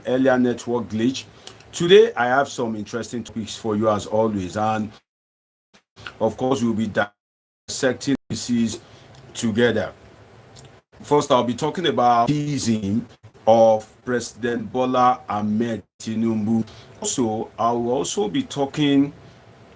earlier network glitch. Today, I have some interesting topics for you as always, and of course, we'll be dissecting this together. First, I'll be talking about teasing of President Bola Ahmed Tinubu. Also, I will also be talking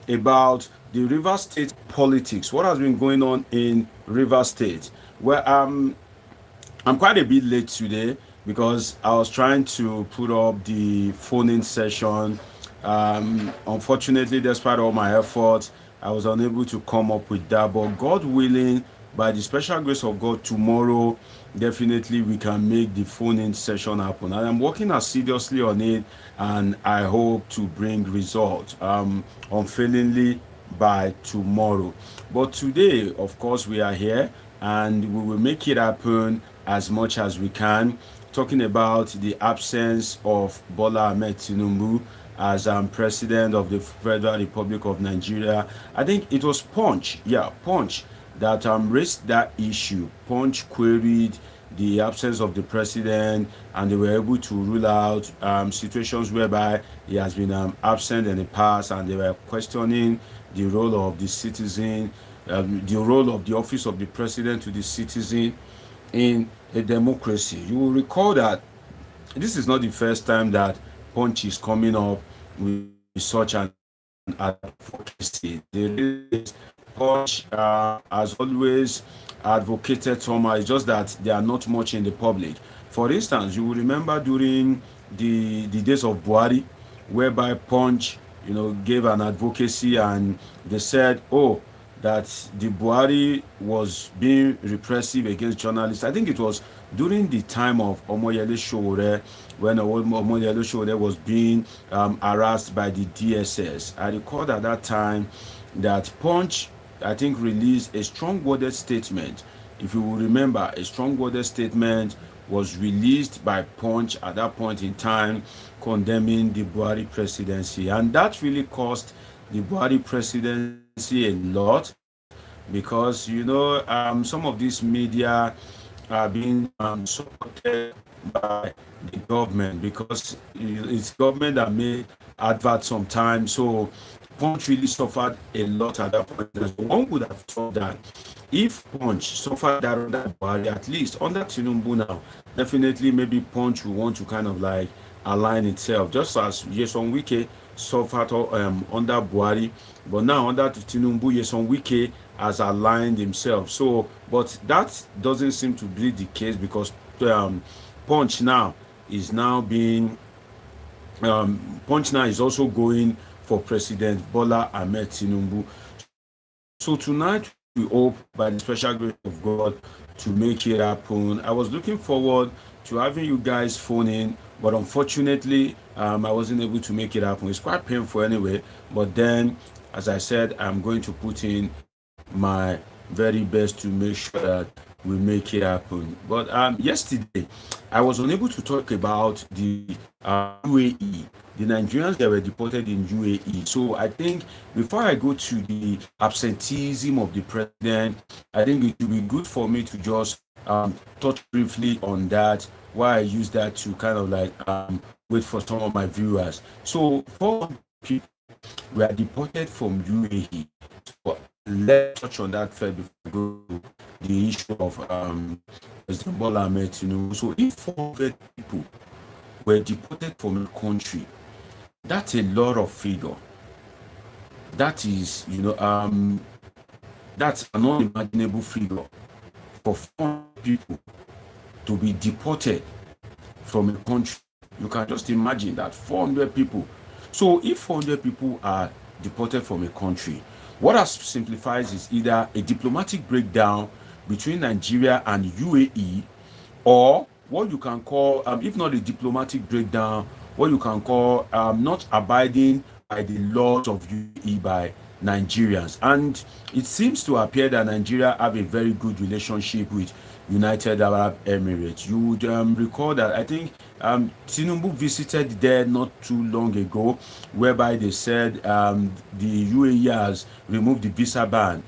about the River State politics. What has been going on in River State? Well, I'm quite a bit late today because I was trying to put up the phone-in session. Unfortunately, despite all my efforts, I was unable to come up with that. But God willing, by the special grace of God, tomorrow definitely we can make the phone-in session happen. And I'm working assiduously on it, and I hope to bring results unfailingly by tomorrow. But today, of course, we are here and we will make it happen as much as we can, talking about the absence of Bola Ahmed Tinubu as president of the Federal Republic of Nigeria. I think it was Punch that raised that issue. Punch queried the absence of the president, and they were able to rule out situations whereby he has been absent in the past, and they were questioning the role of the citizen, the role of the office of the president to the citizen in a democracy. You will recall that this is not the first time that Punch is coming up with such an advocacy. Punch has always advocated somehow. It's just that they are not much in the public. For instance, you will remember during the days of Buhari, whereby Punch, gave an advocacy, and they said, that the Buhari was being repressive against journalists. I think it was during the time of Omoyele Sowore, when Omoyele Sowore was being harassed by the DSS. I recall at that time that Punch, I think, released a strong-worded statement. If you will remember, a strong-worded statement was released by Punch at that point in time, condemning the Buhari presidency. And that really cost the Buhari presidency a lot, because some of these media are being supported by the government, because it's government that made adverts sometimes. So Punch really suffered a lot at that point. One would have thought that if Punch suffered that under Buhari, at least under Tinubu now, definitely maybe Punch will want to kind of like align itself, just as Nyesom Wike suffered under Buhari, but now under Tinubu, Nyesom Wike has aligned himself. So, but that doesn't seem to be the case, because Punch now is also going for President Bola Ahmed Tinubu. So tonight we hope, by the special grace of God, to make it happen. I was looking forward to having you guys phone in, but unfortunately I wasn't able to make it happen. It's quite painful anyway, but then, as I said, I'm going to put in my very best to make sure that we make it happen. But yesterday I was unable to talk about the UAE, the Nigerians that were deported in UAE. So I think before I go to the absenteeism of the president, I think it would be good for me to just touch briefly on that, why I use that to kind of like wait for some of my viewers. So 4 people were deported from UAE. So let's touch on that first before we go to the issue of President Bola Ahmed Tinubu. So if 400 people were deported from a country, that's a lot of figure. That is, that's an unimaginable figure for 400 people to be deported from a country. You can just imagine that 400 people. So if 400 people are deported from a country, what that simplifies is either a diplomatic breakdown between Nigeria and UAE, or what you can call, if not a diplomatic breakdown, what you can call not abiding by the laws of UAE by Nigerians. And it seems to appear that Nigeria have a very good relationship with United Arab Emirates. You would recall that I think Tinubu visited there not too long ago, whereby they said the UAE has removed the visa ban.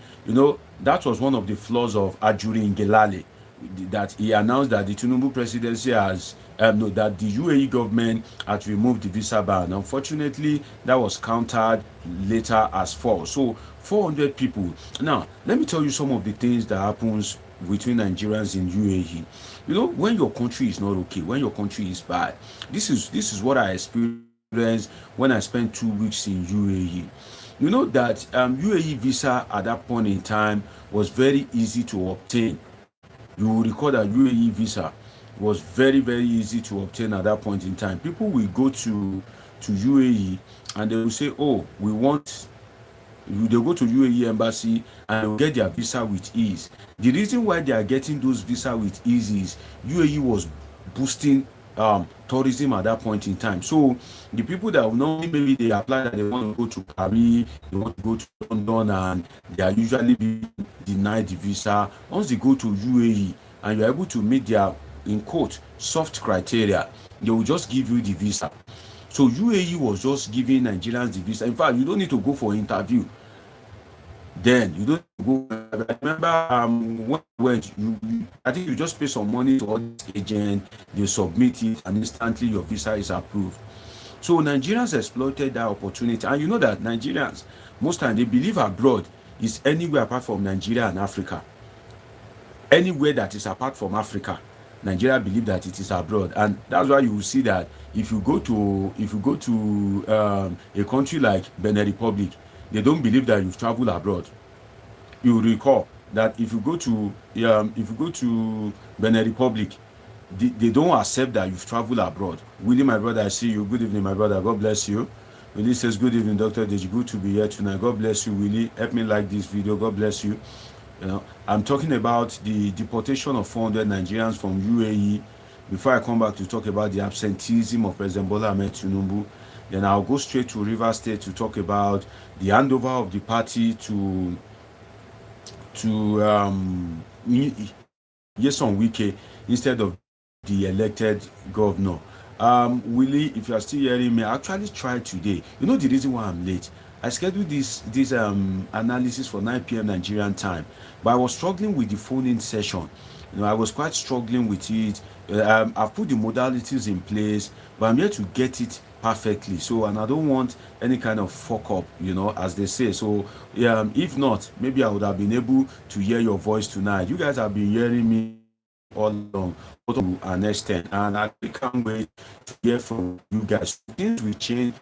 That was one of the flaws of Ajuri Ngelale, that he announced that the Tinubu presidency has no, that the UAE government had removed the visa ban. Unfortunately, that was countered later as false. So 400 people. Now, let me tell you some of the things that happens between Nigerians in UAE. You know, when your country is not okay, when your country is bad, this is what I experienced when I spent 2 weeks in UAE. You know that UAE visa at that point in time was very easy to obtain. You will recall that UAE visa was very easy to obtain at that point in time. People will go to UAE and they will say, oh, we want you. They go to UAE embassy and they'll get their visa with ease. The reason why they are getting those visa with ease is UAE was boosting tourism at that point in time. So the people that normally maybe they apply that they want to go to Paris, they want to go to London, and they are usually being denied the visa. Once they go to UAE and you're able to meet their, in quote, soft criteria, they will just give you the visa. So UAE was just giving Nigerians the visa. In fact, you don't need to go for interview. Then you don't go. I remember when you went, I think you just pay some money to all this agent, they submit it, and instantly your visa is approved. So Nigerians exploited that opportunity, and you know that Nigerians most time they believe abroad is anywhere apart from Nigeria and Africa. Anywhere that is apart from Africa, Nigeria believe that it is abroad, and that's why you will see that if you go to a country like Benin Republic, they don't believe that you've traveled abroad. You will recall that if you go to Benin Republic, they don't accept that you've traveled abroad. Willie, my brother, I see you. Good evening, my brother. God bless you. Willie says, good evening, Dr. Deji. Good to be here tonight. God bless you, Willie. Help me like this video. God bless you. You know, I'm talking about the deportation of 400 Nigerians from UAE. Before I come back to talk about the absenteeism of President Bola Ahmed Tinubu, then I'll go straight to Rivers State to talk about the handover of the party to Nyesom Wike instead of the elected governor. Willie, if you are still hearing me, I actually tried today. You know the reason why I'm late? I scheduled this analysis for 9 p.m. Nigerian time, but I was struggling with the phone-in session. You know, I was quite struggling with it. I've put the modalities in place, but I'm here to get it perfectly. So, and I don't want any kind of fuck up, you know, as they say. So, if not, maybe I would have been able to hear your voice tonight. You guys have been hearing me all along to an extent, and I can't wait to hear from you guys. Things will change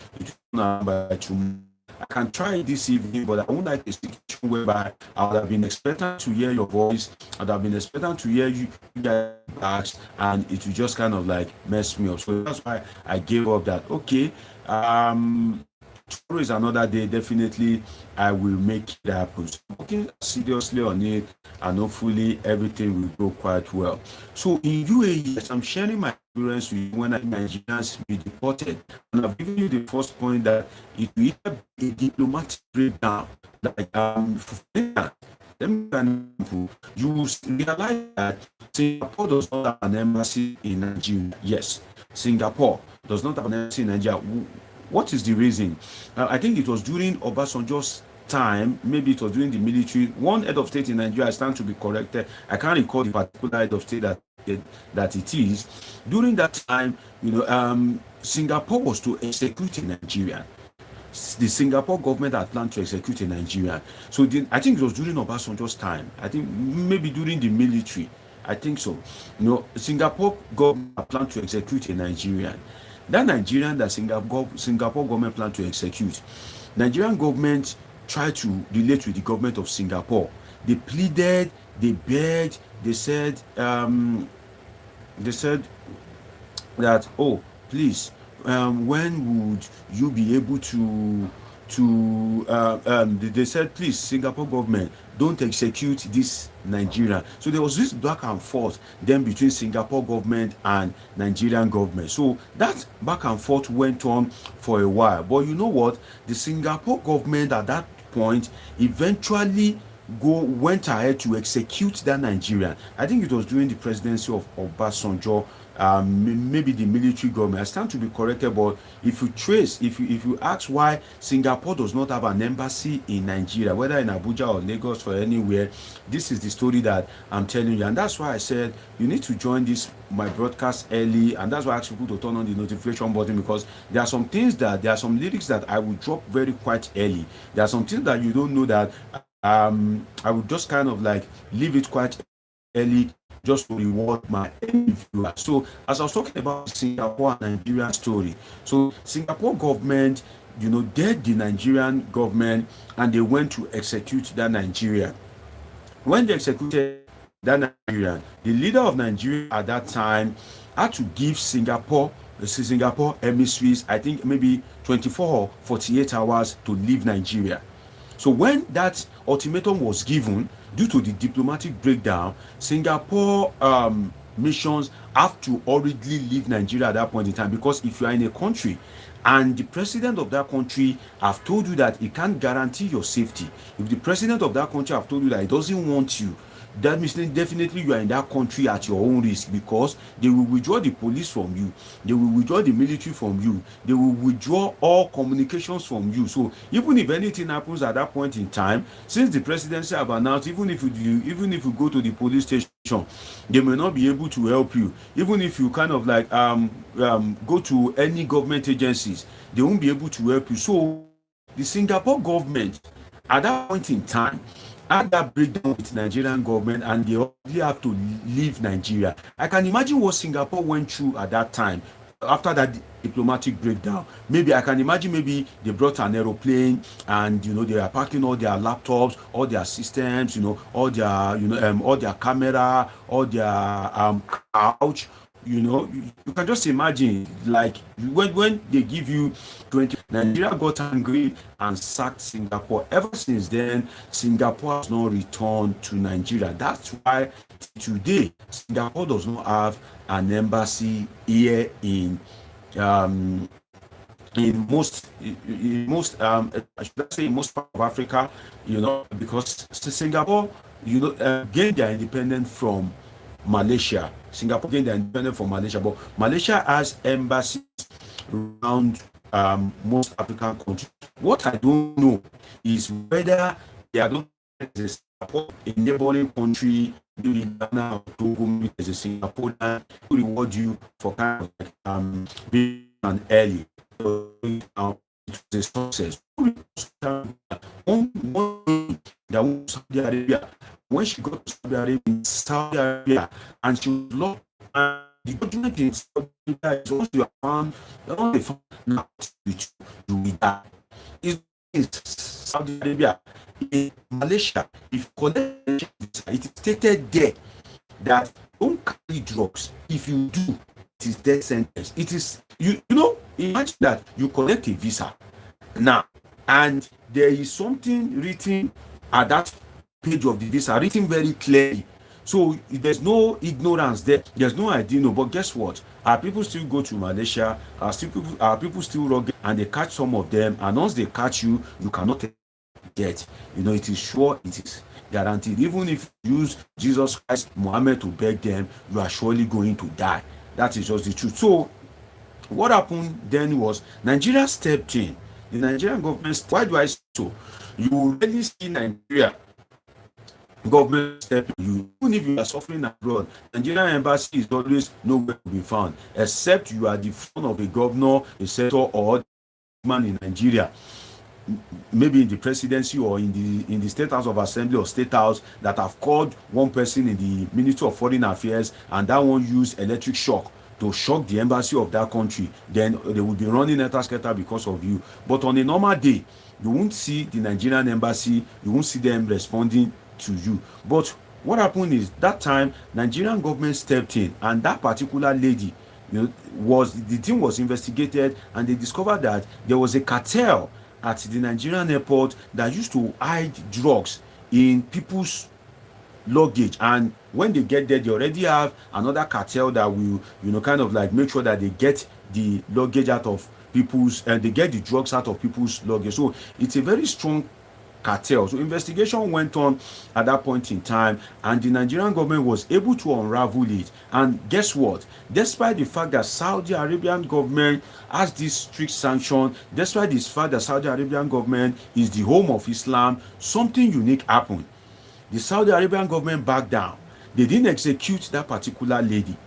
by tomorrow. I can try this evening, but I would like a situation whereby I would have been expecting to hear your voice. I would have been expecting to hear you guys back, and it will just kind of like mess me up. So that's why I gave up that. Okay, tomorrow is another day. Definitely, I will make it happen. So working seriously on it, and hopefully everything will go quite well. So in UAE, yes, I'm sharing my experience with when Nigerians be deported, and I've given you the first point that it will either be a diplomatic breakdown, like let me example. You realize that Singapore does not have an embassy in Nigeria. Yes, Singapore does not have an embassy in Nigeria. What is the reason? I think it was during Obasanjo's time, maybe it was during the military. One head of state in Nigeria, I stand to be corrected. I can't recall the particular head of state that it is. During that time, you know, Singapore was to execute in Nigeria. The Singapore government had planned to execute in Nigeria. So I think it was during Obasanjo's time. I think maybe during the military. I think so. You know, Singapore government had planned to execute in Nigeria. That Nigerian that Singapore government planned to execute, Nigerian government tried to relate with the government of Singapore. They pleaded, they begged, they said that, oh, please, when would you be able to they said, please, Singapore government, don't execute this Nigerian. So there was this back and forth then between Singapore government and Nigerian government. So that back and forth went on for a while. But you know what? The Singapore government at that point eventually went ahead to execute that Nigerian. I think it was during the presidency of Obasanjo. maybe the military government. I stand to be corrected, but if you ask why Singapore does not have an embassy in Nigeria, whether in Abuja or Lagos or anywhere, this is the story that I'm telling you. And that's why I said you need to join my broadcast early, and that's why I ask people to turn on the notification button, because there are some lyrics that I will drop very quite early. There are some things that you don't know that I would just kind of like leave it quite early just to reward my viewers. So as I was talking about Singapore and Nigerian story, so Singapore government, dared the Nigerian government, and they went to execute that Nigeria. When they executed that Nigerian, the leader of Nigeria at that time had to give Singapore emissaries, I think maybe 24 or 48 hours to leave Nigeria. So when that ultimatum was given, due to the diplomatic breakdown, Singapore missions have to hurriedly leave Nigeria at that point in time, because if you are in a country and the president of that country have told you that he can't guarantee your safety, if the president of that country have told you that he doesn't want you, that means definitely you are in that country at your own risk, because they will withdraw the police from you, they will withdraw the military from you, they will withdraw all communications from you. So even if anything happens at that point in time, since the presidency have announced, even if you go to the police station, they may not be able to help you. Even if you kind of like go to any government agencies, they won't be able to help you. So the Singapore government at that point in time had that breakdown with Nigerian government, and they only have to leave Nigeria. I can imagine what Singapore went through at that time after that diplomatic breakdown. Maybe I can imagine, maybe they brought an aeroplane, and they are packing all their laptops, all their systems, all their camera, all their couch. You can just imagine, like when they give you 20, Nigeria got angry and sacked Singapore. Ever since then, Singapore has not returned to Nigeria. That's why today Singapore does not have an embassy here in most should I say in most part of Africa, because Singapore gained their independence from Malaysia. Singapore gained their independence from Malaysia, but Malaysia has embassies around most African countries. What I don't know is whether they are not Singapore, a neighboring country, maybe Ghana or Togo, as a Singaporean, to reward you for kind of being an early. The success. One Saudi Arabia, when she got to Saudi Arabia, and she was locked, and the judgment in Saudi Arabia is once you are found, now you will die. It's Saudi Arabia. In Malaysia, if it is stated there that don't carry drugs. If you do, it is death sentence. It is imagine that you collect a visa now, and there is something written at that page of the visa, written very clearly. So there's no ignorance there. There's no idea. No, but guess what? Our people still go to Malaysia. Our people still rugged, and they catch some of them. And once they catch you, you cannot get. It is sure, it is guaranteed. Even if you use Jesus Christ, Muhammad to beg them, you are surely going to die. That is just the truth. So what happened then was Nigeria stepped in. The Nigerian government. Why do I say so? You will really see Nigeria government step you. Even if you are suffering abroad, Nigerian embassy is always nowhere to be found, except you are the son of a governor, a senator, or man in Nigeria, maybe in the presidency or in the state house of assembly or state house, that have called one person in the Ministry of Foreign Affairs, and that one used electric shock to shock the embassy of that country. Then they will be running etasketa because of you. But on a normal day, you won't see the Nigerian embassy, you won't see them responding to you. But what happened is, that time Nigerian government stepped in, and that particular lady, the thing was investigated, and they discovered that there was a cartel at the Nigerian airport that used to hide drugs in people's luggage, and when they get there, they already have another cartel that will kind of like make sure that they get the luggage out of people's, and they get the drugs out of people's luggage. So it's a very strong cartel. So investigation went on at that point in time, and the Nigerian government was able to unravel it. And guess what? Despite the fact that Saudi Arabian government has this strict sanction, despite this fact that Saudi Arabian government is the home of Islam, something unique happened. The Saudi Arabian government backed down. They didn't execute that particular lady.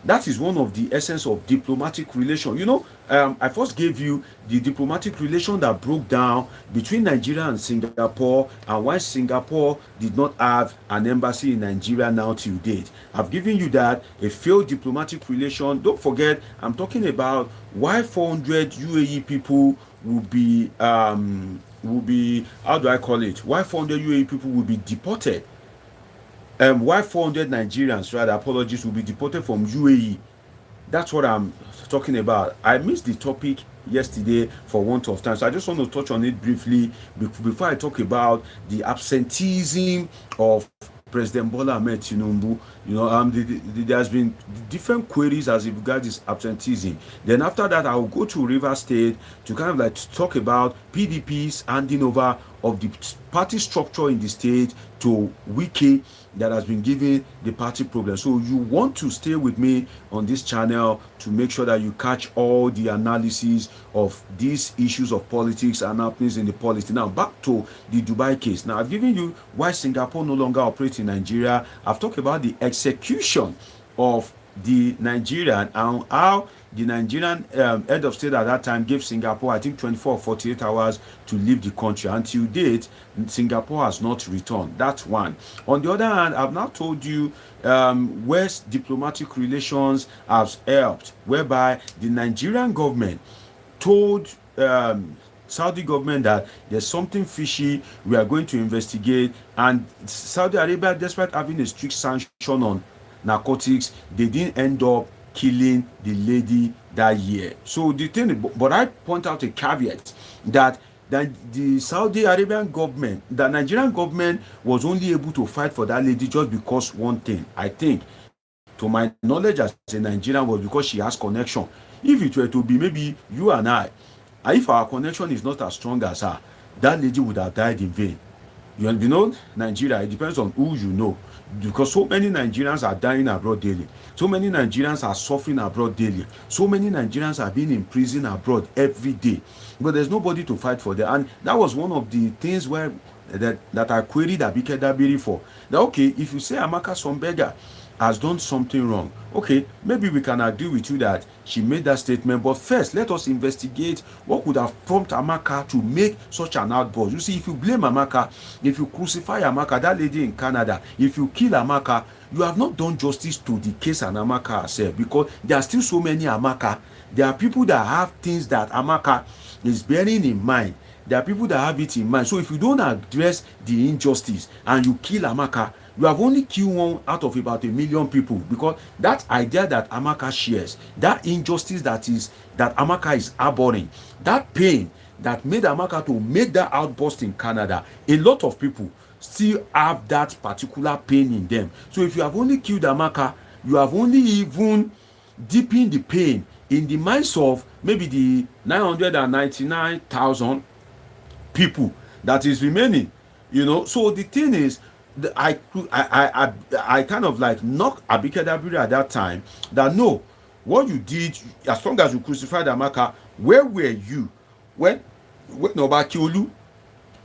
That is one of the essence of diplomatic relation. I first gave you the diplomatic relation that broke down between Nigeria and Singapore, and why Singapore did not have an embassy in Nigeria now till date. I've given you that, a failed diplomatic relation. Don't forget, I'm talking about why 400 UAE people will be how do I call it? Why 400 UAE people will be deported? Why 400 Nigerians, rather, apologies, will be deported from UAE? That's what I'm talking about. I missed the topic yesterday for want of time, so I just want to touch on it briefly before I talk about the absenteeism of President Bola Ahmed Tinubu. There's been different queries as regards this absenteeism. Then after that, I will go to Rivers State to kind of like talk about PDP's handing over of the party structure in the state to Wike that has been giving the party problem. So you want to stay with me on this channel to make sure that you catch all the analysis of these issues of politics and happenings in the politics. Now back to the Dubai case. Now I've given you why Singapore no longer operates in Nigeria. I've talked about the execution of the Nigerian and how the Nigerian head of state at that time gave Singapore, I think, 24 or 48 hours to leave the country. Until date, Singapore has not returned. That's one. On the other hand, I've now told you where diplomatic relations have helped, whereby the Nigerian government told Saudi government that there's something fishy, we are going to investigate. And Saudi Arabia, despite having a strict sanction on narcotics, they didn't end up killing the lady that year. So the thing, but I point out a caveat that the Saudi Arabian government, the Nigerian government was only able to fight for that lady just because one thing, I think, to my knowledge as a Nigerian, was because she has connection. If it were to be maybe you and I, if our connection is not as strong as her, that lady would have died in vain. You know, Nigeria, it depends on who you know, because so many Nigerians are dying abroad daily. So many Nigerians are suffering abroad daily. So many Nigerians are being in prison abroad every day. But there's nobody to fight for them. And that was one of the things where that I queried Abike Dabiri for. That, okay, if you say Amaka Sombega has done something wrong, okay, maybe we can agree with you that she made that statement, but first let us investigate what could have prompted Amaka to make such an outburst. You see, if you blame Amaka, if you crucify Amaka, that lady in Canada, if you kill Amaka, you have not done justice to the case and Amaka herself, because there are still so many Amaka. There are people that have things that Amaka is bearing in mind. There are people that have it in mind. So if you don't address the injustice and you kill Amaka, you have only killed one out of about 1 million people, because that idea that Amaka shares, that injustice that Amaka is harboring, that pain that made Amaka to make that outburst in Canada, a lot of people still have that particular pain in them. So if you have only killed Amaka, you have only even deepened the pain in the minds of maybe the 999,000 people that is remaining. So the thing is, I kind of like knocked Abike Dabiri at that time that no, what you did, as long as you crucified Amaka, where were you when Obakiolu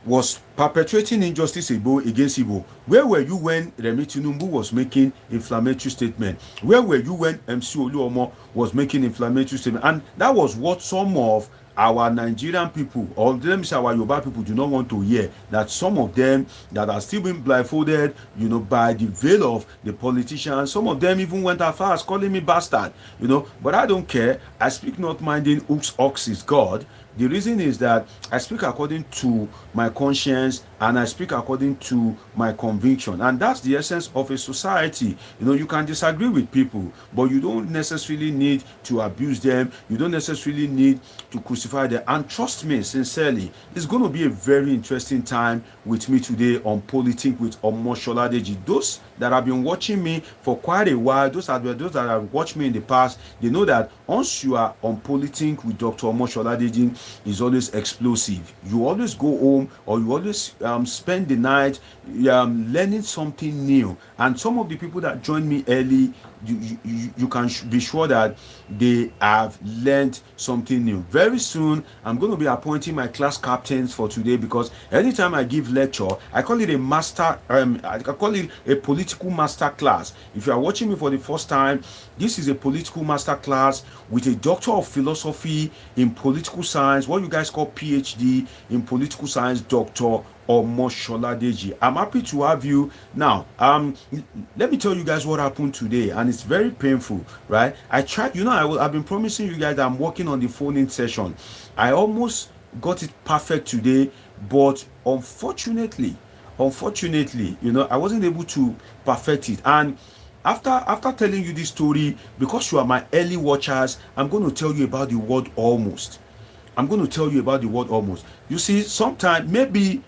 was perpetrating injustice against Igbo? Where were you when Remi Tinubu was making inflammatory statement? Where were you when MC Oluomo was making inflammatory statement? And that was what some of our Nigerian people, or let me say our Yoruba people, do not want to hear, that some of them that are still being blindfolded, by the veil of the politicians. Some of them even went as far as calling me bastard, but I don't care. I speak not minding ox is God. The reason is that I speak according to my conscience and I speak according to my conviction. And that's the essence of a society. You can disagree with people, but you don't necessarily need to abuse them. You don't necessarily need to crucify them. And trust me, sincerely, it's going to be a very interesting time with me today on Politics with Omosholadeji. Those that have been watching me for quite a while, those that have watched me in the past, they know that once you are on Politics with Dr. Omosholadeji, is always explosive. You always go home, or you always spend the night learning something new. And some of the people that joined me early, you can be sure that they have learned something new. Very soon, I'm going to be appointing my class captains for today, because anytime I give lecture, I call it a master, I call it a political master class. If you are watching me for the first time, this is a political master class with a doctor of philosophy in political science, what you guys call PhD in political science, Dr. Omosholadeji. I'm happy to have you. Now, let me tell you guys what happened today, and it's very painful, right? I tried, I've been promising you guys that I'm working on the phone-in session. I almost got it perfect today, but unfortunately, I wasn't able to perfect it. And after telling you this story, because you are my early watchers, I'm going to tell you about the word almost. You see, sometime, maybe,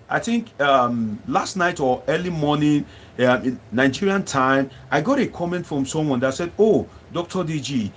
I think last night or early morning in Nigerian time, I got a comment from someone that said, "Oh, Dr. DG,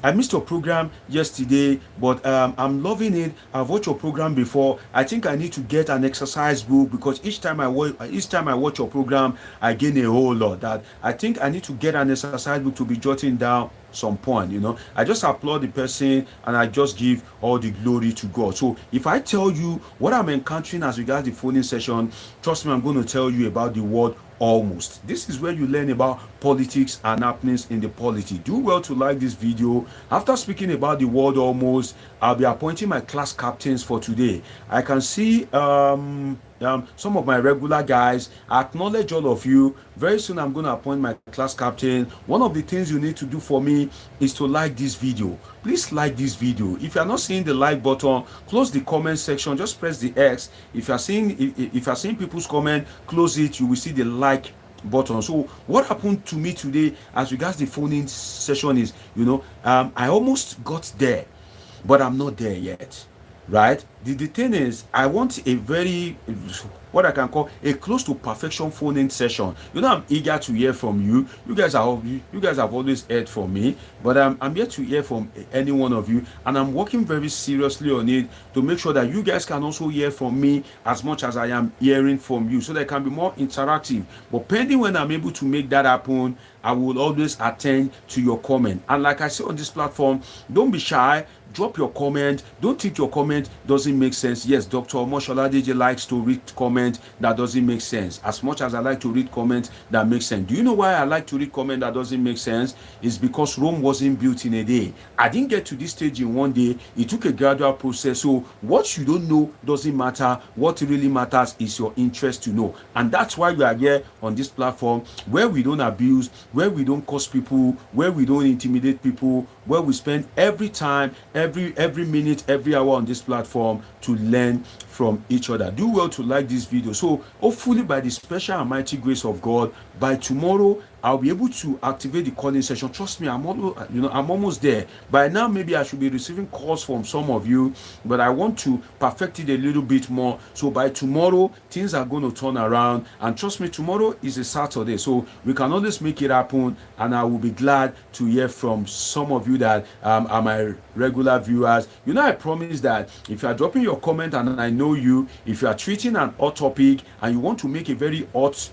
I missed your program yesterday, but I'm loving it. I've watched your program before. I think I need to get an exercise book, because each time I watch your program, I gain a whole lot. That I think I need to get an exercise book to be jotting down some point." I just applaud the person, and I just give all the glory to God. So if I tell you what I'm encountering as regards the phone-in session, trust me, I'm going to tell you about the word almost. This is where you learn about politics and happenings in the polity. Do well to like this video. After speaking about the word almost, I'll be appointing my class captains for today. I can see some of my regular guys. I acknowledge all of you. Very soon I'm going to appoint my class captain. One of the things you need to do for me is to like this video. Please like this video. If you are not seeing the like button, close the comment section, just press the X. If you are seeing people's comment, close it. You will see the like button. So what happened to me today as regards the phone-in session is, I almost got there, but I'm not there yet, right? The thing is, I want a very, what I can call a close to perfection phone-in session. I'm eager to hear from you. You guys have always heard from me, but I'm here to hear from any one of you, and I'm working very seriously on it to make sure that you guys can also hear from me as much as I am hearing from you, so that it can be more interactive. But pending when I'm able to make that happen, I will always attend to your comment. And like I say on this platform, don't be shy. Drop your comment. Don't think your comment doesn't make sense. Yes, Dr. Omosholadeji likes to read comment that doesn't make sense. As much as I like to read comment that makes sense. Do you know why I like to read comment that doesn't make sense? It's because Rome wasn't built in a day. I didn't get to this stage in one day. It took a gradual process. So what you don't know doesn't matter. What really matters is your interest to know. And that's why we are here on this platform, where we don't abuse, where we don't curse people, where we don't intimidate people, where we spend every time, every minute, every hour on this platform to learn from each other. Do well to like this video. So hopefully, by the special and mighty grace of God, by tomorrow I'll be able to activate the calling session. Trust me, I'm almost there. By now, maybe I should be receiving calls from some of you, but I want to perfect it a little bit more. So by tomorrow, things are going to turn around. And trust me, tomorrow is a Saturday, so we can always make it happen. And I will be glad to hear from some of you that are my regular viewers. I promise that if you are dropping your comment and I know you, if you are treating an hot topic and you want to make a very hot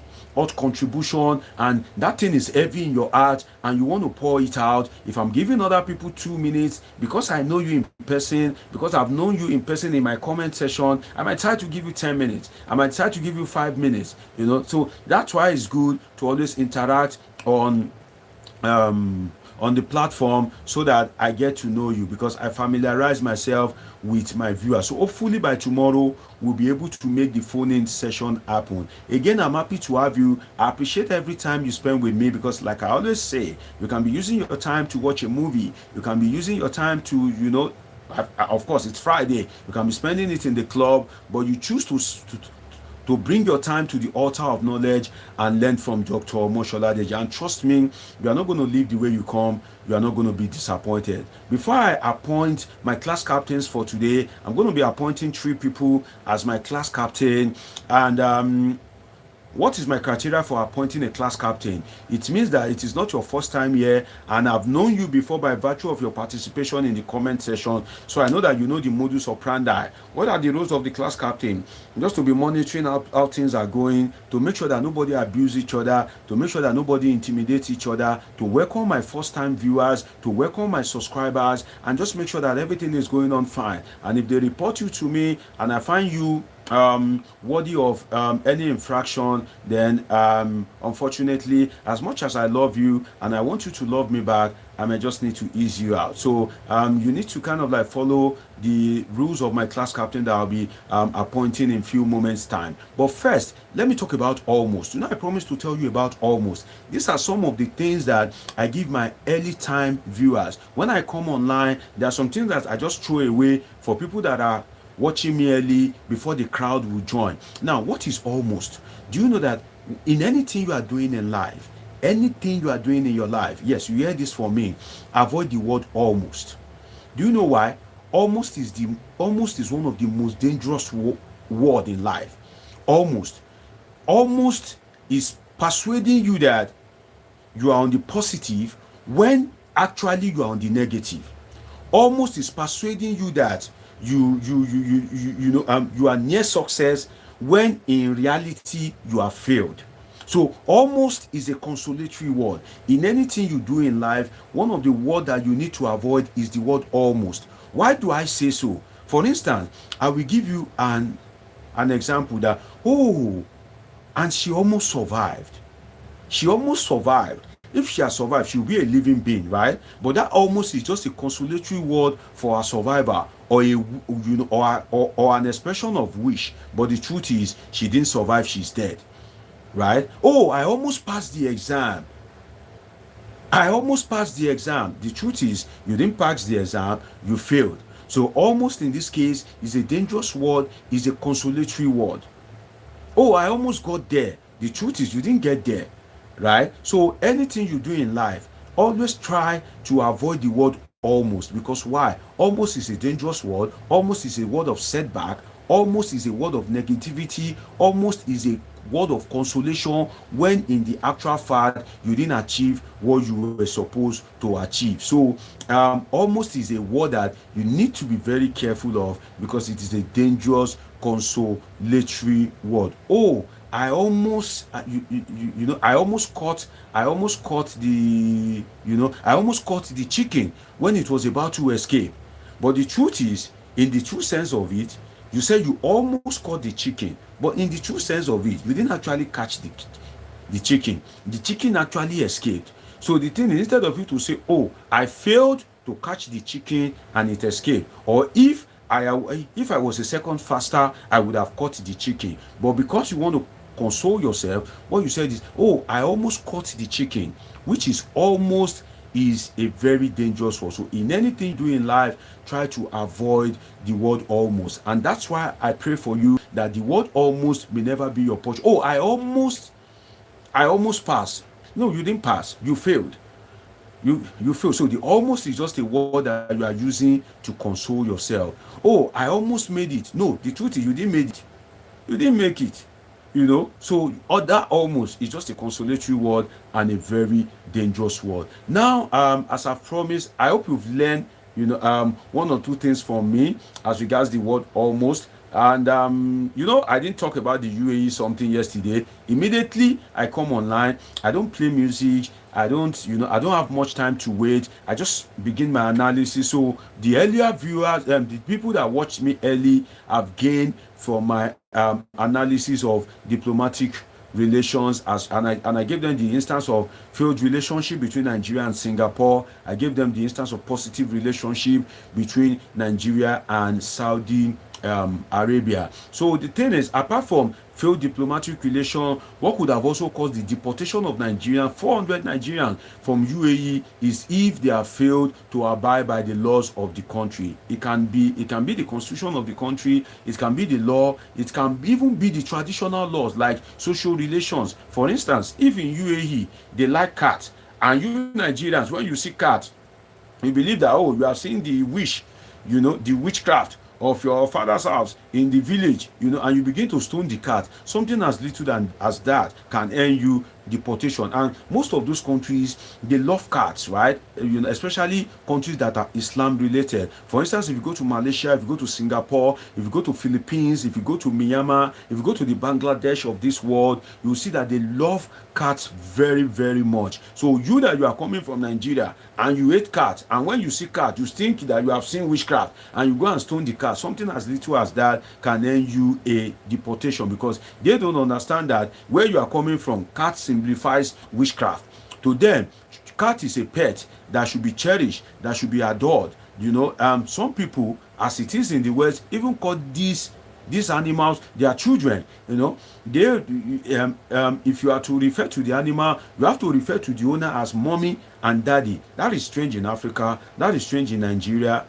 contribution, and that thing is heavy in your heart and you want to pour it out, if I'm giving other people 2 minutes, because I know you in person, because I've known you in person in my comment section, I might try to give you 10 minutes, I might try to give you 5 minutes, so that's why it's good to always interact on the platform, so that I get to know you, because I familiarize myself with my viewers. So hopefully by tomorrow we'll be able to make the phone-in session happen. Again, I'm happy to have you. I appreciate every time you spend with me, because like I always say, you can be using your time to watch a movie, you can be using your time to of course it's Friday, you can be spending it in the club, but you choose to bring your time to the altar of knowledge and learn from Dr. Omosholadeji. And trust me, you are not going to leave the way you come. You are not going to be disappointed. Before I appoint my class captains for today, I'm going to be appointing 3 people as my class captain. And What is my criteria for appointing a class captain? It means that it is not your first time here, and I've known you before by virtue of your participation in the comment section. So I know that you know the modus operandi. What are the roles of the class captain? Just to be monitoring how things are going, to make sure that nobody abuse each other, to make sure that nobody intimidates each other, to welcome my first-time viewers, to welcome my subscribers, and just make sure that everything is going on fine. And if they report you to me and I find you worthy of any infraction, then unfortunately, as much as I love you and I want you to love me back, I may just need to ease you out. So you need to kind of like follow the rules of my class captain that I'll be appointing in few moments time. But first, let me talk about almost. You know, I promised to tell you about almost. These are some of the things that I give my early time viewers. When I come online, there are some things that I just throw away for people that are watching me early before the crowd will join. Now, what is almost? Do you know that in anything you are doing in life, anything you are doing in your life, yes, you hear this from me, avoid the word almost. Do you know why? Almost is one of the most dangerous word in life. Almost is persuading you that you are on the positive when actually you are on the negative. Almost is persuading you that you are near success when in reality you have failed. So almost is a consolatory word. In anything you do in life, one of the words that you need to avoid is the word almost. Why do I say so? For instance, I will give you an example that, and she almost survived. She almost survived. If she has survived, she'll be a living being, right? But that almost is just a consolatory word for a survivor, or or an expression of wish. But the truth is, she didn't survive, she's dead. Right? Oh, I almost passed the exam. I almost passed the exam. The truth is, you didn't pass the exam, you failed. So almost in this case is a dangerous word, is a consolatory word. Oh, I almost got there. The truth is, you didn't get there. Right? So anything you do in life, always try to avoid the word almost. Because why? Almost is a dangerous word. Almost is a word of setback. Almost is a word of negativity. Almost is a word of consolation when in the actual fact you didn't achieve what you were supposed to achieve. So almost is a word that you need to be very careful of, because it is a dangerous consolatory word. Oh, I almost I almost caught the chicken when it was about to escape. But the truth is, in the true sense of it, you said you almost caught the chicken, but in the true sense of it, you didn't actually catch the chicken. The chicken actually escaped. So the thing is, instead of you to say, oh, I failed to catch the chicken and it escaped, or if I was a second faster, I would have caught the chicken. But because you want to console yourself, what you said is, oh, I almost caught the chicken, which is almost is a very dangerous word. So in anything you do in life, try to avoid the word almost. And that's why I pray for you that the word almost may never be your portion. Oh, I almost passed. No, you didn't pass. You failed. You failed. So the almost is just a word that you are using to console yourself. Oh, I almost made it. No, the truth is, you didn't make it. You didn't make it. So that almost is just a consolatory word and a very dangerous word. Now, as I've promised, I hope you've learned one or two things from me as regards the word almost. And I didn't talk about the UAE something yesterday. Immediately I come online, I don't play music, I don't have much time to wait. I just begin my analysis. So the earlier viewers, the people that watched me early, have gained from my analysis of diplomatic relations, and I gave them the instance of failed relationship between Nigeria and Singapore. I gave them the instance of positive relationship between Nigeria and Saudi Arabia. So the thing is, apart from failed diplomatic relation, what could have also caused the deportation of 400 Nigerians from UAE is if they have failed to abide by the laws of the country. It can be the constitution of the country, it can be the law, it can even be the traditional laws like social relations. For instance, if in UAE they like cats, and you Nigerians, when you see cats, you believe that, oh, you have seen the witchcraft of your father's house in the village, and you begin to stone the cat, something as little than as that can earn you deportation. And most of those countries, they love cats, right? Especially countries that are Islam related. For instance, if you go to Malaysia, if you go to Singapore, if you go to Philippines, if you go to Myanmar, if you go to the Bangladesh of this world, you will see that they love cats very, very much. So you that you are coming from Nigeria and you hate cats, and when you see cat, you think that you have seen witchcraft, and you go and stone the cat, something as little as that can earn you a deportation, because they don't understand that where you are coming from, cat signifies witchcraft. To them, cat is a pet that should be cherished, that should be adored. Some people, as it is in the West, even call these animals their children. They if you are to refer to the animal, you have to refer to the owner as mommy and daddy. That is strange in Africa, that is strange in Nigeria.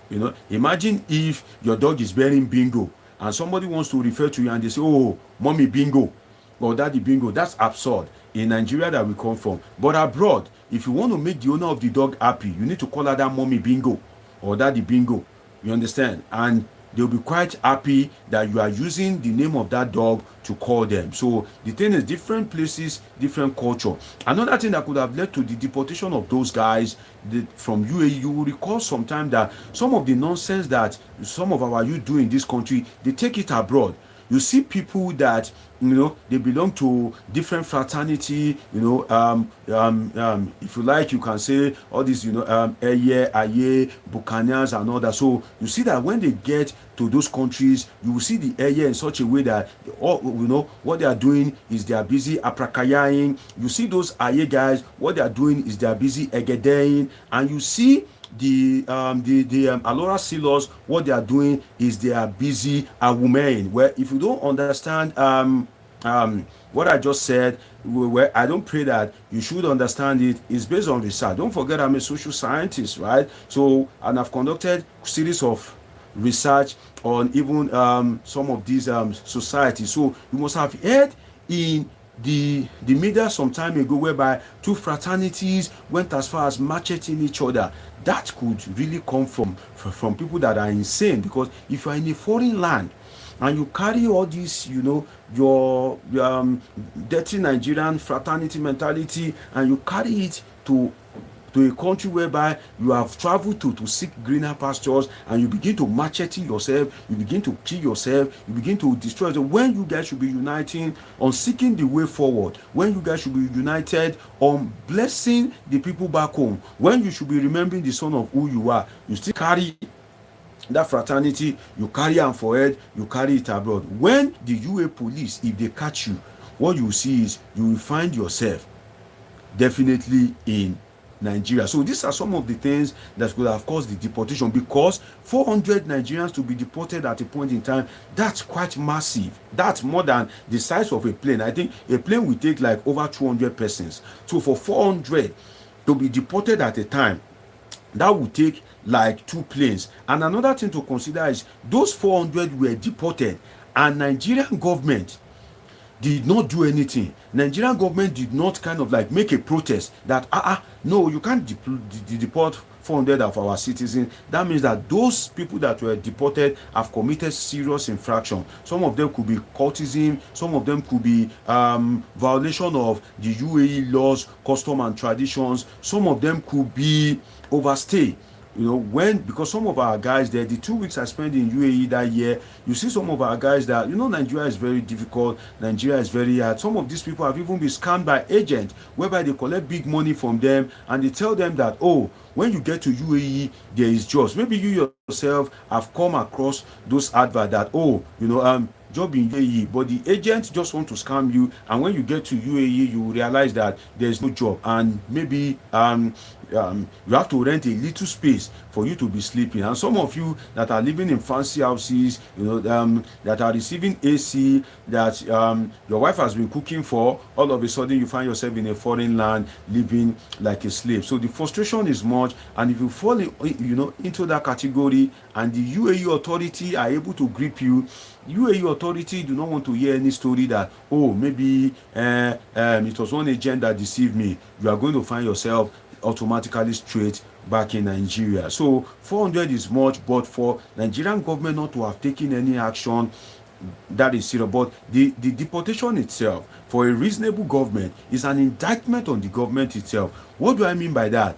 Imagine if your dog is bearing bingo and somebody wants to refer to you and they say, oh, mommy bingo or daddy bingo. That's absurd in Nigeria that we come from. But abroad, if you want to make the owner of the dog happy, you need to call her that mommy bingo or daddy bingo. You understand? And they'll be quite happy that you are using the name of that dog to call them. So the thing is, different places, different culture. Another thing that could have led to the deportation of those guys from UAE, you will recall sometime that some of the nonsense that some of our youth do in this country, they take it abroad. You see people that they belong to different fraternity. If you like, you can say all these, Eye, Aye, Buccaneers and all that. So you see that when they get to those countries, you will see the Eye in such a way that what they are doing is they are busy aprakayaing. You see those Aye guys, what they are doing is they are busy egedeing, and you see the Alora Silos, what they are doing is they are busy women. Where if you don't understand what I just said, where I don't pray that you should understand it, is based on research. Don't forget I'm a social scientist, right? So, and I've conducted series of research on even some of these societies. So you must have heard in the media some time ago whereby two fraternities went as far as macheting each other. That could really come from people that are insane, because if you are in a foreign land and you carry all this, your dirty Nigerian fraternity mentality, and you carry it to a country whereby you have traveled to seek greener pastures, and you begin to machete yourself, you begin to kill yourself, you begin to destroy yourself, when you guys should be uniting on seeking the way forward, when you guys should be united on blessing the people back home, when you should be remembering the son of who you are, you still carry that fraternity, you carry am for head, you carry it abroad. When the UA police, if they catch you, what you see is you will find yourself definitely in Nigeria. So these are some of the things that could have caused the deportation, because 400 Nigerians to be deported at a point in time, that's quite massive. That's more than the size of a plane. I think a plane will take like over 200 persons. So for 400 to be deported at a time, that would take like 2 planes. And another thing to consider is those 400 were deported and Nigerian government did not do anything. Nigerian government did not kind of like make a protest that no, you can't deport 400 of our citizens. That means that those people that were deported have committed serious infraction. Some of them could be cultism, some of them could be violation of the UAE laws, custom and traditions, some of them could be overstay. Because some of our guys there, the 2 weeks I spent in UAE that year, you see some of our guys that, Nigeria is very difficult, Nigeria is very hard. Some of these people have even been scammed by agents, whereby they collect big money from them and they tell them that, oh, when you get to UAE, there is jobs. Maybe you yourself have come across those adverts that, job in UAE, but the agent just want to scam you, and when you get to UAE, you realize that there is no job, and maybe you have to rent a little space for you to be sleeping. And some of you that are living in fancy houses, that are receiving AC, that your wife has been cooking for, all of a sudden you find yourself in a foreign land living like a slave. So the frustration is much, and if you fall into that category and the UAE authority are able to grip you, UAE authority do not want to hear any story that, oh, maybe it was one agent that deceived me. You are going to find yourself automatically straight back in Nigeria. So 400 is much, but for Nigerian government not to have taken any action, that is serious. But the deportation itself, for a reasonable government, is an indictment on the government itself. What do I mean by that?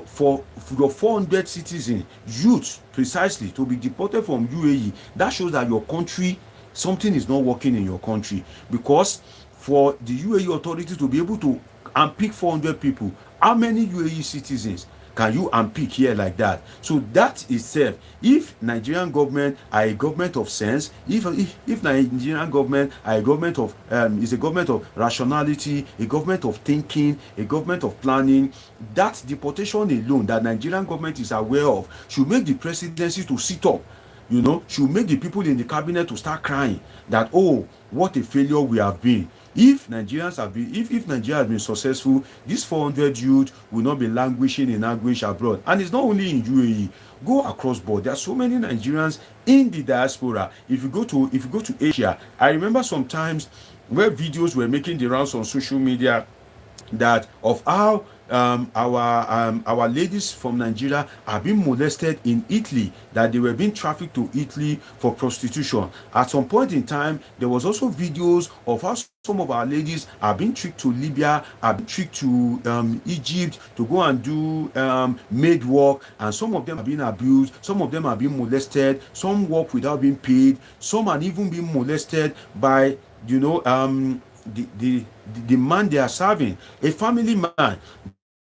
For your 400 citizens, youth precisely, to be deported from UAE, that shows that your country, something is not working in your country. Because for the UAE authority to be able to unpick 400 people, how many UAE citizens can you unpick here like that? So that itself, if Nigerian government are a government of sense, if Nigerian government are a government of is a government of rationality, a government of thinking, a government of planning, that deportation alone that Nigerian government is aware of should make the presidency to sit up, should make the people in the cabinet to start crying that, oh, what a failure we have been. If Nigerians have been, if Nigeria has been successful, these 400 youth will not be languishing in anguish abroad. And it's not only in UAE. Go across board. There are so many Nigerians in the diaspora. If you go to Asia, I remember sometimes where videos were making the rounds on social media that of how our ladies from Nigeria are being molested in Italy, that they were being trafficked to Italy for prostitution. At some point in time, there was also videos of how some of our ladies are being tricked to Libya, are being tricked to Egypt to go and do maid work, and some of them are being abused, some of them are being molested, some work without being paid, some are even being molested by the man they are serving, a family man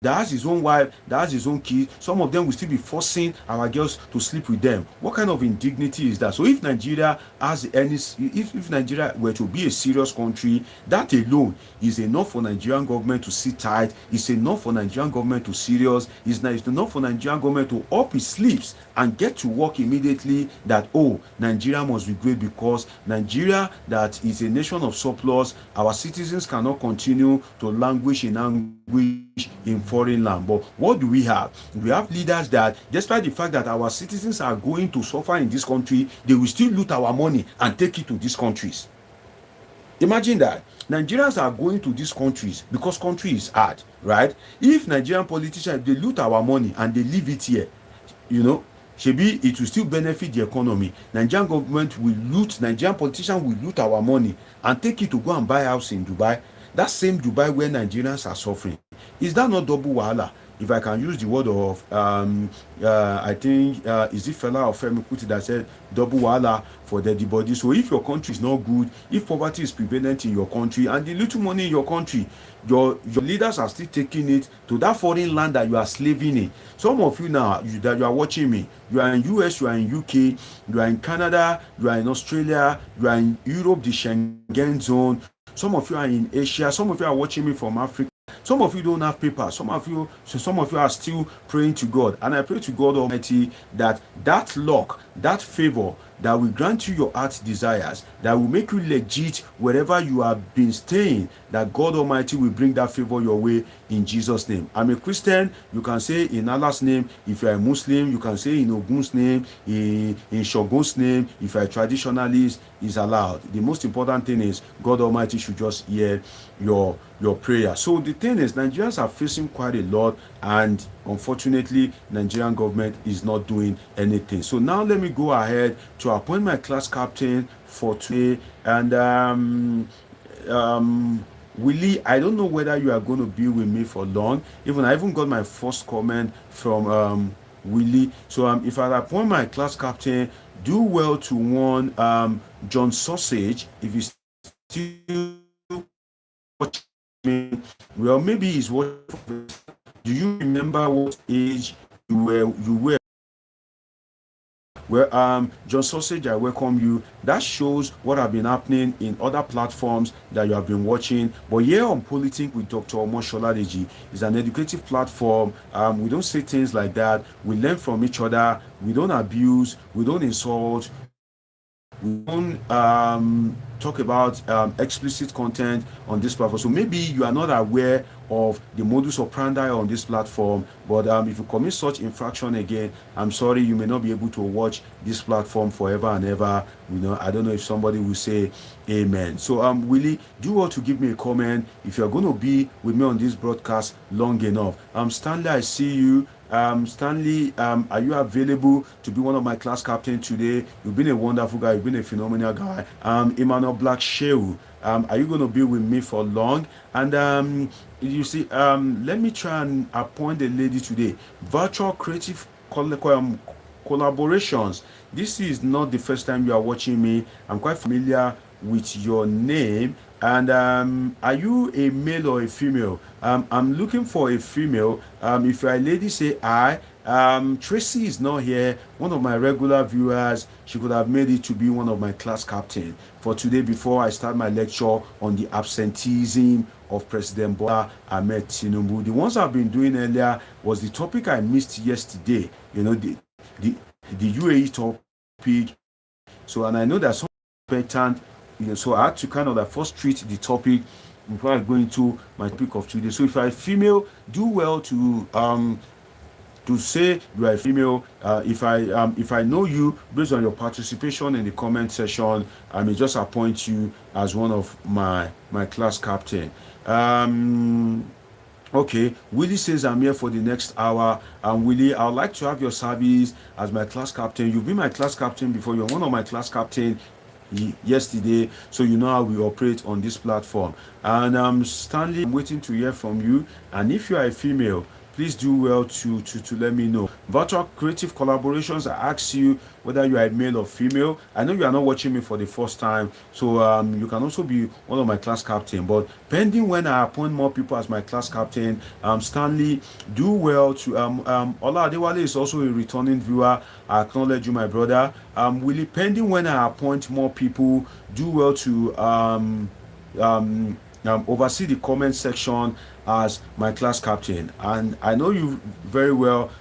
that has his own wife, that has his own kids. Some of them will still be forcing our girls to sleep with them. What kind of indignity is that? So if Nigeria has if Nigeria were to be a serious country, that alone is enough for Nigerian government to sit tight. It's enough for Nigerian government to serious. It's enough for Nigerian government to up his sleeves and get to work immediately. That, oh, Nigeria must be great because Nigeria, that is a nation of surplus. Our citizens cannot continue to languish in anguish in foreign land. But what do we have? We have leaders that, despite the fact that our citizens are going to suffer in this country, they will still loot our money and take it to these countries. Imagine that. Nigerians are going to these countries because country is hard, right? If Nigerian politicians, they loot our money and they leave it here, Shebi, it will still benefit the economy. Nigerian government will loot, Nigerian politicians will loot our money and take it to go and buy a house in Dubai. That same Dubai where Nigerians are suffering. Is that not double wahala? If I can use the word of, I think, is it Fela or Femi Kuti that said double wahala for the body? So if your country is not good, if poverty is prevalent in your country and the little money in your country, your leaders are still taking it to that foreign land that you are slaving in. Some of you now, that you are watching me, you are in US, you are in UK, you are in Canada, you are in Australia, you are in Europe, the Schengen zone. Some of you are in Asia, some of you are watching me from Africa. Some of you don't have paper. Some of you are still praying to God. And I pray to God Almighty that luck, that favor that will grant you your heart's desires, that will make you legit wherever you have been staying, that God Almighty will bring that favor your way in Jesus' name. I'm a Christian. You can say in Allah's name. If you're a Muslim, you can say in Ogun's name, in Shogun's name. If you're a traditionalist, is allowed. The most important thing is God Almighty should just hear your prayer. So the thing is, Nigerians are facing quite a lot, and unfortunately, Nigerian government is not doing anything. So now let me go ahead to appoint my class captain for today. And Willie, I don't know whether you are going to be with me for long. I even got my first comment from Willie. So if I appoint my class captain, do well to warn John Sausage if he's still watching me. Well, maybe he's watching. Do you remember what age you were? Well, John Sausage, I welcome you. That shows what have been happening in other platforms that you have been watching. But here on Politics with Dr. Omosholadeji is an educative platform. We don't say things like that. We learn from each other. We don't abuse. We don't insult. We don't talk about explicit content on this platform. So maybe you are not aware of the modus operandi on this platform, but if you commit such infraction again, I'm sorry, you may not be able to watch this platform forever and ever. I don't know if somebody will say amen. So Willie, do want to give me a comment if you're going to be with me on this broadcast long enough. Stanley, I see you. Stanley, are you available to be one of my class captains today? You've been a wonderful guy. You've been a phenomenal guy. Emmanuel Black Shehu, are you going to be with me for long? And you see, let me try and appoint a lady today. Virtual creative collaborations. This is not the first time you are watching me. I'm quite familiar with your name. And are you a male or a female? I'm looking for a female. If you're a lady, say I. Tracy is not here. One of my regular viewers. She could have made it to be one of my class captain for today before I start my lecture on the absenteeism of President Bola Ahmed Tinubu. The ones I've been doing earlier was the topic I missed yesterday. You know, the UAE topic. So, and I know that some expectant. So I had to kind of like first treat the topic before I go into my topic of today. So if you're a female, do well to say you are a female. If I know you based on your participation in the comment section, I may just appoint you as one of my class captain. Okay, Willie says I'm here for the next hour. And Willie, I would like to have your service as my class captain. You've been my class captain before. You're one of my class captain yesterday, so you know how we operate on this platform. And Stanley, I'm waiting to hear from you. And if you are a female, please do well to let me know. Virtual creative collaborations, I ask you whether you are a male or female. I know you are not watching me for the first time, so you can also be one of my class captain. But pending when I appoint more people as my class captain, Stanley, do well to Ola Adewale is also a returning viewer. I acknowledge you, my brother. Willie, pending when I appoint more people, do well to oversee the comment section as my class captain. And I know you very well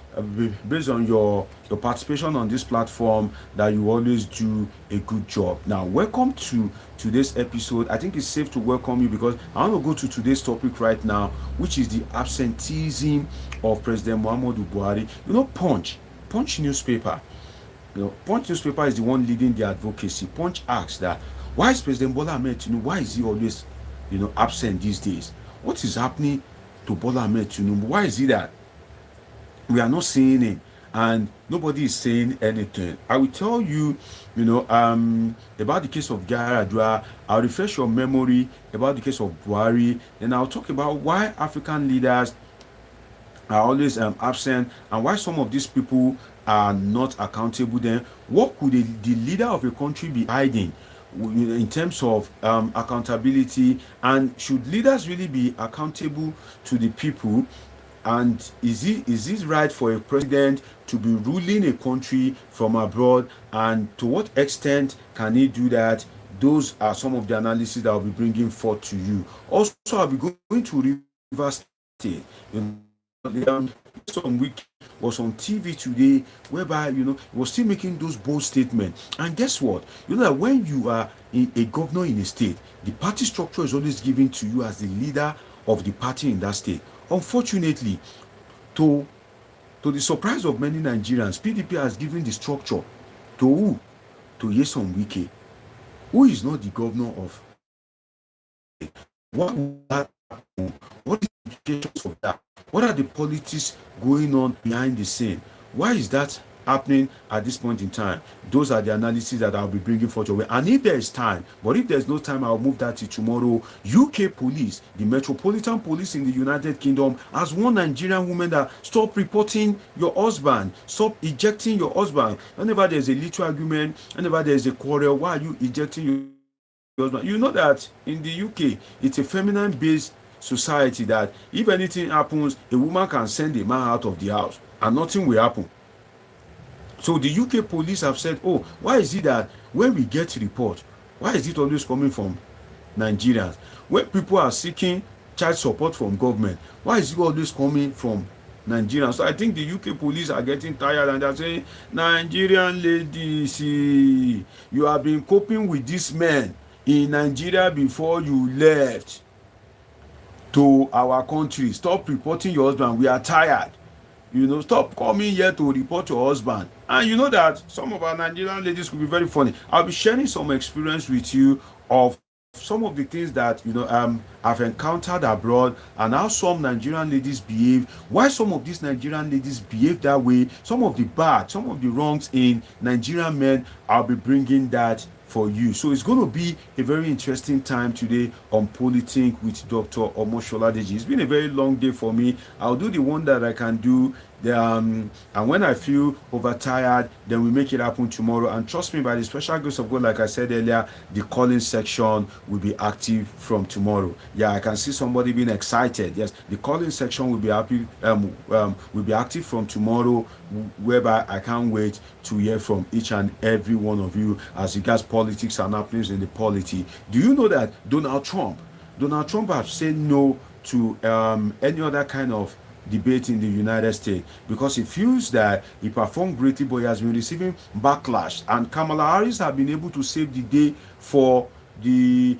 based on your participation on this platform that you always do a good job. Now, welcome to today's episode. I think it's safe to welcome you because I want to go to today's topic right now, which is the absenteeism of President Muhammadu Buhari. You know, Punch newspaper. You know, Punch newspaper is the one leading the advocacy. Punch asks that why is President Bola Ahmed Tinubu, why is he always absent these days? What is happening to Bola Ahmed Tinubu? Why is it that we are not seeing it and nobody is saying anything? I will tell you, about the case of Yaradua. I'll refresh your memory about the case of Buhari. Then I'll talk about why African leaders are always absent and why some of these people are not accountable. Then what could the leader of a country be hiding in terms of accountability, and should leaders really be accountable to the people? And is it right for a president to be ruling a country from abroad, and to what extent can he do that? Those are some of the analysis that I'll be bringing forth to you. Also, I'll be going to Rivers State. Nyesom Wike was on TV today, whereby he was still making those bold statements. And guess what? You know that when you are a governor in a state, the party structure is always given to you as the leader of the party in that state. Unfortunately, to the surprise of many Nigerians, PDP has given the structure to who? To Nyesom Wike, who is not the governor of. What will that happen? What is the implications of that? What are the politics going on behind the scene? Why is that happening at this point in time? Those are the analyses that I'll be bringing forth your way. And if there is time, but if there's no time, I'll move that to tomorrow. UK police, the Metropolitan Police in the United Kingdom, has warned Nigerian women that stop reporting your husband, stop ejecting your husband. Whenever there's a little argument, whenever there's a quarrel, why are you ejecting your husband? You know that in the UK, it's a feminine-based society that if anything happens, a woman can send a man out of the house and nothing will happen. So the UK police have said, oh, why is it that when we get report, why is it always coming from Nigerians? When people are seeking child support from government, why is it always coming from Nigerians? So I think the UK police are getting tired and they're saying, Nigerian ladies, you have been coping with this man in Nigeria before you left to our country. Stop reporting your husband. We are tired. Stop coming here to report your husband. And you know that some of our Nigerian ladies could be very funny. I'll be sharing some experience with you of some of the things that I've encountered abroad, and how some Nigerian ladies behave, why some of these Nigerian ladies behave that way, some of the wrongs in Nigerian men, I'll be bringing that for you. So it's going to be a very interesting time today on Politics with Dr. Omosholadeji. It's been a very long day for me. I'll do the one that I can do. And when I feel overtired, then we make it happen tomorrow. And trust me, by the special grace of God, like I said earlier, the calling section will be active from tomorrow. Yeah, I can see somebody being excited. Yes, the calling section will be happy. Will be active from tomorrow, whereby I can't wait to hear from each and every one of you as regards politics and happenings in the polity. Do you know that Donald Trump has said no to any other kind of debate in the United States because he feels that he performed greatly, but he has been receiving backlash. And Kamala Harris have been able to save the day for the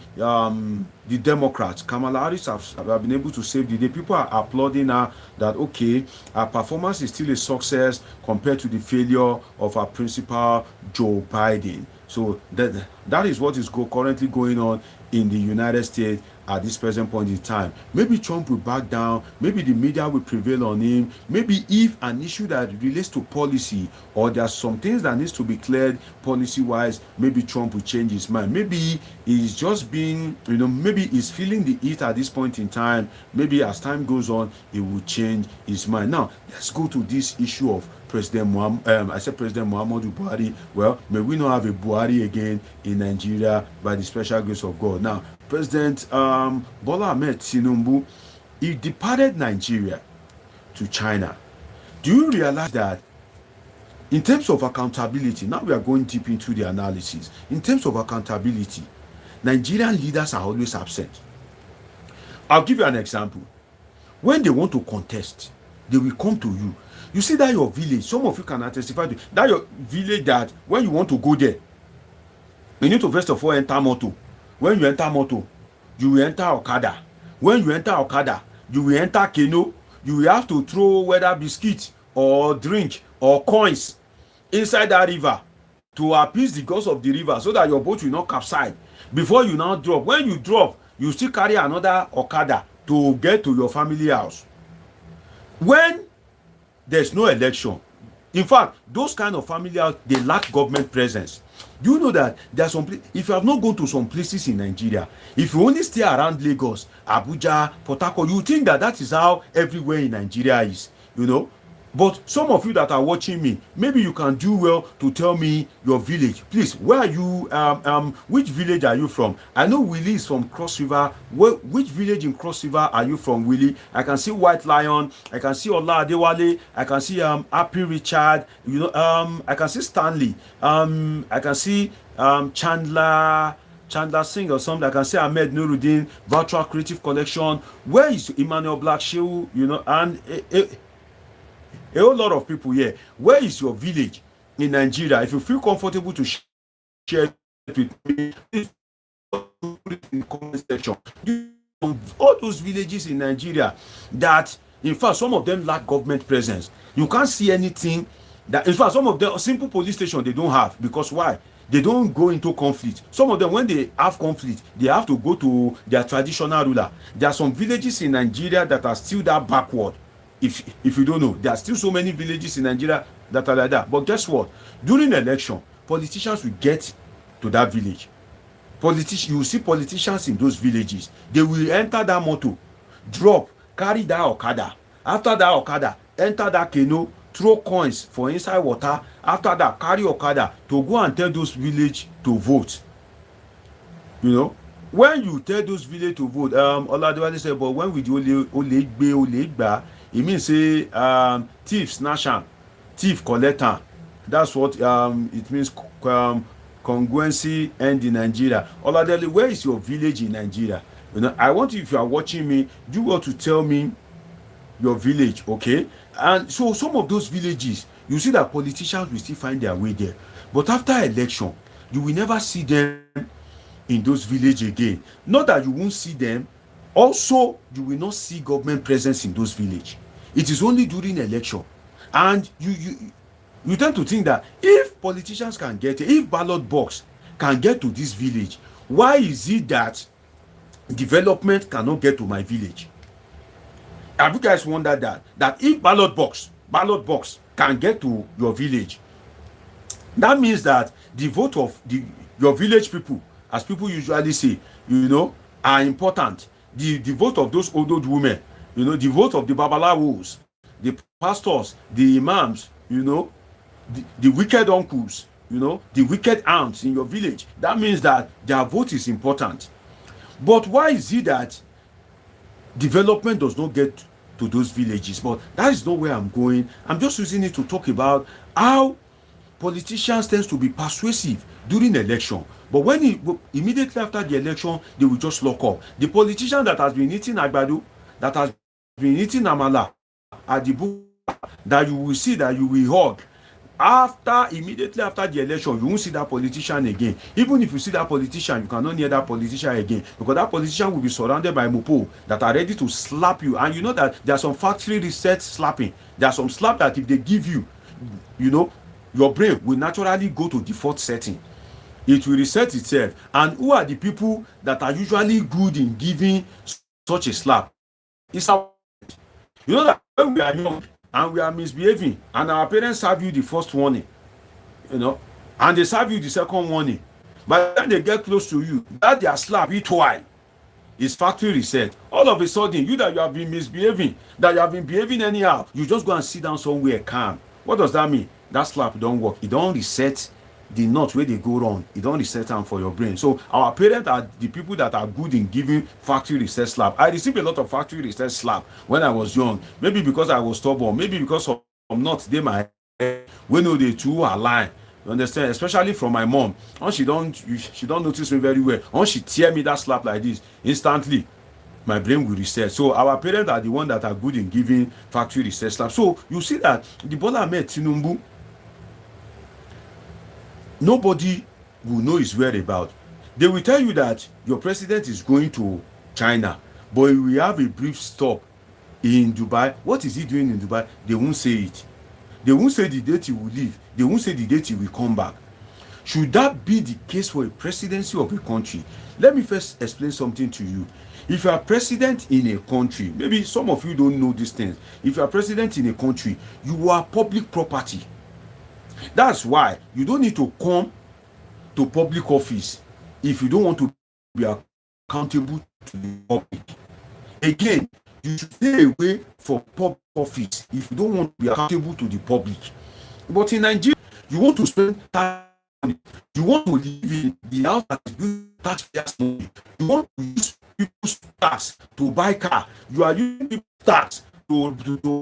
Democrats. Kamala Harris have been able to save the day. People are applauding her that okay, her performance is still a success compared to the failure of her principal Joe Biden. So that is what is currently going on in the United States at this present point in time. Maybe Trump will back down, maybe the media will prevail on him, maybe if an issue that relates to policy or there's some things that needs to be cleared policy-wise, maybe Trump will change his mind. Maybe he's just being, maybe he's feeling the heat at this point in time. Maybe as time goes on, he will change his mind. Now, let's go to this issue of President Muhammadu Buhari. Well, may we not have a Buhari again in Nigeria by the special grace of God. Now, President Bola Ahmed Tinubu, he departed Nigeria to China. Do you realize that in terms of accountability, now we are going deep into the analysis, in terms of accountability, Nigerian leaders are always absent. I'll give you an example. When they want to contest, they will come to you. You see that your village, some of you can testify to that your village, that when you want to go there, you need to first of all enter motor. When you enter motor, you will enter Okada. When you enter Okada, you will enter Keno. You will have to throw whether biscuit or drink or coins inside that river to appease the gods of the river so that your boat will not capsize. Before you now drop, when you drop, you still carry another Okada to get to your family house. When there's no election, in fact, those kind of family house, they lack government presence. Do you know that there are some places, if you have not gone to some places in Nigeria, if you only stay around Lagos, Abuja, Port Harcourt, you think that is how everywhere in Nigeria is, But some of you that are watching me, maybe you can do well to tell me your village. Please, where are you? Which village are you from? I know Willie is from Cross River. Which village in Cross River are you from, Willie? I can see White Lion. I can see Ola Adewale. I can see Happy Richard. I can see Stanley. I can see Chandler Singh or something. I can see Ahmed Nuruddin, Virtual Creative Collection. Where is Emmanuel Black Shehu? And a whole lot of people here. Where is your village in Nigeria? If you feel comfortable to share it with me, please put it in the comment section. All those villages in Nigeria that, in fact, some of them lack government presence. You can't see anything that, in fact, some of them simple police station they don't have. Because why? They don't go into conflict. Some of them, when they have conflict, they have to go to their traditional ruler. There are some villages in Nigeria that are still that backward. If you don't know, there are still so many villages in Nigeria that are like that. But guess what? During election, politicians will get to that village. You will see politicians in those villages. They will enter that motor, drop, carry that Okada. After that Okada, enter that canoe, throw coins for inside water. After that, carry Okada to go and tell those village to vote. When you tell those village to vote, Oladewale said, but when we do Olegba, it means say thief snatch am, thief collect am. That's what it means. Congruency end in Nigeria. Oladele, where is your village in Nigeria? I want you, if you are watching me, do want to tell me your village, okay? And so some of those villages, you see that politicians will still find their way there. But after election, you will never see them in those villages again. Not that you won't see them, also you will not see government presence in those villages. It is only during election. And you tend to think that if politicians can get, if ballot box can get to this village, Why is it that development cannot get to my village? Have you guys wondered that if ballot box can get to your village, that means that the vote of your village people, as people usually say, are important. The vote of those old women, the vote of the babalawos, the pastors, the imams, the wicked uncles, the wicked aunts in your village. That means that their vote is important. But why is it that development does not get to those villages? But that is not where I'm going. I'm just using it to talk about how politicians tend to be persuasive during election, but when immediately after the election, they will just lock up. The politician that has been eating agbado, that has been eating amala at the book, that you will see, that you will hug, immediately after the election, you won't see that politician again. Even if you see that politician, you cannot hear that politician again, because that politician will be surrounded by mopo that are ready to slap you. And you know that there are some factory reset slapping. There are some slap that if they give you, your brain will naturally go to default setting. It will reset itself. And who are the people that are usually good in giving such a slap? It's our, that when we are young and we are misbehaving, and our parents serve you the first warning, and they serve you the second warning, but then they get close to you, that their slap each while is factory reset. All of a sudden, you that you have been misbehaving, that you have been behaving anyhow, you just go and sit down somewhere calm. What does that mean? That slap don't work. It don't reset the knot where they go wrong. It don't reset them for your brain. So our parents are the people that are good in giving factory reset slap. I received a lot of factory reset slap when I was young. Maybe because I was stubborn. Maybe because of knots they my head. We know the two are lying. You understand? Especially from my mom. And she don't notice me very well. And she tear me that slap like this instantly. My brain will reset. So our parents are the ones that are good in giving factory reset slap. So you see that the Bola Ahmed Tinubu, nobody will know his whereabouts. They will tell you that your president is going to China, but he will have a brief stop in Dubai. What is he doing in Dubai? They won't say it. They won't say the date he will leave. They won't say the date he will come back. Should that be the case for a presidency of a country? Let me first explain something to you. If you are president in a country, maybe some of you don't know these things. If you are president in a country, you are public property. That's why you don't need to come to public office if you don't want to be accountable to the public. Again, you should stay away from public office if you don't want to be accountable to the public. But in Nigeria, you want to spend time, you want to live in the house that is using taxpayers' money. You want to use people's tax to buy car. You are using people's tax to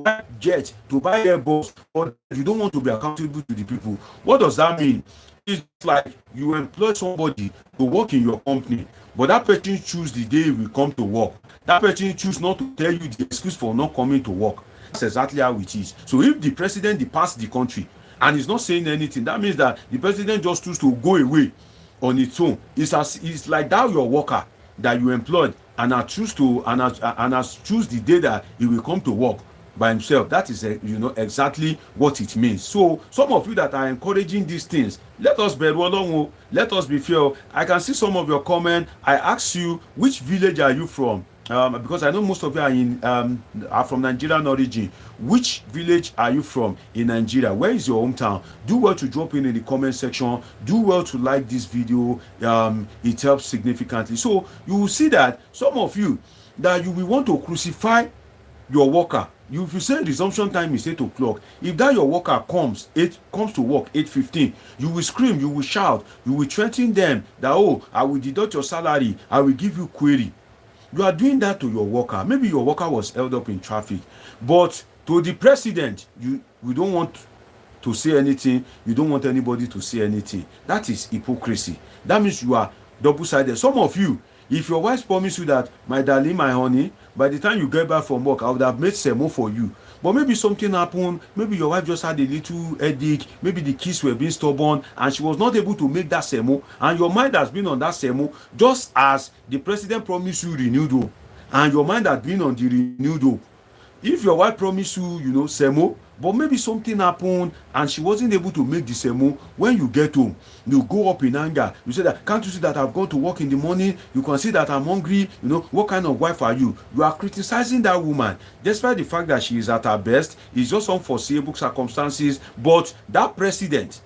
buy jet, to buy airbus, but you don't want to be accountable to the people. What does that mean? It's like you employ somebody to work in your company, but that person choose the day he will come to work. That person choose not to tell you the excuse for not coming to work. That's exactly how it is. So if the president departs the country and is not saying anything, that means that the president just choose to go away on its own. It's like that your worker that you employed and has choose the day that he will come to work by himself. That is exactly what it means. So some of you that are encouraging these things, let us be along, let us be fair. I can see some of your comment. I ask you, which village are you from? Because I know most of you are from Nigerian origin. Which village are you from in Nigeria? Where is your hometown? Do well to drop in the comment section. Do well to like this video. It helps significantly. So you will see that some of you that you will want to crucify your worker. If you say resumption time is 8 o'clock, if that your worker comes to work 8:15, you will scream, you will shout, you will threaten them that, oh, I will deduct your salary, I will give you query. You are doing that to your worker. Maybe your worker was held up in traffic, but to the president, we don't want to say anything. You don't want anybody to say anything. That is hypocrisy. That means you are double-sided. Some of you, if your wife promised you that, my darling, my honey, by the time you get back from work, I would have made semo for you. But maybe something happened. Maybe your wife just had a little headache. Maybe the kids were being stubborn and she was not able to make that semo. And your mind has been on that semo, just as the president promised you renewed hope. And your mind has been on the renewed hope. If your wife promised you, semo, but maybe something happened and she wasn't able to make the semo. When you get home, you go up in anger. You say that, can't you see that I've gone to work in the morning? You can see that I'm hungry. What kind of wife are you? You are criticizing that woman, despite the fact that she is at her best. It's just unforeseeable circumstances. But that president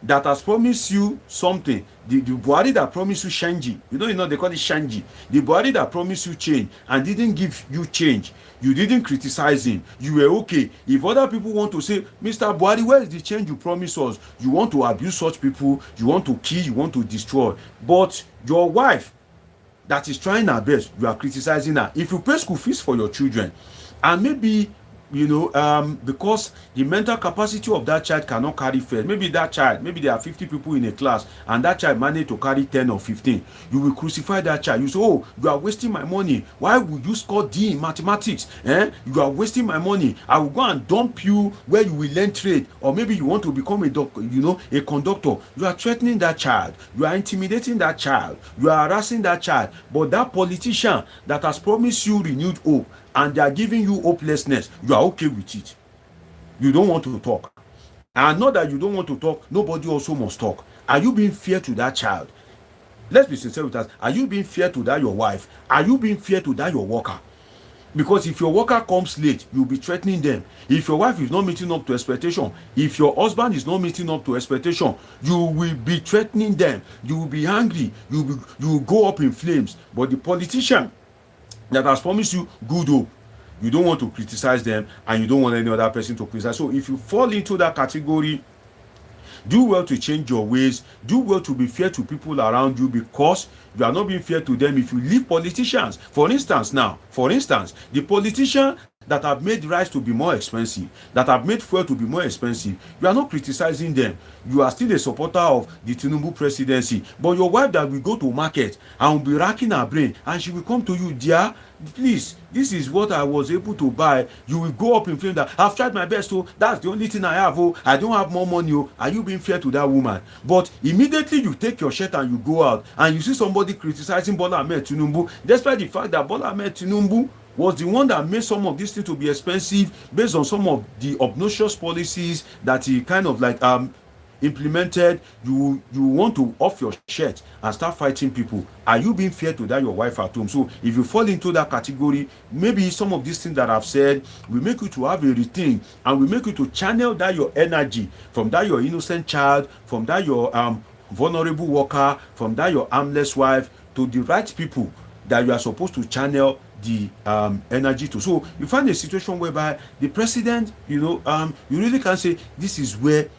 that has promised you something, the Buhari that promised you shanji, they call it shanji, the Buhari that promised you change and didn't give you change, you didn't criticize him, you were okay. If other people want to say, Mr. Buhari, where is the change you promised us? You want to abuse such people, you want to kill, you want to destroy. But your wife that is trying her best, you are criticizing her. If you pay school fees for your children, and maybe because the mental capacity of that child cannot carry first, maybe there are 50 people in a class and that child managed to carry 10 or 15, you will crucify that child. You say, oh, you are wasting my money. Why would you score D in mathematics? You are wasting my money. I will go and dump you where you will learn trade, or maybe you want to become a conductor. You are threatening that child, you are intimidating that child, you are harassing that child. But that politician that has promised you renewed hope and they are giving you hopelessness, you are okay with it. You don't want to talk. And not that you don't want to talk, nobody also must talk. Are you being fair to that child? Let's be sincere with us. Are you being fair to that your wife? Are you being fair to that your worker? Because if your worker comes late, you'll be threatening them. If your wife is not meeting up to expectation, if your husband is not meeting up to expectation, you will be threatening them. You will be angry. You will go up in flames. But the politician that has promised you good hope, you don't want to criticize them, and you don't want any other person to criticize. So if you fall into that category, do well to change your ways. Do well to be fair to people around you, because you are not being fair to them if you leave politicians. For instance, the politician that have made rice to be more expensive, that have made fuel to be more expensive, you are not criticizing them. You are still a supporter of the Tinubu presidency. But your wife that will go to market and will be racking her brain, and she will come to you, dear, please, this is what I was able to buy. You will go up in flame that I've tried my best, so that's the only thing I have. Oh, I don't have more money. Oh, are you being fair to that woman? But immediately you take your shirt and you go out and you see somebody criticizing Bola Ahmed Tinubu, despite the fact that Bola Ahmed Tinubu was the one that made some of these things to be expensive based on some of the obnoxious policies that he kind of like implemented. You want to off your shirt and start fighting people. Are you being fair to that your wife at home? So if you fall into that category, maybe some of these things that I've said will make you to have a rethink, and will make you to channel that your energy from that your innocent child, from that your vulnerable worker, from that your harmless wife, to the right people that you are supposed to channel the energy to. So you find a situation whereby the president, you really can't say this is where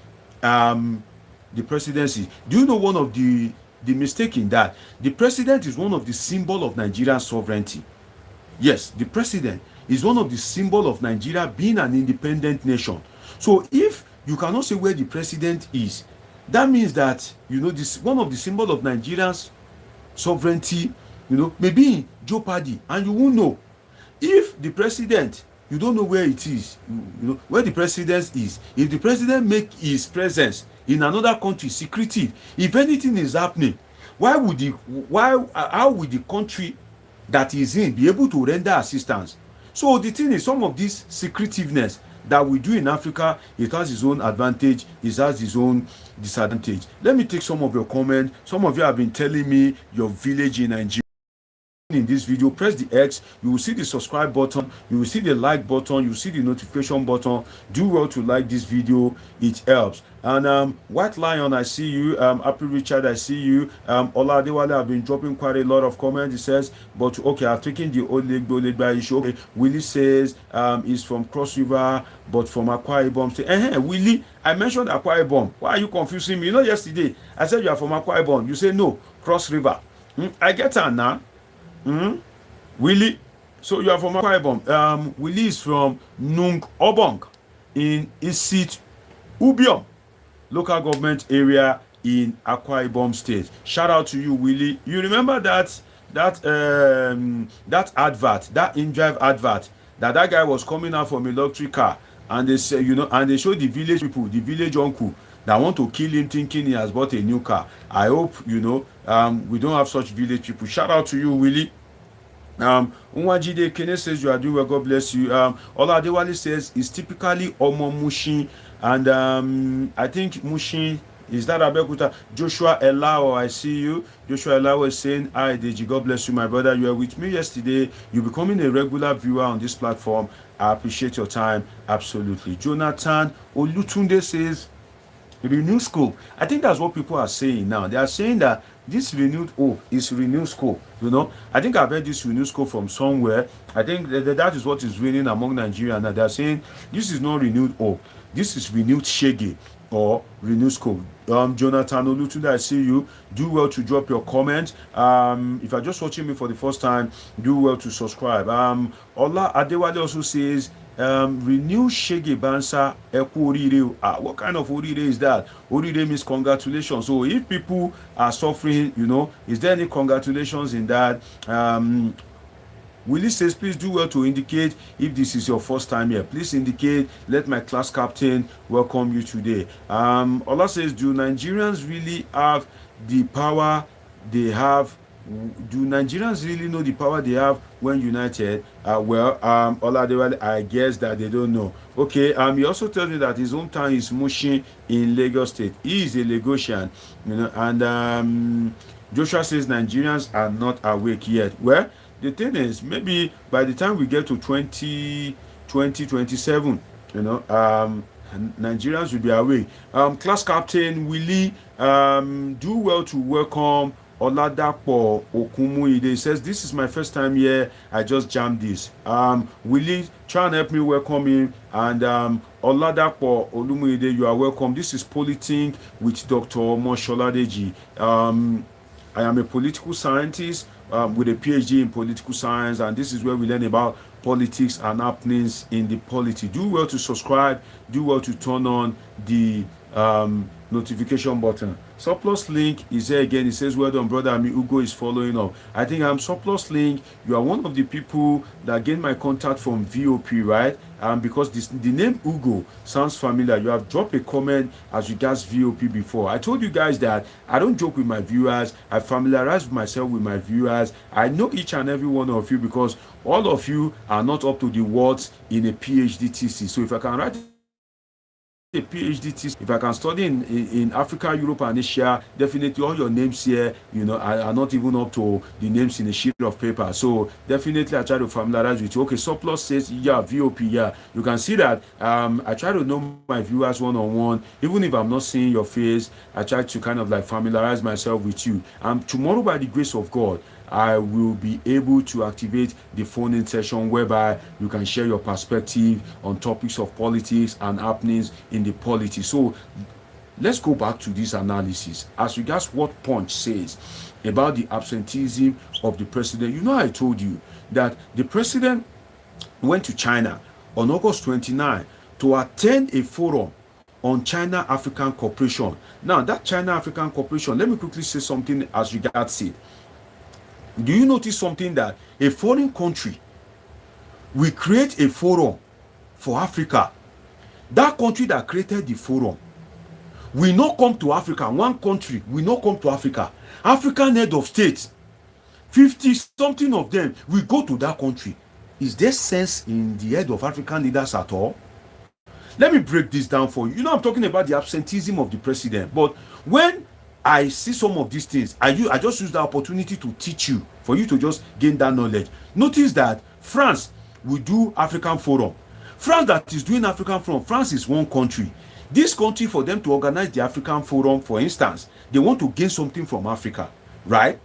the presidency. Do you know one of the mistake in that? The president is one of the symbol of Nigerian sovereignty. Yes, the president is one of the symbol of Nigeria being an independent nation. So if you cannot say where the president is, that means that this one of the symbol of Nigeria's sovereignty maybe in jeopardy, and you won't know. If the president, you don't know where it is, where the president is. If the president make his presence in another country secretive, if anything is happening, how would the country that is in be able to render assistance? So the thing is, some of this secretiveness that we do in Africa, it has its own advantage, it has its own disadvantage. Let me take some of your comments. Some of you have been telling me your village in Nigeria. In this video, press the X, you will see the subscribe button, you will see the like button, you will see the notification button. Do well to like this video, it helps. And White Lion, I see you. Happy Richard, I see you. Ola Adewale, I've been dropping quite a lot of comments. He says, but okay, I've taken the old leg by issue. Okay, Willie says he's from Cross River, but from Akwa Ibom. Say, Willie, I mentioned Akwa Ibom. Why are you confusing me? Yesterday I said you are from Akwa Ibom. You say no, Cross River. I get her now. Willie, so you are from Akwa Ibom. Willie is from Nung Obong in Isit Ubiom local government area in Akwa Ibom State. Shout out to you, Willie. You remember that advert, that in-drive advert, that guy was coming out from a luxury car, and they say, and they show the village people, the village uncle that want to kill him, thinking he has bought a new car. I hope we don't have such village people. Shout out to you, Willie. Nwajide Kene says you are doing well, God bless you. Ola Adewale says it's typically Omo Mushin, and I think Mushin is that Abeokuta. Joshua Elao, I see you. Joshua Elao is saying, hi Deji, God bless you, my brother. You were with me yesterday. You're becoming a regular viewer on this platform. I appreciate your time, absolutely. Jonathan Olutunde says, renewed scope. I think that's what people are saying now. They are saying that this renewed hope is renewed scope. I think I've heard this renewed scope from somewhere. I think that is what is reigning among Nigerians. Now they are saying this is not renewed hope. This is renewed shege or renewed scope. Jonathan Olutunde, I see you. Do well to drop your comment. If you're just watching me for the first time, do well to subscribe. Ola Adewale also says, renew Shege Bansa Eku Orire. What kind of Orire is that? Orire means congratulations. So if people are suffering, is there any congratulations in that? Willie says, please do well to indicate if this is your first time here. Please indicate. Let my class captain welcome you today. Ola says, do Nigerians really have the power they have? Do Nigerians really know the power they have when united? Ola, I guess that they don't know. Okay, he also tells me that his hometown is Mushin in Lagos State. He is a Lagosian, and Joshua says Nigerians are not awake yet. Well, the thing is, maybe by the time we get to 2027, Nigerians will be awake. Class captain Willie, do well to welcome Oladapo Okumuide. Says, this is my first time here. I just jammed this. Willie, try and help me welcome him. And Oladapo Olumuide, you are welcome. This is Politing with Dr. Mosholadeji. I am a political scientist with a PhD in political science, and this is where we learn about politics and happenings in the polity. Do well to subscribe. Do well to turn on the notification button. Surplus Link is here again. It says, well done, brother. Ugo is following up. I think I'm Surplus Link. You are one of the people that gained my contact from VOP, right? Because the name Ugo sounds familiar. You have dropped a comment as regards VOP before. I told you guys that I don't joke with my viewers. I familiarize myself with my viewers. I know each and every one of you because all of you are not up to the words in a PhD thesis. So if I can write a PhD thesis, if I can study in Africa, Europe, and Asia, definitely all your names here, are not even up to the names in a sheet of paper. So definitely I try to familiarize with you. Okay, Surplus says, yeah, VOP, yeah. You can see that I try to know my viewers one-on-one. Even if I'm not seeing your face, I try to kind of like familiarize myself with you. Tomorrow, by the grace of God, I will be able to activate the phone-in session whereby you can share your perspective on topics of politics and happenings in the polity. So let's go back to this analysis as regards what Punch says about the absenteeism of the president. I told you that the president went to China on August 29 to attend a forum on China-African cooperation. Now, that China-African cooperation, let me quickly say something as regards it. Do you notice something that a foreign country will create a forum for Africa? That country that created the forum will not come to Africa. One country will not come to Africa. African head of state, 50 something of them will go to that country. Is there sense in the head of African leaders at all? Let me break this down for you. I'm talking about the absenteeism of the president. But when I see some of these things, I just use the opportunity to teach you, for you to just gain that knowledge. Notice that France will do African Forum. France that is doing African Forum, France is one country. This country, for them to organize the African Forum, for instance, they want to gain something from Africa, right?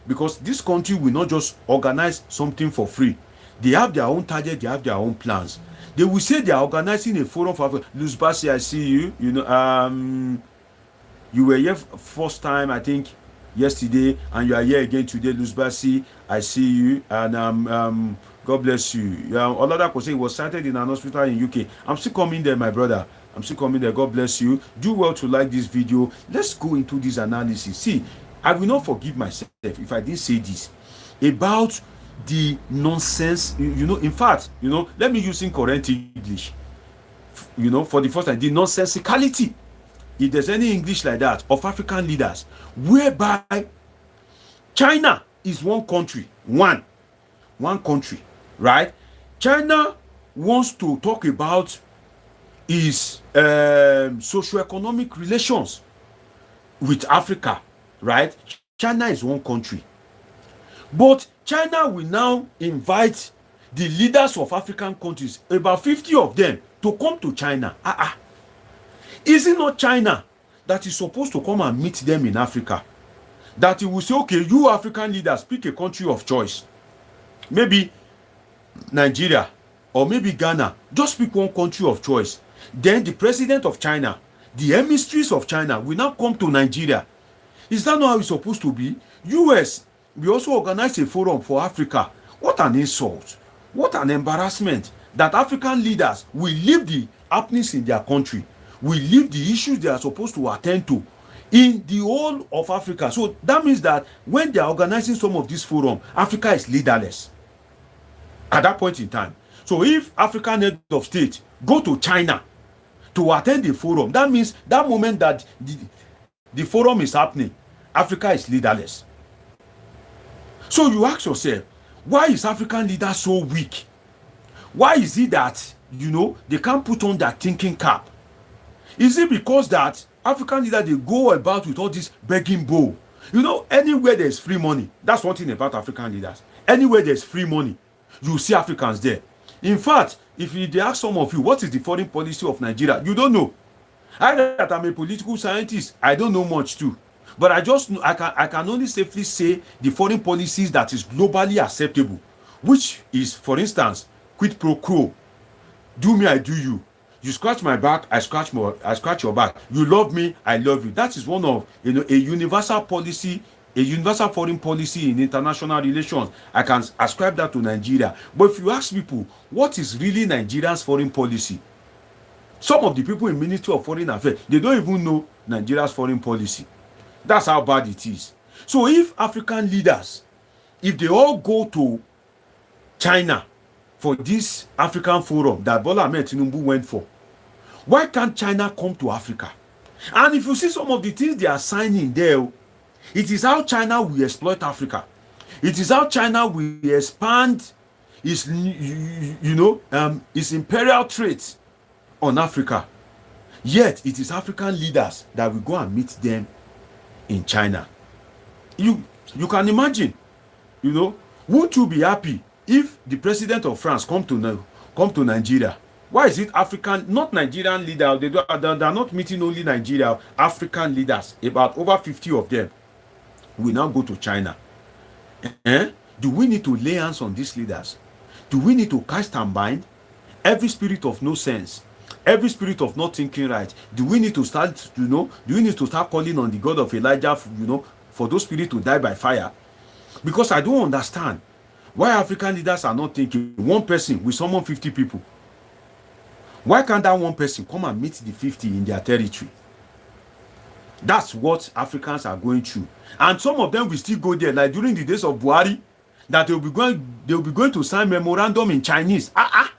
Because this country will not just organize something for free. They have their own target, they have their own plans. They will say they are organizing a forum for Africa. Luz Bassi, I see you. You were here first time, I think, yesterday, and you are here again today. Luz Bassi, I see you, and God bless you. Olada Kose was cited in an hospital in UK. I'm still coming there, my brother. I'm still coming there. God bless you. Do well to like this video. Let's go into this analysis. See, I will not forgive myself if I didn't say this about the nonsense. In fact, let me use incorrect English. For the first time, the nonsensicality, if there's any English like that, of African leaders, whereby China is one country, one country, right? China wants to talk about its socio-economic relations with Africa, right? China is one country. But China will now invite the leaders of African countries, about 50 of them, to come to China. Is it not China that is supposed to come and meet them in Africa? That he will say, okay, you African leaders, pick a country of choice. Maybe Nigeria or maybe Ghana. Just pick one country of choice. Then the president of China, the emissaries of China will now come to Nigeria. Is that not how it's supposed to be? US, we also organize a forum for Africa. What an insult. What an embarrassment that African leaders will leave the happenings in their country, will leave the issues they are supposed to attend to in the whole of Africa. So that means that when they are organizing some of this forum, Africa is leaderless at that point in time. So if African head of state go to China to attend the forum, that means that moment that the forum is happening, Africa is leaderless. So you ask yourself, why is African leaders so weak? Why is it that, they can't put on their thinking cap? Is it because that African leaders, they go about with all this begging bowl? Anywhere there's free money, that's one thing about African leaders. Anywhere there's free money, you see Africans there. In fact, if they ask some of you, what is the foreign policy of Nigeria? You don't know. I that I'm a political scientist, I don't know much too. But I can only safely say the foreign policies that is globally acceptable, which is, for instance, quid pro quo. Do me, I do you. You scratch my back, I scratch your back. You love me, I love you. That is one of a universal policy, a universal foreign policy in international relations. I can ascribe that to Nigeria. But if you ask people, what is really Nigeria's foreign policy? Some of the people in Ministry of Foreign Affairs, they don't even know Nigeria's foreign policy. That's how bad it is. So if African leaders, if they all go to China for this African forum that Bola Ahmed Tinubu went for, why can't China come to Africa? And if you see some of the things they are signing there, it is how China will exploit Africa. It is how China will expand its, its imperial traits on Africa. Yet it is African leaders that will go and meet them in China. You can imagine, won't you be happy if the president of France come to Nigeria? Why is it African, not Nigerian leaders? They are not meeting only Nigeria, African leaders, about over 50 of them will now go to China. Do we need to lay hands on these leaders? Do we need to cast and bind every spirit of no sense, every spirit of not thinking right? Do we need to start, do we need to start calling on the God of Elijah, for those spirits to die by fire? Because I don't understand why African leaders are not thinking one person will summon 50 people. Why can't that one person come and meet the 50 in their territory? That's what Africans are going through. And some of them will still go there, like during the days of Buhari, that they'll be going to sign memorandum in Chinese. How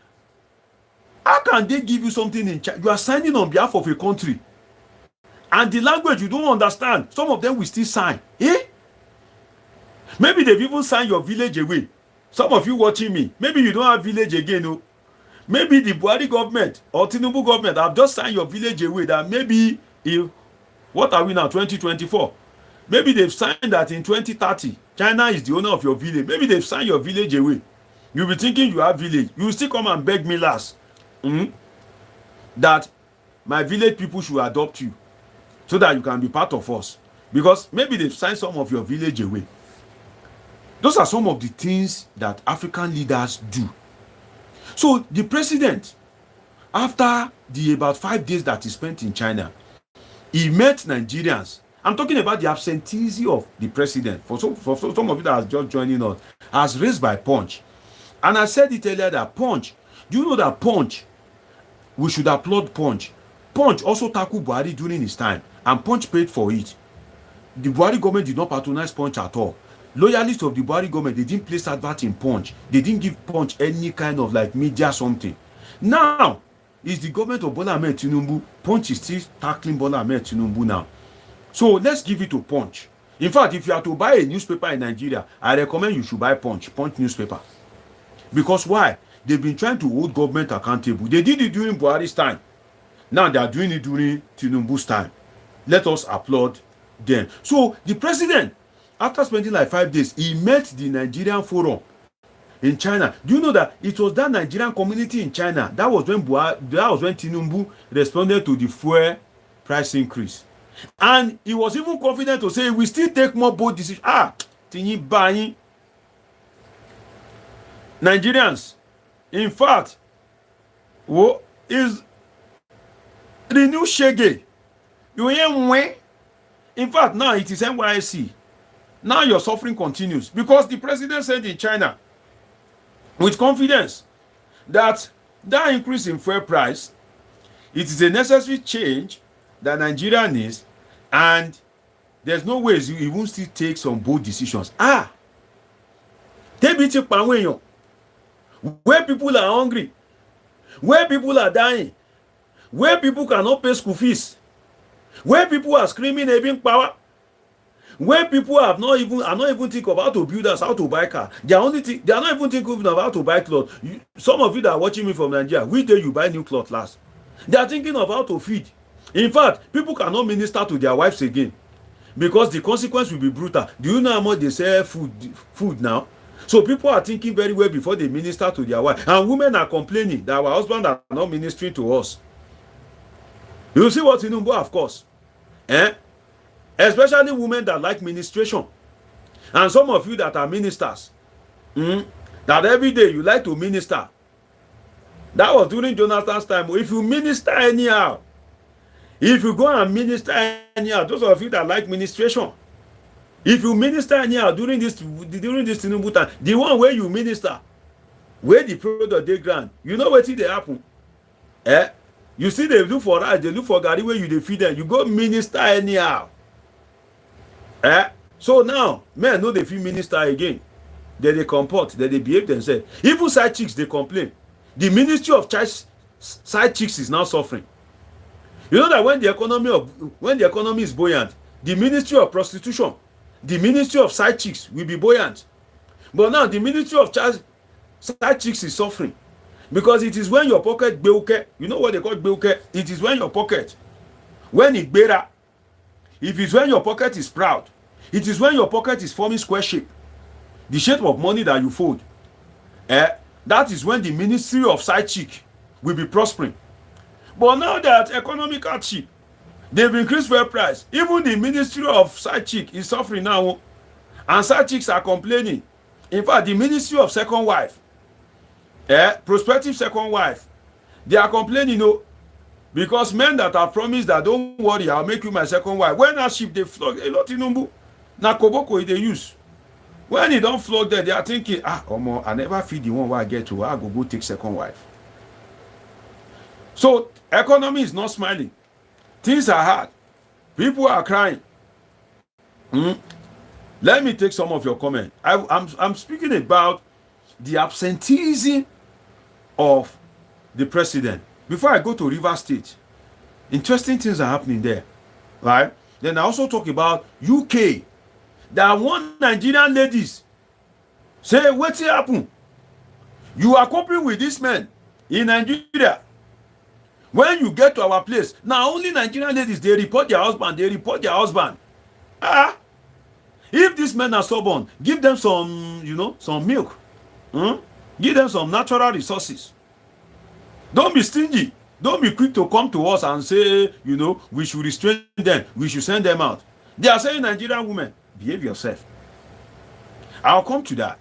can they give you something in Chinese? You are signing on behalf of a country, and the language you don't understand. Some of them will still sign. Maybe they've even signed your village away. Some of you watching me, maybe you don't have village again. No? Maybe the Buhari government or Tinubu government have just signed your village away. That maybe what are we now, 2024? Maybe they've signed that in 2030, China is the owner of your village. Maybe they've signed your village away. You'll be thinking you have village. You will still come and beg me last. That my village people should adopt you so that you can be part of us. Because maybe they've signed some of your village away. Those are some of the things that African leaders do. So the president, after the about 5 days that he spent in China, he met Nigerians. I'm talking about the absenteeism of the president. For some of you that are just joining us, as raised by Punch. And I said it earlier that Punch, do you know that Punch, we should applaud Punch. Punch also tackled Buhari during his time, and Punch paid for it. The Buhari government did not patronize Punch at all. Loyalists of the Buhari government, they didn't place advert in Punch. They didn't give Punch any kind of like media something. Now, it's the government of Bola Ahmed Tinubu. Punch is still tackling Bola Ahmed Tinubu now. So let's give it to Punch. In fact, if you are to buy a newspaper in Nigeria, I recommend you should buy Punch newspaper. Because why? They've been trying to hold government accountable. They did it during Buhari's time. Now they are doing it during Tinubu's time. Let us applaud them. So the president, after spending like 5 days, he met the Nigerian forum in China. Do you know that it was that Nigerian community in China that was when Tinubu responded to the fuel price increase, and he was even confident to say we still take more bold decisions. Tinyi buying Nigerians. In fact, is the new shege. In fact, now it is NYSC. Now your suffering continues because the president said in China with confidence that increase in fuel price, it is a necessary change that Nigeria needs, and there's no ways he won't still take some bold decisions. Where people are hungry, where people are dying, where people cannot pay school fees, where people are screaming having power, where people are not even thinking about how to build us, how to buy car. They are not even thinking of how to buy clothes. Some of you that are watching me from Nigeria, which day you buy new clothes last? They are thinking of how to feed. In fact, people cannot minister to their wives again because the consequence will be brutal. Do you know how much they sell food now? So people are thinking very well before they minister to their wife. And women are complaining that our husbands are not ministering to us. You see what Tinubu, of course. Especially women that like ministration. And some of you that are ministers, that every day you like to minister. That was during Jonathan's time. If you minister anyhow, if you go and minister anyhow, those of you that like ministration, if you minister anyhow during this Tinubu time, the one where you minister, where the product they grant, you know what they happen? You see they look for rice, they look for garri where you they feed them. You go minister anyhow. So now men know they feel minister again. They comport, they behave themselves. Even side chicks they complain. The ministry of side chicks is now suffering. You know that when the economy is buoyant, the ministry of prostitution, the ministry of side chicks will be buoyant. But now the ministry of side chicks is suffering because it is when your pocket beuke. You know what they call beuke? It is when your pocket, when it bera. If it's when your pocket is proud, it is when your pocket is forming square shape, the shape of money that you fold. That is when the ministry of side chick will be prospering. But now that economic hardship, they've increased fuel price. Even the ministry of side chick is suffering now, and side chicks are complaining. In fact, the ministry of second wife, prospective second wife, they are complaining, because men that have promised that don't worry, I'll make you my second wife. When that ship they flog, Tinubu, na koboko they use. When they don't flog there, they are thinking, I never feed the one where I get to. I go take second wife. So economy is not smiling. Things are hard. People are crying. Let me take some of your comments. I'm speaking about the absenteeism of the president. Before I go to Rivers State, interesting things are happening there, right? Then I also talk about UK. There are one Nigerian ladies say, what's happen? You are coping with this man in Nigeria. When you get to our place, now only Nigerian ladies, they report their husband. If these men are stubborn, give them some, some milk. Give them some natural resources. Don't be stingy. Don't be quick to come to us and say, we should restrain them. We should send them out. They are saying, Nigerian women, behave yourself. I'll come to that.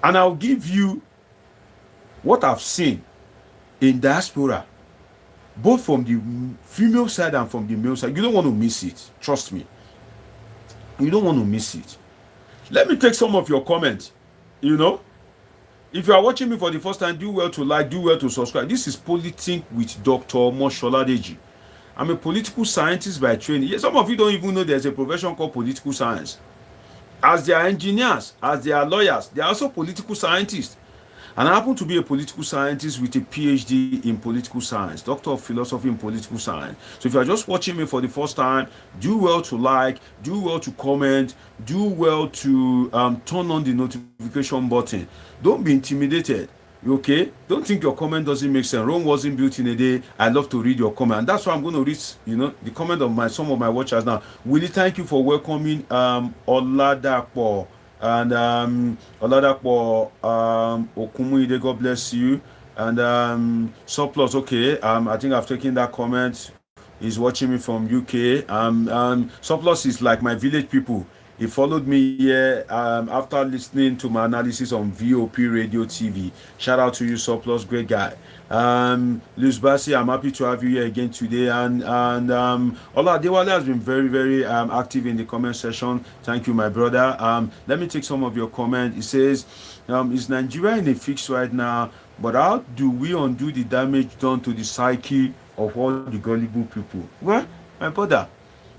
And I'll give you what I've seen in diaspora, both from the female side and from the male side. You don't want to miss it. Trust me. You don't want to miss it. Let me take some of your comments. If you are watching me for the first time, do well to like, do well to subscribe. This is Politics with Dr. Mosholadeji. I'm a political scientist by training. Some of you don't even know there's a profession called political science. As they are engineers, as they are lawyers, they are also political scientists. And I happen to be a political scientist with a PhD in political science, Doctor of Philosophy in Political Science. So if you are just watching me for the first time, do well to like, do well to comment, do well to turn on the notification button. Don't be intimidated. Okay, don't think your comment doesn't make sense. Rome wasn't built in a day. I love to read your comment, and that's why I'm going to read, the comment of some of my watchers now. Willie, thank you for welcoming Oladapo and Oladapo Okumuide. God bless you. And Surplus. Okay, I think I've taken that comment. He's watching me from UK. Surplus is like my village people. He followed me here after listening to my analysis on VOP Radio TV. Shout out to you, Surplus, great guy. Luz Bassi, I'm happy to have you here again today. And Ola Dewale has been very, very active in the comment section. Thank you, my brother. Let me take some of your comments. It says, is Nigeria in a fix right now? But how do we undo the damage done to the psyche of all the gullible people? Well, my brother,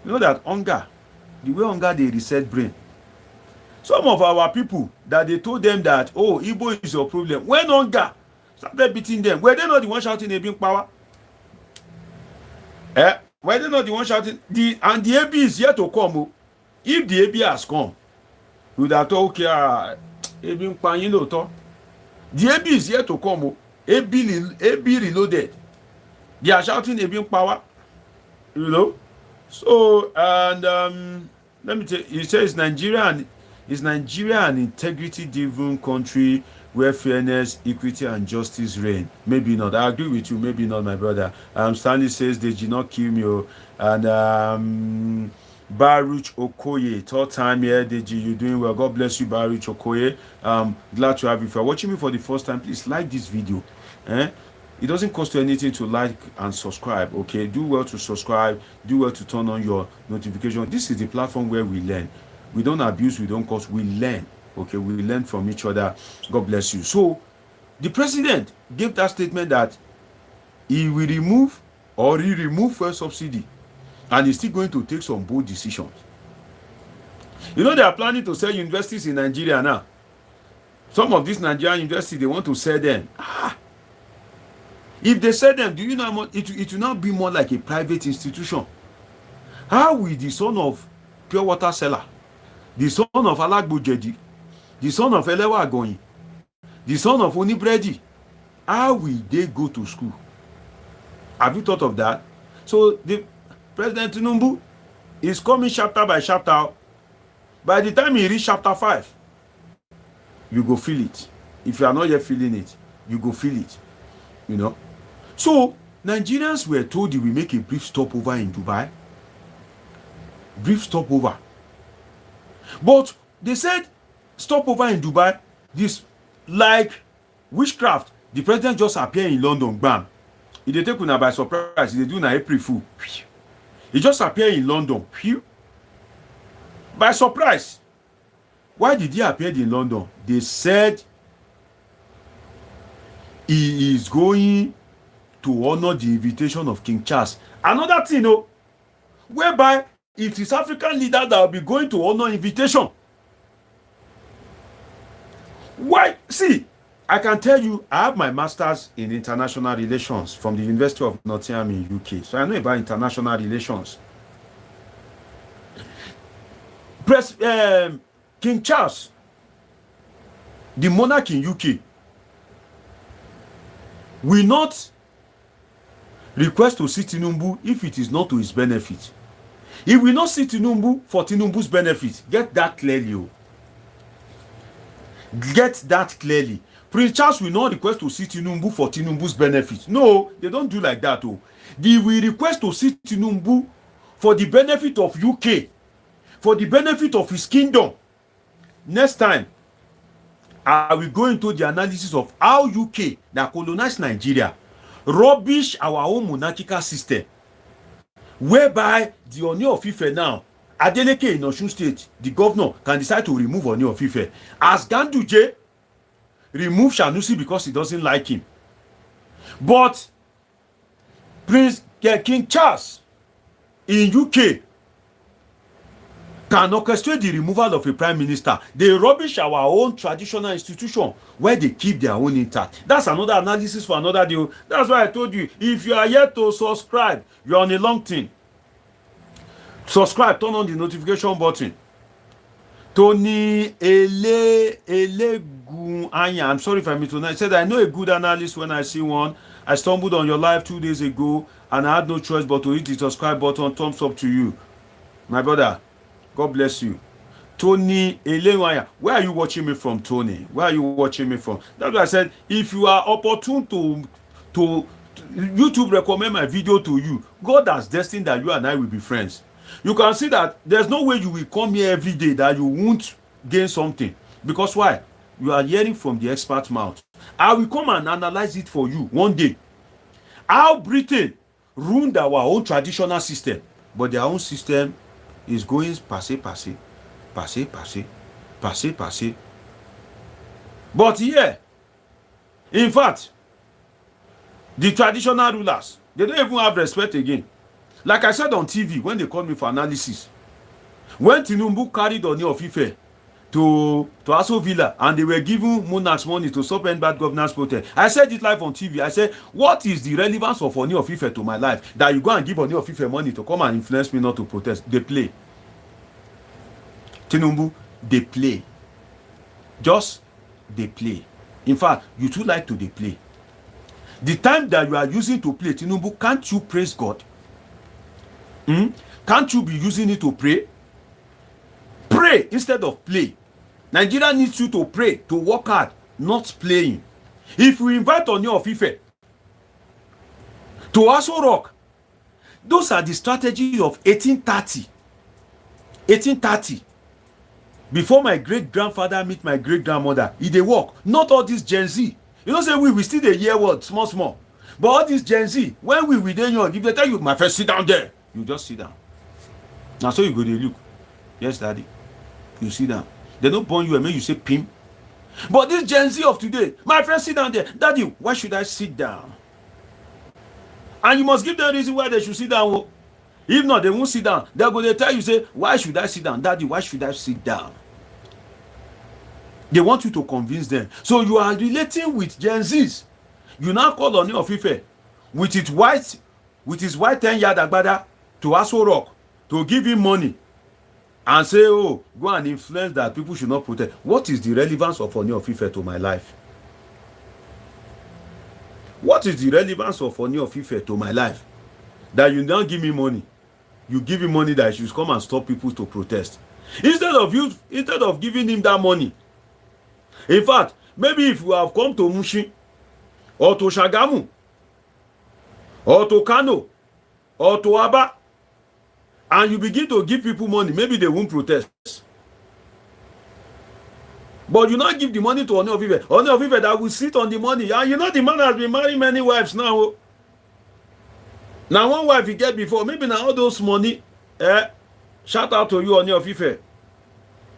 you know that hunger, the way hunger they reset brain. Some of our people that they told them that, oh, Igbo is your problem. When hunger started beating them, were they not the one shouting a big power? Were they not the one shouting? And the AB is yet to come. Oh. If the AB has come, we would have thought, okay, the AB is yet to come. Oh. AB reloaded. They are shouting a big power. You know? So, and let me tell you, it says Nigeria an integrity-driven country where fairness, equity, and justice reign? Maybe not. I agree with you. Maybe not, my brother. Stanley says they did not kill me. And Baruch Okoye, third time here. Deji, you doing well. God bless you, Baruch Okoye. Glad to have you. If you're watching me for the first time, please like this video. It doesn't cost you anything to like and subscribe. Okay, do well to subscribe, do well to turn on your notification. This is the platform where we learn. We don't abuse, we don't cause, we learn. Okay, we learn from each other. God bless you. So the president gave that statement that he will remove or he remove fuel subsidy, and he's still going to take some bold decisions. You know, they are planning to sell universities in Nigeria now. Some of these Nigerian universities, they want to sell them. If they sell them, do you know it will now be more like a private institution? How will the son of pure water seller, the son of Alagbojeji, the son of Elewa Agoyin, the son of Onibredi, how will they go to school? Have you thought of that? So the President Tinubu is coming chapter by chapter. By the time he reach chapter 5, you go feel it. If you are not yet feeling it, you go feel it. You know. So Nigerians were told they will make a brief stopover in Dubai. Brief stopover. But they said stopover in Dubai, this like witchcraft. The president just appeared in London, bam. He dey take una by surprise. They do na April Fool. He just appeared in London. By surprise. Why did he appear in London? They said he is going to honor the invitation of King Charles. Another thing, whereby it is African leaders that will be going to honor invitation. Why? See, I can tell you, I have my master's in international relations from the University of Nottingham in UK. So I know about international relations. King Charles, the monarch in UK, will not request to see Tinubu if it is not to his benefit. He will not see Tinubu for Tinubu's benefit. Get that clearly. Get that clearly. Prince Charles will not request to see Tinubu for Tinubu's benefit. No, they don't do like that. They will request to see Tinubu for the benefit of UK, for the benefit of his kingdom. Next time, I will go into the analysis of how UK that colonized Nigeria rubbish our own monarchical system, whereby the Ooni of Ife now, Adeleke in Osun State, the governor can decide to remove Ooni of Ife. As Ganduje remove Sanusi because he doesn't like him. But King Charles in UK can orchestrate the removal of a prime minister. They rubbish our own traditional institution where they keep their own intact. That's another analysis for another day. That's why I told you, if you are yet to subscribe, you're on a long thing. Subscribe, turn on the notification button. Tony Elegun Anya, I'm sorry if I mispronounced. He said, I know a good analyst when I see one. I stumbled on your live 2 days ago and I had no choice but to hit the subscribe button. Thumbs up to you. My brother, God bless you. Tony Elegun, where are you watching me from, Tony? Where are you watching me from? That's why I said, if you are opportune to YouTube recommend my video to you, God has destined that you and I will be friends. You can see that there's no way you will come here every day that you won't gain something. Because why? You are hearing from the expert mouth. I will come and analyze it for you one day. How Britain ruined our own traditional system, but their own system is going passé. But here, in fact, the traditional rulers, they don't even have respect again. Like I said on TV, when they called me for analysis, when Tinubu carried Oni of Ife to Aso Villa and they were giving monarchs money to stop end bad governance protest, I said it live on TV. I said, what is the relevance of Oni of Ife to my life? That you go and give Oni of Ife money to come and influence me not to protest. They play. Tinubu, they play. Just, they play. In fact, you too like to they play. The time that you are using to play, Tinubu, can't you praise God? Can't you be using it to pray? Pray instead of play. Nigeria needs you to pray, to work hard, not playing. If we invite Oni of Ife to Aso Rock, those are the strategies of 1830. 1830. Before my great-grandfather meet my great-grandmother, they work. Not all this Gen Z. You know, say we still dey hear word small. But all this Gen Z, when we dey young, if they tell you, my friend, sit down there, you just sit down. Now so you go dey look. Yes, daddy. You sit down. They don't born you and make you say pim. But this Gen Z of today, my friend, sit down there. Daddy, why should I sit down? And you must give them a reason why they should sit down. If not, they won't sit down. They're going to tell you, say, why should I sit down? Daddy, why should I sit down? They want you to convince them. So you are relating with Gen Zs. You now call Oni of Ife with his white 10-yard agbada to Aso Rock to give him money and say, oh, go and influence that people should not protest. What is the relevance of Oni of Ife to my life? What is the relevance of Oni of Ife to my life? That you don't give me money. You give him money that I should come and stop people to protest. Instead of giving him that money. In fact, maybe if you have come to Mushin, or to Shagamu, or to Kano, or to Aba, and you begin to give people money, maybe they won't protest. But you not give the money to Oni of Ife. Oni of Ife that will sit on the money. And you know the man has been marrying many wives now. Now one wife he get before, maybe now all those money, shout out to you Oni of Ife.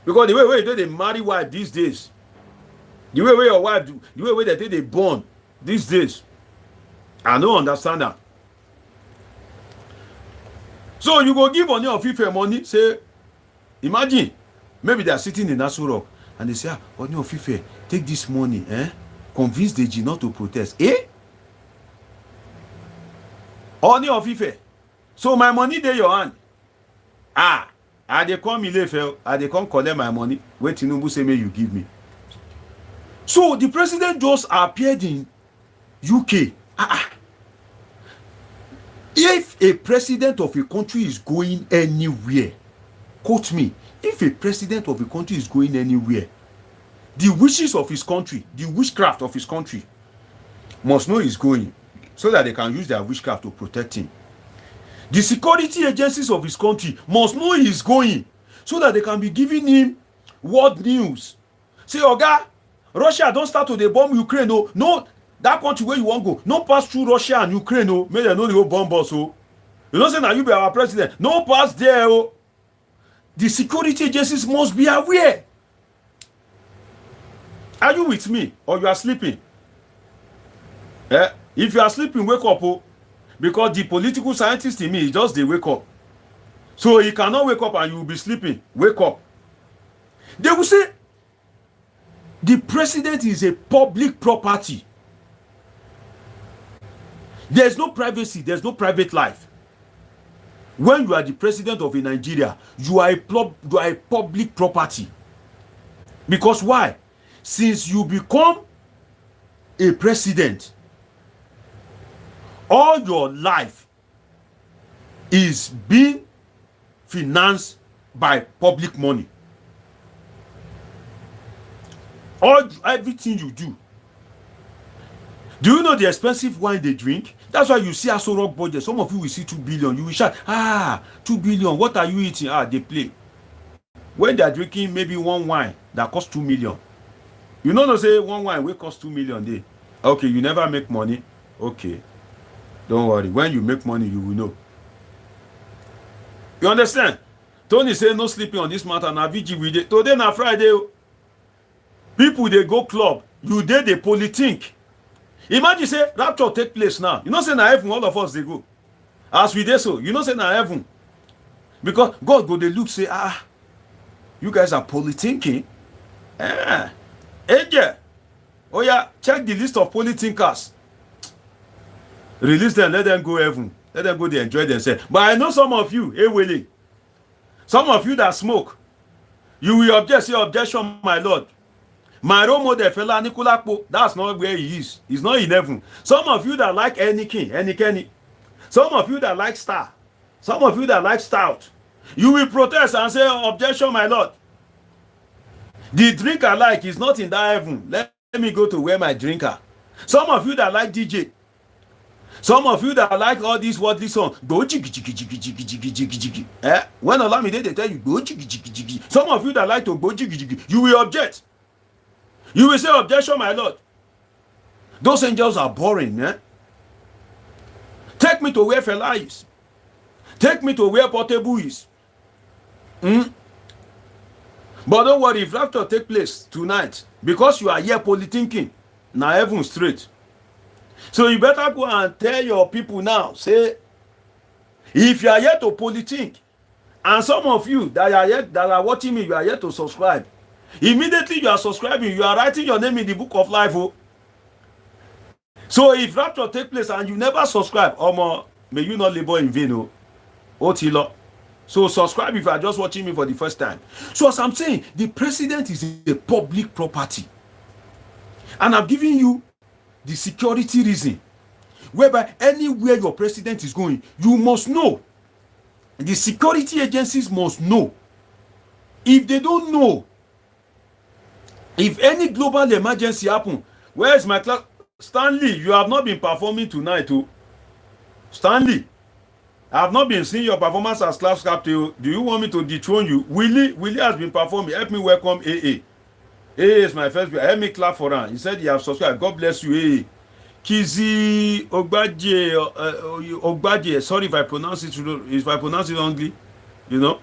Because the way they marry wife these days, the way your wife, the way that they born these days, I don't understand that. So you go give Oni of Ife money, say, imagine, maybe they are sitting in Aso Rock and they say, Oni of Ife, take this money, convince the G not to protest. Oni of Ife, so my money dey your hand. I dey come Ilefe, I dey come collect my money. Wait, Tinubu say may you give me. So the president just appeared in UK. If a president of a country is going anywhere, quote me, if a president of a country is going anywhere, the wishes of his country, the witchcraft of his country must know he's going, so that they can use their witchcraft to protect him. The security agencies of his country must know he's going, so that they can be giving him world news. Say, Oga, Russia don't start to dey bomb Ukraine. No, that country where you want go, no pass through Russia and Ukraine. May they know they go bomb us. You know say now you be our president. No pass there. The security agencies must be aware. Are you with me or you are sleeping? If you are sleeping, wake up. Because the political scientist in me is just they wake up. So he cannot wake up and you will be sleeping. Wake up. They will say the president is a public property. There's no privacy, there's no private life. When you are the president of a Nigeria, you are a public property. Because why? Since you become a president, all your life is being financed by public money. Everything you do. Do you know the expensive wine they drink? That's why you see a so rock budget. Some of you will see 2 billion. You will shout, 2 billion. What are you eating? They play. When they are drinking maybe one wine that costs 2 million. You know, say one wine will cost 2 million day. Okay, you never make money. Okay. Don't worry. When you make money, you will know. You understand? Tony say no sleeping on this matter. Now VG with it. Today na Friday. People they go club. You did the politique. Imagine say rapture take place now. You know say na heaven all of us they go. As we dey so, you know say na heaven. Because God go they look say you guys are politicking. Angel. Oh yeah, check the list of politicers. Release them, let them go heaven. Let them go there enjoy themselves. But I know some of you, Willie. Some of you that smoke, you will object, say objection, my lord. My role model, fella Nikolakpo, that's not where he is. He's not in heaven. Some of you that like any. Some of you that like star. Some of you that like stout. You will protest and say, objection, my lord. The drink I like is not in that heaven. Let me go to where my drinker. Some of you that like DJ. Some of you that like all these worldly songs, go jiggy jiggy jiggy jiggy jiggy jiggy jiggy. When Olamide they tell you go jiggy jiggy jiggy. Some of you that like to go jiggy jiggy, you will object. You will say objection, my lord. Those angels are boring, Take me to where Fela is. Take me to where Portable is. But don't worry, if rapture take place tonight, because you are here politicking, now heaven straight. So you better go and tell your people now, say, if you are here to politic, and some of you that are watching me, you are here to subscribe. Immediately you are subscribing, you are writing your name in the book of life. So if rapture take place and you never subscribe, may you not labor in vain. So subscribe if you are just watching me for the first time. So as I'm saying, the president is a public property. And I'm giving you the security reason, whereby anywhere your president is going, you must know. The security agencies must know. If they don't know, if any global emergency happen, where is my class? Stanley, you have not been performing tonight. Stanley, I have not been seeing your performance as class captain. Do you want me to dethrone you? Willie has been performing. Help me welcome AA. AA is my first. Help me clap for him. He said he have subscribed. God bless you, AA. Kizi Ogbaje. Sorry if I pronounce it wrongly. You know.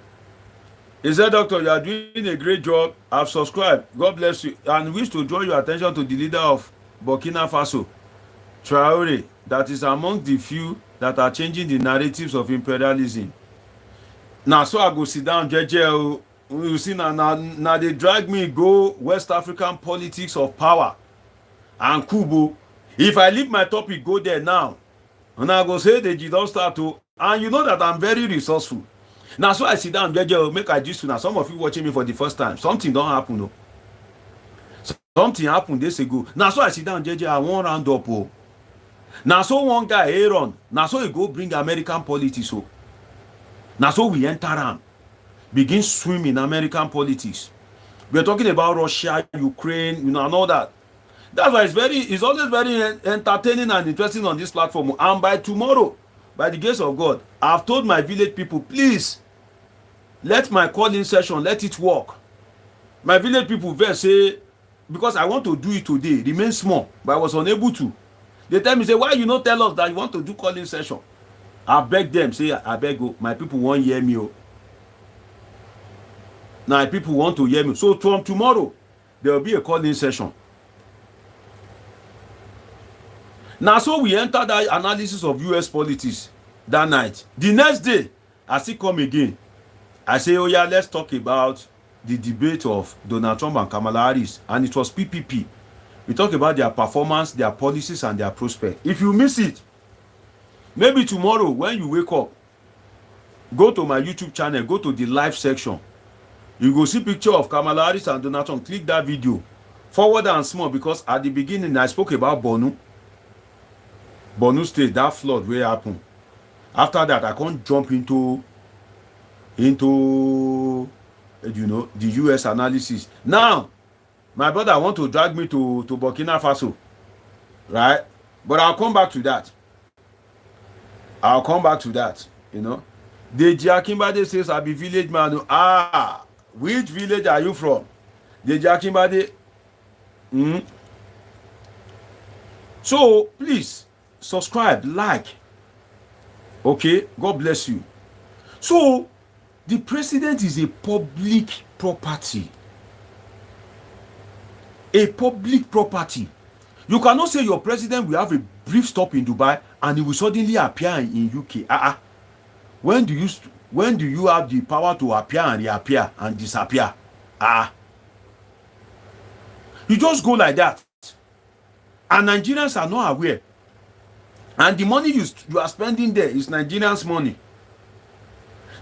He said, Doctor, you are doing a great job. I've subscribed. God bless you. And wish to draw your attention to the leader of Burkina Faso, Traore, that is among the few that are changing the narratives of imperialism. Now, so I go sit down, JJ. You see, now they drag me go West African politics of power and Kubo. If I leave my topic, go there now. And I go say, they don't start to. And you know that I'm very resourceful. Now, so I sit down, JJ, make I just now. Some of you watching me for the first time, something don't happen. No. Something happened days ago. Now, so I sit down, JJ, I won't round up. Now, so one guy, Aaron, now, so he go bring American politics. Now, so we enter him, begin swim in American politics. We're talking about Russia, Ukraine, you know, and all that. That's why it's always very entertaining and interesting on this platform. And by tomorrow, by the grace of God, I've told my village people, please, let my calling session, let it work. My village people say, because I want to do it today, remain small, but I was unable to. They tell me, say, why you not tell us that you want to do calling session? I beg them, say, I beg you, my people won't hear me. Now, people want to hear me. So from tomorrow, there will be a calling session. Now, so we enter that analysis of US politics that night. The next day, I still come again. I say, oh yeah, let's talk about the debate of Donald Trump and Kamala Harris, and it was PPP. We talk about their performance, their policies, and their prospects. If you miss it, maybe tomorrow when you wake up, go to my YouTube channel, go to the live section. You go see picture of Kamala Harris and Donald Trump. Click that video. Forward and small, because at the beginning I spoke about Borno State, that flood where happened. After that, I can't jump into the US analysis. Now, my brother want to drag me to Burkina Faso, right? But I'll come back to that. Deji Akinbade says, I be village man. Ah, which village are you from? Deji Akinbade. So, please, subscribe, like. Okay, God bless you. So, the president is a public property. A public property. You cannot say your president will have a brief stop in Dubai and he will suddenly appear in UK. When do you have the power to appear and reappear and disappear? You just go like that. And Nigerians are not aware. And the money you are spending there is Nigerians' money.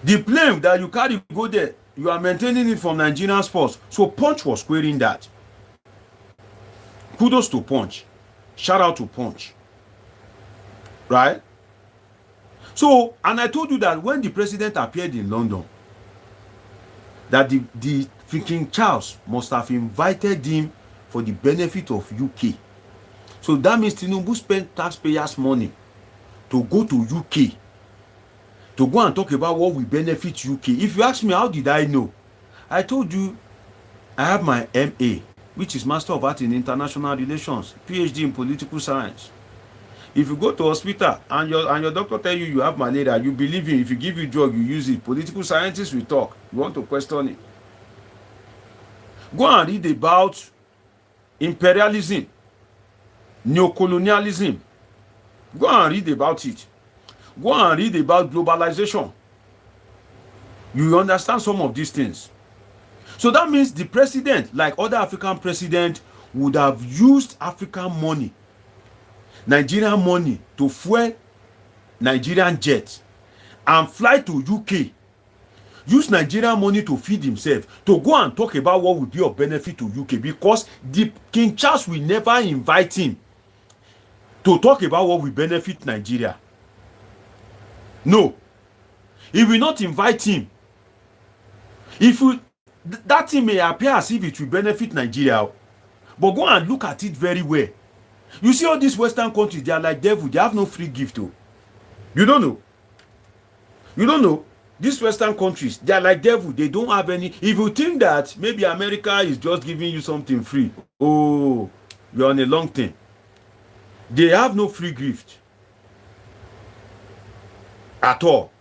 The plane that you carry go there, you are maintaining it from Nigerian sports. So Punch was querying that. Kudos to Punch. Shout out to Punch. Right? So, and I told you that when the president appeared in London, that the King Charles must have invited him for the benefit of UK. So that means Tinubu spent taxpayers' money to go to UK, to go and talk about what will benefit UK. If you ask me, how did I know? I told you I have my MA, which is Master of Arts in International Relations, PhD in Political Science. If you go to hospital and your doctor tell you have malaria, you believe him. If you give you drug, you use it. Political scientists will talk. You want to question it. Go and read about imperialism, neocolonialism. Go and read about it. Go and read about globalization. You understand some of these things. So that means the president, like other African presidents, would have used African money, Nigerian money, to fuel Nigerian jets and fly to UK. Use Nigerian money to feed himself, to go and talk about what would be of benefit to UK, because the King Charles will never invite him to talk about what will benefit Nigeria. No. He will not invite him. That thing may appear as if it will benefit Nigeria, but go and look at it very well. You see all these Western countries, they are like devil. They have no free gift. You don't know. These Western countries, they are like devil. They don't have any. If you think that maybe America is just giving you something free, you're on a long thing. They have no free gift at all.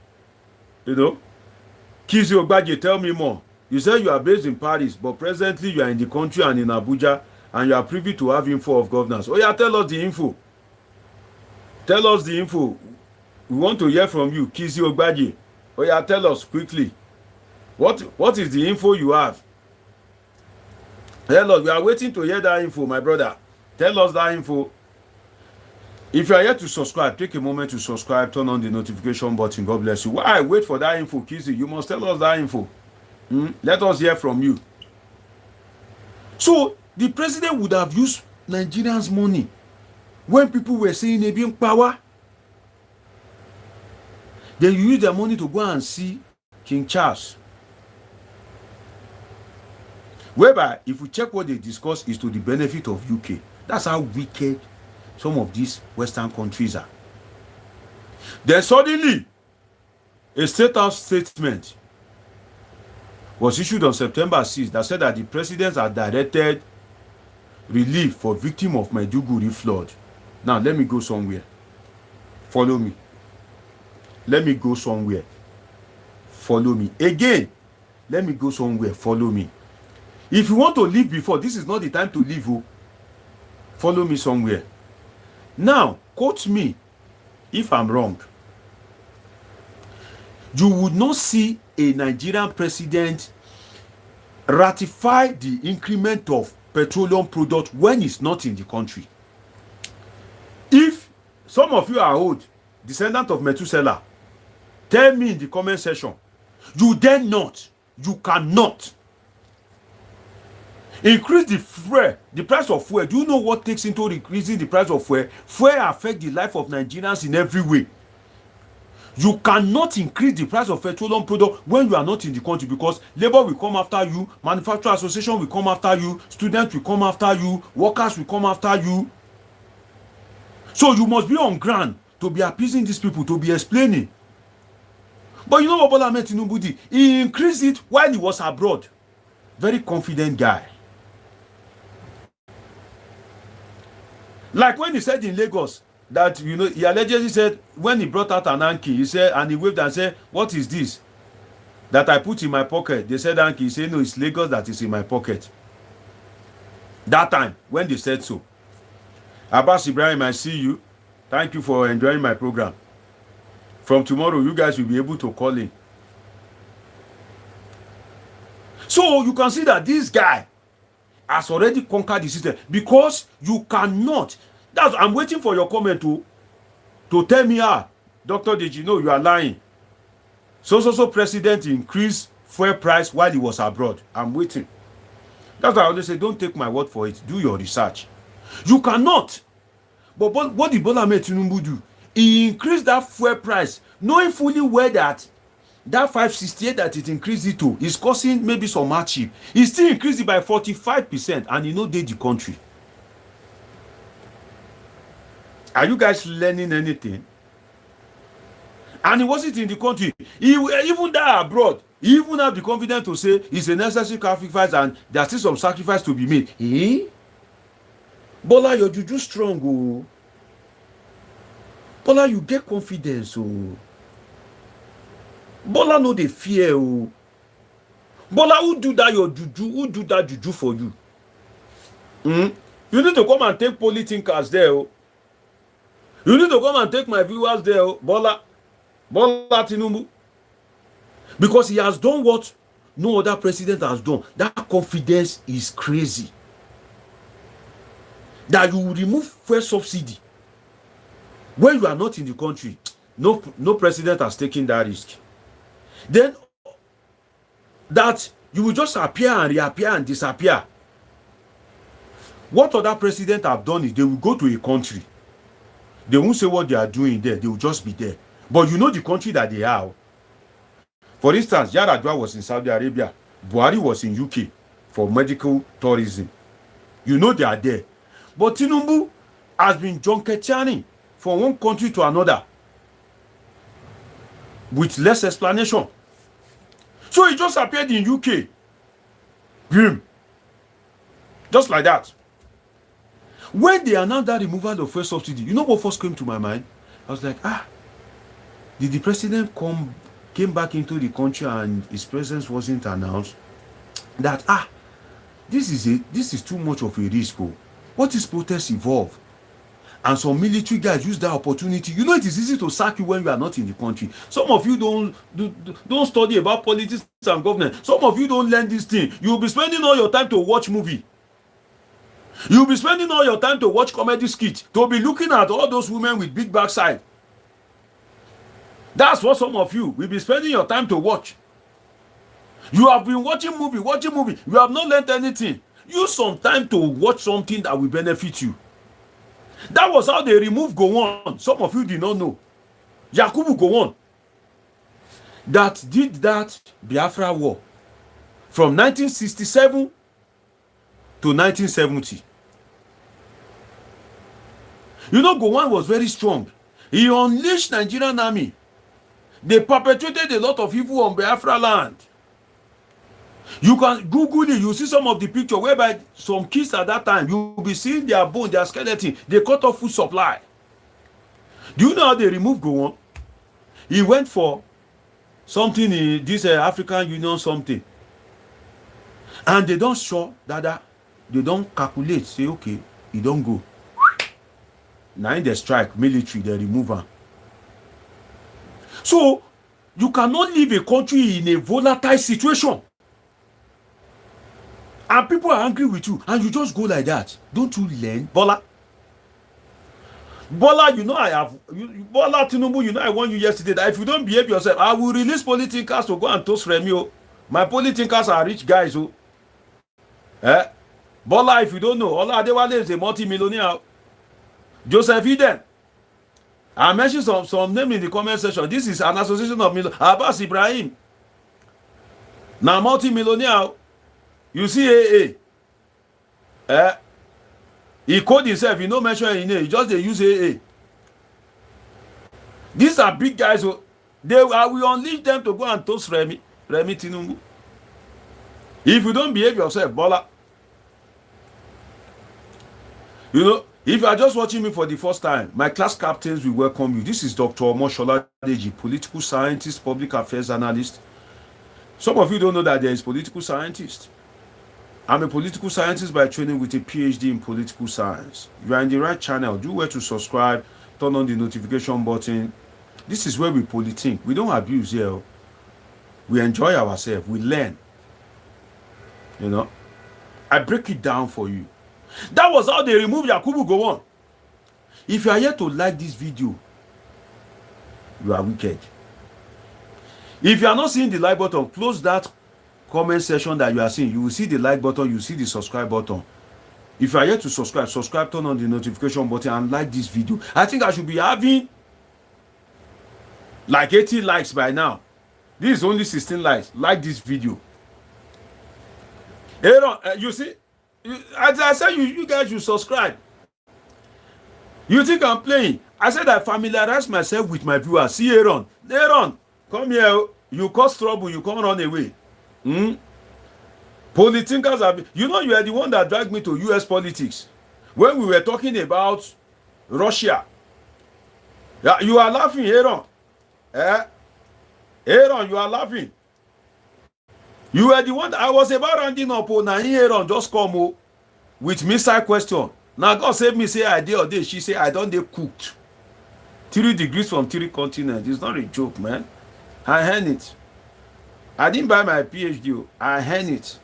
Kizzy Ogbaje, tell me more. You say you are based in Paris, but presently you are in the country and in Abuja, and you are privy to have info of governance. Oh yeah, tell us the info. Tell us the info. We want to hear from you, Kizzy Ogbaje. Oh yeah, tell us quickly. What is the info you have? Tell us. We are waiting to hear that info, my brother. Tell us that info. If you are yet to subscribe, take a moment to subscribe, turn on the notification button. God bless you. While I wait for that info, Kizzy, you must tell us that info. Let us hear from you. So, the president would have used Nigerians' money when people were saying they being power. They use their money to go and see King Charles. Whereby, if we check what they discuss, is to the benefit of UK. That's how wicked some of these Western countries are. Then suddenly, a State House statement was issued on September 6th that said that the president had directed relief for victims of Maiduguri flood. Now, let me go somewhere. Follow me. Let me go somewhere. Follow me. Again, let me go somewhere. Follow me. If you want to leave before, this is not the time to leave. Follow me somewhere. Now, quote me if I'm wrong. You would not see a Nigerian president ratify the increment of petroleum product when it's not in the country? If some of you are old, descendant of Methuselah, tell me in the comment section, you dare not, you cannot increase the price of fuel. Do you know what takes into increasing the price of fuel? Fuel affects the life of Nigerians in every way. You cannot increase the price of petroleum product when you are not in the country, because labor will come after you, manufacturer association will come after you, students will come after you, workers will come after you. So you must be on ground to be appeasing these people, to be explaining. But you know what Bola Ahmed Tinubu did? He increased it while he was abroad. Very confident guy. Like when he said in Lagos that, you know, he allegedly said when he brought out an hanky, he said, and he waved and said, "What is this that I put in my pocket?" They said hanky. He said, "No, it's Lagos that is in my pocket." That time when they said so. Abbas Ibrahim, I see you. Thank you for enjoying my program. From tomorrow, you guys will be able to call in. So you can see that this guy has already conquered the system, because you cannot. I'm waiting for your comment to tell me, Dr. Deji, no, you are lying. So president increased fuel price while he was abroad. I'm waiting. That's why I always say, don't take my word for it. Do your research. You cannot. But what did Bola Ahmed Tinubu do? He increased that fuel price, knowing fully well that 568 that it increased it to is causing maybe some hardship. He still increased it by 45%, and he no dey the country. Are you guys learning anything? And he wasn't in the country. He even die abroad. He even have the confidence to say it's a necessary sacrifice and there's still some sacrifice to be made. Bola, your juju strong, oh. Bola, you get confidence, oh. Bola, no dey fear, oh. Bola, who do that your juju? Who do that juju for you? You need to come and take politicians there, oh. You need to come and take my viewers there, oh. Bola Tinubu. Because he has done what no other president has done. That confidence is crazy. That you will remove fuel subsidy when you are not in the country. No president has taken that risk. Then that you will just appear and reappear and disappear. What other president have done is they will go to a country. They won't say what they are doing there. They will just be there. But you know the country that they are. For instance, Yaradua was in Saudi Arabia. Buhari was in UK for medical tourism. You know they are there. But Tinubu has been junketianing from one country to another with less explanation. So he just appeared in UK. Boom. Just like that. When they announced that removal of fuel subsidy, you know what first came to my mind? I was like, did the president came back into the country and his presence wasn't announced? That this is too much of a risk. What is protest evolve? And some military guys use that opportunity. You know, it is easy to sack you when you are not in the country. Some of you don't study about politics and government. Some of you don't learn this thing. You'll be spending all your time to watch movie. You'll be spending all your time to watch comedy skit, to be looking at all those women with big backside. That's what some of you will be spending your time to watch. You have been watching movie. You have not learned anything. Use some time to watch something that will benefit you. That was how they removed Gowon. Some of you did not know. Yakubu Gowon. That did that Biafra war from 1967 to 1970. You know, Gowon was very strong. He unleashed Nigerian army. They perpetrated a lot of evil on Biafra land. You can Google it. You see some of the picture whereby some kids at that time, you will be seeing their bone, their skeleton. They cut off food supply. Do you know how they removed Gowon? He went for something in this African Union something. And they don't show that they don't calculate. Say, okay, he don't go. Now in the strike, military, they remove him. So, You cannot leave a country in a volatile situation. And people are angry with you, and you just go like that. Don't you learn, Bola? Bola, you know I have. Bola Tinubu, you know I warned you yesterday that if you don't behave yourself, I will release politicians to go and toast Remi. Oh. My politicians are rich guys. Oh. Bola, if you don't know, Ola Adewale is a multi-millionaire. Joseph Eden. I mentioned some name in the comment section. This is an association of Abbas Ibrahim. Now multi-millionaire. You see AA. He called himself, he no mention his name, he just they use AA. These are big guys. So we unleash them to go and toast Remi Tinubu. If you don't behave yourself, Bola. You know, if you are just watching me for the first time, my class captains will welcome you. This is Dr. Omoshola Deji, political scientist, public affairs analyst. Some of you don't know that there is political scientist. I'm a political scientist by training with a PhD in political science. You are in the right channel. Do well to subscribe, turn on the notification button. This is where we politics. We don't abuse here. We enjoy ourselves. We learn. You know, I break it down for you. That was how they removed Yakubu Gowon. If you are here to like this video, you are wicked. If you are not seeing the like button, close that comment section that you are seeing. You will see the like button, you will see the subscribe button. If you are here to subscribe, turn on the notification button and like this video. I think I should be having like 80 likes by now. This is only 16 likes. Like this video. Aaron, you see, as I said, you guys should subscribe. You think I'm playing? I said I familiarize myself with my viewers. See Aaron, come here. You cause trouble, you can't run away. Politicians have, you know, you are the one that dragged me to US politics when we were talking about Russia. Yeah, you are laughing, Aaron. Aaron, you are laughing. You were the one that I was about rounding up. Now Aaron just come with missile question. Now God save me, say I did or day. She say I don't they cooked 3 degrees from 3 continents. It's not a joke, man. I heard it. I didn't buy my PhD. I heard it.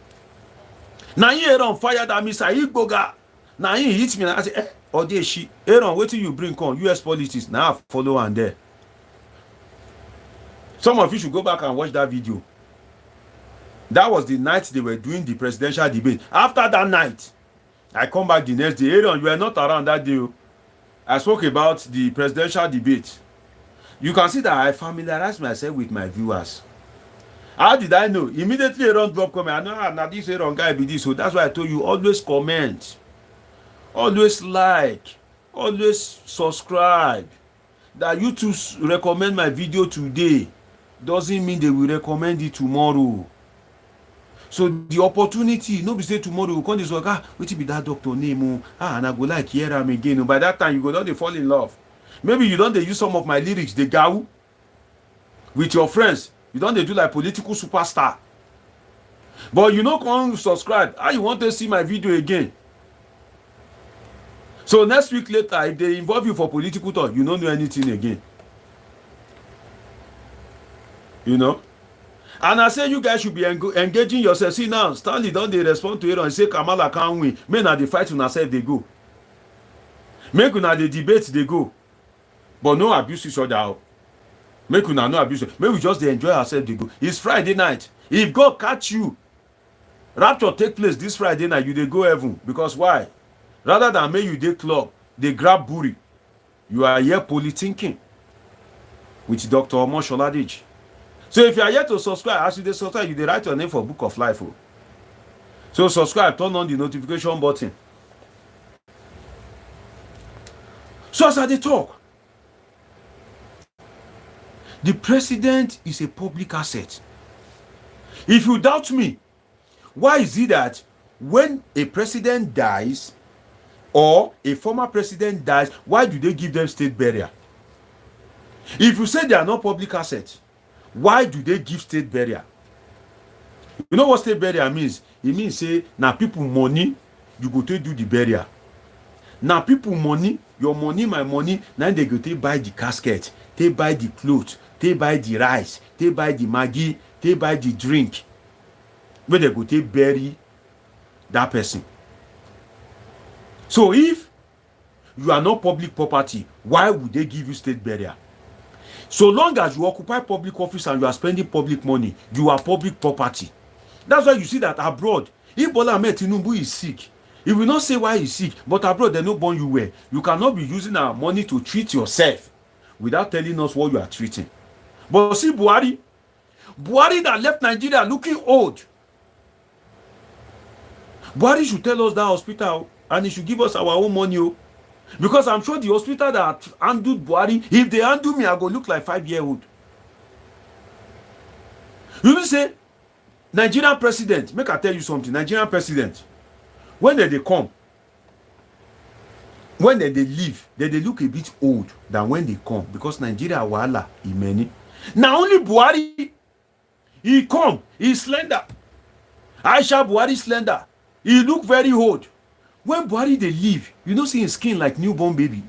Now Aaron fired that missile. He boga. Now he hits me. And I say, or day she. Aaron, what do you bring on US politics? Now I follow and there. Some of you should go back and watch that video. That was the night they were doing the presidential debate. After that night, I come back the next day. Aaron, you were not around that day. I spoke about the presidential debate. You can see that I familiarized myself with my viewers. How did I know? Immediately Aaron dropped comment. I know now this Aaron guy be this. So that's why I told you, always comment. Always like. Always subscribe. That YouTube recommend my video today doesn't mean they will recommend it tomorrow. So the opportunity, no be say tomorrow you come this work, what be that doctor name? And I go like hear him again. By that time you go down they fall in love. Maybe you don't they use some of my lyrics, they go with your friends. You don't they do like political superstar. But you know come subscribe. How you want to see my video again? So next week later, if they involve you for political talk, you don't know anything again. You know? And I say you guys should be engaging yourself. See now, Stanley don't they respond to it and say Kamala can't win. Men are the fight on ourselves they go. Make una the debate they go. But no abuse each other. Make una no abuse. Make we just enjoy ourselves they go. It's Friday night. If God catch you, rapture take place this Friday night, you they go heaven. Because why? Rather than make you dey club, they grab booty. You are here politicking with Dr. Omoshola Deji. So if you are here to subscribe, as you dey subscribe, you dey write your name for Book of Life. Oh. So subscribe, turn on the notification button. So as I dey talk, the president is a public asset. If you doubt me, why is it that when a president dies or a former president dies, why do they give them state burial? If you say they are not public assets, why do they give state burial? You know what state burial means? It means say now people money you go to do the burial. Now people money your money, my money. Now they go to buy the casket, they buy the clothes, they buy the rice, they buy the maggi, they buy the drink. Where they go to bury that person. So if you are not public property, why would they give you state burial? So long as you occupy public office and you are spending public money, you are public property. That's why you see that abroad, if Bola Ahmed Tinubu is sick, he will not say why he's sick, but abroad they no born you well. You cannot be using our money to treat yourself without telling us what you are treating. But see Buhari that left Nigeria looking old. Buhari should tell us that hospital and he should give us our own money. Because I'm sure the hospital that handled Buhari, if they handle me, I go look like 5-year-old. You will say, Nigerian president, make I tell you something, Nigerian president, when they come, when they leave, they look a bit old than when they come. Because Nigeria, wahala, many. Now only Buhari, he come, he's slender. Aisha Buhari slender. He look very old. When Buhari they leave, you don't see his skin like newborn baby.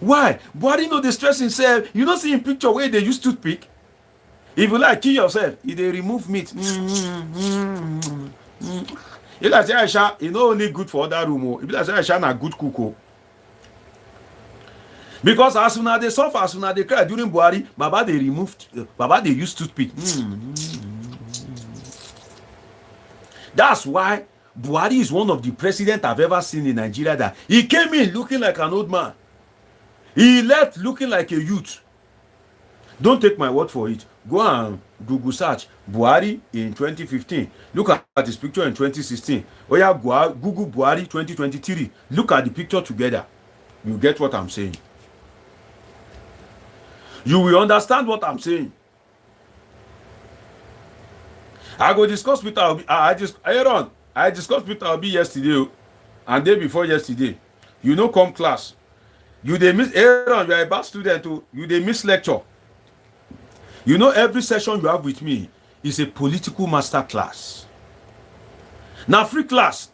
Why? Buhari no dey stress himself. You don't see him picture where they use toothpick. If you like kill yourself, if they remove meat. If like say Aisha, e no only good for other room. If like say Aisha na good cook. Because as soon as they suffer, as soon as they cry during Buhari, Baba they removed, Baba they use toothpick. That's why Buhari is one of the presidents I've ever seen in Nigeria that he came in looking like an old man. He left looking like a youth. Don't take my word for it. Go and Google search Buhari in 2015. Look at his picture in 2016. Oh yeah, Google Buhari 2023. Look at the picture together. You get what I'm saying. You will understand what I'm saying. I go discuss with Obi. I discussed with Obi yesterday and day before yesterday. You know, come class. You dey miss Aaron, you are a bad student too. You dey miss lecture. You know, every session you have with me is a political master class. Now, free class.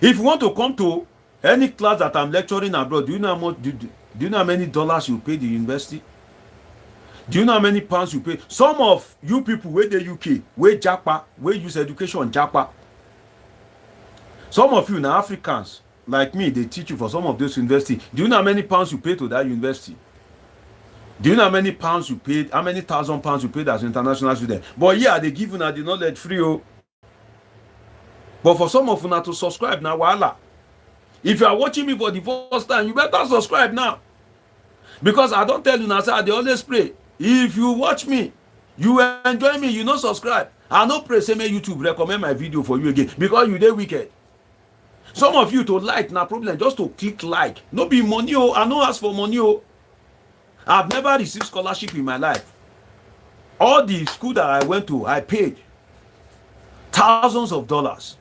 If you want to come to any class that I'm lecturing abroad, do you know how much? Do you know how many dollars you pay the university? Do you know how many pounds you pay? Some of you people where the UK, where Japa, where use education Japa. Some of you now Africans like me, they teach you for some of those universities. Do you know how many pounds you pay to that university? Do you know how many pounds you paid? How many £1,000 you paid as an international student? But yeah, they give you now the knowledge free. But for some of you now to subscribe now, voila. If you are watching me for the first time, you better subscribe now. Because I don't tell you now, sir, they always pray. If you watch me, you enjoy me, you not subscribe. I no pray say me YouTube recommend my video for you again because you dey wicked. Some of you to like na problem, just to click like. No be money oh, I no ask for money oh. I've never received scholarship in my life. All the school that I went to, I paid thousands of dollars.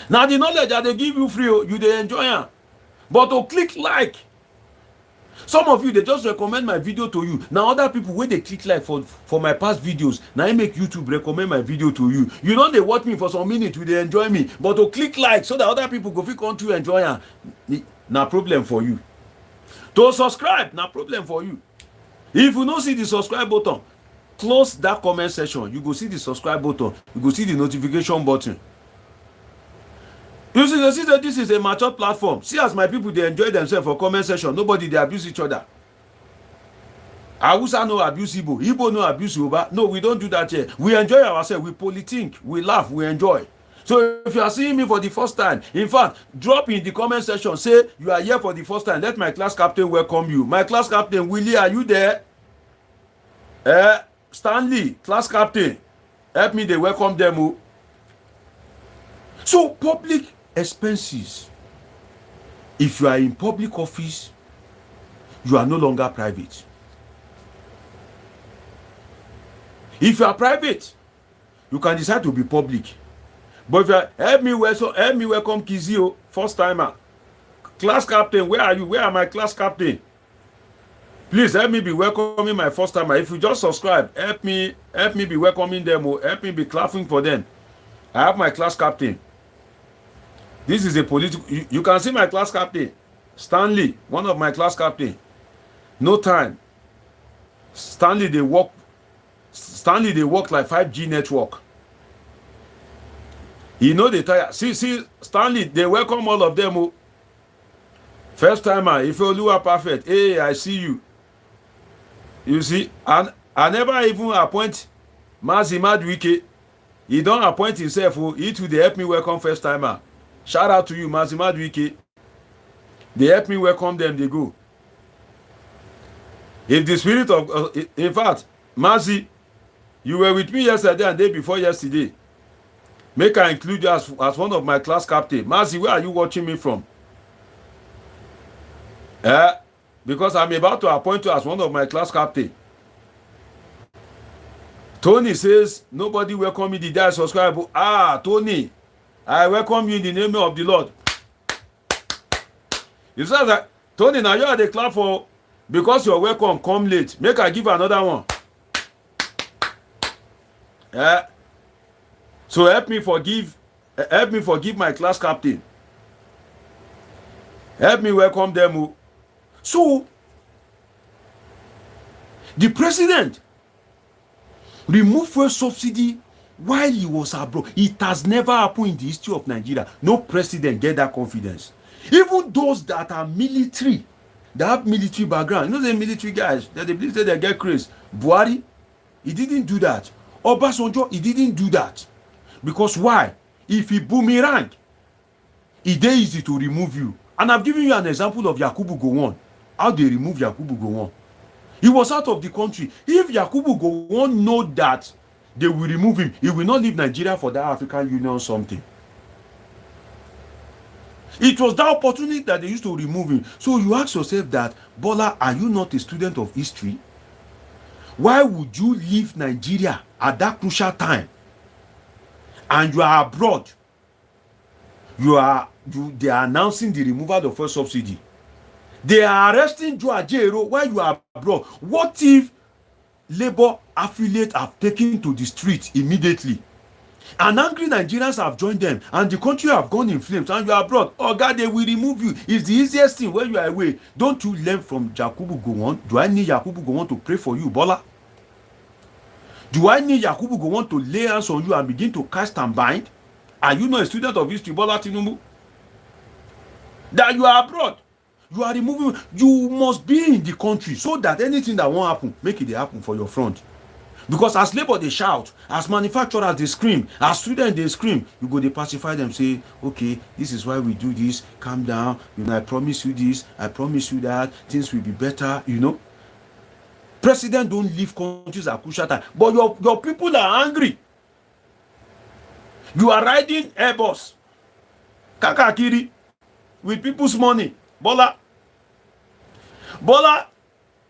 Now the knowledge that they give you free, you they enjoy it. But to click like, some of you they just recommend my video to you. Now other people when they click like for my past videos, now I make YouTube recommend my video to you. You know they watch me for some minutes, they enjoy me. But to click like so that other people go fit come to enjoy it, na problem for you. To subscribe, na problem for you. If you don't see the subscribe button, close that comment section. You go see the subscribe button. You go see the notification button. You see that this is a mature platform. See as my people, they enjoy themselves for comment section. Nobody, they abuse each other. Hausa no abuse Igbo. Igbo no abuse Yoruba. No, we don't do that here. We enjoy ourselves. We politique. We laugh. We enjoy. So if you are seeing me for the first time, in fact, drop in the comment section, say you are here for the first time. Let my class captain welcome you. My class captain, Willie, are you there? Stanley, class captain, help me, they welcome them. So public expenses, if you are in public office, you are no longer private. If you are private, you can decide to be public. But if you are, help me welcome Kizio, first timer. Class captain, where are you? Where are my class captain? Please help me be welcoming my first timer. If you just subscribe, help me be welcoming them or help me be clapping for them. I have my class captain. This is a political. You can see my class captain. Stanley, one of my class captain, no time. Stanley, they work like 5G network. You know they tire. See, Stanley, they welcome all of them. Oh. First timer, if you are perfect, hey, I see you. You see, and I never even appoint Nyesom Wike. He don't appoint himself. Oh, he too, they help me welcome first timer. Shout out to you, Nyesom Wike. They help me welcome them, they go. If the spirit of, in fact, Mazi, you were with me yesterday and day before yesterday. Make I include you as one of my class captain. Mazi, where are you watching me from? Because I'm about to appoint you as one of my class captain. Tony says, nobody welcome me the day I subscribe. Tony, I welcome you in the name of the Lord. You say that, Tony, now you are the clap for, because you're welcome, come late. Make I give another one. So help me forgive my class captain. Help me welcome them. So, the president removed fuel subsidy while he was abroad. It has never happened in the history of Nigeria. No president get that confidence. Even those that are military, that have military background, you know the military guys, that they believe that they get crazy. Buhari, he didn't do that. Obasanjo, he didn't do that. Because why? If he boomerang, it's very easy to remove you. And I've given you an example of Yakubu Gowon. How they remove Yakubu Gowon. He was out of the country. If Yakubu Gowon know that they will remove him, he will not leave Nigeria for that African Union something. It was that opportunity that they used to remove him. So you ask yourself that, Bola, are you not a student of history? Why would you leave Nigeria at that crucial time? And you are abroad. They are announcing the removal of fuel subsidy. They are arresting Joe Ajero while you are abroad. What if Labour affiliates have taken to the street immediately? And angry Nigerians have joined them, and the country have gone in flames, and you are abroad. Oh God, they will remove you. It's the easiest thing when you are away. Don't you learn from Yakubu Gowon? Do I need Yakubu Gowon to pray for you, Bola? Do I need Yakubu Gowon to lay hands on you and begin to cast and bind? Are you not a student of history, Bola Tinubu? That you are abroad. You are removing. You must be in the country so that anything that won't happen, make it happen for your front. Because as labor they shout, as manufacturers they scream, as students they scream, you go they pacify them, say, okay, this is why we do this, calm down, you know, I promise you this, I promise you that, things will be better, you know. President don't leave countries at crucial time, but your people are angry. You are riding Airbus, Kakakiri, with people's money. Bola,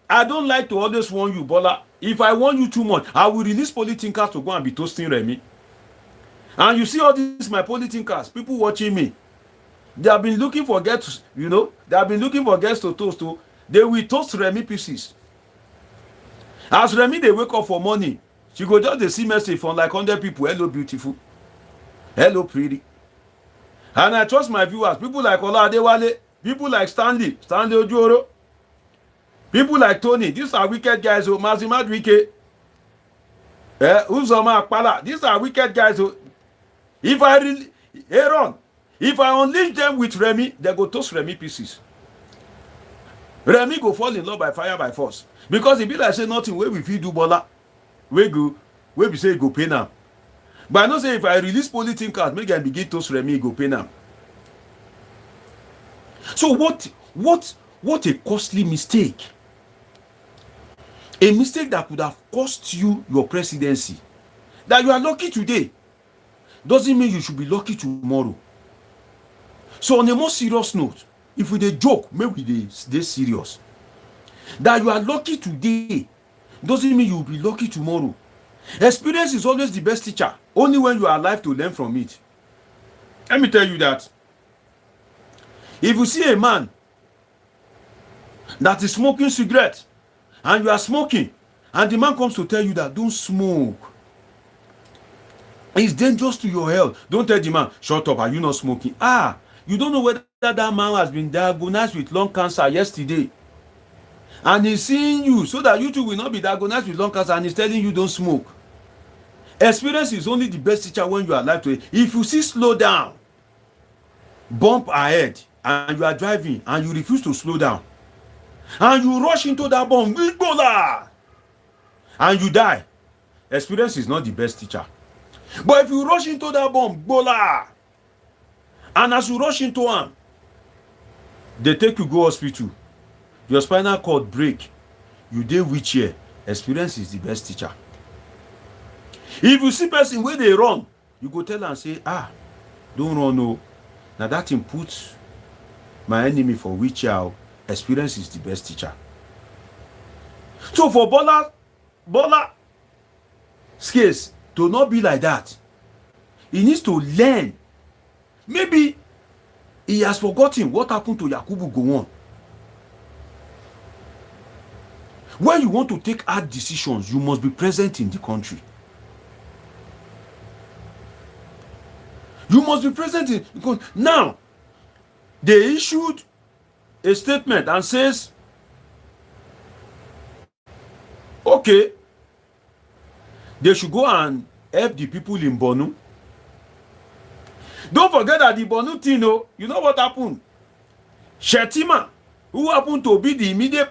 I don't like to always warn you, Bola. If I warn you too much, I will release politicians to go and be toasting Remy. And you see all these my politicians, people watching me. They have been looking for guests, you know. They have been looking for guests to toast to. They will toast Remy pieces. As Remy, they wake up for money. She go just the see message from like 100 people. Hello, beautiful. Hello, pretty. And I trust my viewers. People like Ola Adewale. People like Stanley Ojoro. People like Tony, these are wicked guys. Nyesom Wike, Uzoma Akpala, these are wicked guys. If I unleash them with Remy, they go toast Remy pieces. Remy go fall in love by fire by force. Because it be like say nothing where we feed do Bola, we say go pay now. But I know say if I release politicians, make them begin toast Remy, go pay now. So what a costly mistake. A mistake that could have cost you your presidency. That you are lucky today doesn't mean you should be lucky tomorrow. So on a more serious note, if we dey joke, maybe they serious. That you are lucky today doesn't mean you will be lucky tomorrow. Experience is always the best teacher, only when you are alive to learn from it. Let me tell you that. If you see a man that is smoking cigarette, and you are smoking, and the man comes to tell you that don't smoke, it's dangerous to your health. Don't tell the man, shut up, are you not smoking? You don't know whether that man has been diagnosed with lung cancer yesterday, and he's seeing you so that you too will not be diagnosed with lung cancer, and he's telling you don't smoke. Experience is only the best teacher when you are alive to it. If you see slow down, bump ahead, and you are driving and you refuse to slow down, and you rush into that bump, and you die, experience is not the best teacher. But if you rush into that bump, and as you rush into one, they take you go hospital, your spinal cord break, you dey wheelchair, experience is the best teacher. If you see person wey dey run, you go tell am say, don't run o, na that thing put my enemy for wheelchair. Experience is the best teacher. So for Bola's case to not be like that, he needs to learn. Maybe he has forgotten what happened to Yakubu Gowon. When you want to take hard decisions, you must be present in the country. You must be present in, because now they issued a statement and says, okay, they should go and help the people in Borno. Don't forget that the Borno thing, you know what happened? Shetima, who happened to be the immediate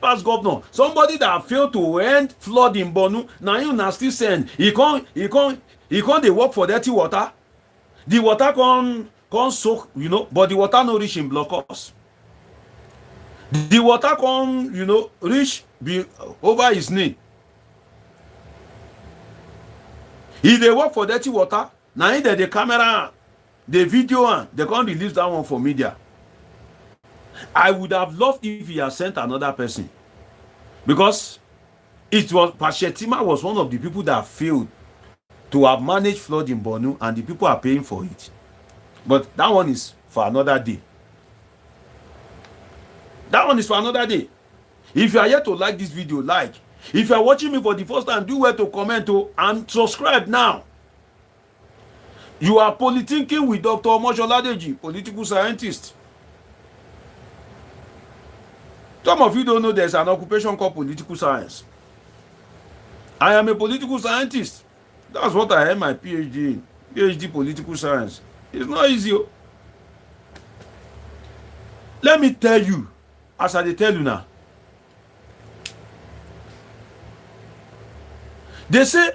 past governor, somebody that failed to end flood in Borno, now you now still send. He can't they work for dirty water. The water can't soak, but the water no reach in blockhouse. The water can't, reach over his knee. If they work for dirty water, now either the camera, the video, and they can't release that one for media. I would have loved if he had sent another person, because Pashetima was one of the people that failed to have managed flood in Borno, and the people are paying for it. But that one is for another day. That one is for another day. If you are yet to like this video, like. If you are watching me for the first time, do well to comment and subscribe now. You are politicking with Dr. Omosholadeji, political scientist. Some of you don't know there's an occupation called political science. I am a political scientist. That's what I have my PhD in. PhD political science. It's not easy. Let me tell you, as I tell you now. They say,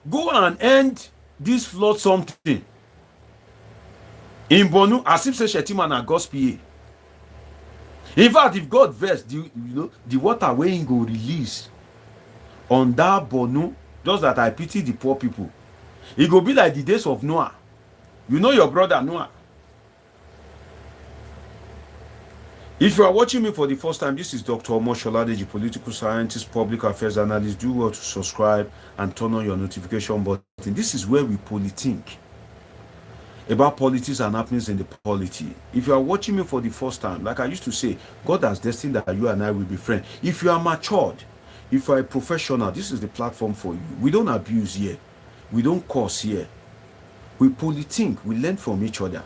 go and end this flood something in Borno, as if say Shetima na God's PA. In fact, if God vex, the water wey him go release on that Borno, just that I pity the poor people, it go be like the days of Noah. You know your brother Noah. If you are watching me for the first time, this is Dr. Omosholadeji, political scientist, public affairs analyst. Do well to subscribe and turn on your notification button. This is where we politik about politics and happenings in the polity. If you are watching me for the first time, like I used to say, God has destined that you and I will be friends. If you are matured, if you are a professional, this is the platform for you. We don't abuse here. We don't curse here. We politik. We learn from each other.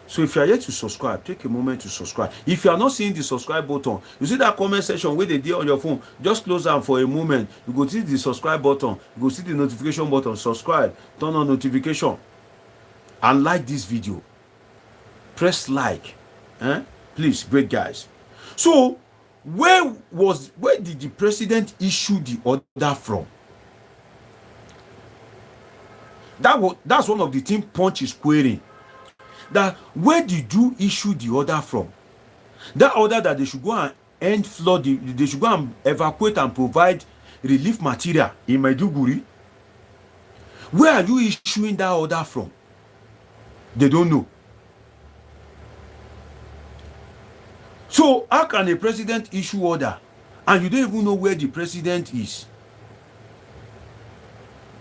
So if you are yet to subscribe, take a moment to subscribe. If you are not seeing the subscribe button, you see that comment section where they did on your phone, just close down for a moment. You go see the subscribe button, you go see the notification button, subscribe, turn on notification, and like this video. Press like. Please, great guys. So where did the president issue the order from? That's one of the things Punch is querying. That where did you issue the order from? That order that they should go and end flooding, they should go and evacuate and provide relief material in Maiduguri. Where are you issuing that order from? They don't know. So how can a president issue order and you don't even know where the president is?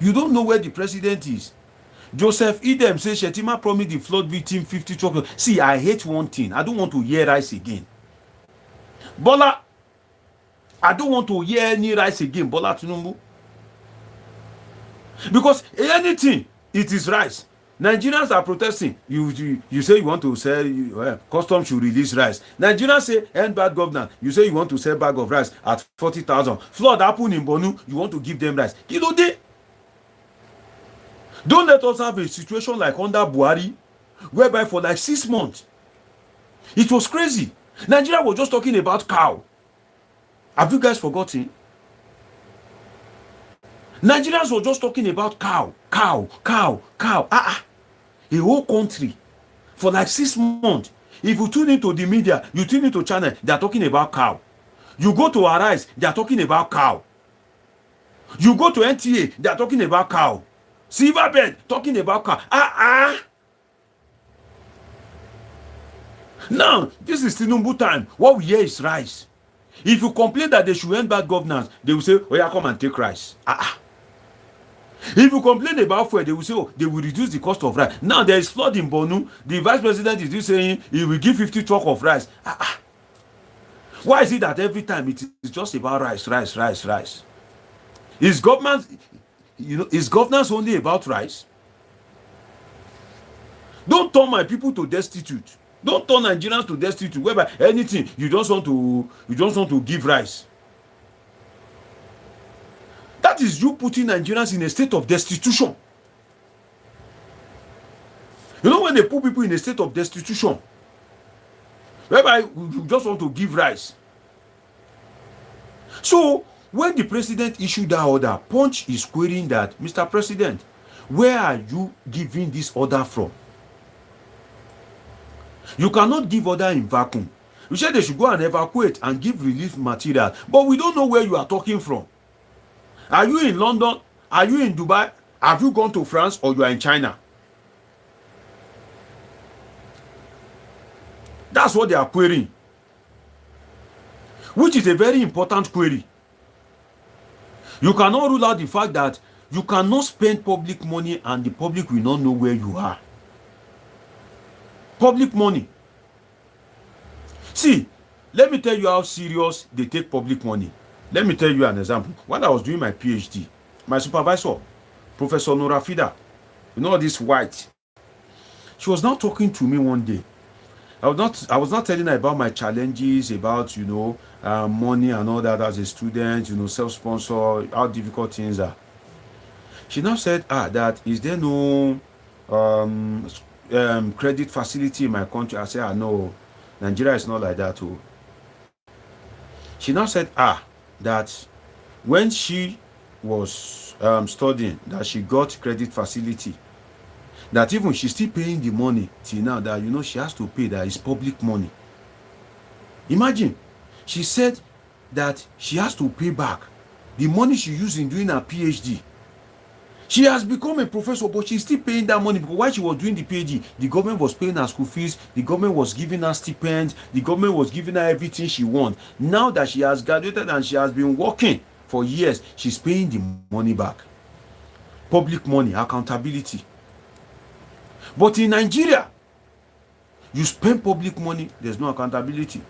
You don't know where the president is. Joseph Idem says Shetima promised the flood victim 50 trucks. See, I hate one thing. I don't want to hear rice again. Bola, I don't want to hear any rice again, Bola Tinubu. Because anything, it is rice. Nigerians are protesting. You say you want to sell, customs should release rice. Nigerians say end bad governance. You say you want to sell bag of rice at 40,000. Flood happen in Bonu. You want to give them rice. You know they. Don't let us have a situation like under Buhari, whereby for like 6 months, it was crazy. Nigeria was just talking about cow. Have you guys forgotten? Nigerians were just talking about cow. A whole country for like 6 months. If you tune into the media, you tune into channel, they are talking about cow. You go to Arise, they are talking about cow. You go to NTA, they are talking about cow. Silverbird talking about cow. Now, this is Tinubu time. What we hear is rice. If you complain that they should end bad governance, they will say, oh yeah, come and take rice. If you complain about fuel, they will say, oh, they will reduce the cost of rice. Now there is flood in Bonu. The vice president is still saying he will give 50 truck of rice. Why is it that every time it is just about rice? Is governance only about rice? Don't turn my people to destitute. Don't turn Nigerians to destitute, whereby anything you just want to give rice. That is you putting Nigerians in a state of destitution. You know when they put people in a state of destitution, whereby you just want to give rice. So when the president issued that order, Punch is querying that, Mr. President, where are you giving this order from? You cannot give order in vacuum. You said they should go and evacuate and give relief material, but we don't know where you are talking from. Are you in London? Are you in Dubai? Have you gone to France, or you are in China? That's what they are querying, which is a very important query. You cannot rule out the fact that you cannot spend public money and the public will not know where you are. Public money. See, let me tell you how serious they take public money. Let me tell you an example. When I was doing my PhD, my supervisor, Professor Nora Fida, you know this white, she was now talking to me one day. I was not telling her about my challenges, about money and all that as a student, self-sponsor, how difficult things are. She now said, that is there no credit facility in my country? I said, no, Nigeria is not like that. Oh. She now said, that when she was studying, that she got credit facility, that even she's still paying the money till now, that she has to pay, that is public money. Imagine, she said that she has to pay back the money she used in doing her PhD. She has become a professor, but she's still paying that money, because while she was doing the PhD, the government was paying her school fees, the government was giving her stipends, the government was giving her everything she wants. Now that she has graduated and she has been working for years, she's paying the money back. Public money, accountability. But in Nigeria, you spend public money, there's no accountability.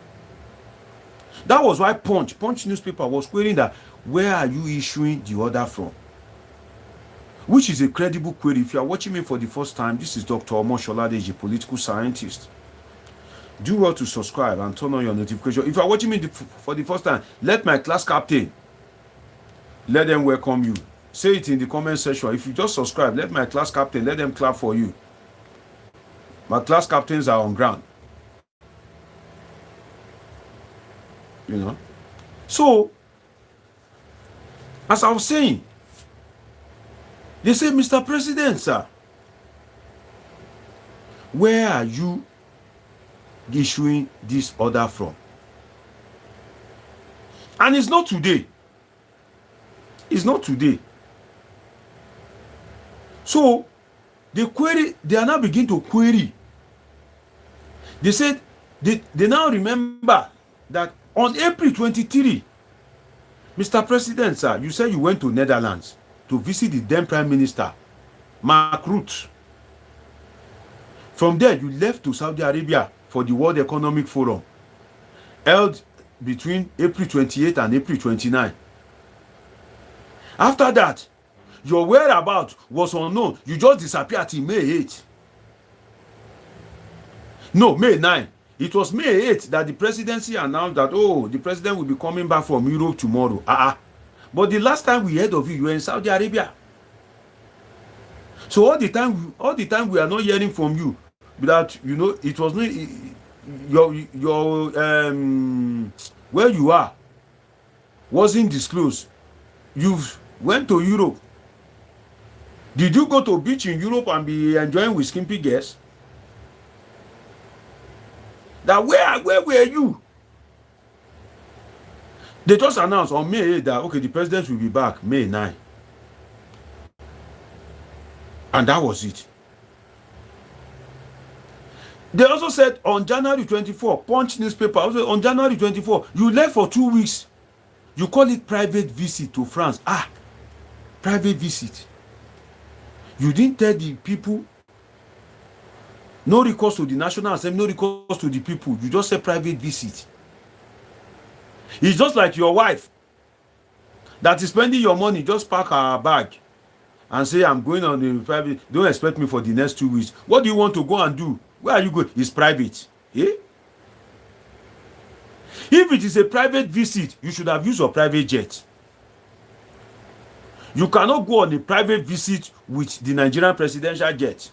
That was why Punch newspaper was querying that, where are you issuing the order from? Which is a credible query. If you are watching me for the first time, this is Dr. Omoshola, the political scientist. Do well to subscribe and turn on your notification. If you are watching me for the first time, let my class captain, let them welcome you. Say it in the comment section. If you just subscribe, let my class captain, let them clap for you. My class captains are on ground. So, as I was saying, they say, Mr. President, sir, where are you issuing this order from? And it's not today. It's not today. So, they are now beginning to query. They said, they now remember that on April 23, Mr. President, sir, you said you went to Netherlands to visit the then Prime Minister, Mark Rutte. From there, you left to Saudi Arabia for the World Economic Forum, held between April 28 and April 29. After that, your whereabouts was unknown. You just disappeared till May 8. No, May 9. It was May 8 that the presidency announced that, oh, the president will be coming back from Europe tomorrow. But the last time we heard of you were in Saudi Arabia. So all the time we are not hearing from you. That, you know, it was not your where you are wasn't disclosed. You went to Europe. Did you go to a beach in Europe and be enjoying with skimpy guests? That where were you? They just announced on May 8 that, okay, the president will be back May 9. And that was it. They also said on January 24, Punch newspaper, also on January 24, you left for 2 weeks. You call it private visit to France. Private visit. You didn't tell the people. No recourse to the National Assembly, no recourse to the people. You just said private visit. It's just like your wife that is spending your money, just pack her bag and say, I'm going on a private. Don't expect me for the next 2 weeks. What do you want to go and do? Where are you going? It's private. Eh? If it is a private visit, you should have used your private jet. You cannot go on a private visit with the Nigerian presidential jet.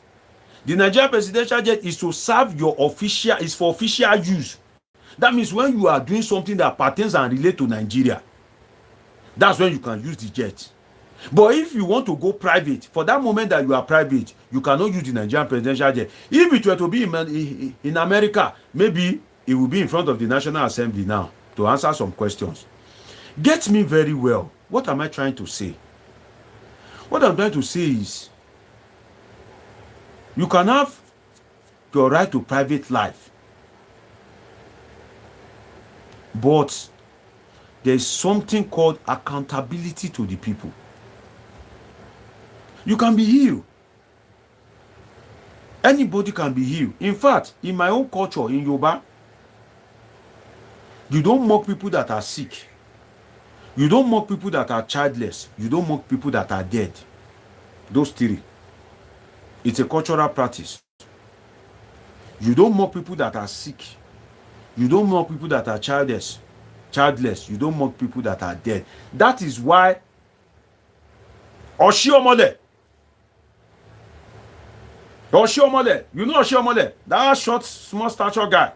The Nigerian presidential jet is to serve your official, is for official use. That means when you are doing something that pertains and relate to Nigeria, that's when you can use the jet. But if you want to go private, for that moment that you are private, you cannot use the Nigerian presidential jet. If it were to be in America, maybe it will be in front of the National Assembly now to answer some questions. Get me very well. What am I trying to say? What I'm trying to say is, you can have your right to private life, but there is something called accountability to the people. You can be healed. Anybody can be healed. In fact, in my own culture, in Yoruba, you don't mock people that are sick. You don't mock people that are childless. You don't mock people that are dead. Those three. It's a cultural practice. You don't mock people that are sick. You don't mock people that are childless. You don't mock people that are dead. That is why Oshiomole, you know Oshiomole, that short, small stature guy,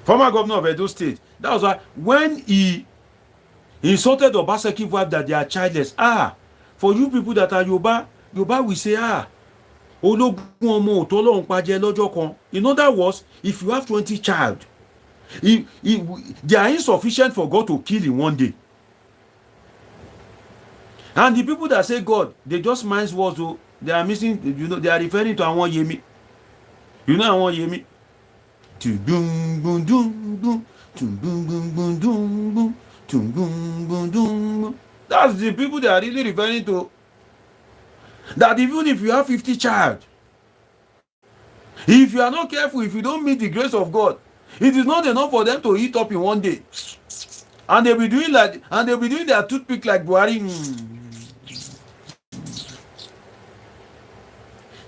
former governor of Edo State. That was why when he insulted Obaseki's wife that they are childless, for you people that are Yoruba will say, in other words, if you have 20 child, they are insufficient for God to kill in one day. And the people that say God, they just mind words, they are missing, you know, they are referring to Awon Yemi. You know Awon Yemi? That's the people they are really referring to. That even if you have 50 child, if you are not careful, if you don't meet the grace of God, it is not enough for them to eat up in one day. And they'll be doing their toothpick like Buhari.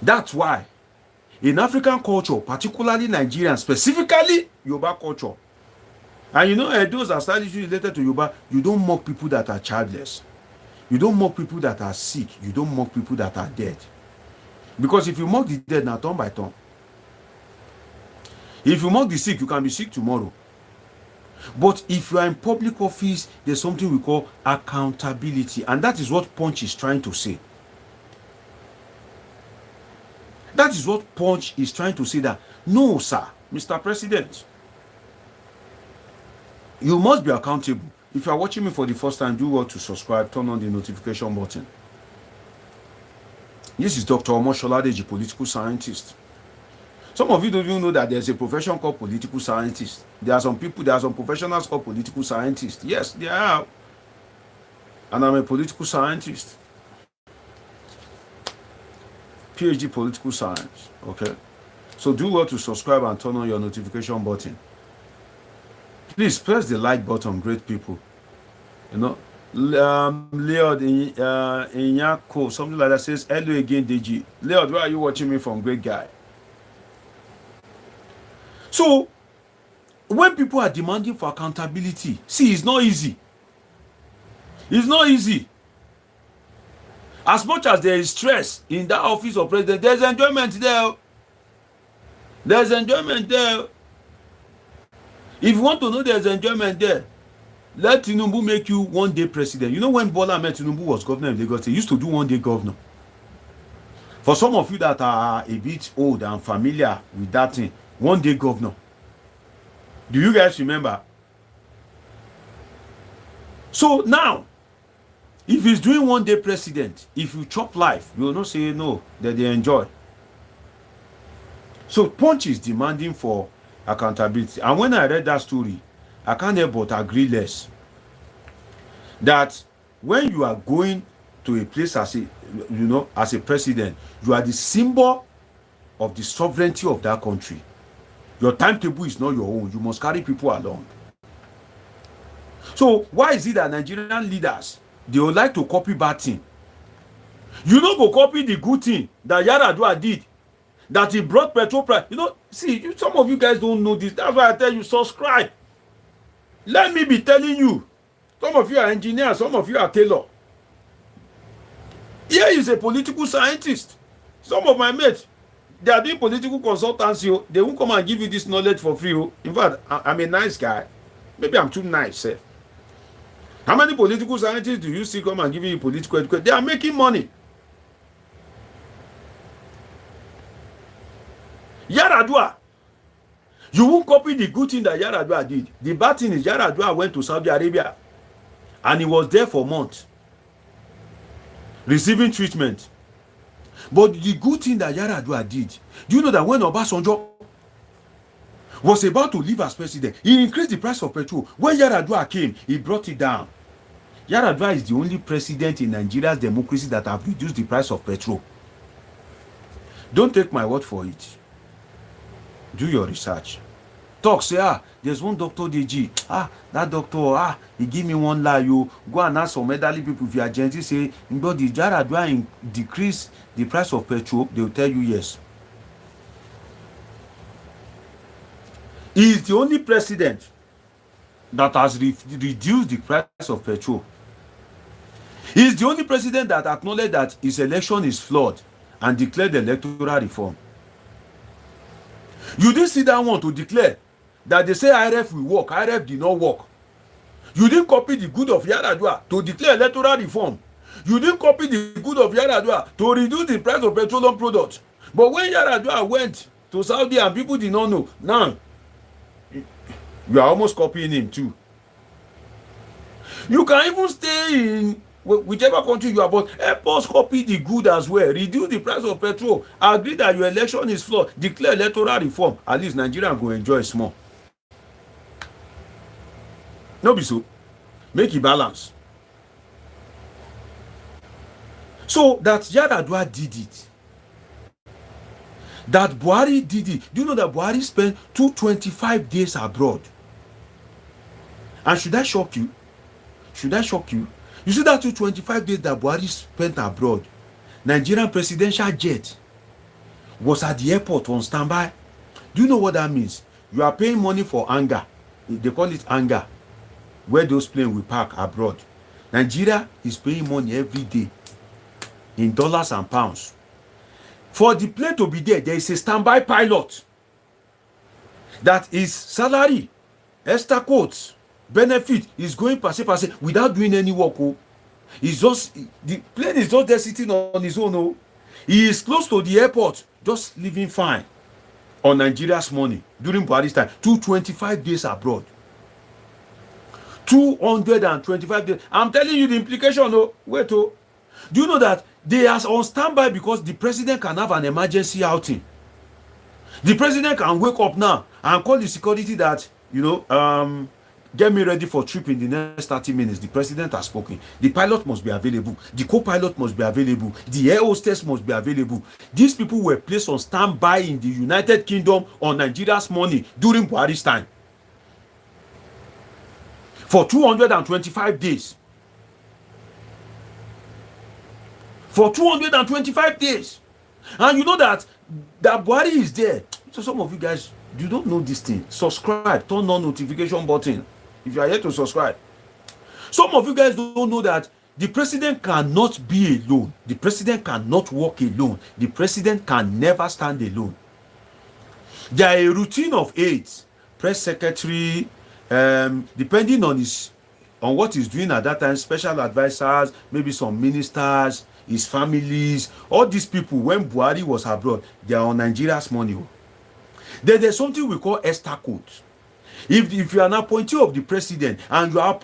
That's why in African culture, particularly Nigerian, specifically Yoruba culture, and you know, those are stylishly related to Yoruba, you don't mock people that are childless. You don't mock people that are sick. You don't mock people that are dead. Because if you mock the dead, now turn by turn. If you mock the sick, you can be sick tomorrow. But if you are in public office, there's something we call accountability. And that is what Punch is trying to say. That is what Punch is trying to say, that, no, sir, Mr. President, you must be accountable. If you are watching me for the first time, do well to subscribe, turn on the notification button. This is Dr. Omoshola, the geopolitical scientist. Some of you don't even know that there's a profession called political scientist. There are some professionals called political scientists. Yes, there are. And I'm a political scientist. PhD political science. Okay? So do well to subscribe and turn on your notification button. Please press the like button, great people. You know, Leod in Yako, something like that says, hello again, DG. Leod, where are you watching me from? Great guy. So, when people are demanding for accountability, see, it's not easy. It's not easy. As much as there is stress in that office of president, there's enjoyment there. There's enjoyment there. If you want to know there's enjoyment there, let Tinubu make you one-day president. You know when Bola Ahmed Tinubu was governor of Lagos, he used to do one-day governor. For some of you that are a bit old and familiar with that thing, one-day governor. Do you guys remember? So now, if he's doing one-day president, if you chop life, you will not say no, that they enjoy. So Punch is demanding for accountability. And when I read that story, I can't help but agree less. That when you are going to a place as a president, you are the symbol of the sovereignty of that country. Your timetable is not your own. You must carry people along. So why is it that Nigerian leaders, they would like to copy bad thing? You know, go copy the good thing that Yaradua did, that he brought petrol price. You know, see, some of you guys don't know this. That's why I tell you, subscribe. Let me be telling you. Some of you are engineers, some of you are tailor. Here is a political scientist. Some of my mates, they are doing political consultancy. They won't come and give you this knowledge for free. In fact, I'm a nice guy. Maybe I'm too nice, sir. How many political scientists do you see come and give you political education? They are making money. Yaradua. You won't copy the good thing that Yaradua did. The bad thing is Yaradua went to Saudi Arabia and he was there for months receiving treatment. But the good thing that Yaradua did, do you know that when Obasanjo was about to leave as president, he increased the price of petrol. When Yaradua came, he brought it down. Yaradua is the only president in Nigeria's democracy that have reduced the price of petrol. Don't take my word for it. Do your research. Talk, say, there's one Dr. DG. That doctor, he give me one lie. You go and ask some elderly people if you are gentle, say, but the Yaradua decrease the price of petrol, they will tell you yes. He is the only president that has reduced the price of petrol. He is the only president that acknowledged that his election is flawed and declared electoral reform. You didn't see that one to declare that they say IRF will work. IRF did not work. You didn't copy the good of Yaradua to declare electoral reform. You didn't copy the good of Yaradua to reduce the price of petroleum products. But when Yaradua went to Saudi and people did not know, now you are almost copying him too. You can even stay in whichever country you are, but help us copy the good as well. Reduce the price of petrol. Agree that your election is flawed. Declare electoral reform. At least Nigeria go enjoy small. No be so. Make it balance. So that Yaradua did it. That Buhari did it. Do you know that Buhari spent 225 days abroad? And should that shock you? Should that shock you? You see that 225 days that Buhari spent abroad, Nigerian presidential jet was at the airport on standby. Do you know what that means? You are paying money for hangar. They call it hangar, where those planes will park abroad. Nigeria is paying money every day in dollars and pounds. For the plane to be there, there is a standby pilot. That is salary, extra quotes, benefit is going passe without doing any work. It's just the plane is just there sitting on his own. He is close to the airport, just living fine on Nigeria's money during Buhari's time. 225 days abroad. 225 days. I'm telling you the implication. Wait, do you know that they are on standby because the president can have an emergency outing? The president can wake up now and call the security that, get me ready for trip in the next 30 minutes. The president has spoken. The pilot must be available. The co-pilot must be available. The air hostess must be available. These people were placed on standby in the United Kingdom on Nigeria's money during Buhari's time. For 225 days. for 225 days. And you know that Buhari is there. So some of you guys, you don't know this thing. Subscribe, turn on notification button if you are here to subscribe. Some of you guys don't know that the president cannot be alone. The president cannot walk alone. The president can never stand alone. There are a routine of aides, press secretary, depending on what he's doing at that time, special advisors, maybe some ministers, his families, all these people. When Buhari was abroad, they are on Nigeria's money. There's something we call Esther code. If you are an appointee of the president and you are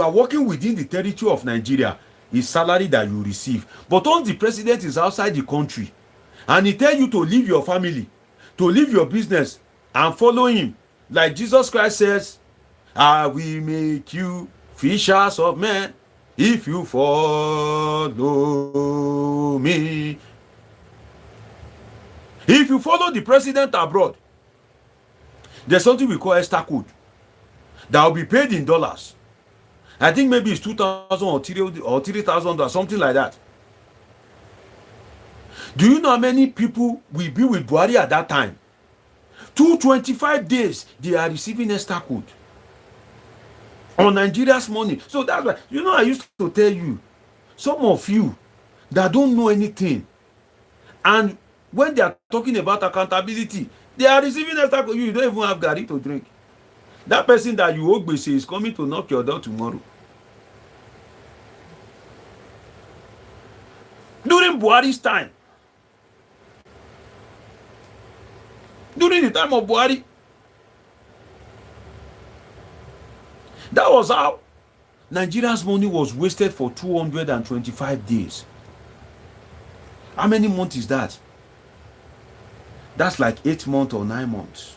working within the territory of Nigeria, it's salary that you receive. But once the president is outside the country and he tell you to leave your family, to leave your business and follow him, like Jesus Christ says, I will make you fishers of men if you follow me. If you follow the president abroad, there's something we call Esther code that will be paid in dollars. I think maybe it's 2,000 or 3,000 or something like that. Do you know how many people will be with Buhari at that time? 225 days they are receiving Esther code on Nigeria's money. So that's why, I used to tell you, some of you that don't know anything, and when they are talking about accountability, they are receiving Esther code. You don't even have Gary to drink. That person that you owe gbese is coming to knock your door tomorrow. During Buhari's time, during the time of Buhari, that was how Nigeria's money was wasted for 225 days. How many months is that? That's like 8 months or 9 months.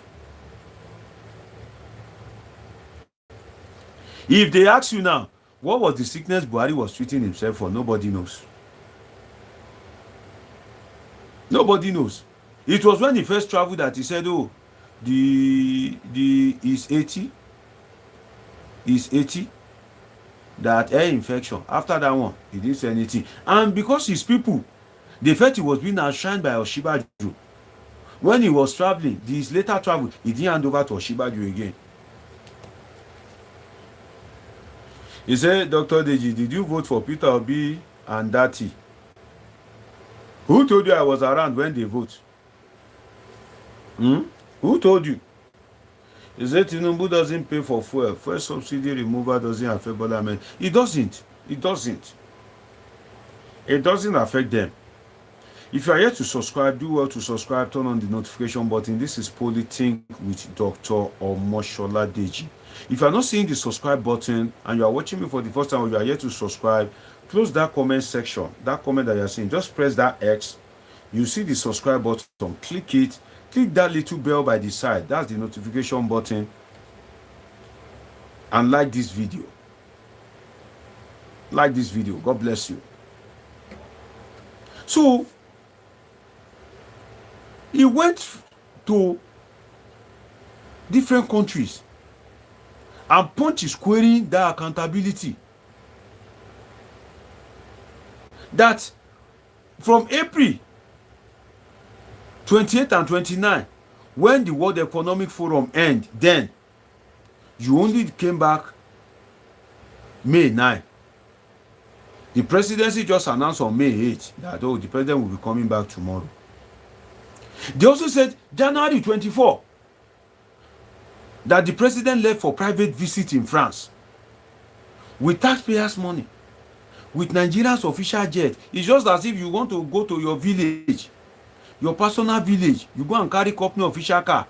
If they ask you now, what was the sickness Buhari was treating himself for? Nobody knows. Nobody knows. It was when he first traveled that he said, oh, is 80, that air infection. After that one, he didn't say anything. And because his people, they felt he was being outshined by Oshibaju. When he was traveling, this later travel, he didn't hand over to Oshibaju again. He said, Dr. Deji, did you vote for Peter Obi and Dati? Who told you I was around when they vote? Who told you? He said Tinubu doesn't pay for fuel. Fuel subsidy removal doesn't affect Bola Ahmed. It doesn't. It doesn't. It doesn't affect them. If you are here to subscribe, do well to subscribe, turn on the notification button. This is Politics with Dr. Omoshola Deji. If you are not seeing the subscribe button and you are watching me for the first time or you are here to subscribe, close that comment section. That comment that you are seeing, just press that X. You see the subscribe button, click it. Click that little bell by the side. That's the notification button. And like this video. Like this video. God bless you. So, he went to different countries and Punch is querying that accountability. That from April 28 and 29, when the World Economic Forum ended, then you only came back May 9. The presidency just announced on May 8 that, oh, the president will be coming back tomorrow. They also said January 24 that the president left for private visit in France with taxpayers' money, with Nigeria's official jet. It's just as if you want to go to your village, your personal village, you go and carry company official car.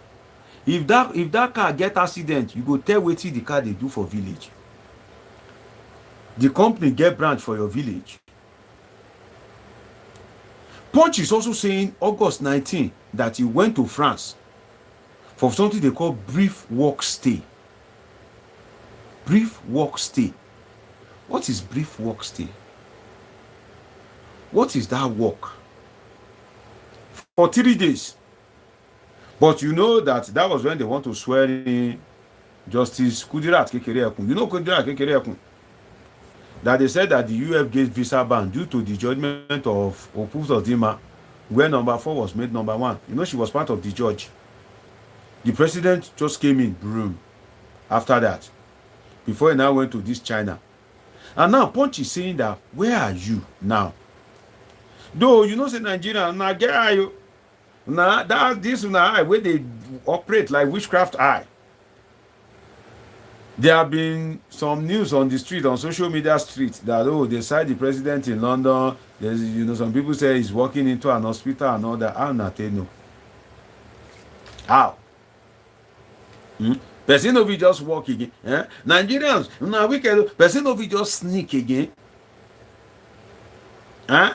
If that car get accident, you go tell wetin the car they do for village. The company get branch for your village. Punch is also saying August 19 that he went to France for something they call brief work stay. Brief work stay. What is brief work stay? What is that work? For 3 days. But you know that was when they want to swear in Justice Kudirat Kekereekun. You know Kudirat Kekereekun? that they said that the UF gave visa ban due to the judgment of Opus-Dima, where number 4 was made number 1. You know, she was part of the judge. The president just came in room after that, before he now went to this China. And now Punch is saying that, where are you now? Though, you know, say Nigeria, now get you. Now, that this now where they operate like witchcraft eye. There have been some news on the street, on social media street, that, oh, they signed the president in London. There's, you know, some people say he's walking into an hospital and all that. How not they know? How? Person of it just walk again. Eh? Nigerians, now we can. Person of it just sneak again. Huh?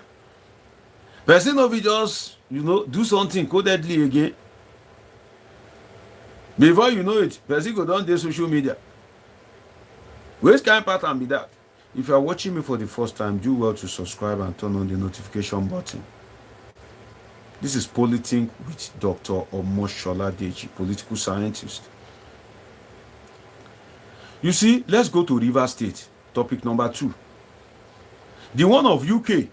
Person of it just, you know, do something codedly again. Before you know it, person go down the social media. Which kind of pattern be that? If you are watching me for the first time, do well to subscribe and turn on the notification button. This is Politics with Dr. Omoshola Deji, political scientist. You see, let's go to Rivers State, topic number 2. The one of UK,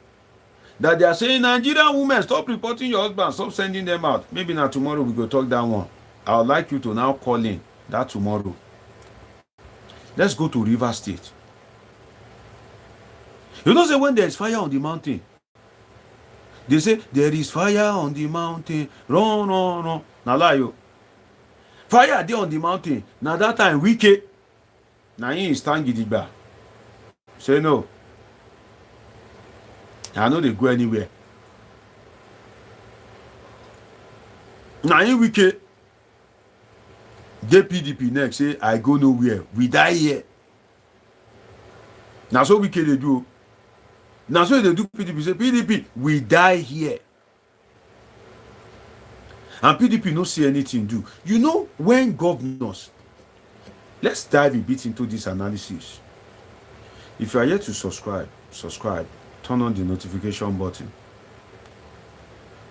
that they are saying, Nigerian women, stop reporting your husband, stop sending them out. Maybe now tomorrow we go talk that one. I would like you to now call in that tomorrow. Let's go to Rivers State. You know, say when there is fire on the mountain, they say there is fire on the mountain. Run, run, run. Now lie you. Fire there on the mountain. Now that time wicked. Now he stand gidigba. Say no. I know they go anywhere. Now he wicked. The PDP next say I go nowhere. We die here. Now so wicked they do. Now so they do PDP say PDP we die here. And PDP no see anything do. You know when governors. Let's dive a bit into this analysis. If you are yet to subscribe, turn on the notification button.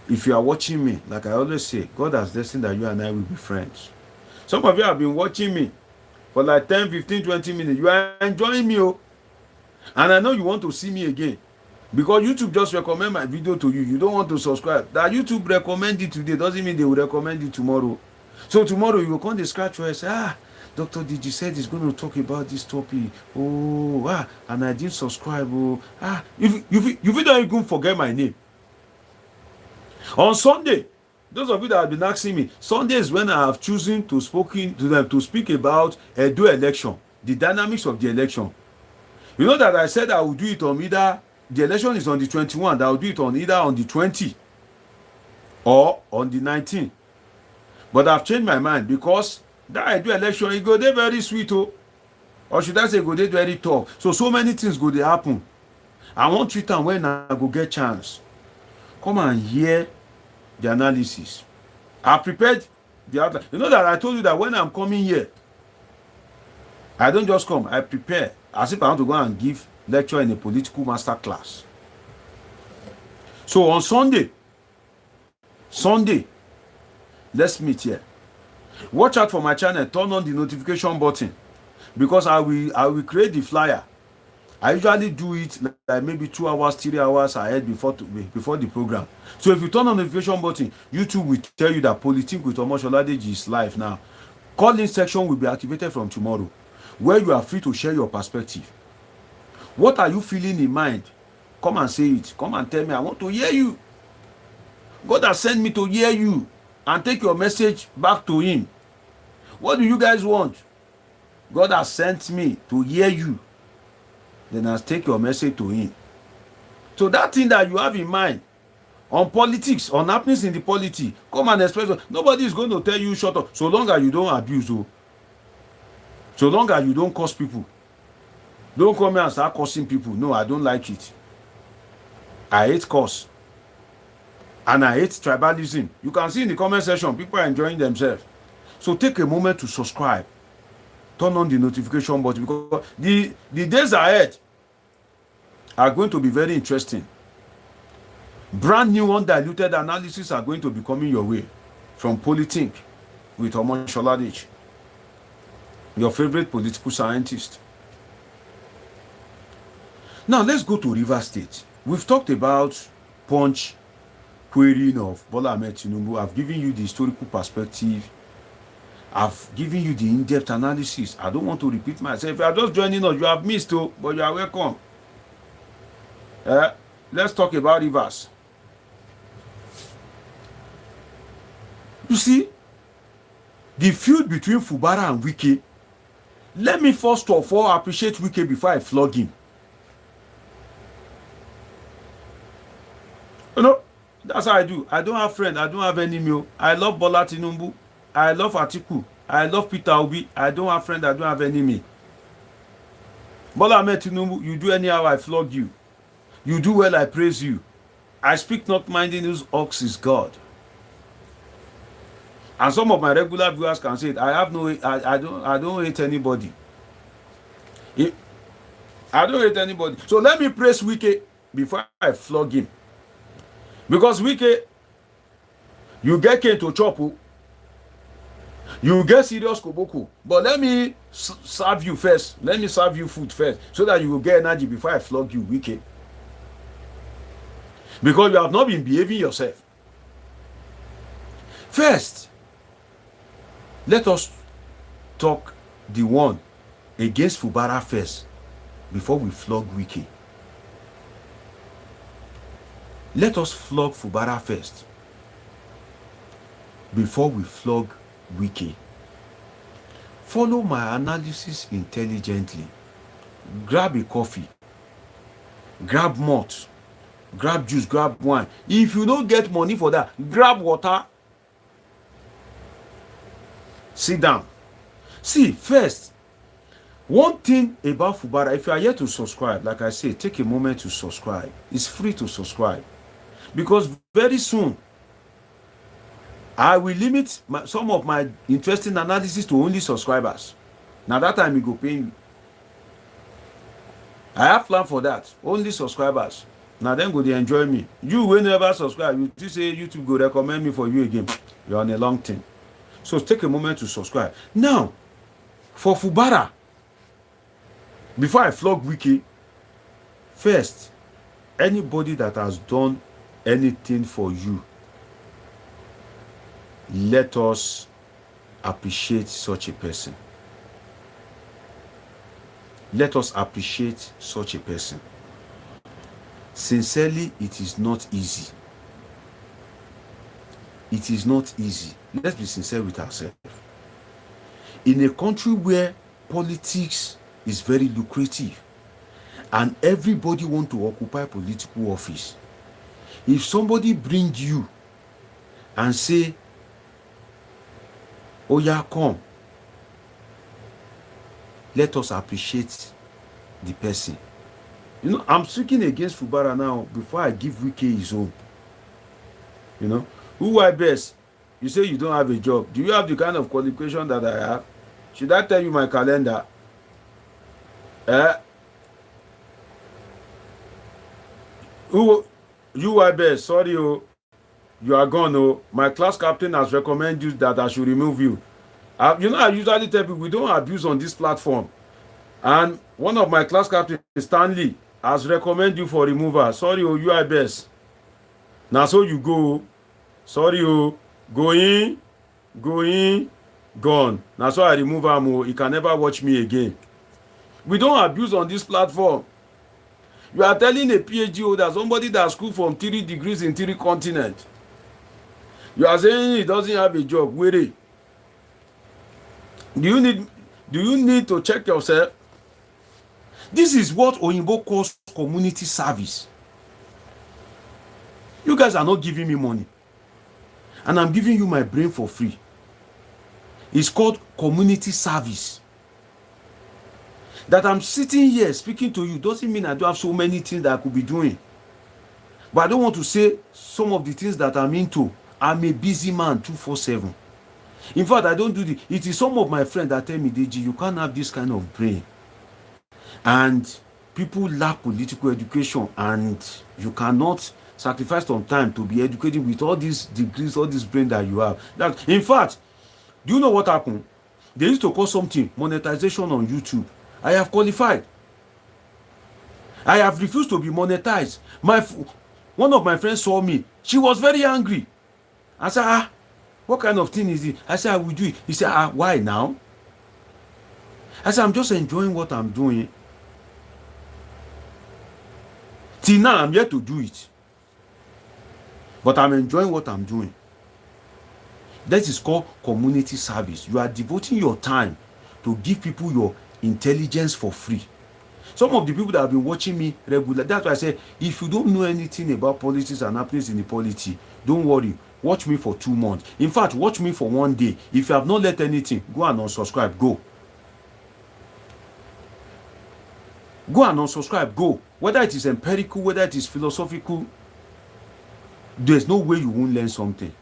If you are watching me, like I always say, God has destined that you and I will be friends. Some of you have been watching me for like 10, 15, 20 minutes. You are enjoying me. Oh. And I know you want to see me again. Because YouTube just recommend my video to you. You don't want to subscribe. That YouTube recommend it today doesn't mean they will recommend it tomorrow. So tomorrow you will come to scratch your head and say, Dr. Digi said he's going to talk about this topic. Oh, and I didn't subscribe. Oh, you don't even forget my name. On Sunday, those of you that have been asking me, Sunday is when I have chosen to speak about Edo election, the dynamics of the election. You know that I said I will do it on either, the election is on the 21st, that I will do it on either on the 20th or on the 19th. But I've changed my mind because that Edo election, it go there very sweet, oh. Or should I say go there very tough. So many things go there happen. I want treat them when I go get chance. Come and hear the analysis. I prepared the outline. You know that I told you that when I'm coming here, I don't just come. I prepare as if I want to go and give lecture in a political master class. So on Sunday, let's meet here. Watch out for my channel. Turn on the notification button because I will create the flyer. I usually do it like maybe 2 hours, 3 hours ahead before the program. So if you turn on the notification button, YouTube will tell you that Politics with Omoshola Deji is live now. Call-in section will be activated from tomorrow, where you are free to share your perspective. What are you feeling in mind? Come and say it. Come and tell me. I want to hear you. God has sent me to hear you and take your message back to him. What do you guys want? God has sent me to hear you. Then I'll take your message to him. So that thing that you have in mind on politics, on happenings in the polity, come and express it. Nobody is going to tell you shut up. So long as you don't abuse, so long as you don't curse people. Don't come here and start cursing people. No, I don't like it. I hate curse. And I hate tribalism. You can see in the comment section, people are enjoying themselves. So take a moment to subscribe. Turn on the notification button because the days ahead are going to be very interesting. Brand new undiluted analysis are going to be coming your way from Politics with Omoshola Deji, your favorite political scientist. Now let's go to Rivers State. We've talked about Punch querying of Bola Ahmed Tinubu. I've given you the historical perspective. I've given you the in-depth analysis. I don't want to repeat myself. If you are just joining us, you have missed, but you are welcome. Let's talk about Rivers. You see, the feud between Fubara and Wike. Let me first of all appreciate Wike before I flog him. You know, that's how I do. I don't have friends. I don't have enemy. I love Bola Tinubu. I love Atiku. I love Peter Obi. I don't have friends. I don't have enemy. Bola Ahmed Tinubu, you do anyhow, I flog you. You do well, I praise you. I speak not minding whose ox is God. And some of my regular viewers can say it. I don't hate anybody. I don't hate anybody. So let me praise Wike before I flog him. Because Wike, you get cane to chop, you get serious koboko. But let me serve you first. Let me serve you food first, so that you will get energy before I flog you, Wike. Because you have not been behaving yourself. First, let us talk the one against Fubara first before we flog Wike. Let us flog Fubara first before we flog Wike. Follow my analysis intelligently. Grab a coffee, grab malt, grab juice, grab wine. If you don't get money for that, grab water. Sit down. See, first, one thing about Fubara, if you are yet to subscribe, like I say, take a moment to subscribe. It's free to subscribe. Because very soon, I will limit some of my interesting analysis to only subscribers. Now that time you go pay me. I have plan for that. Only subscribers. Now then go they enjoy me. You will never subscribe. You just say YouTube go recommend me for you again. You're on a long thing. So take a moment to subscribe. Now, for Fubara, before I flog Wike, first, anybody that has done anything for you, let us appreciate such a person. Let us appreciate such a person. Sincerely, it is not easy. It is not easy. Let's be sincere with ourselves. In a country where politics is very lucrative and everybody wants to occupy political office, if somebody brings you and say, oh yeah, come, let us appreciate the person. You know, I'm speaking against Fubara now before I give Wike his own. You know, who I best? You say you don't have a job. Do you have the kind of qualification that I have? Should I tell you my calendar? You are best. Sorry, you are gone. My class captain has recommended you that I should remove you. You know, I usually tell people we don't abuse on this platform. And one of my class captains, Stanley, has recommended you for removal. Sorry, you are best. Now so you go. Sorry, go in, gone. Now so I remove him. He can never watch me again. We don't abuse on this platform. You are telling a PhD holder, somebody that school from 3 degrees in 3 continents. You are saying he doesn't have a job. Wait. Do you need to check yourself? This is what Oyinbo calls community service. You guys are not giving me money. And I'm giving you my brain for free. It's called community service. That I'm sitting here speaking to you doesn't mean I don't have so many things that I could be doing. But I don't want to say some of the things that I'm into. I'm a busy man 24/7. In fact, I don't do it. It is some of my friends that tell me, DG, you can't have this kind of brain. And people lack political education, and you cannot sacrifice some time to be educated with all these degrees, all this brain that you have. That, in fact, do you know what happened? They used to call something monetization on YouTube. I have qualified. I have refused to be monetized. One of my friends saw me. She was very angry. I said, what kind of thing is it? I said, I will do it. He said, why now? I said, I'm just enjoying what I'm doing. Till now, I'm yet to do it. But I'm enjoying what I'm doing. That is called community service. You are devoting your time to give people your intelligence for free. Some of the people that have been watching me regularly, that's why I say, if you don't know anything about politics and happenings in the polity, don't worry. Watch me for 2 months. In fact, watch me for 1 day. If you have not learned anything, go and unsubscribe. Go. Go and unsubscribe. Go. Whether it is empirical, whether it is philosophical, there's no way you won't learn something.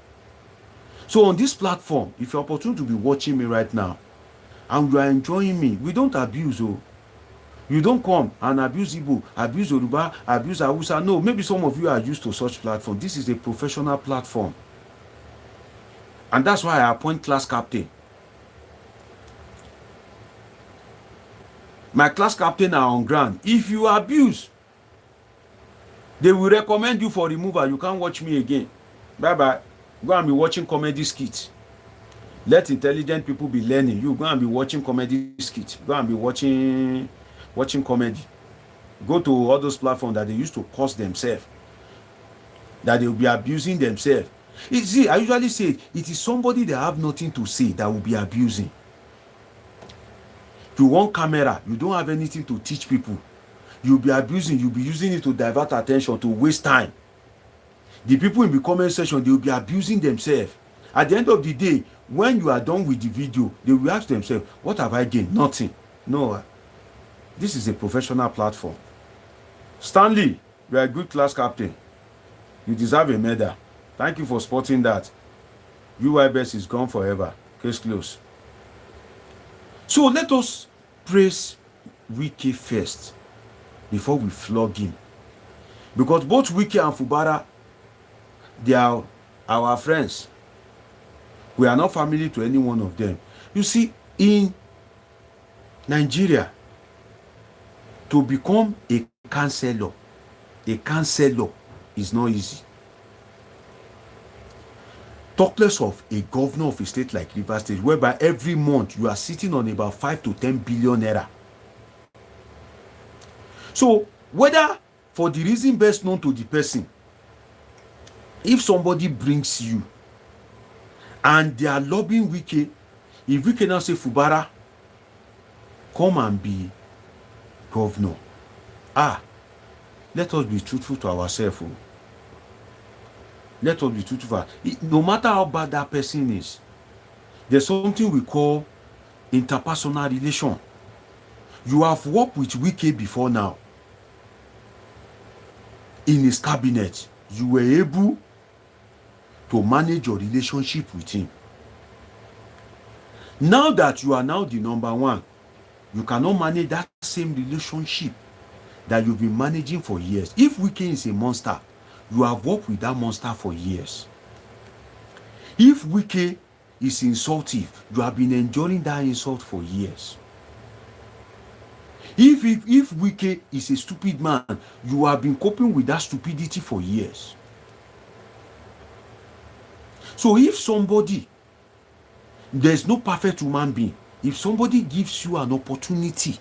So on this platform, if you're opportune to be watching me right now, and you are enjoying me, we don't abuse. You don't come and abuse Igbo, abuse Yoruba, abuse Hausa. No, maybe some of you are used to such platform. This is a professional platform. And that's why I appoint class captain. My class captain are on ground. If you abuse, they will recommend you for removal. You can't watch me again. Bye-bye. Go and be watching comedy skits. Let intelligent people be learning. You go and be watching comedy skits. Go and be watching comedy. Go to all those platforms that they used to curse themselves, that they will be abusing themselves. You see, I usually say it is somebody that have nothing to say that will be abusing. You want camera, you don't have anything to teach people. You'll be abusing, you'll be using it to divert attention, to waste time. The people in the comment section, they will be abusing themselves. At the end of the day, when you are done with the video, they will ask themselves, what have I gained? Nothing. No. This is a professional platform. Stanley, you are a good class captain. You deserve a medal. Thank you for spotting that. UI best is gone forever. Case closed. So let us praise Wike first before we flog him. Because both Wike and Fubara, they are our friends. We are not family to any one of them. You see, in Nigeria, to become a councillor is not easy. Talk less of a governor of a state like Rivers State, whereby every month you are sitting on about 5 to 10 billion naira. So, whether for the reason best known to the person, if somebody brings you and they are lobbying Wike, if Wike now say, Fubara, come and be governor. Let us be truthful to ourselves. Let us be truthful. No matter how bad that person is, there's something we call interpersonal relation. You have worked with Wike before now. In his cabinet, you were able to manage your relationship with him. Now that you are now the number one, you cannot manage that same relationship that you've been managing for years. If Wike is a monster, you have worked with that monster for years. If Wike is insultive, you have been enduring that insult for years. If Wike is a stupid man, you have been coping with that stupidity for years. So if somebody, there's no perfect human being, if somebody gives you an opportunity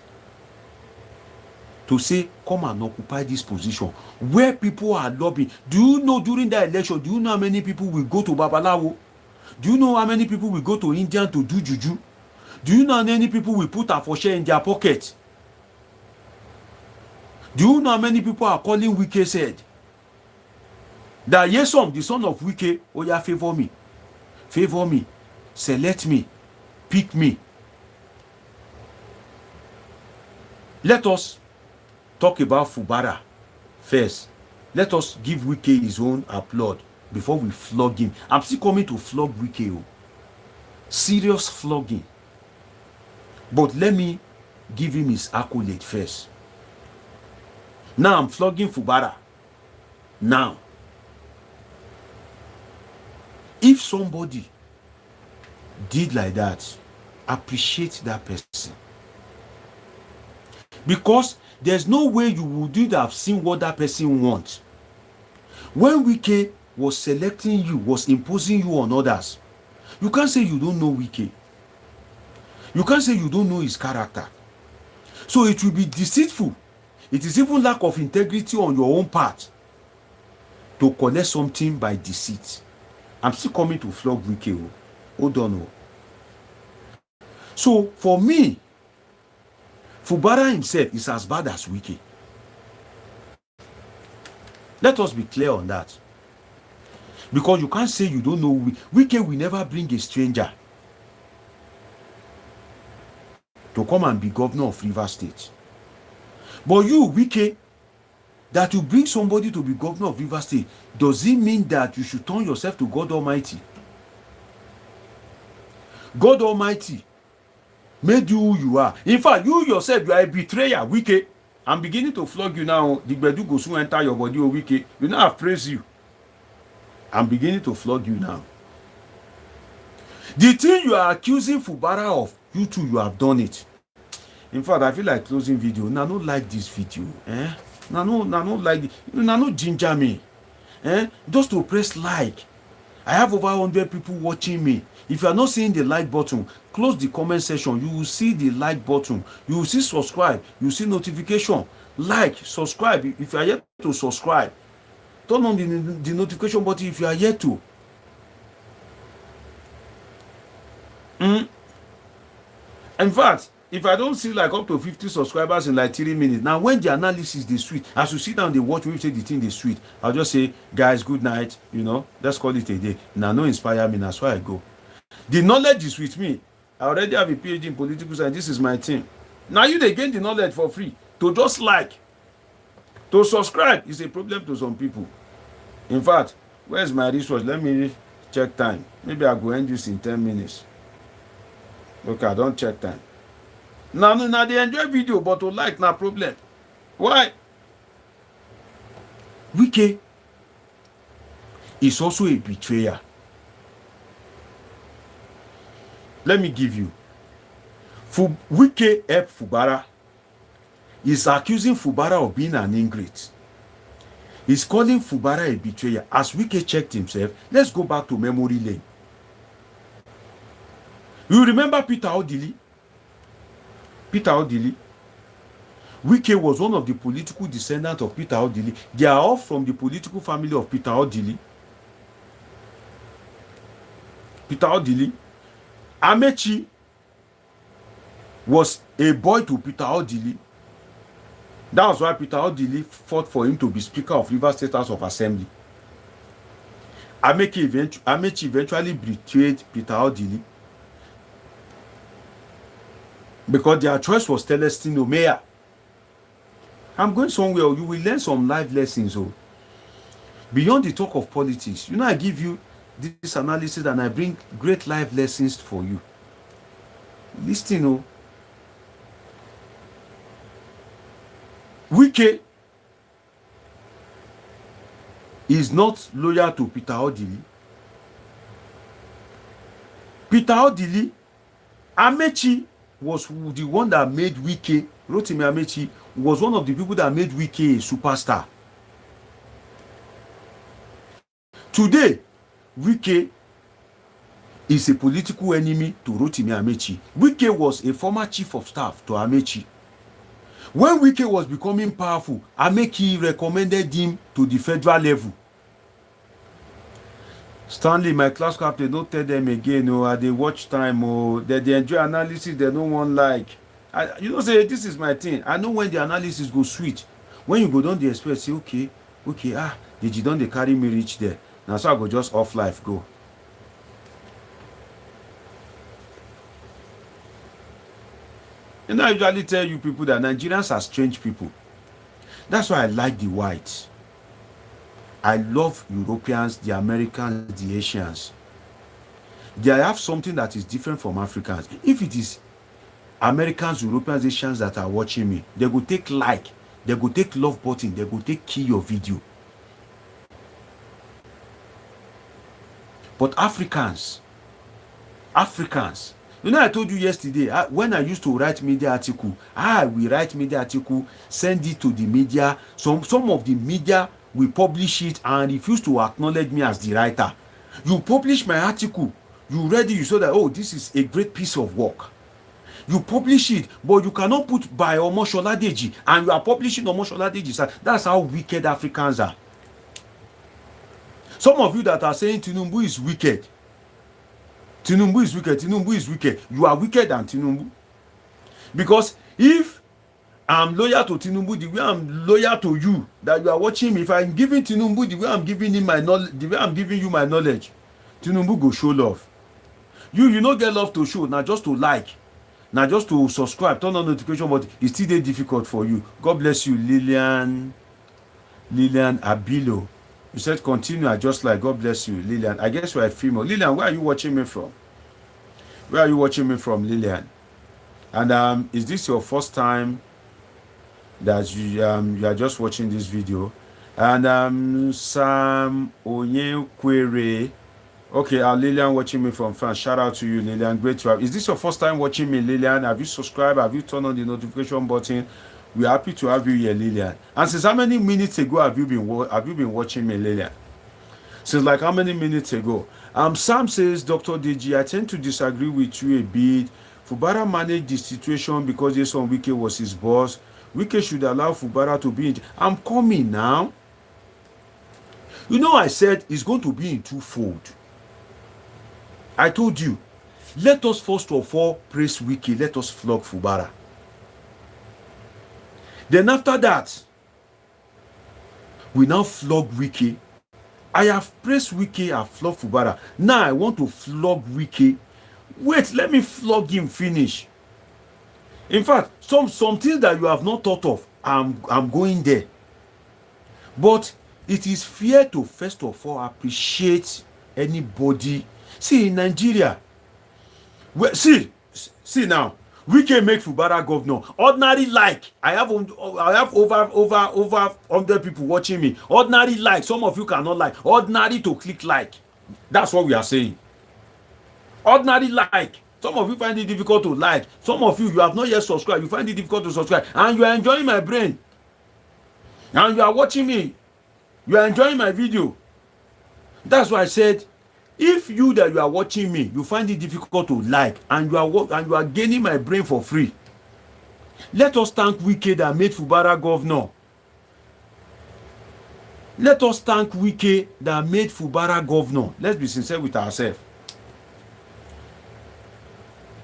to say, come and occupy this position, where people are lobbying, do you know during the election, do you know how many people will go to Babalawo? Do you know how many people will go to India to do juju? Do you know how many people will put a for share in their pocket? Do you know how many people are calling Wike said that Nyesom, the son of Wike, oh yeah, favor me, select me, pick me. Let us talk about Fubara first. Let us give Wike his own applaud before we flog him. I'm still coming to flog Wike. Serious flogging. But let me give him his accolade first. Now I'm flogging Fubara. Now, if somebody did like that, appreciate that person. Because there's no way you would have seen what that person wants. When Wike was selecting you, was imposing you on others, you can't say you don't know Wike. You can't say you don't know his character. So it will be deceitful. It is even lack of integrity on your own part to collect something by deceit. I'm still coming to flog Wike. Hold on. So for me, Fubara himself is as bad as Wike. Let us be clear on that. Because you can't say you don't know Wike will never bring a stranger to come and be governor of Rivers State. But you, Wike, that you bring somebody to be governor of Rivers State, does it mean that you should turn yourself to God Almighty? God Almighty made you who you are. In fact, you yourself, you are a betrayer, Wike. I'm beginning to flog you now. The gbedu go soon enter your body, oh Wike. You know I've praised you. I'm beginning to flog you now. The thing you are accusing Fubara of, you too, you have done it. In fact, I feel like closing video. Now, no like this video. Now, no like this. Now, no ginger me. Just to press like. I have over 100 people watching me. If you are not seeing the like button, close the comment section. You will see the like button. You will see subscribe. You will see notification. Like, subscribe. If you are yet to subscribe, turn on the notification button if you are yet to. In fact, if I don't see like up to 50 subscribers in like 3 minutes, now when the analysis is sweet, as you sit down, they watch me say the thing is sweet, I'll just say, guys, good night, let's call it a day. Now, no inspire me, that's why I go. The knowledge is with me. I already have a PhD in political science. This is my thing. Now they gain the knowledge for free. To just like, to subscribe is a problem to some people. In fact, where's my resource? Let me check time. Maybe I'll go end this in 10 minutes. Okay, I don't check time. Now they enjoy video, but to like, no problem. Why? Wike is also a betrayer. Let me give you. Wike helped Fubara. He's accusing Fubara of being an ingrate. He's calling Fubara a betrayer. As Wike checked himself, let's go back to memory lane. You remember Peter Odili? Peter Odili. Wike was one of the political descendants of Peter Odili. They are all from the political family of Peter Odili. Peter Odili. Amechi was a boy to Peter Odili. That was why Peter Odili fought for him to be Speaker of Rivers State House of Assembly. Amechi eventually betrayed Peter Odili because their choice was Celestino Mayor. I'm going somewhere. You will learn some life lessons. Beyond the talk of politics, I give you this analysis and I bring great life lessons for you. Listen, Wike is not loyal to Peter Odili. Peter Odili, Amechi was the one that made Wike, Rotimi Amechi was one of the people that made Wike a superstar. Today, Wike is a political enemy to Rotimi Amechi. Wike was a former chief of staff to Amechi. When Wike was becoming powerful, Amechi recommended him to the federal level. Stanley, my class captain, don't tell them again, they watch time, they enjoy analysis, they don't want like. Say, this is my thing. I know when the analysis go sweet. When you go down the express, say, okay, did you don't they carry me reach there? Now, so I go just off life, go. I usually tell you people that Nigerians are strange people. That's why I like the whites. I love Europeans, the Americans, the Asians. They have something that is different from Africans. If it is Americans, Europeans, Asians that are watching me, they go take like, they go take love button, they go take key your video. But Africans, You know, I told you yesterday, when I used to write media article, we write media article, send it to the media. Some of the media will publish it and refuse to acknowledge me as the writer. You publish my article, you read it, you saw that, oh, this is a great piece of work. You publish it, but you cannot put by Omosholadeji, and you are publishing Omosholadeji. That's how wicked Africans are. Some of you that are saying Tinubu is wicked, Tinubu is wicked, Tinubu is wicked, you are wicked than Tinubu. Because if I'm loyal to Tinubu the way I'm loyal to you, that you are watching me, if I'm giving Tinubu the way I'm giving him my knowledge, the way I'm giving you my knowledge, Tinubu go show love. You no get love to show, now just to like, now just to subscribe, turn on notification, but it's still dey difficult for you. God bless you, Lillian Abilo. You said continue, I just like. God bless you, Lillian. I guess you are a female. Lillian, where are you watching me from? Where are you watching me from, Lillian? And is this your first time that you are just watching this video? And Sam Onyekwere. Okay, Lillian watching me from France. Shout out to you, Lillian. Great to have. Is this your first time watching me, Lillian? Have you subscribed? Have you turned on the notification button? We're happy to have you here, Lillian. And since how many minutes ago have you been watching me, Lillian? Since like how many minutes ago? Sam says, Dr. Deji, I tend to disagree with you a bit. Fubara managed the situation because Nyesom Wike was his boss. Wike should allow Fubara to be in. I'm coming now. You know, I said it's going to be in twofold. I told you, let us first of all praise Wike, let us flog Fubara. Then after that, we now flog Wike. I have praised Wike, I have flogged Fubara. Now I want to flog Wike. Wait, let me flog him finish. In fact, some things that you have not thought of, I'm going there. But it is fair to first of all appreciate anybody. See, in Nigeria, see now, Wike make Fubara governor. Ordinary like, I have over 100 people watching me. Ordinary like, some of you cannot like. Ordinary to click like. That's what we are saying. Ordinary like. Some of you find it difficult to like. Some of you have not yet subscribed. You find it difficult to subscribe. And you are enjoying my brain. And you are watching me. You are enjoying my video. That's why I said, if you that you are watching me, you find it difficult to like, and you are gaining my brain for free, let us thank Wike that made Fubara governor. Let us thank Wike that made Fubara governor. Let's be sincere with ourselves.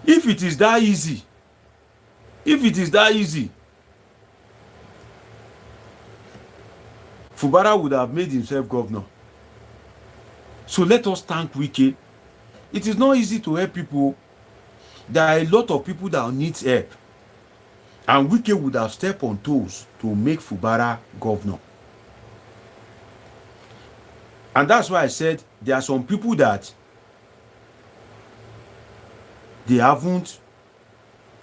If it is that easy, Fubara would have made himself governor. So let us thank Wike. It is not easy to help people. There are a lot of people that need help. And Wike would have stepped on toes to make Fubara governor. And that's why I said there are some people that they haven't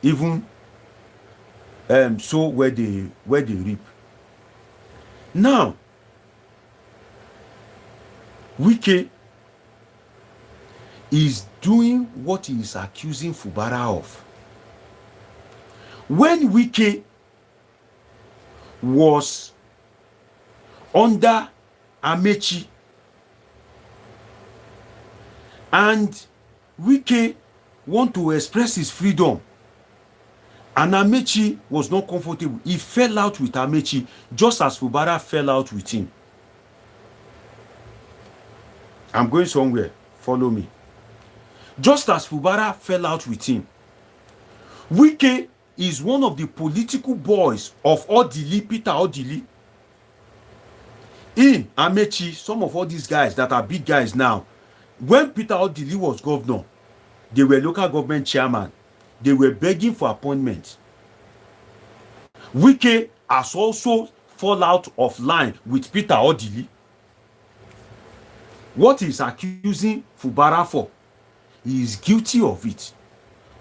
even sow where they reap. Now, Wike is doing what he is accusing Fubara of. When Wike was under Amechi and Wike want to express his freedom and Amechi was not comfortable, he fell out with Amechi just as Fubara fell out with him. I'm going somewhere. Follow me. Just as Fubara fell out with him, Wike is one of the political boys of Odili, Peter Odili. In Amechi, some of all these guys that are big guys now, when Peter Odili was governor, they were local government chairman. They were begging for appointment. Wike has also fall out of line with Peter Odili. What he's accusing Fubara for, he is guilty of it.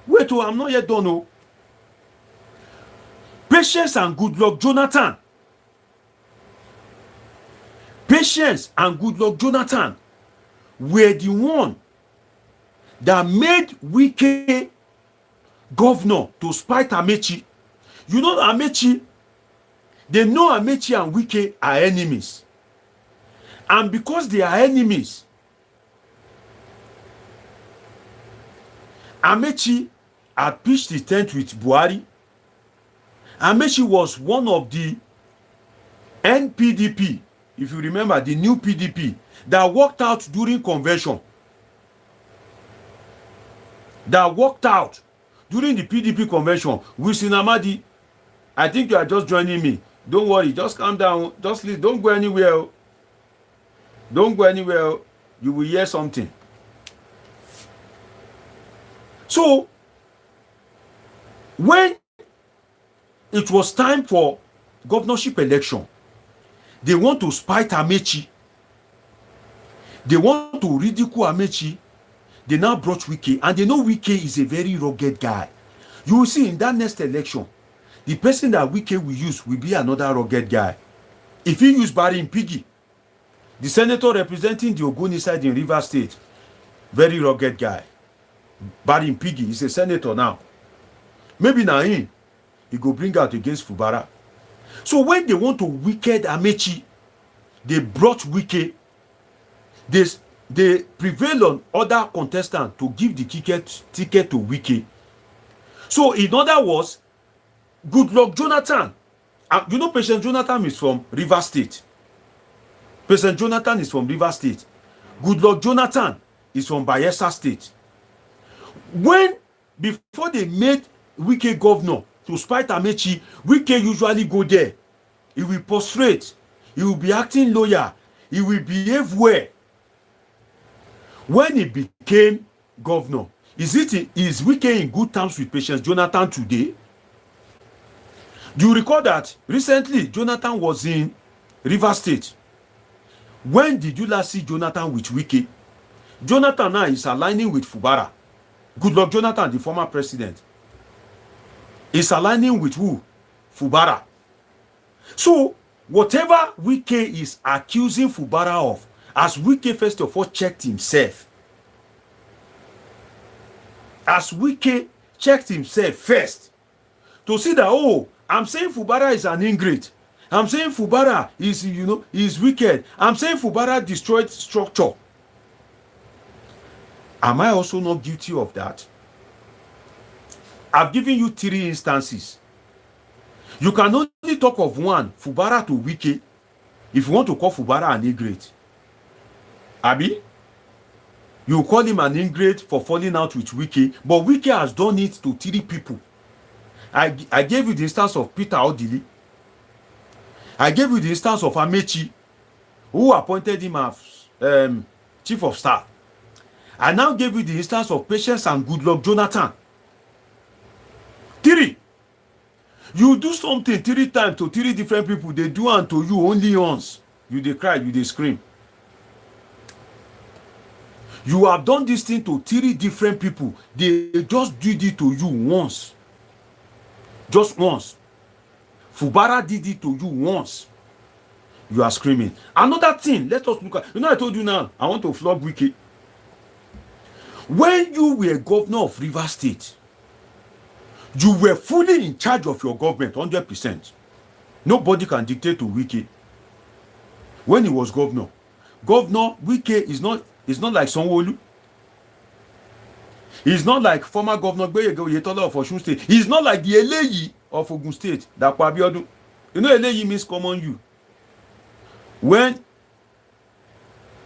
Wait, I'm not yet done. Oh. Patience and Goodluck Jonathan. Patience and Goodluck Jonathan were the one that made Wike governor to spite Amechi. You know Amechi, they know Amechi and Wike are enemies. And because they are enemies, Amechi had pitched the tent with Buhari. Amechi was one of the NPDP, if you remember, the new PDP, that walked out during convention. That walked out during the PDP convention. Wilson Amadi, I think you are just joining me. Don't worry, just calm down. Just leave. Don't go anywhere. Don't go anywhere. You will hear something. So, when it was time for governorship election, they want to spite Amechi. They want to ridicule Amechi. They now brought Wike, and they know Wike is a very rugged guy. You will see in that next election, the person that Wike will use will be another rugged guy. If he use Barry Piggy, the senator representing the Ogoni side in Rivers State, very rugged guy. Barry Piggy is a senator now. Maybe now he go bring out against Fubara. So when they want to wicked Amechi, they brought Wike. They prevail on other contestants to give the ticket to Wike. So in other words, Goodluck Jonathan, you know President Jonathan is from Rivers State. President Jonathan is from Rivers State. Goodluck Jonathan is from Bayelsa State. Before they made Wike governor to spite Amechi, Wike usually go there. He will prostrate. He will be acting loyal. He will behave well. When he became governor, is Wike in good terms with President Jonathan today? Do you recall that recently Jonathan was in Rivers State? When did you last see Jonathan with Wike? Jonathan now is aligning with Fubara. Goodluck Jonathan, the former president, is aligning with who? Fubara. So, whatever Wike is accusing Fubara of, as Wike first of all checked himself, first, to see that, oh, I'm saying Fubara is an ingrate. I'm saying Fubara is wicked. I'm saying Fubara destroyed structure. Am I also not guilty of that? I've given you 3 instances. You can only talk of one, Fubara to Wike, if you want to call Fubara an ingrate. Abi? You call him an ingrate for falling out with Wike, but Wike has done it to 3 people. I gave you the instance of Peter Odili. I gave you the instance of Amechi, who appointed him as chief of staff. I now gave you the instance of Patience and Goodluck Jonathan. 3. You do something 3 times to 3 different people, they do unto you only once. You they cry, you they scream. You have done this thing to 3 different people. They just did it to you once. Just once. Fubara did it to you once. You are screaming. Another thing, let us look at. I told you now, I want to flog Wike. When you were governor of Rivers State, you were fully in charge of your government, 100%. Nobody can dictate to Wike. When he was governor, Wike is not like Sanwo-Olu. He's not like former governor Gbeyege Oyetola of Osun State. He's not like the Eleyi of Ogun State, Dapo Abiodun. You know Eleyi means common you. When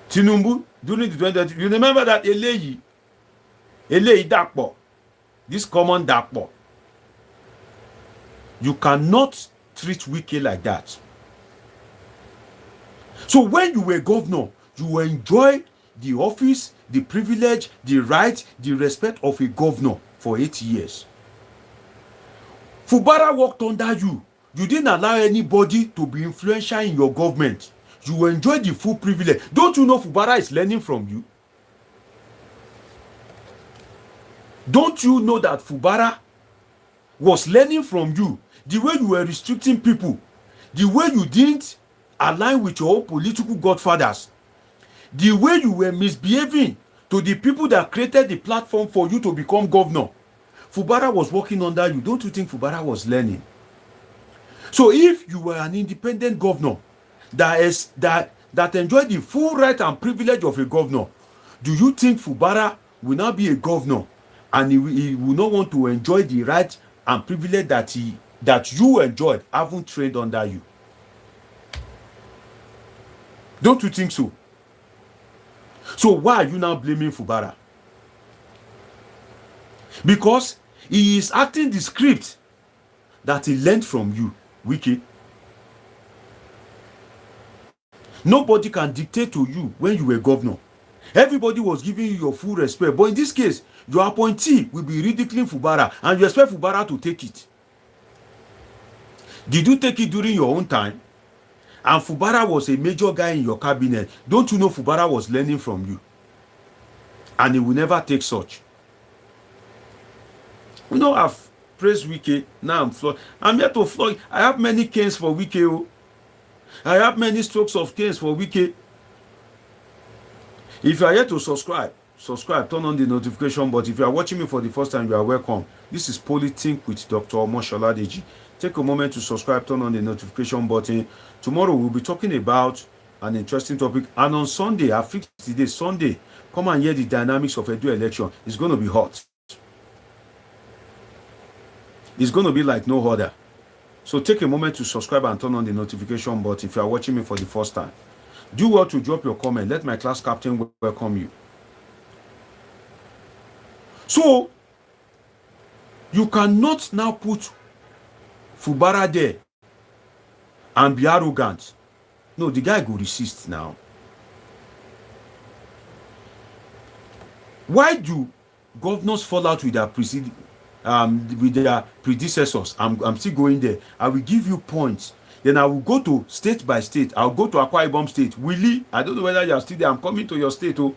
Tinubu, during the 2020, you remember that Eleyi Dapo, this common Dapo. You cannot treat Wike like that. So when you were governor, you enjoy the office, the privilege, the right, the respect of a governor for 8 years. Fubara worked under you. You didn't allow anybody to be influential in your government. You enjoy the full privilege. Don't you know Fubara is learning from you? Don't you know that Fubara was learning from you? The way you were restricting people, the way you didn't align with your own political godfathers, the way you were misbehaving to the people that created the platform for you to become governor. Fubara was working under you. Don't you think Fubara was learning? So if you were an independent governor that enjoyed the full right and privilege of a governor, do you think Fubara will now be a governor and he will not want to enjoy the right and privilege that you enjoyed having trained under you? Don't you think so? So why are you now blaming Fubara? Because he is acting the script that he learned from you, Wike. Nobody can dictate to you when you were governor. Everybody was giving you your full respect. But in this case, your appointee will be ridiculing Fubara and you expect Fubara to take it. Did you take it during your own time? And Fubara was a major guy in your cabinet. Don't you know Fubara was learning from you? And he will never take such. You know, I've praised Wike. Now I'm flogged. I'm here to flog. I have many canes for Wike. Oh. I have many strokes of canes for Wike. If you are here to subscribe, turn on the notification. But if you are watching me for the first time, you are welcome. This is Politics with Dr. Omosoladeji. Take a moment to subscribe, turn on the notification button. Tomorrow we'll be talking about an interesting topic. And on Sunday, I fixed the day, Sunday, come and hear the dynamics of Edo election. It's going to be hot. It's going to be like no other. So take a moment to subscribe and turn on the notification button if you are watching me for the first time. Do well to drop your comment. Let my class captain welcome you. So, you cannot now put Fubara there and be arrogant. No, the guy will resist now. Why do governors fall out with their predecessors? I'm still going there. I will give you points. Then I will go to state by state. I'll go to Akwa Ibom state. Willie, I don't know whether you are still there. I'm coming to your state to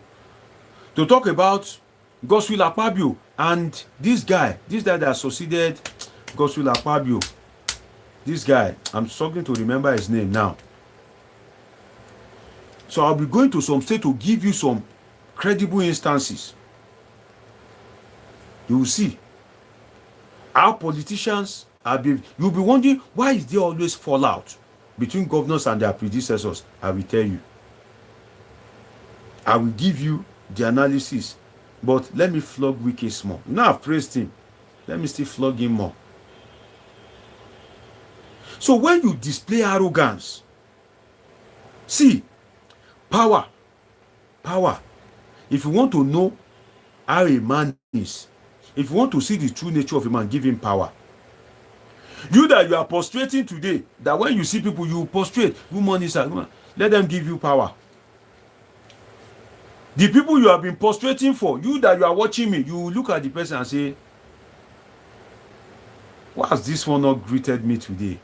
talk about Godswill Akpabio and this guy that succeeded Godswill Akpabio. This guy, I'm struggling to remember his name now. So I'll be going to some state to give you some credible instances. You will see how politicians are behaving. You'll be wondering, why is there always fallout between governors and their predecessors? I will tell you. I will give you the analysis. But let me flog Wike small. Now I've praised him. Let me still flog him more. So when you display arrogance, see, power. If you want to know how a man is, if you want to see the true nature of a man, give him power. You that you are prostrating today, that when you see people, you prostrate. Woman is let them give you power. The people you have been prostrating for, you that you are watching me, you look at the person and say, why has this one not greeted me today?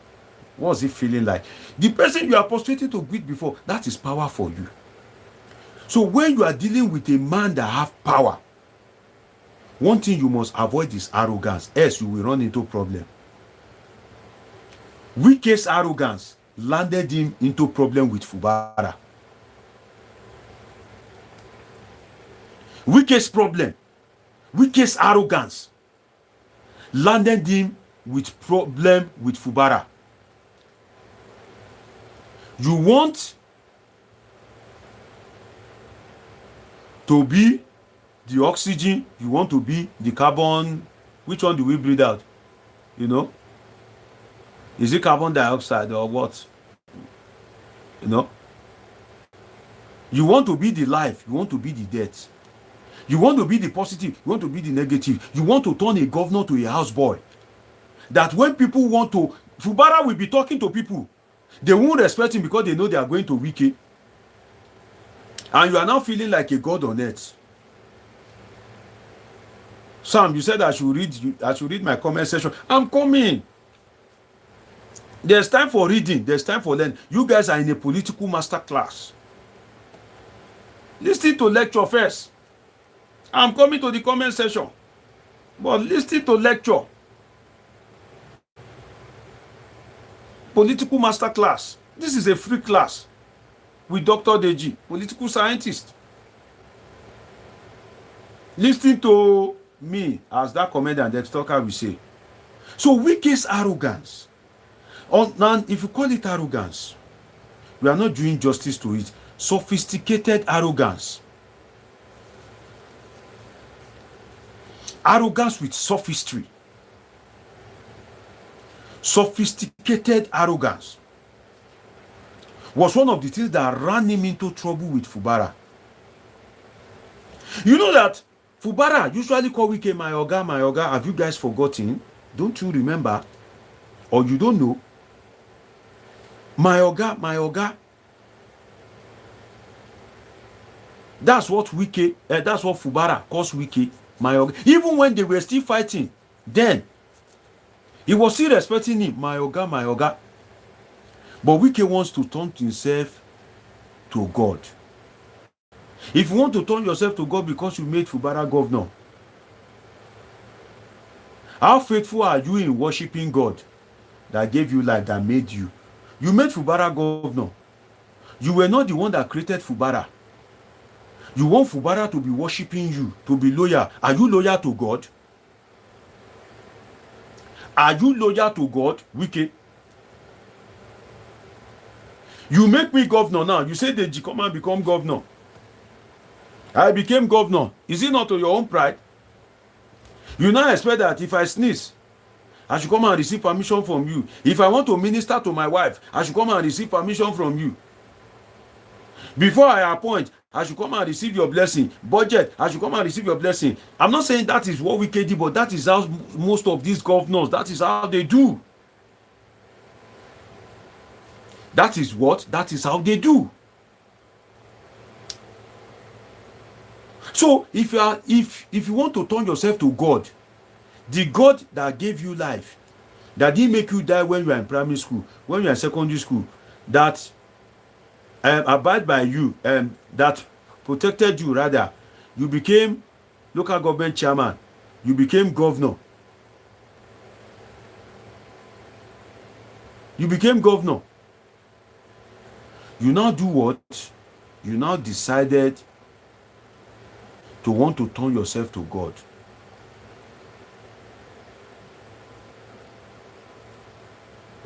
What's it feeling like? The person you are prostrating to greet before, that is power for you. So when you are dealing with a man that have power, one thing you must avoid is arrogance, else you will run into problem. Wike's arrogance landed him into problem with Fubara. Wike's arrogance landed him with problem with Fubara. You want to be the oxygen, you want to be the carbon. Which one do we breathe out? You know? Is it carbon dioxide or what? You know? You want to be the life, you want to be the death. You want to be the positive, you want to be the negative. You want to turn a governor to a houseboy. That when people want to, Fubara will be talking to people. They won't respect him because they know they are going to Wike. And you are now feeling like a god on earth. Sam, you said I should read my comment section. I'm coming. There's time for reading. There's time for learning. You guys are in a political master class. Listen to lecture first. I'm coming to the comment section. But listen to lecture. Political master class. This is a free class with Dr. Deji, political scientist. Listen to me, as that commander and the talker will say. So Wike's arrogance, now if you call it arrogance, we are not doing justice to it. Sophisticated arrogance. Arrogance with sophistry. Sophisticated arrogance was one of the things that ran him into trouble with Fubara. You know that Fubara usually call Wike my oga, my oga. Have you guys forgotten? Don't you remember? Or you don't know? My oga, my oga. That's what Wike, that's what Fubara calls Wike, my oga. Even when they were still fighting, then he was still respecting him, my oga, my oga. But Wike wants to turn himself to God. If you want to turn yourself to God because you made Fubara governor, how faithful are you in worshiping God that gave you life, that made you? You made Fubara governor. You were not the one that created Fubara. You want Fubara to be worshiping you, to be loyal. Are you loyal to God? Are you loyal to God, Wike? You make me governor now. You say that you come and become governor. I became governor. Is it not to your own pride? You now expect that if I sneeze, I should come and receive permission from you. If I want to minister to my wife, I should come and receive permission from you. Before I appoint, I should come and receive your blessing. Budget, I should come and receive your blessing. I'm not saying that is what Wike did, but that is how most of these governors, that is how they do. That is what? That is how they do. So if you want to turn yourself to God, the God that gave you life, that didn't make you die when you are in primary school, when you are in secondary school, that abide by you, that protected you, rather, you became local government chairman, you became governor. You became governor. You now do what? You now decided to want to turn yourself to God.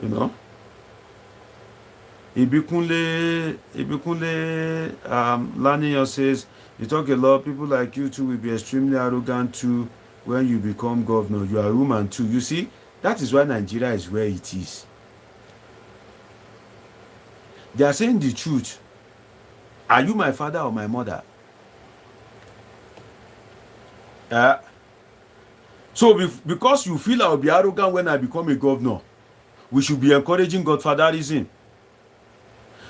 You know? Ibikunle Laniyo says, you talk a lot, people like you too will be extremely arrogant too when you become governor. You are a woman too. You see, that is why Nigeria is where it is. They are saying the truth. Are you my father or my mother? So because you feel I will be arrogant when I become a governor, we should be encouraging Godfatherism.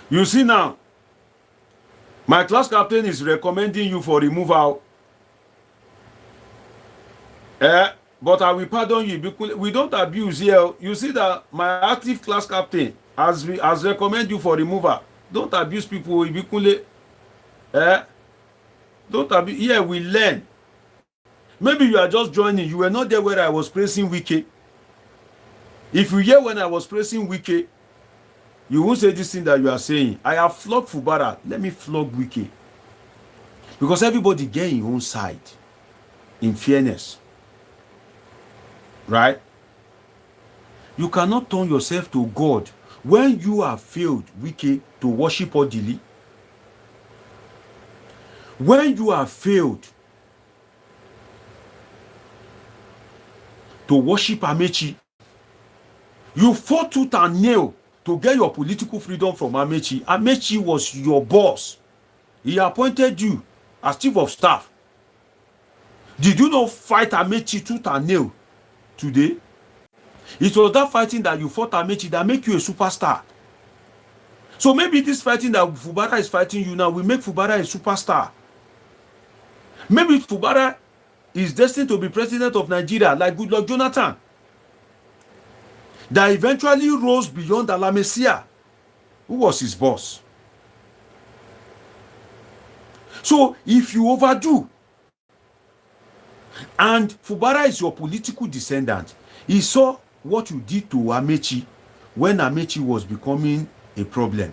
You see now, my class captain is recommending you for removal. But I will pardon you. We don't abuse here. You see that my active class captain has recommended you for removal. Don't abuse people. Don't abuse. Here we learn. Maybe you are just joining. You were not there when I was praising Wike. If you hear when I was praising Wike, you won't say this thing that you are saying. I have flogged Fubara. Let me flog Wike. Because everybody get your own side. In fairness. Right? You cannot turn yourself to God when you have failed, Wike, to worship Odili. When you have failed to worship Amechi, you fought tooth and nail to get your political freedom from Amechi. Amechi was your boss. He appointed you as chief of staff. Did you not fight Amechi tooth and nail today? It was that fighting that you fought Amechi that make you a superstar. So maybe this fighting that Fubara is fighting you now will make Fubara a superstar. Maybe Fubara is destined to be president of Nigeria like Goodluck Jonathan, that eventually rose beyond Alamesia, who was his boss. So if you overdo, and Fubara is your political descendant, he saw what you did to Amechi when Amechi was becoming a problem.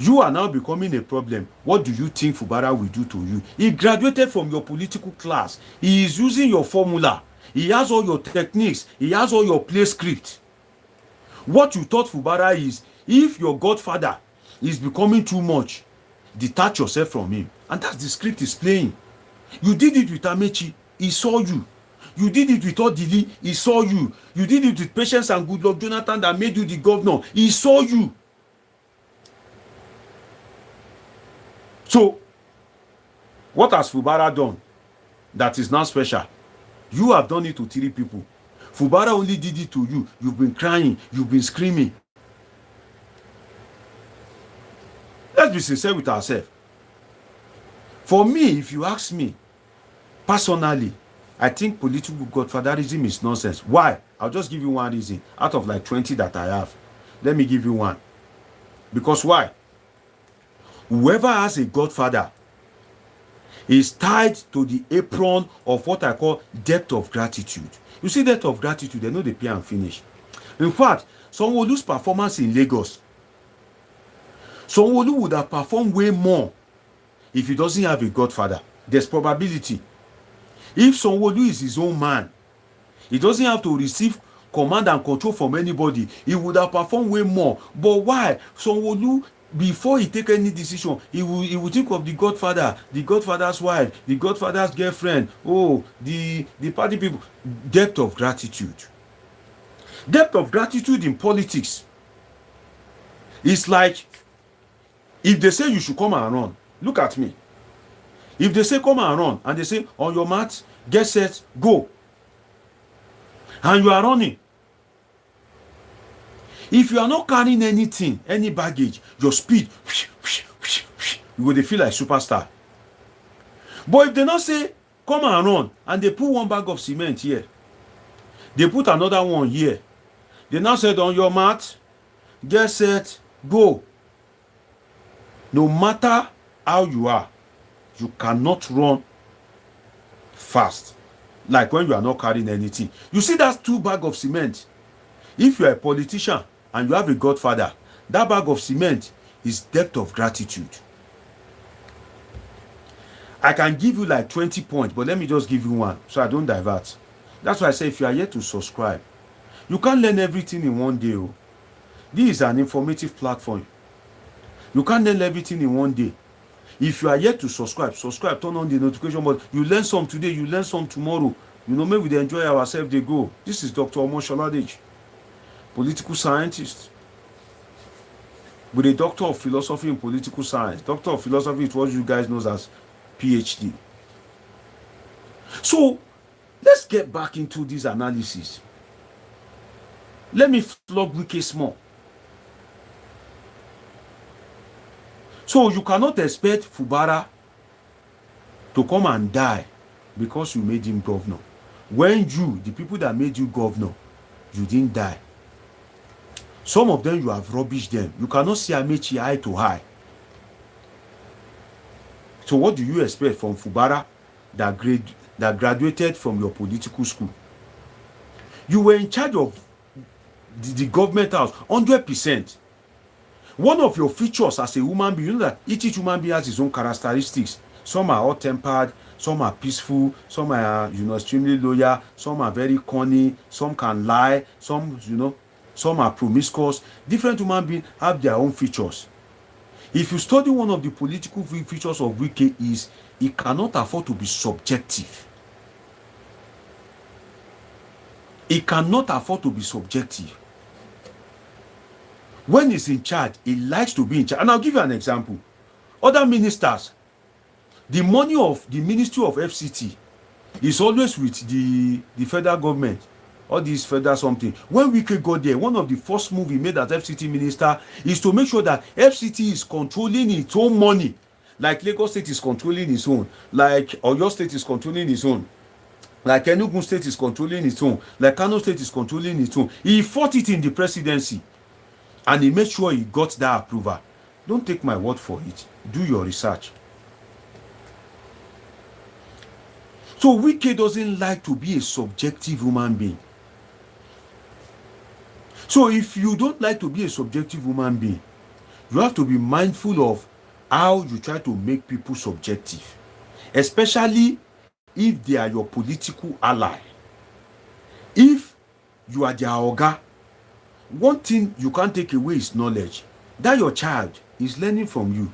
You are now becoming a problem. What do you think Fubara will do to you? He graduated from your political class. He is using your formula. He has all your techniques. He has all your play script. What you thought Fubara is, if your godfather is becoming too much, detach yourself from him. And that's the script he's playing. You did it with Amechi. He saw you. You did it with Odili. He saw you. You did it with Patience and Goodluck Jonathan that made you the governor. He saw you. So, what has Fubara done that is now special? You have done it to 3 people. Fubara only did it to you. You've been crying. You've been screaming. Let's be sincere with ourselves. For me, if you ask me, personally, I think political godfatherism is nonsense. Why? I'll just give you one reason. Out of like 20 that I have, let me give you one. Because why? Whoever has a godfather is tied to the apron of what I call debt of gratitude. You see, debt of gratitude, they know they pay and finish. In fact, Sanwo-Olu's performance in Lagos, Sanwo-Olu would have performed way more if he doesn't have a godfather. There's probability. If Sanwo-Olu is his own man, he doesn't have to receive command and control from anybody, he would have performed way more. But why? Sanwo-Olu, before he take any decision, he will think of the godfather, the godfather's wife, the godfather's girlfriend, the party people. Debt of gratitude. Debt of gratitude in politics is like, if they say you should come and run, look at me. If they say come and run, and they say on your mat, get set, go, and you are running, if you are not carrying anything, any baggage, your speed, you will feel like superstar. But if they not say come and run, and they put one bag of cement here, they put another one here, they now said on your mat, get set, go. No matter how you are, you cannot run fast like when you are not carrying anything. You see that 2 bags of cement? If you are a politician and you have a godfather, that bag of cement is debt of gratitude. I can give you like 20 points, but let me just give you one so I don't divert. That's why I say if you are yet to subscribe, you can't learn everything in one day. This is an informative platform. You can't learn everything in one day. If you are yet to subscribe, turn on the notification button. You learn some today, you learn some tomorrow. You know, maybe they enjoy ourselves, they go. This is Dr. Omosholadej, political scientist, with a doctor of philosophy in political science. Doctor of philosophy is what you guys know as PhD. So, let's get back into this analysis. Let me flog Wike small. So you cannot expect Fubara to come and die because you made him governor. When you, the people that made you governor, you didn't die. Some of them, you have rubbished them. You cannot see Amechi eye to eye. So what do you expect from Fubara that graduated from your political school? You were in charge of the government house 100%. One of your features as a human being, you know that each human being has his own characteristics. Some are hot-tempered, some are peaceful, some are, extremely loyal, some are very cunning, some can lie, some are promiscuous. Different human beings have their own features. If you study one of the political features of Wike is he cannot afford to be subjective. He cannot afford to be subjective. When he's in charge, he likes to be in charge. And I'll give you an example. Other ministers, the money of the Ministry of FCT is always with the federal government, or this federal something. When Wike got there, one of the first moves he made as FCT Minister is to make sure that FCT is controlling its own money. Like Lagos State is controlling its own. Like Oyo State is controlling its own. Like Enugu State is controlling its own. Like Kano State is controlling its own. He fought it in the presidency. And he made sure he got that approval. Don't take my word for it. Do your research. So Wike doesn't like to be a subjective human being. So if you don't like to be a subjective human being, You have to be mindful of how you try to make people subjective, especially if they are your political ally. If you are their oga, one thing you can't take away is knowledge. That your child is learning from you.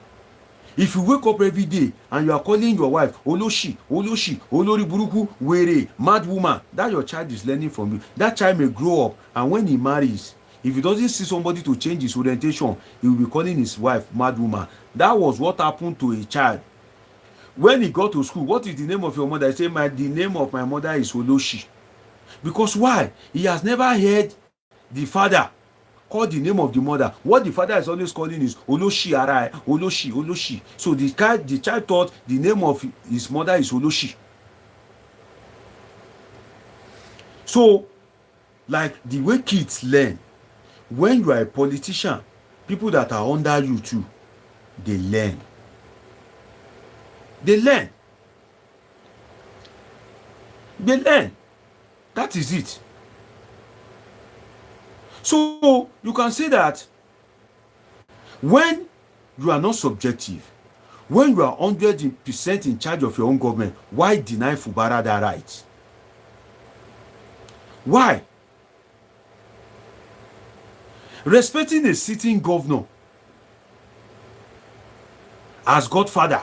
If you wake up every day and you are calling your wife oloshi, oloshi, olori buruku, were, mad woman, that your child is learning from you. That child may grow up, and when he marries, if he doesn't see somebody to change his orientation, he will be calling his wife mad woman. That was what happened to a child. When he got to school, what is the name of your mother? He said, the name of my mother is Oloshi. Because why? He has never heard the father call the name of the mother. What the father is always calling is Oloshi Arai, Oloshi, Oloshi. So the child thought the name of his mother is Oloshi. So, like the way kids learn, when you are a politician, people that are under you too, they learn. They learn. They learn. That is it. So you can say that when you are not subjective, when you are 100% in charge of your own government, why deny Fubara that right? Why? Respecting a sitting governor as godfather,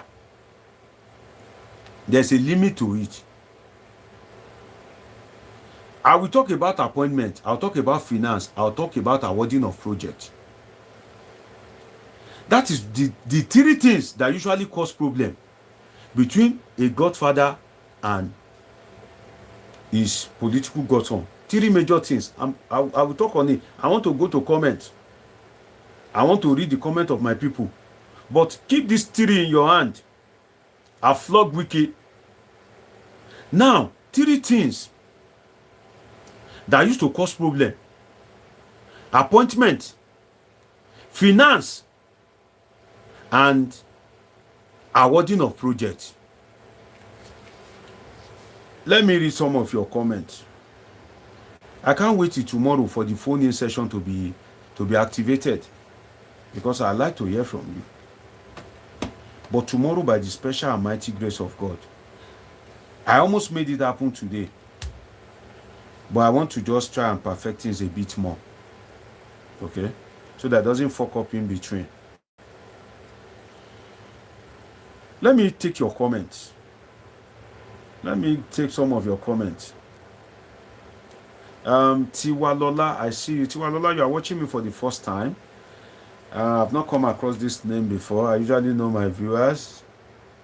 there's a limit to it. I will talk about appointment, I'll talk about finance, I'll talk about awarding of projects. That is the three things that usually cause problem between a godfather and his political godson. Three major things. I will talk on it. I want to go to comment. I want to read the comment of my people. But keep these three in your hand. I flog Wike. Now, three things that used to cause problem: appointment, finance, and awarding of projects. Let me read some of your comments. I can't wait till tomorrow for the phone-in session to be activated, because I like to hear from you. But tomorrow, by the special and mighty grace of God, I almost made it happen today, but I want to just try and perfect things a bit more, okay, so that doesn't fuck up in between. Let me take your comments. Let me take some of your comments. Tiwalola, I see you. Tiwalola, you are watching me for the first time. I've not come across this name before. I usually know my viewers,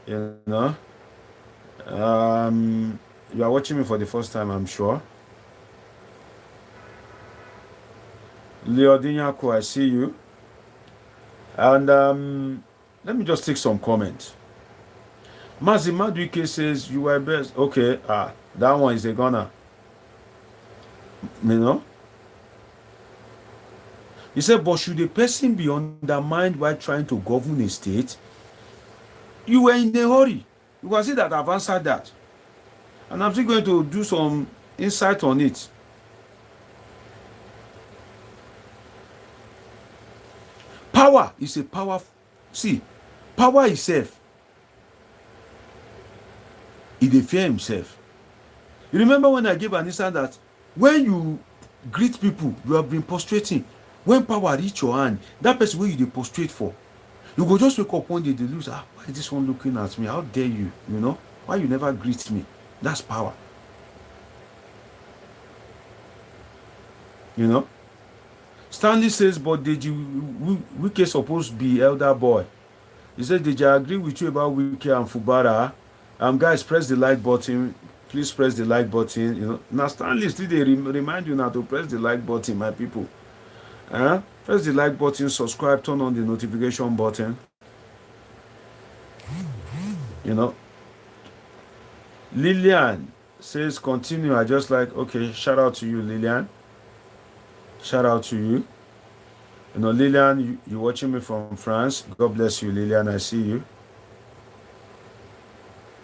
you know. You are watching me for the first time, I'm sure. Leodinyako, I see you. And let me just take some comments. Mazi Madwike says you were best. Okay, that one is a gunner. You know? He said, but should a person be undermined while trying to govern a state? You were in a hurry. You can see that I've answered that. And I'm still going to do some insight on it. Power is a power. See, power itself, he dey fear himself. You remember when I gave an instance that when you greet people, you have been prostrating. When power reach your hand, that person wey you dey prostrate for, you go just wake up one day, dey lose. Why is this one looking at me? How dare you? You know, why you never greet me? That's power. You know. Stanley says, but Deji Wike supposed to be elder boy. He said, Deji, I agree with you about Wike and Fubara. Guys, press the like button. Please press the like button. You know, now Stanley still they remind you now to press the like button, my people. Press the like button, subscribe, turn on the notification button. You know. Lillian says, continue. I just like, okay, shout out to you, Lillian. Shout out to you. You know, Lillian, you're watching me from France. God bless you, Lillian. I see you.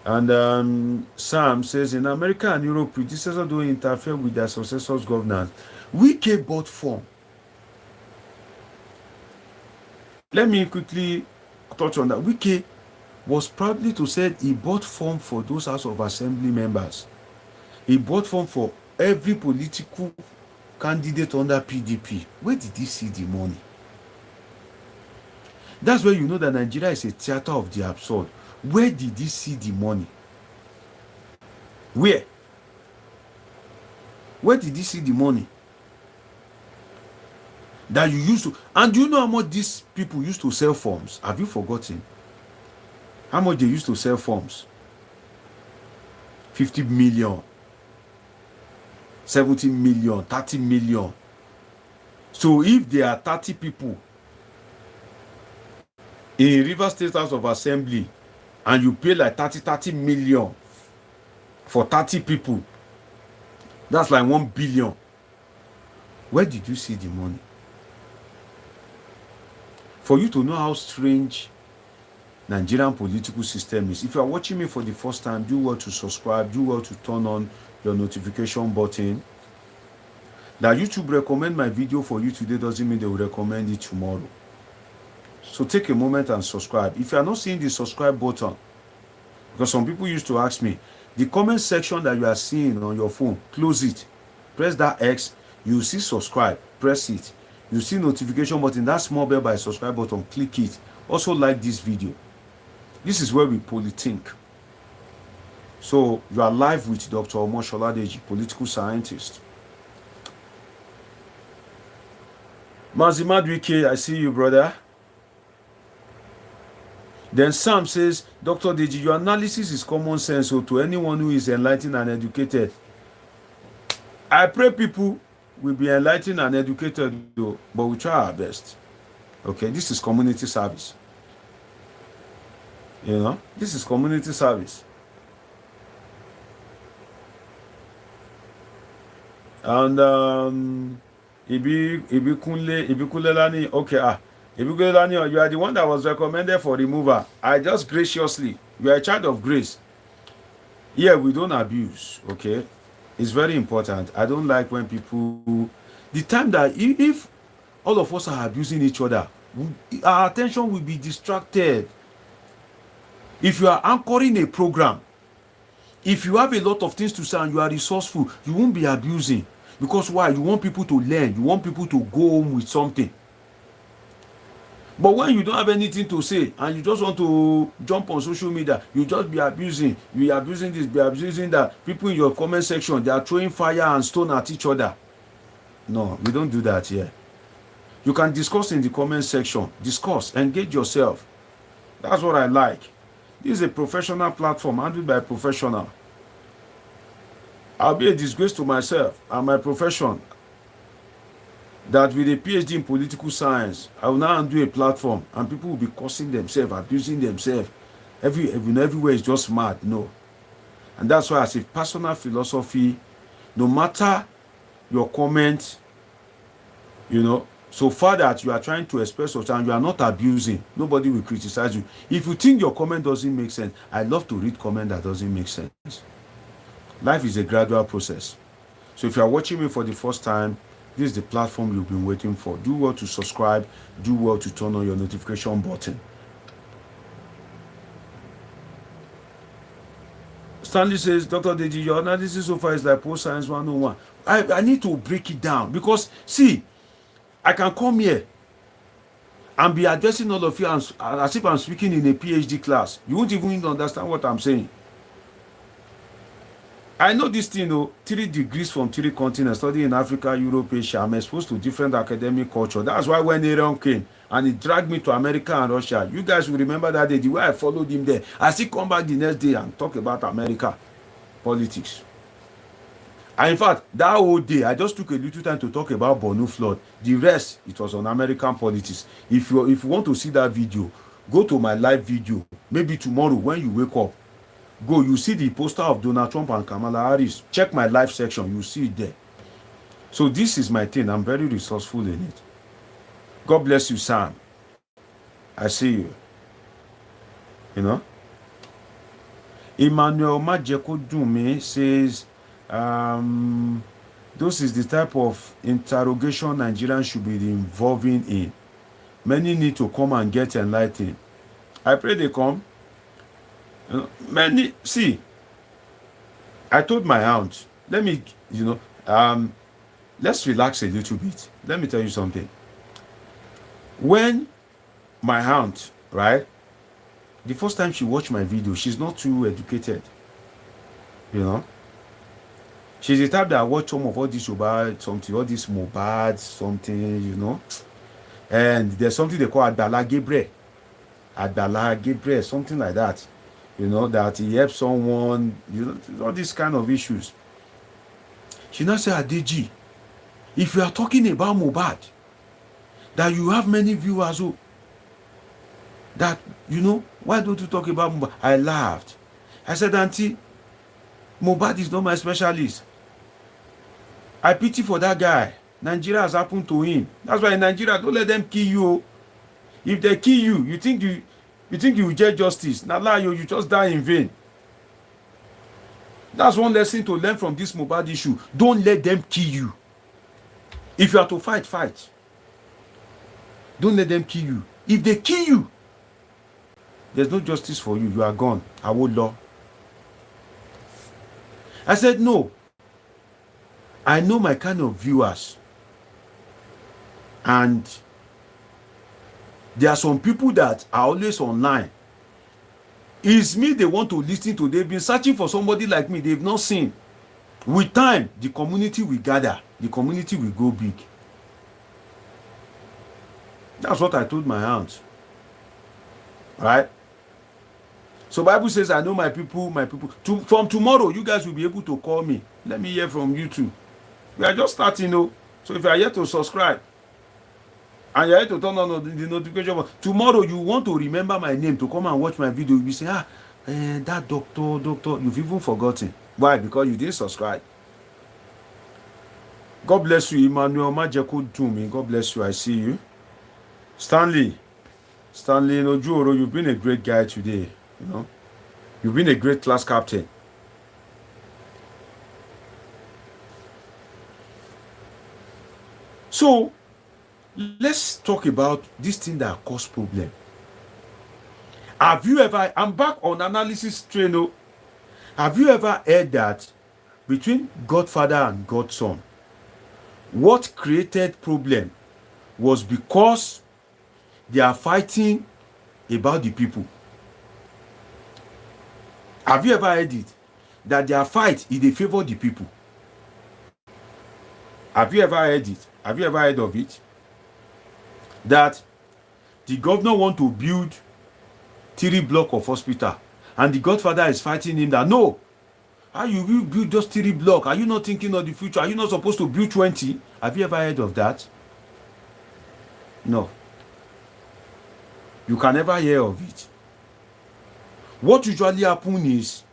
And Sam says, in America and Europe, predecessors don't interfere with their successors' governance. Wike bought form. Let me quickly touch on that. Wike was proudly to say he bought form for those House of Assembly members. He bought form for every political candidate under PDP. Where did he see the money? That's where you know that Nigeria is a theater of the absurd. Where did he see the money? Where? Where did he see the money? That you used to, and do you know how much these people used to sell forms? Have you forgotten? How much they used to sell forms? 50 million, 70 million, 30 million. So if there are 30 people in Rivers State House of Assembly and you pay like 30 million for 30 people, that's like 1 billion. Where did you see the money? For you to know how strange Nigerian political system is, if you are watching me for the first time, do well to subscribe, do well to turn on your notification button. That YouTube recommend my video for you today doesn't mean they will recommend it tomorrow. So take a moment and subscribe. If you are not seeing the subscribe button, because some people used to ask me, the comment section that you are seeing on your phone, close it. Press that X, you see subscribe, press it. You see notification button, that small bell by subscribe button, click it. Also like this video. This is where we politiink. So you are live with Dr. Omosoladeji, political scientist. Mazimad Wike, I see you, brother. Then Sam says, Dr. Deji, your analysis is common sense, so to anyone who is enlightened and educated. I pray people will be enlightened and educated, though, but we try our best. Okay, this is community service. You know, this is community service. And Ibikunlelani, okay, Ibikunlelani, you are the one that was recommended for removal. I just graciously, you are a child of grace. Yeah, we don't abuse, okay? It's very important. I don't like when people, the time that if all of us are abusing each other, our attention will be distracted. If you are anchoring a program, if you have a lot of things to say and you are resourceful, you won't be abusing. Because why? You want people to learn. You want people to go home with something. But when you don't have anything to say and you just want to jump on social media, you just be abusing. You are abusing this, be abusing that. People in your comment section, they are throwing fire and stone at each other. No, we don't do that here. You can discuss in the comment section. Discuss. Engage yourself. That's what I like. This is a professional platform handled by a professional. I'll be a disgrace to myself and my profession that with a PhD in political science, I will now do a platform and people will be cursing themselves, abusing themselves. Everywhere is just mad. No. And that's why as a personal philosophy, no matter your comment, you know, so far that you are trying to express yourself and you are not abusing, nobody will criticize you. If you think your comment doesn't make sense, I love to read comment that doesn't make sense. Life is a gradual process. So if you are watching me for the first time, this is the platform you've been waiting for. Do well to subscribe. Do well to turn on your notification button. Stanley says, Dr. Deji, your analysis so far is like post science 101. I need to break it down because, see, I can come here and be addressing all of you as if I'm speaking in a PhD class. You won't even understand what I'm saying. I know this thing, 3 degrees from 3 continents, studying in Africa, Europe, Asia. I'm exposed to different academic culture. That's why when Aaron came and he dragged me to America and Russia, you guys will remember that day, the way I followed him there. I still come back the next day and talk about America politics. And in fact, that whole day, I just took a little time to talk about Borno flood. The rest, it was on American politics. If you want to see that video, go to my live video. Maybe tomorrow when you wake up. Go, you see the poster of Donald Trump and Kamala Harris. Check my live section, you see it there. So this is my thing. I'm very resourceful in it. God bless you, Sam. I see you. You know? Emmanuel Majekodumi says, this is the type of interrogation Nigerians should be involving in. Many need to come and get enlightened. I pray they come. Many, see, I told my aunt, let me, let's relax a little bit. Let me tell you something. When my aunt, right, the first time she watched my video, she's not too educated. She's the type that watch some of all this about something, all this Mobad, something, And there's something they call Adala Gabriel, something like that. That he helps someone, all these kind of issues. She now said, Adeji, if you are talking about Mobad, that you have many viewers who, that, why don't you talk about Mobad? I laughed. I said, Auntie, Mobad is not my specialist. I pity for that guy. Nigeria has happened to him. That's why in Nigeria, don't let them kill you. If they kill you, you think you will get justice. Now lie, you just die in vain. That's one lesson to learn from this Mobad issue. Don't let them kill you. If you are to fight, fight. Don't let them kill you. If they kill you, there's no justice for you. You are gone. I will law. I said, no. I know my kind of viewers. And there are some people that are always online. It's me they want to listen to. They've been searching for somebody like me. They've not seen. With time, the community will gather. The community will go big. That's what I told my aunt. Right? So Bible says, I know my people. From tomorrow, you guys will be able to call me. Let me hear from you too. We are just starting, So if you are yet to subscribe, and you are yet to turn on the notification, tomorrow you want to remember my name to come and watch my video. You'll be saying, that doctor, you've even forgotten. Why? Because you didn't subscribe. God bless you, Emmanuel Majeko Dumi. God bless you. I see you. Stanley Ojuro, you've been a great guy today. You've been a great class captain. So, let's talk about this thing that cause problem. Have you ever, I'm back on analysis train. Have you ever heard that between Godfather and Godson, what created problem was because they are fighting about the people? Have you ever heard it? That their fight is they favor the people. Have you ever heard it? Have you ever heard of it? That the governor want to build 3 blocks of hospital, and the Godfather is fighting him that no, how you will build just 3 blocks? Are you not thinking of the future? Are you not supposed to build 20? Have you ever heard of that? No. You can never hear of it. What usually happens is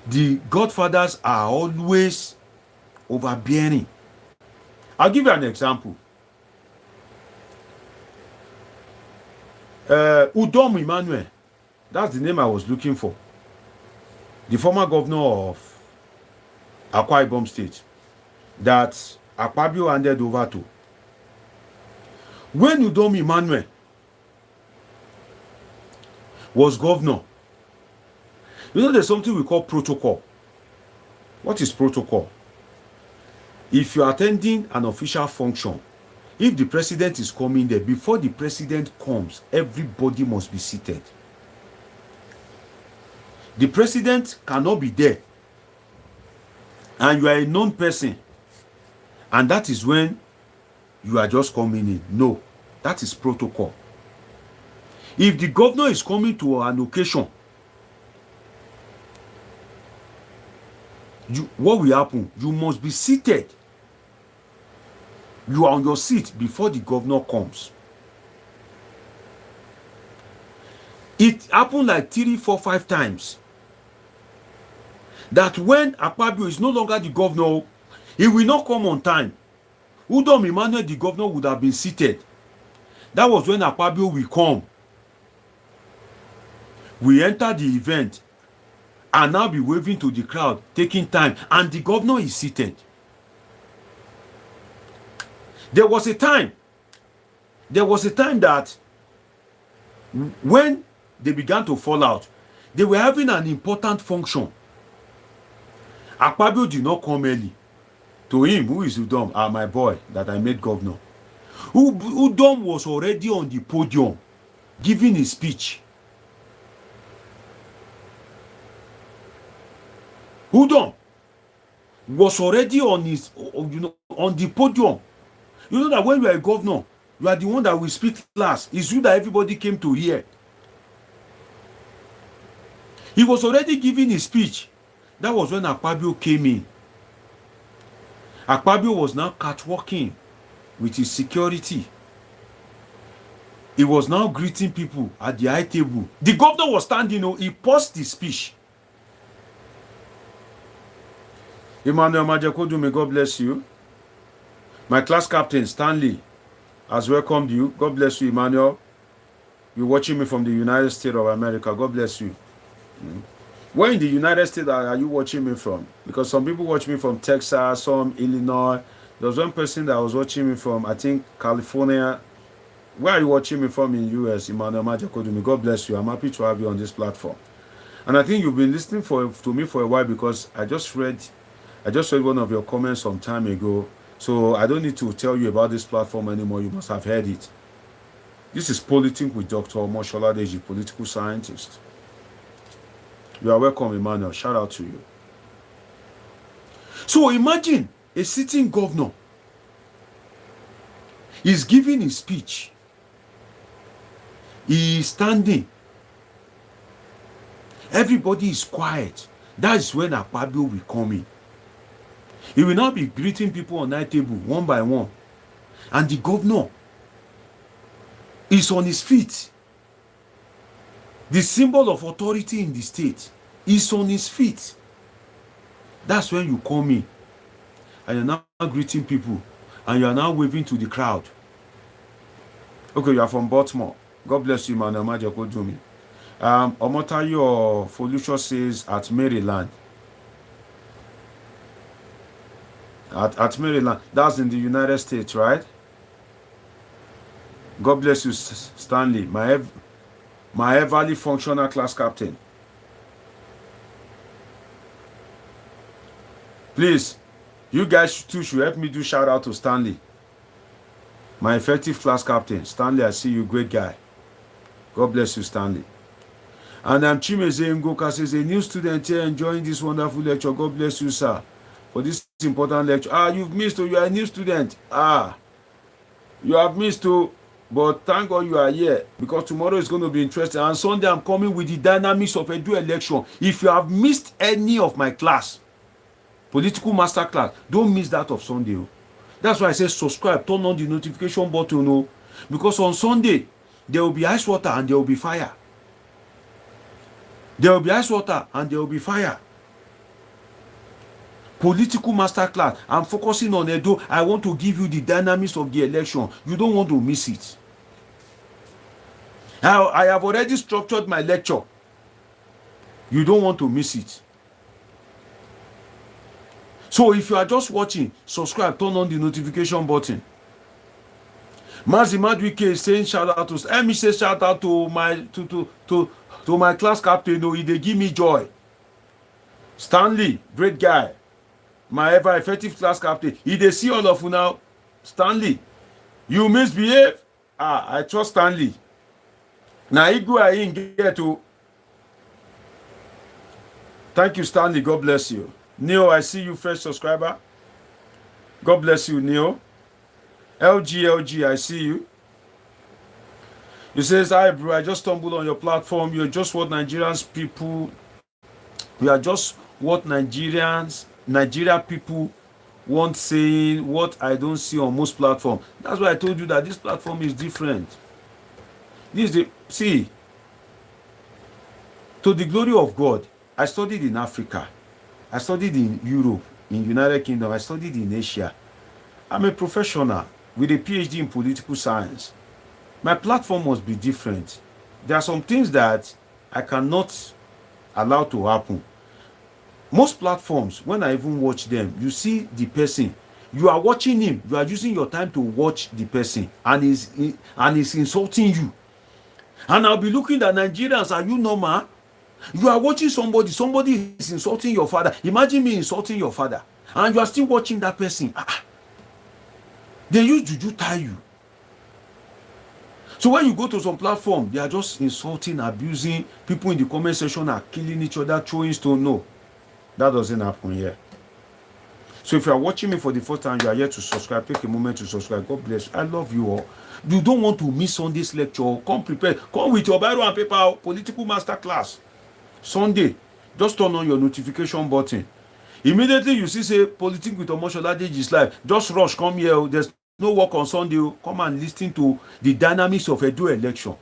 the Godfathers are always overbearing. I'll give you an example. Udom Emmanuel, that's the name I was looking for. The former governor of Akwa Ibom State that Akpabio handed over to. When Udom Emmanuel was governor, there's something we call protocol. What is protocol? If you're attending an official function, if the president is coming there, before the president comes, everybody must be seated. The president cannot be there, and you are a known person, and that is when you are just coming in. No, that is protocol. If the governor is coming to an occasion, what will happen? You must be seated. You are on your seat before the governor comes. It happened like 3, 4, 5 times. That when Akpabio is no longer the governor, he will not come on time. Udom Emmanuel, the governor, would have been seated. That was when Akpabio will come. We enter the event and now be waving to the crowd, taking time, and the governor is seated. There was a time There was a time that when they began to fall out, they were having an important function. Akpabio did not come early. To him, who is Udom? My boy that I made governor. Udom was already on the podium giving his speech. Udom was already on the podium. You know that when you are a governor, you are the one that will speak last. It's you that everybody came to hear. He was already giving his speech. That was when Akpabio came in. Akpabio was now catwalking with his security. He was now greeting people at the high table. The governor was standing, he paused the speech. Emmanuel Majakodu, may God bless you. My class captain, Stanley, has welcomed you. God bless you, Emmanuel. You're watching me from the United States of America. God bless you. Where in the United States are you watching me from? Because some people watch me from Texas, some Illinois. There was one person that was watching me from, I think, California. Where are you watching me from in US? Emmanuel Majakodumi. God bless you. I'm happy to have you on this platform. And I think you've been listening to me for a while because I just read one of your comments some time ago. So I don't need to tell you about this platform anymore. You must have heard it. This is Politics with Dr. Omoshola Deji, political scientist. You are welcome, Emmanuel. Shout out to you. So imagine a sitting governor is giving his speech. He is standing. Everybody is quiet. That is when Akpabio will come in. He will now be greeting people on that table one by one. And the governor is on his feet. The symbol of authority in the state is on his feet. That's when you come in. And you're now greeting people. And you are now waving to the crowd. Okay, you are from Baltimore. God bless you, man. Omotayo Folusho says at Maryland. At Maryland. That's in the United States, right? God bless you, Stanley. My everly functional class captain. Please, you guys too should help me do shout out to Stanley. My effective class captain. Stanley, I see you, great guy. God bless you, Stanley. And Chimeze Ngoka says, a new student here enjoying this wonderful lecture. God bless you, sir, for this important lecture. You've missed, you are a new student. You have missed, but thank God you are here, because tomorrow is going to be interesting. And Sunday, I'm coming with the dynamics of a dual election. If you have missed any of my class, political master class, don't miss that of Sunday. That's why I say subscribe, turn on the notification button, because on Sunday, there will be ice water and there will be fire. There will be ice water and there will be fire. Political masterclass. I'm focusing on Edo. I want to give you the dynamics of the election. You don't want to miss it. I have already structured my lecture. You don't want to miss it. So if you are just watching, subscribe, turn on the notification button. Mazimadwike is saying shout out to. Let me say shout out to my class captain. They give me joy. Stanley, great guy. My ever effective class captain. They see all of you now. Stanley, you misbehave. I trust Stanley. Now he go in get to. Thank you, Stanley. God bless you. Neo, I see you, fresh subscriber. God bless you, Neo. LG, I see you. He says, hi, bro, I just stumbled on your platform. You're just what Nigerians people, we are just what Nigeria people want saying, what I don't see on most platforms. That's why I told you that this platform is different. See, to the glory of God, I studied in Africa. I studied in Europe, in United Kingdom. I studied in Asia. I'm a professional with a PhD in political science. My platform must be different. There are some things that I cannot allow to happen. Most platforms, when I even watch them, you see the person. You are watching him. You are using your time to watch the person, and he's insulting you. And I'll be looking at Nigerians. Are you normal? You are watching somebody. Somebody is insulting your father. Imagine me insulting your father, and you are still watching that person. They use juju tie you. So when you go to some platform, they are just insulting, abusing. People in the comment section are killing each other, throwing stone. No, that doesn't happen here. So if you are watching me for the first time, you are here to subscribe. Take a moment to subscribe. God bless you. I love you all. You don't want to miss Sunday's lecture. Come prepared. Come with your Bible and paper. Political master class. Sunday. Just turn on your notification button. Immediately you see say politics with Omosoladeji is live. Just rush. Come here. There's no work on Sunday. Come and listen to the dynamics of Edo election.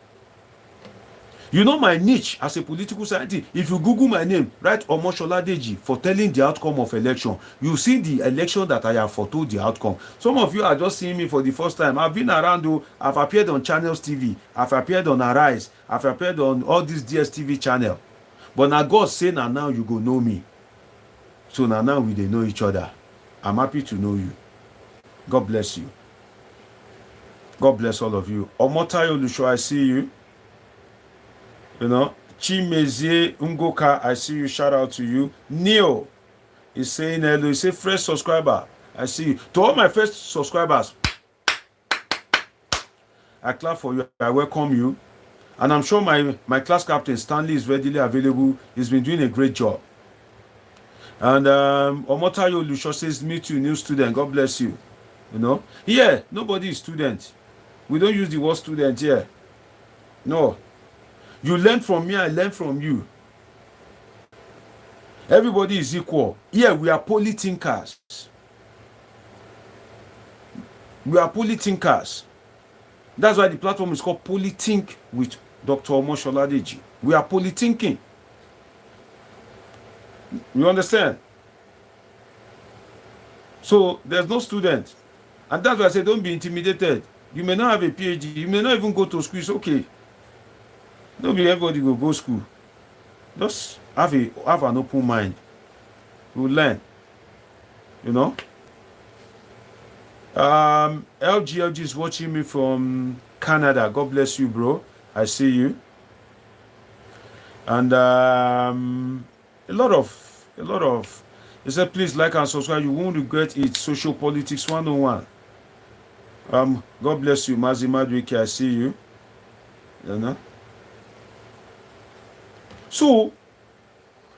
You know my niche as a political scientist. If you Google my name, write Omosoladeji for telling the outcome of election. You see the election that I have foretold the outcome. Some of you are just seeing me for the first time. I've been around. I've appeared on Channels TV. I've appeared on Arise. I've appeared on all these DSTV channel. But now God say now you go know me. So now we dey know each other. I'm happy to know you. God bless you. God bless all of you. Omotayo Lusho, I see you. You know, Chimezie Ungoka, I see you. Shout out to you. Neil is saying hello. He say fresh subscriber. I see you. To all my first subscribers, I clap for you. I welcome you. And I'm sure my class captain, Stanley, is readily available. He's been doing a great job. And Omotayo Lusho says, me too, new student. God bless you. You know, here, nobody is student. We don't use the word student here. No. You learn from me, I learn from you. Everybody is equal. Here, we are polythinkers. We are polythinkers. That's why the platform is called Polythink with Dr. Omosoladeji. We are polythinking. You understand? So, there's no student. And that's why I say don't be intimidated. You may not have a PhD. You may not even go to school. It's okay. Don't be everybody go to school. Just have an open mind. We'll learn. You know? LG is watching me from Canada. God bless you, bro. I see you. And a lot of he said, please like and subscribe. You won't regret it. Social Politics 101. God bless you, Mazi Madwike. I see you. You know? So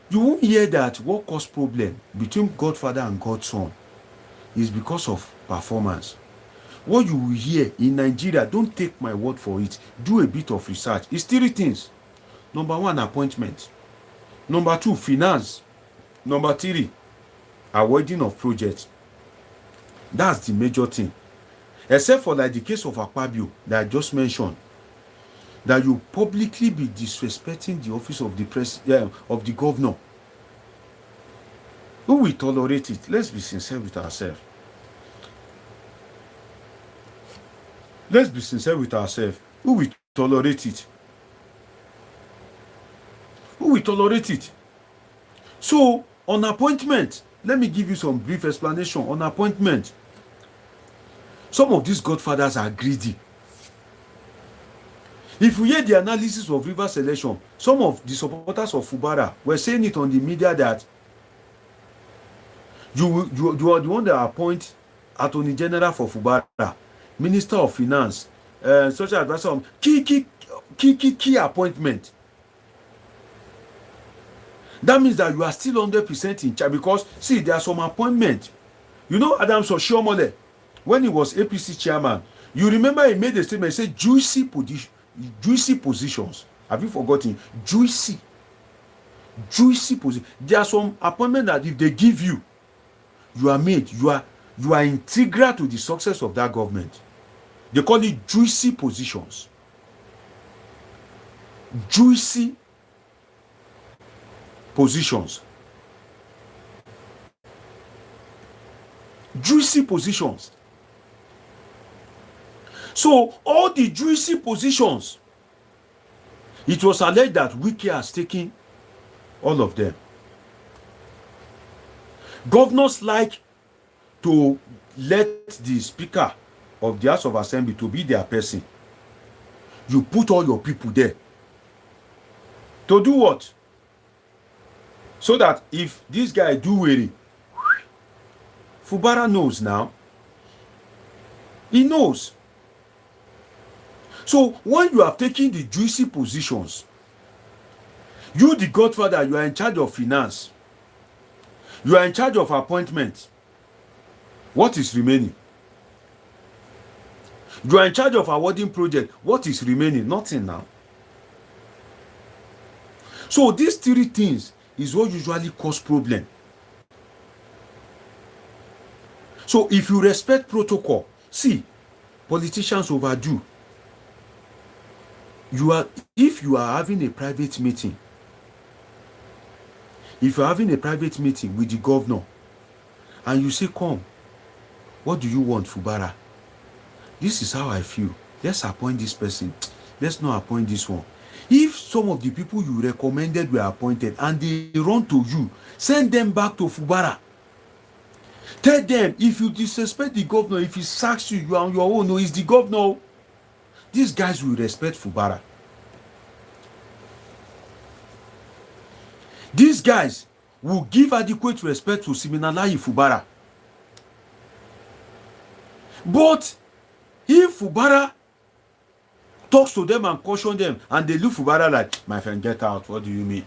you won't hear that what caused problem between Godfather and Godson is because of performance. What you will hear in Nigeria, don't take my word for it. Do a bit of research. It's three things. Number one, appointment. Number two, finance. Number three, avoiding of projects. That's the major thing. Except for like the case of Akpabio that I just mentioned, that you publicly be disrespecting the office of the governor. Who will tolerate it? Let's be sincere with ourselves. Let's be sincere with ourselves. Who will tolerate it? Who will tolerate it? So, on appointment, let me give you some brief explanation. On appointment, some of these godfathers are greedy. If you hear the analysis of Rivers election, some of the supporters of Fubara were saying it on the media that you are the one that appoint Attorney General for Fubara, Minister of Finance, Social Advisor, key appointment. That means that you are still 100% in charge because, see, there are some appointments. You know Adams Oshiomhole, when he was APC chairman, you remember he made a statement, he said juicy positions. Have you forgotten? Juicy position. There are some appointments that if they give you, you are integral to the success of that government. They call it juicy positions. Juicy positions. Juicy positions. So all the juicy positions, it was alleged that Wike has taken all of them. Governors like to let the Speaker of the House of Assembly to be their person. You put all your people there. To do what? So that if this guy do weary, Fubara knows now. He knows. So when you have taken the juicy positions, you, the Godfather, you are in charge of finance. You are in charge of appointments. What is remaining? You are in charge of awarding project. What is remaining? Nothing now. So these three things is what usually cause problem. So if you respect protocol, see, politicians overdo. If you are having a private meeting, if you're having a private meeting with the governor, and you say, come, what do you want, Fubara? This is how I feel. Let's appoint this person. Let's not appoint this one. If some of the people you recommended were appointed and they run to you, send them back to Fubara. Tell them, if you disrespect the governor, if he sacks you, you are on your own. No, it's the governor. These guys will respect Fubara. These guys will give adequate respect to Siminalayi Fubara. But if Fubara talks to them and caution them, and they look Fubara like, my friend, get out. What do you mean?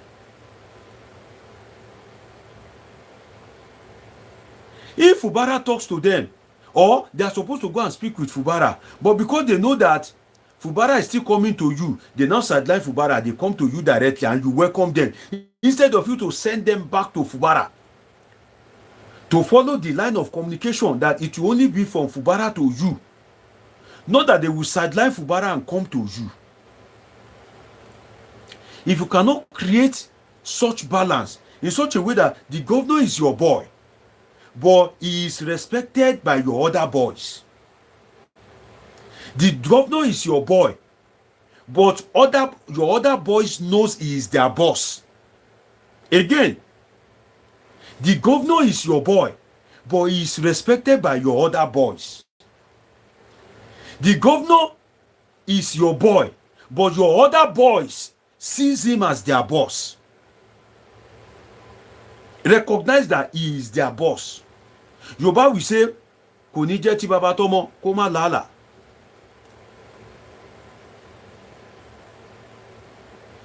If Fubara talks to them, or they are supposed to go and speak with Fubara, but because they know that Fubara is still coming to you, they now sideline Fubara, they come to you directly and you welcome them. Instead of you to send them back to Fubara, to follow the line of communication that it will only be from Fubara to you. Not that they will sideline Fubara and come to you. If you cannot create such balance in such a way that the governor is your boy, but he is respected by your other boys. The governor is your boy, but your other boys knows he is their boss. Again, the governor is your boy, but he is respected by your other boys. The governor is your boy, but your other boys sees him as their boss. Recognize that he is their boss. Yoruba will say, kò ní jẹ́ tí baba tọ́mọ kó má làálàá.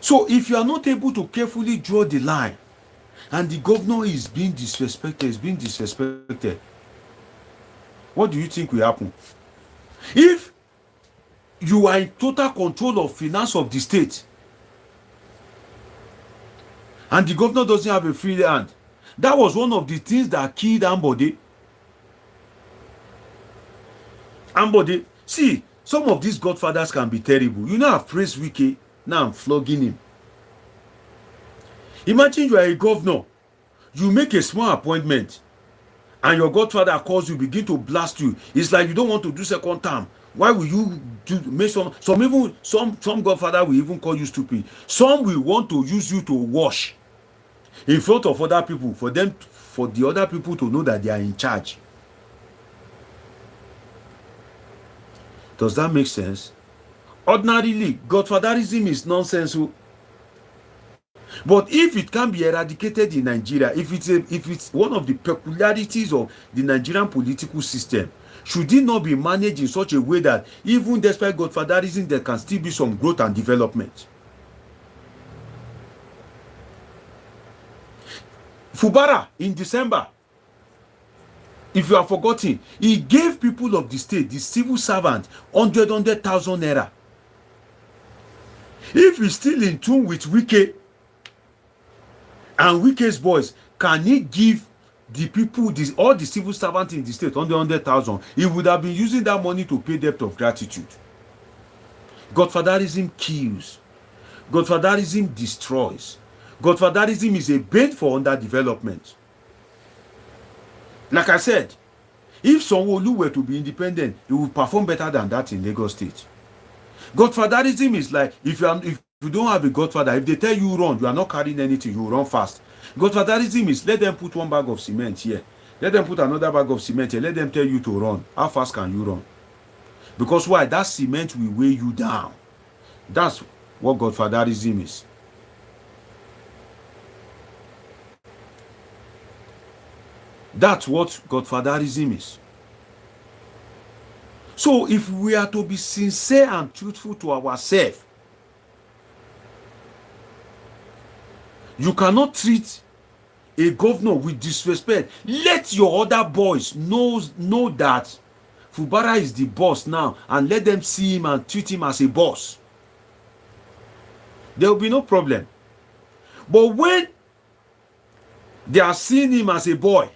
So if you are not able to carefully draw the line, and the governor is being disrespected, what do you think will happen? If you are in total control of finance of the state, and the governor doesn't have a free hand, that was one of the things that killed Ambode. Ambode, see, some of these godfathers can be terrible. You know, I've praised Wike, now I'm flogging him. Imagine you are a governor, you make a small appointment, and your godfather calls you, begin to blast you. It's like you don't want to do second term. Why will you make some godfather will even call you stupid. Some will want to use you to wash in front of other people, for the other people to know that they are in charge. Does that make sense? Ordinarily, godfatherism is nonsense. But if it can be eradicated in Nigeria, if it's one of the peculiarities of the Nigerian political system, should it not be managed in such a way that even despite godfatherism, there can still be some growth and development? Fubara, in December, if you have forgotten, he gave people of the state, the civil servant, 100,000 naira. If he's still in tune with Wike and Wike's boys, can he give the people, all the civil servants in the state, 100,000? He would have been using that money to pay debt of gratitude. Godfatherism kills. Godfatherism destroys. Godfatherism is a bait for underdevelopment. Like I said, if Sanwo-Olu were to be independent, he would perform better than that in Lagos State. Godfatherism is like, if you don't have a godfather, if they tell you run, you are not carrying anything, you run fast. Godfatherism is, let them put one bag of cement here. Let them put another bag of cement here. Let them tell you to run. How fast can you run? Because why? That cement will weigh you down. That's what Godfatherism is. That's what Godfatherism is. So if we are to be sincere and truthful to ourselves, you cannot treat a governor with disrespect. Let your other boys know that Fubara is the boss now, and let them see him and treat him as a boss. There will be no problem. But when they are seeing him as a boy,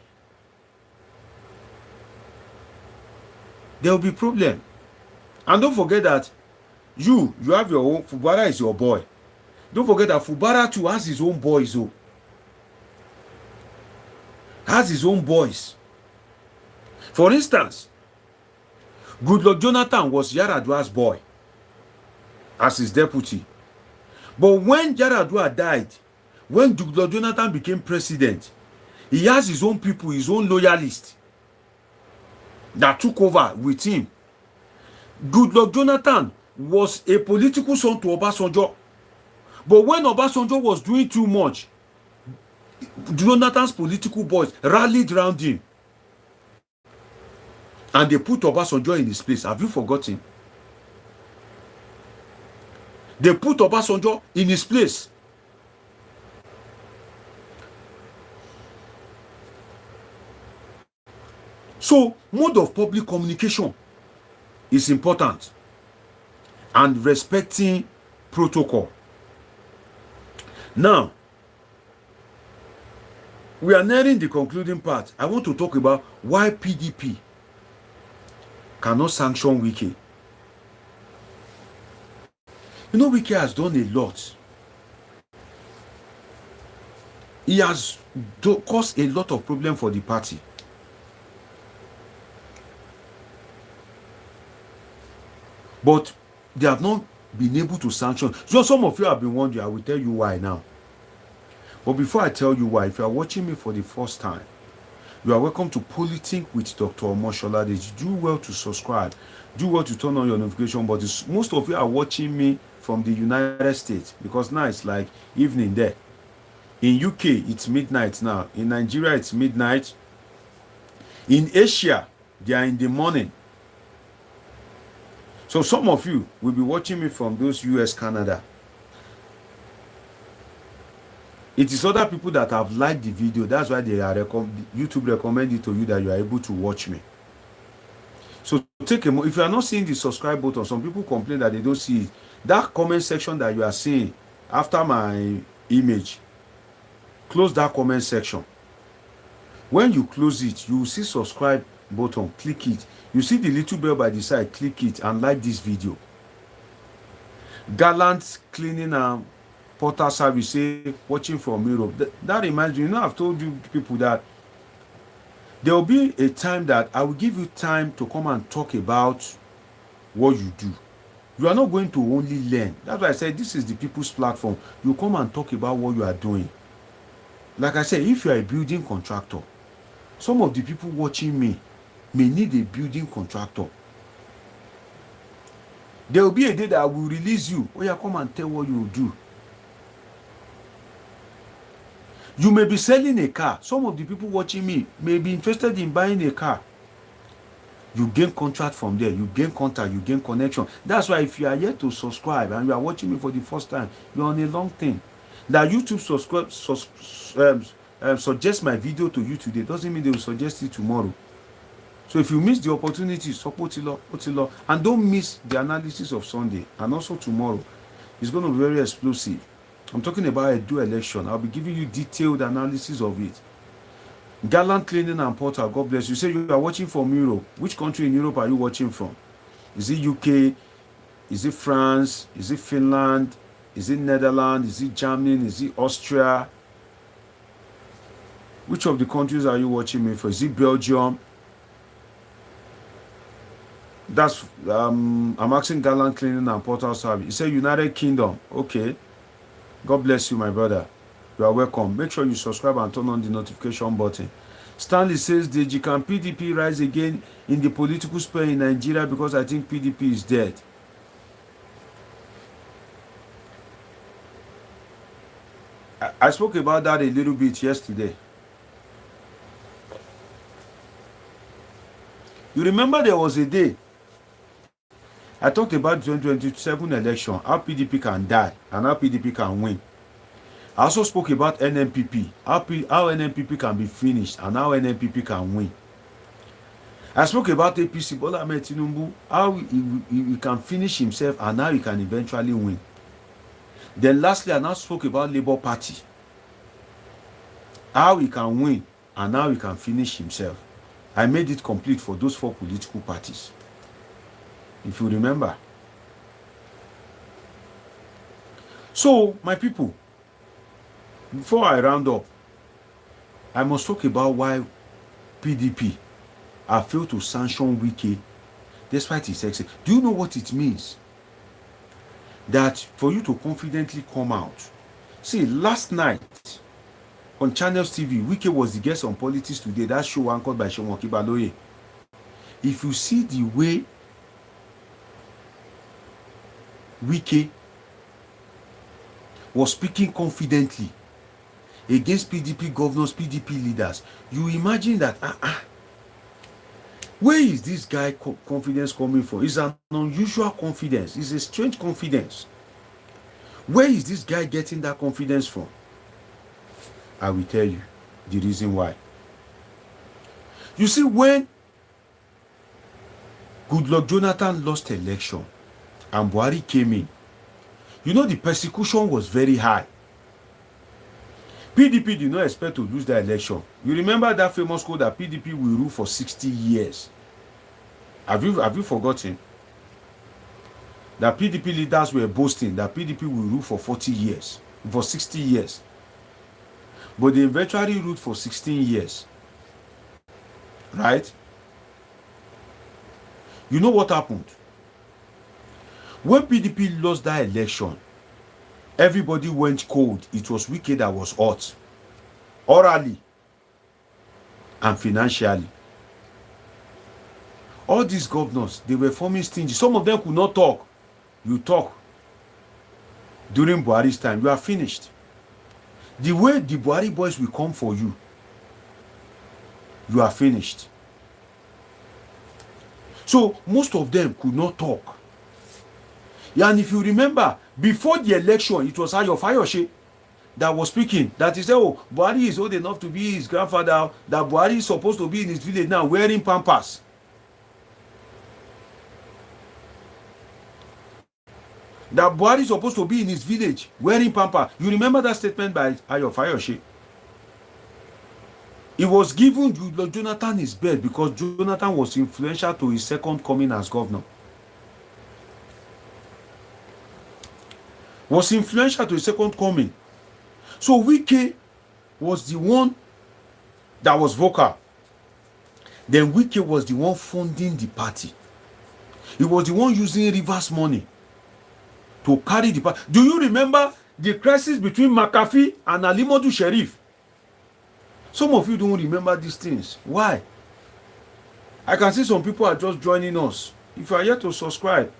there will be problem. And don't forget that you have your own. Fubara is your boy. Don't forget that Fubara too has his own boys. Oh, has his own boys. For instance, Goodluck Jonathan was Yar'Adua's boy as his deputy. But when Yar'Adua died, when Goodluck Jonathan became president, he has his own people, his own loyalists that took over with him. Goodluck Jonathan was a political son to Obasanjo. But when Obasanjo was doing too much, Jonathan's political boys rallied around him. And they put Obasanjo in his place. Have you forgotten? They put Obasanjo in his place. So, mode of public communication is important, and respecting protocol. Now, we are nearing the concluding part. I want to talk about why PDP cannot sanction Wike. You know, Wike has done a lot. He has caused a lot of problem for the party. But they have not been able to sanction. So some of you have been wondering. I will tell you why now. But before I tell you why, if you are watching me for the first time, you are welcome to Politics with Dr. Omoshola. Do well to subscribe. Do well to turn on your notification. But most of you are watching me from the United States, because now it's like evening there. In UK, it's midnight now. In Nigeria, it's midnight. In Asia, they are in the morning. So some of you will be watching me from those US, Canada. It is other people that have liked the video. That's why they are YouTube recommend it to you that you are able to watch me. So take a if you are not seeing the subscribe button, some people complain that they don't see it. That comment section that you are seeing after my image, close that comment section. When you close it, you will see subscribe button. Click it. You see the little bell by the side. Click it and like this video. Gallant cleaning and porter service, say watching from Europe. That reminds me, you know, I've told you people that there will be a time that I will give you time to come and talk about what you do. You are not going to only learn. That's why I said this is the people's platform. You come and talk about what you are doing. Like I said, if you are a building contractor, some of the people watching me may need a building contractor. There will be a day that I will release you. Oh yeah, come and tell what you do. You may be selling a car. Some of the people watching me may be interested in buying a car. You gain contract from there. You gain contact. You gain connection. That's why if you are yet to subscribe and you are watching me for the first time, you're on a long thing. That YouTube suggest my video to you today doesn't mean they will suggest it tomorrow. So if you miss the opportunity, support it, and don't miss the analysis of Sunday and also tomorrow. It's going to be very explosive. I'm talking about a dual election. I'll be giving you detailed analysis of it. Gallant cleaning and porter, God bless you. Say you are watching from Europe. Which country in Europe are you watching from? Is it UK? Is it France? Is it Finland? Is it Netherlands? Is it Germany? Is it Austria? Which of the countries are you watching me for? Is it Belgium? That's I'm asking gallant cleaning and portal service. You say United Kingdom. Okay. God bless you, my brother. You are welcome. Make sure you subscribe and turn on the notification button. Stanley says, Deji, can PDP rise again in the political sphere in Nigeria because I think PDP is dead? I spoke about that a little bit yesterday. You remember there was a day I talked about 2027 election, how PDP can die and how PDP can win. I also spoke about NNPP, how NNPP can be finished and how NNPP can win. I spoke about APC, Bola Ahmed Tinubu, how he can finish himself and how he can eventually win. Then lastly, I now spoke about Labour Party, how he can win and how he can finish himself. I made it complete for those 4 political parties, if you remember. So, my people, before I round up, I must talk about why PDP have failed to sanction Wike despite his success. Do you know what it means? That for you to confidently come out. See, last night on Channels TV, Wike was the guest on Politics Today, that show anchored by Nyesom Wike. If you see the way Wike was speaking confidently against PDP governors, PDP leaders, you imagine that, where is this guy confidence coming from? It's an unusual confidence. It's a strange confidence. Where is this guy getting that confidence from? I will tell you the reason why. You see, when Goodluck Jonathan lost election and Buhari came in, you know the persecution was very high. PDP did not expect to lose the election. You remember that famous quote that PDP will rule for 60 years? Have you forgotten? That PDP leaders were boasting that PDP will rule for 40 years, for 60 years. But they eventually ruled for 16 years. Right? You know what happened? When PDP lost that election, everybody went cold. It was Wike that was hot. Orally and financially. All these governors, they were forming stingy. Some of them could not talk. You talk. During Buhari's time, you are finished. The way the Buhari boys will come for you, you are finished. So most of them could not talk. Yeah, and if you remember, before the election, it was Ayo Fayose that was speaking. That he said, oh, Buhari is old enough to be his grandfather. That Buhari is supposed to be in his village now wearing pampers. That Buhari is supposed to be in his village wearing pampers. You remember that statement by Ayo Fayose? He was given Jonathan his bed because Jonathan was influential to his second coming as governor. Was influential to his second coming. So Wike was the one that was vocal. Then Wike was the one funding the party. He was the one using reverse money to carry the party. Do you remember the crisis between McAfee and Alimodu Sheriff? Some of you don't remember these things. Why? I can see some people are just joining us. If you are yet to subscribe,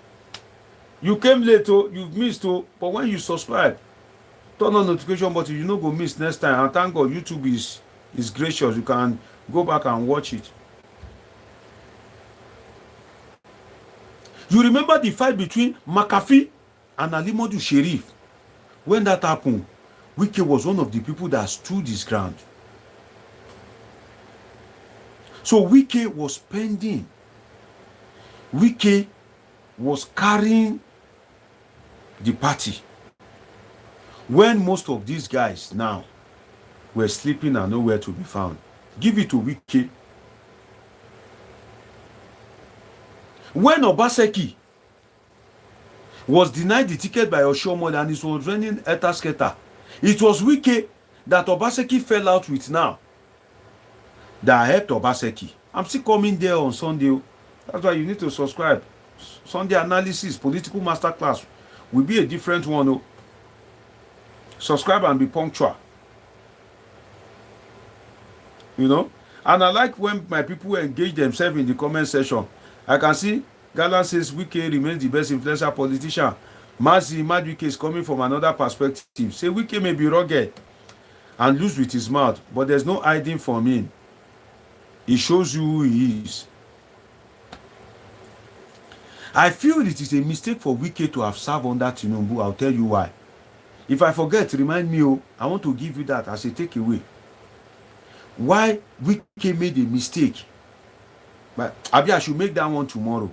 you came late, you've missed, but when you subscribe, turn on notification button, you know go miss next time. And thank God YouTube is gracious. You can go back and watch it. You remember the fight between McAfee and Alimodu Sheriff? When that happened, Wike was one of the people that stood his ground. So Wike was spending. Wike was carrying the party. When most of these guys now were sleeping and nowhere to be found, give it to Wike. When Obaseki was denied the ticket by Oshomole and it was running Etasketa, it was Wike that Obaseki fell out with now that helped Obaseki. I'm still coming there on Sunday. That's why you need to subscribe. Sunday analysis, political masterclass will be a different one. Subscribe and be punctual. You know? And I like when my people engage themselves in the comment section. I can see Gala says Wike remains the best influential politician. Mazi Maduike is coming from another perspective. Say Wike may be rugged and loose with his mouth, but there's no hiding from him. He shows you who he is. I feel it is a mistake for Wike to have served under Tinubu. I'll tell you why. If I forget, remind me. Oh, I want to give you that as a takeaway. Why Wike made a mistake. But maybe I should make that one tomorrow.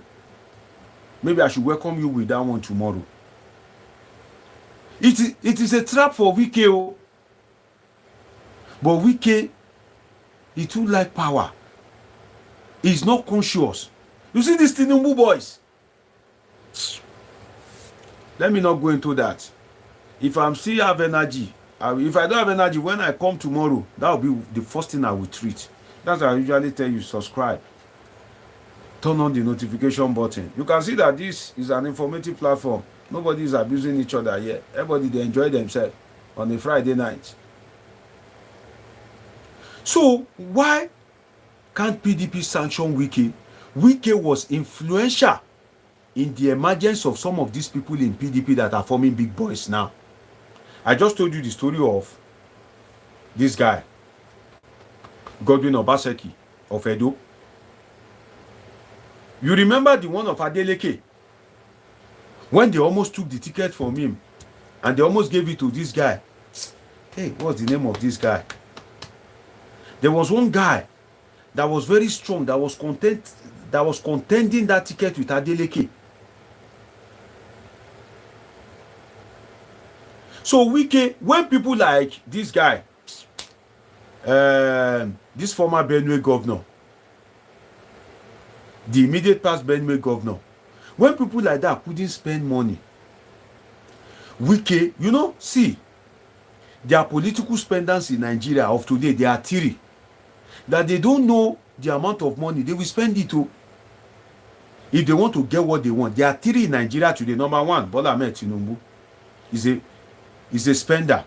Maybe I should welcome you with that one tomorrow. It is a trap for Wike. Oh. But Wike, he too like power. He's not conscious. You see these Tinubu boys. Let me not go into that. If I'm still have energy, if I don't have energy, when I come tomorrow, that will be the first thing I will treat. That's why I usually tell you, subscribe. Turn on the notification button. You can see that this is an informative platform. Nobody is abusing each other here. Everybody, they enjoy themselves on a Friday night. So, why can't PDP sanction Wike? Wike was influential in the emergence of some of these people in PDP that are forming big boys now. I just told you the story of this guy, Godwin Obaseki of Edo. You remember the one of Adeleke? When they almost took the ticket from him and they almost gave it to this guy. Hey, what's the name of this guy? There was one guy that was very strong, that was contending that ticket with Adeleke. So Wike, when people like this guy, this former Benue governor, the immediate past Benue governor, when people like that couldn't spend money, Wike, you know, see, their political spenders in Nigeria of today, they are theory. That they don't know the amount of money, they will spend it to. If they want to get what they want, they are theory in Nigeria today. Number one, Bola Ahmed Tinubu is a spender.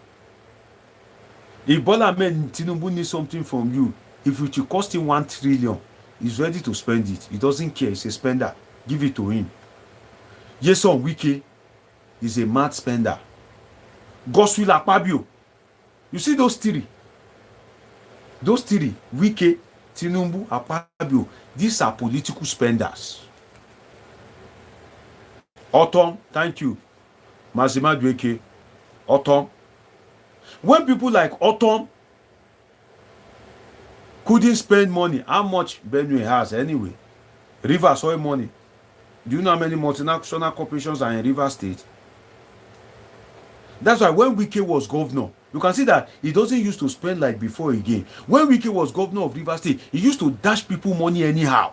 If Bola Ahmed Tinubu needs something from you, if it will cost him 1 trillion, he's ready to spend it. He doesn't care. He's a spender. Give it to him. Nyesom Wike is a mad spender. Godswill Akpabio. You see those three? Those three, Wike, Tinubu, Akpabio, these are political spenders. Autumn, thank you. Mazima Dweke, Autumn. When people like Autumn couldn't spend money, how much Benue has anyway? Rivers oil money. Do you know how many multinational corporations are in Rivers State? That's why when Wike was governor, you can see that he doesn't used to spend like before again. When Wike was governor of Rivers State, he used to dash people money anyhow.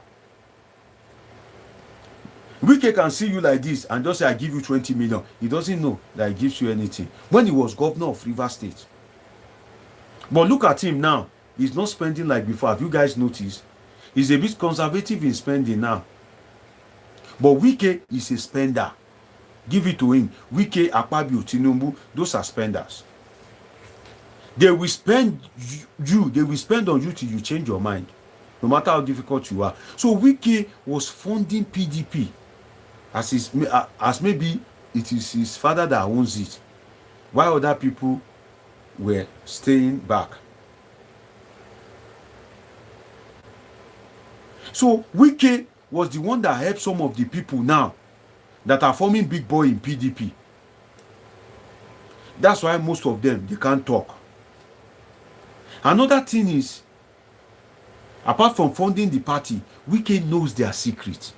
Wike can see you like this and just say, I give you 20 million. He doesn't know that he gives you anything. When he was governor of Rivers State. But look at him now. He's not spending like before. Have you guys noticed? He's a bit conservative in spending now. But Wike is a spender. Give it to him. Wike, Akpabio, Tinubu, those are spenders. They will spend you. They will spend on you till you change your mind. No matter how difficult you are. So Wike was funding PDP. As maybe it is his father that owns it. While other people were staying back. So Wike was the one that helped some of the people now that are forming big boy in PDP. That's why most of them, they can't talk. Another thing is, apart from funding the party, Wike knows their secret.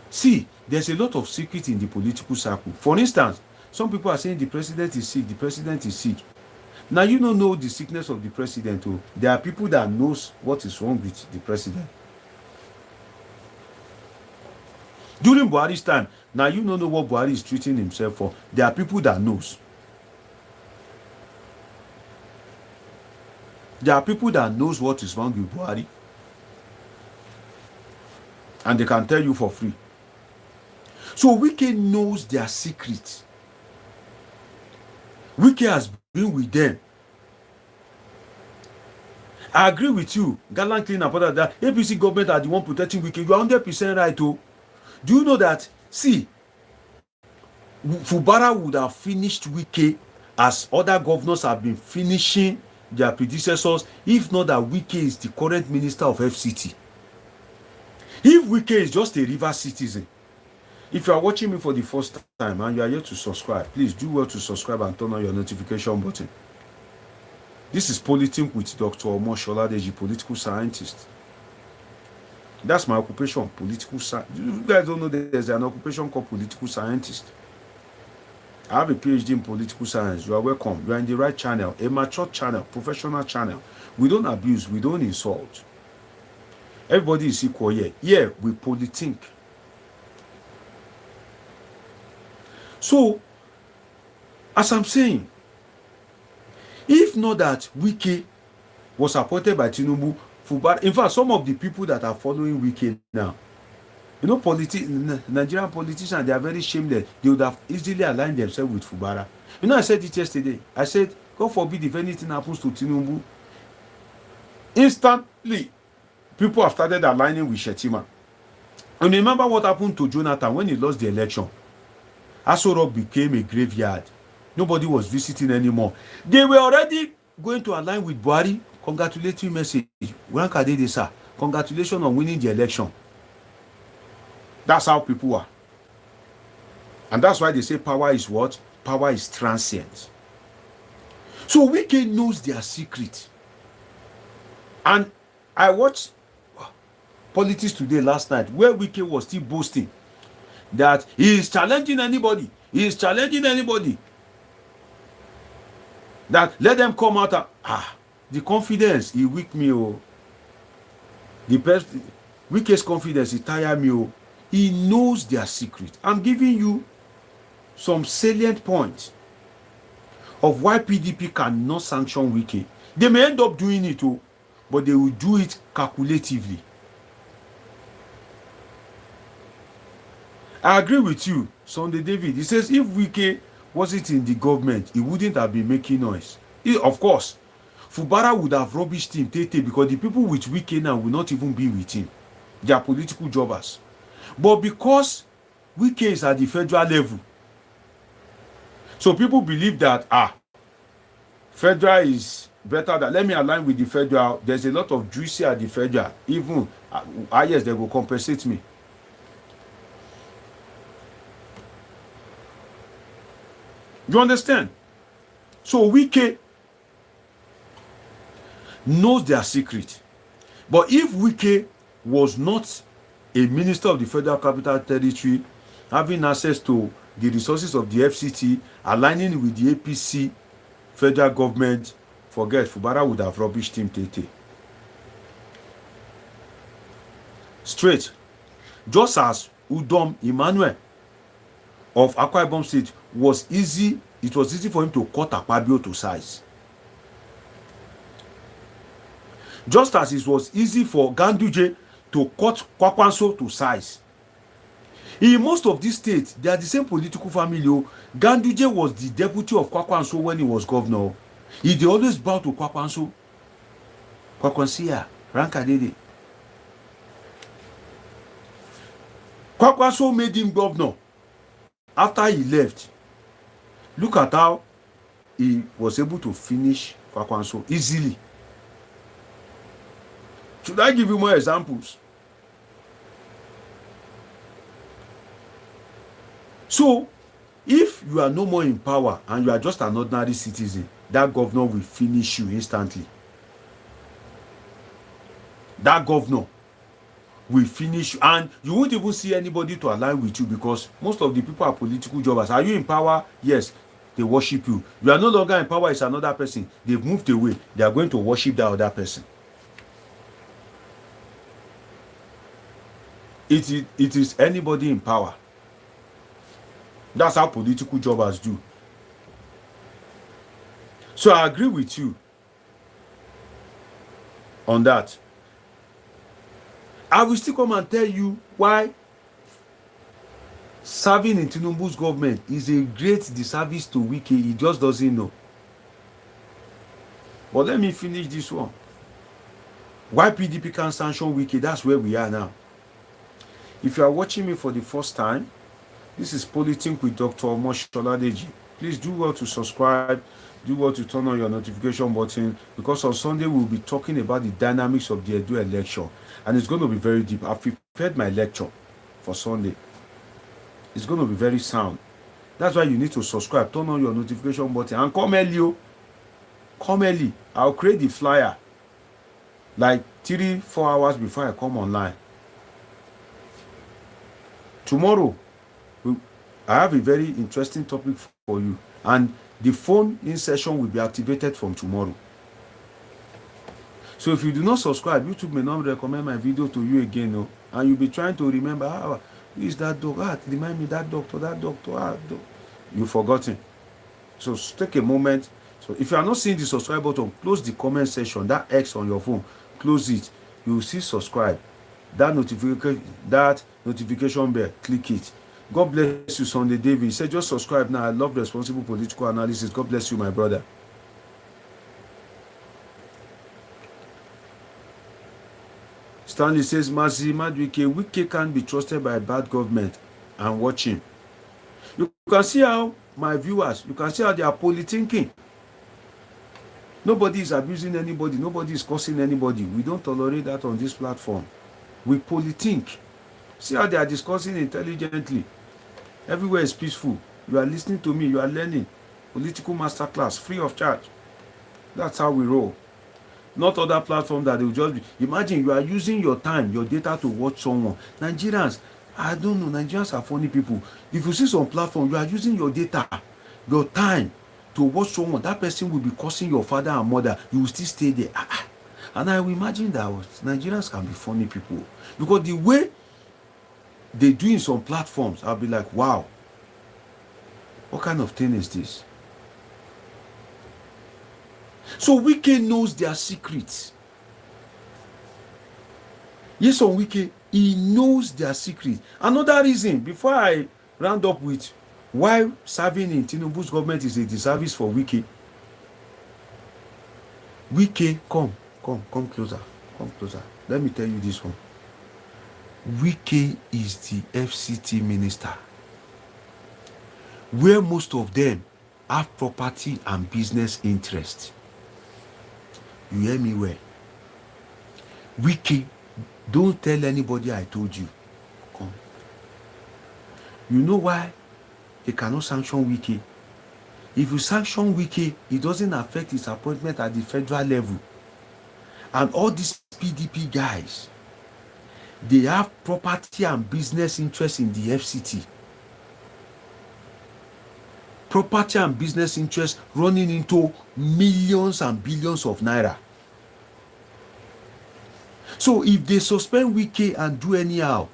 See, there's a lot of secret in the political circle. For instance, some people are saying the president is sick, the president is sick. Now you don't know the sickness of the president. Oh. There are people that knows what is wrong with the president. During Buhari's time, now you don't know what Buhari is treating himself for. There are people that knows. There are people that knows what is wrong with Buhari. And they can tell you for free. So Wike knows their secrets. Wike has been with them. I agree with you. Gallant clean and part that APC government are the one protecting Wike. You are 100% right. Oh, do you know that? See, Fubara would have finished Wike as other governors have been finishing their predecessors, if not that Wike is the current minister of FCT. If Wike is just a river citizen, if you are watching me for the first time and you are yet to subscribe, please do well to subscribe and turn on your notification button. This is Politics with Dr. Omoshola, the geopolitical scientist. That's my occupation, political science. You guys don't know there's an occupation called political scientist. I have a PhD in political science. You are welcome. You are in the right channel, a mature channel, professional channel. We don't abuse, we don't insult. Everybody is equal here. Here, we politic. So, as I'm saying, if not that Wike was appointed by Tinubu, Fubara, in fact, some of the people that are following Wike now, you know, Nigerian politicians, they are very shameless. They would have easily aligned themselves with Fubara. You know, I said it yesterday. I said, God forbid if anything happens to Tinubu, instantly, people have started aligning with Shetima. And remember what happened to Jonathan when he lost the election? Aso Rock became a graveyard. Nobody was visiting anymore. They were already going to align with Buhari. Congratulatory message. Congratulations on winning the election. That's how people are. And that's why they say power is what? Power is transient. So Wike knows their secret. And I watched Politics Today last night where Wike was still boasting that he is challenging anybody. He is challenging anybody. That let them come out. The confidence, he weak me. Oh. The best, Wike's confidence, he tire me. Oh. He knows their secret. I'm giving you some salient points of why PDP cannot sanction Wike. They may end up doing it, oh, but they will do it calculatively. I agree with you, Sunday David. He says if Wike wasn't in the government, he wouldn't have been making noise. Of course, Fubara would have rubbished him, because the people with Wike now will not even be with him. They are political jobbers. But because Wike is at the federal level, so people believe that, federal is better than, let me align with the federal. There's a lot of juicy at the federal. Even, yes, they will compensate me. You understand? So Wike knows their secret. But if Wike was not a minister of the Federal Capital Territory, having access to the resources of the FCT, aligning with the APC federal government, forget, Fubara would have rubbished him. Straight. Just as Udom Emmanuel of Akwa Ibom State was easy, it was easy for him to cut Akpabio to size. Just as it was easy for Ganduje to cut Kwakwanso to size. In most of these states, they are the same political family. Ganduje was the deputy of Kwakwanso when he was governor. They always bow to Kwakwanso. Kwakwansia, Rankadede. Kwakwanso made him governor. After he left, look at how he was able to finish Kwakwanso easily. Should I give you more examples? So, if you are no more in power and you are just an ordinary citizen, that governor will finish you instantly. That governor will finish you, and you won't even see anybody to align with you because most of the people are political jobbers. Are you in power? Yes, they worship you. You are no longer in power, it's another person. They've moved away. They are going to worship that other person. It is anybody in power. That's how political jobbers do. So I agree with you on that. I will still come and tell you why serving in Tinubu's government is a great disservice to Wike. He just doesn't know. But let me finish this one. Why PDP can't sanction Wike? That's where we are now. If you are watching me for the first time, this is Politics with Dr. Omosholadeji. Please do well to subscribe, do well to turn on your notification button, because on Sunday we'll be talking about the dynamics of the Edo election, and it's going to be very deep. I've prepared my lecture for Sunday. It's going to be very sound. That's why you need to subscribe, turn on your notification button, and come early. Come early. I'll create the flyer like 3-4 hours before I come online. Tomorrow, I have a very interesting topic for you, and the phone in session will be activated from tomorrow. So if you do not subscribe, YouTube may not recommend my video to you again, no? And you'll be trying to remember, who is that dog? Remind me, that doctor. You've forgotten. So take a moment. So if you are not seeing the subscribe button, close the comment section, that X on your phone, close it. You will see subscribe. That notification bell, click it. God bless you, Sunday David. He said, just subscribe now. I love responsible political analysis. God bless you, my brother. Stanley says, Mazi Wike can't be trusted by a bad government. And watch him. You can see how my viewers, you can see how they are politicking. Nobody is abusing anybody. Nobody is cursing anybody. We don't tolerate that on this platform. We politic. See how they are discussing intelligently. Everywhere is peaceful. You are listening to me. You are learning. Political masterclass, free of charge. That's how we roll. Not other platforms that they will just be. Imagine you are using your time, your data to watch someone. Nigerians, I don't know. Nigerians are funny people. If you see some platform, you are using your data, your time to watch someone. That person will be cursing your father and mother. You will still stay there. And I will imagine that Nigerians can be funny people. Because the way they do in some platforms, I'll be like, wow, what kind of thing is this? So Wike knows their secrets. Nyesom Wike, he knows their secrets. Another reason, before I round up with why serving in Tinubu's government is a disservice for Wike. Wike, come closer. Come closer. Let me tell you this one. Wike is the FCT Minister, where most of them have property and business interests. You hear me well? Wike, don't tell anybody I told you. Come. You know why they cannot sanction Wike? If you sanction Wike, it doesn't affect his appointment at the federal level. And all these PDP guys, they have property and business interests in the FCT. Property and business interests running into millions and billions of naira. So if they suspend Wike and do anyhow,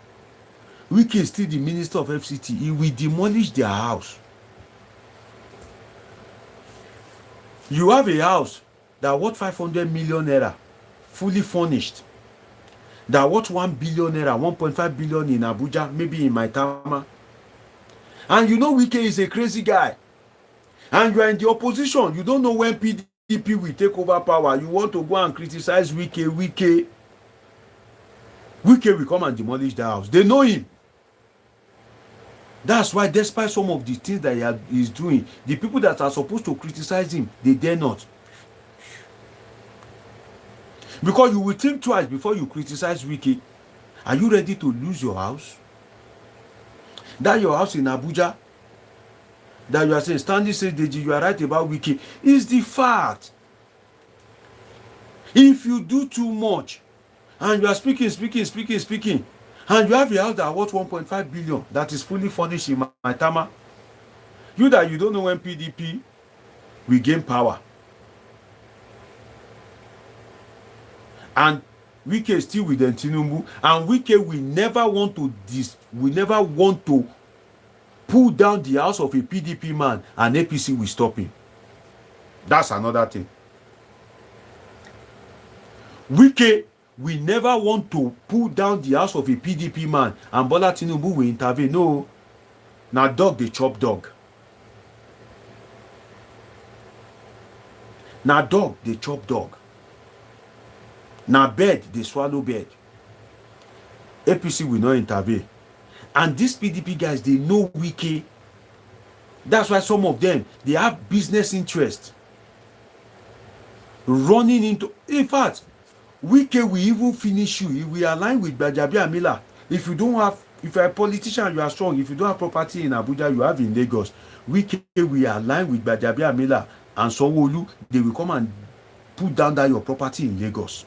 Wike is still the minister of FCT. He will demolish their house. You have a house that worth 500 million naira, fully furnished, that worth 1 billion naira, 1.5 billion in Abuja, maybe in Maitama. And you know Wike is a crazy guy. And you are in the opposition. You don't know when PDP will take over power. You want to go and criticize Wike. Wike will come and demolish the house. They know him. That's why, despite some of the things that he is doing, the people that are supposed to criticize him, they dare not. Because you will think twice before you criticize Wike. Are you ready to lose your house? That your house in Abuja, that you are saying, Stanley says, Deji, you are right about Wike, is the fact. If you do too much, and you are speaking, and you have a house that worth 1.5 billion that is fully furnished in Maitama, you don't know when PDP will gain power. And Wike is still with Tinubu, and Wike will never want to pull down the house of a PDP man, and APC will stop him. That's another thing. Wike will never want to pull down the house of a PDP man, and Bola Tinubu will intervene. No. Now dog, they chop dog. Now dog, they chop dog. Now bed, they swallow bed. APC will not intervene. And these PDP guys, they know Wike. That's why some of them, they have business interest running into. In fact, Wike will even finish you if we align with Gbajabiamila. If you're a politician, you are strong. If you don't have property in Abuja, you have in Lagos. Wike will align with Gbajabiamila and Sanwo-Olu. They will come and put down that your property in Lagos.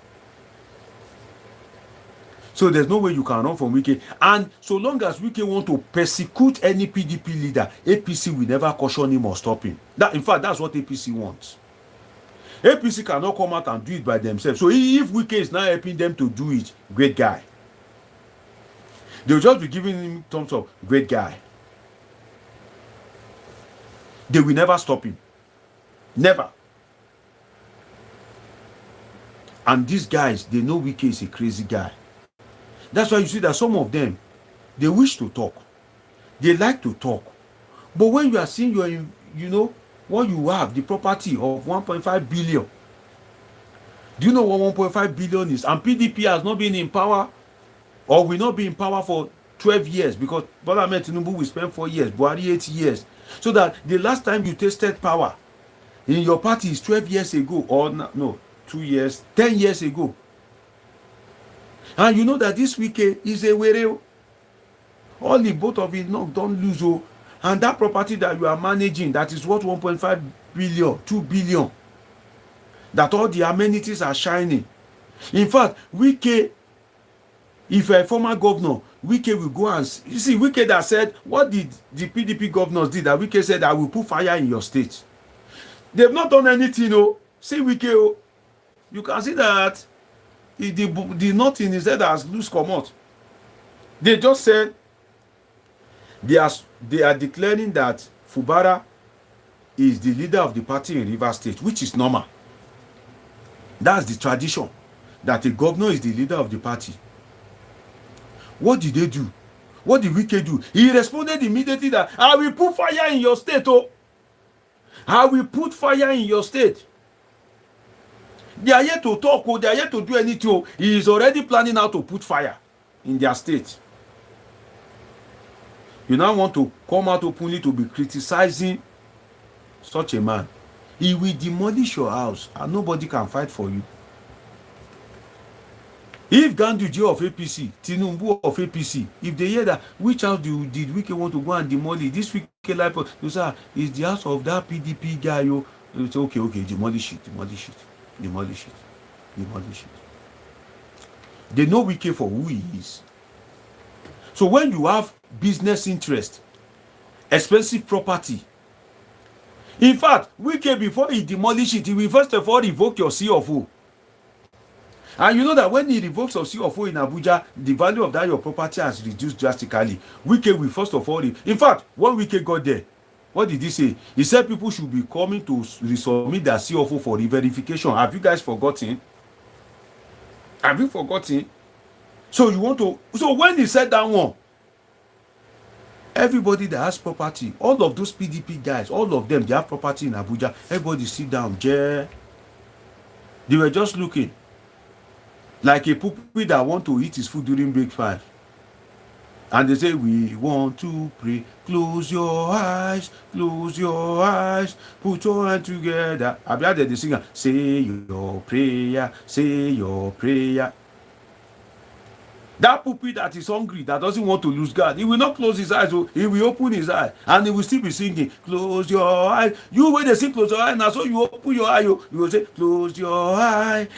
So there's no way you can run from Wike. And so long as Wike want to persecute any PDP leader, APC will never caution him or stop him. In fact, that's what APC wants. APC cannot come out and do it by themselves. So if Wike is now helping them to do it, great guy. They'll just be giving him thumbs up, great guy. They will never stop him. Never. And these guys, they know Wike is a crazy guy. That's why you see that some of them, they wish to talk. They like to talk. But when you are seeing what you have, the property of 1.5 billion. Do you know what 1.5 billion is? And PDP has not been in power or will not be in power for 12 years because Bola Ahmed Tinubu will spend 4 years, Buhari 8 years. So that the last time you tasted power in your party is 12 years ago or no, 2 years, 10 years ago. And you know that this Wike is a were. All the both of it don't lose. And that property that you are managing, that is worth 1.5 billion, 2 billion. That all the amenities are shining. In fact, Wike, if you're a former governor, Wike will go and you see Wike that said, what did the PDP governors did? That Wike said, I will put fire in your state. They've not done anything. See Wike, you can see that the knot in his head has loose commot. They just said they are declaring that Fubara is the leader of the party in Rivers State, which is normal. That's the tradition, that a governor is the leader of the party. What did they do? What did Wike do? He responded immediately that I will put fire in your state. I will put fire in your state. They are here to talk, they are here to do anything. He is already planning how to put fire in their state. You now want to come out openly to be criticizing such a man. He will demolish your house and nobody can fight for you. If Ganduje of APC, Tinubu of APC, if they hear that, which house did Wike want to go and demolish? This Wike life, you say, is the house of that PDP guy. You say, okay, demolish it. They know Wike for who he is. So when you have business interest, expensive property, in fact, Wike, before he demolish it, he will first of all revoke your CFO. And you know that when he revokes your CFO in Abuja, the value of that your property has reduced drastically. Wike will first of all, in fact, when Wike got there, what did he say? He said people should be coming to resubmit their CFO for re-verification. Have you guys forgotten? Have you forgotten? So when he said that one, everybody that has property, all of those PDP guys, all of them, they have property in Abuja. Everybody sit down. They were just looking like a puppy that want to eat his food during breakfast. And they say, we want to pray. Close your eyes, put your hand together. I've heard the singer, say your prayer. That puppy that is hungry, that doesn't want to lose God, he will not close his eyes, he will open his eyes, and he will still be singing, close your eyes. You, when they sing close your eyes, now so you open your eye, you will say, close your eye.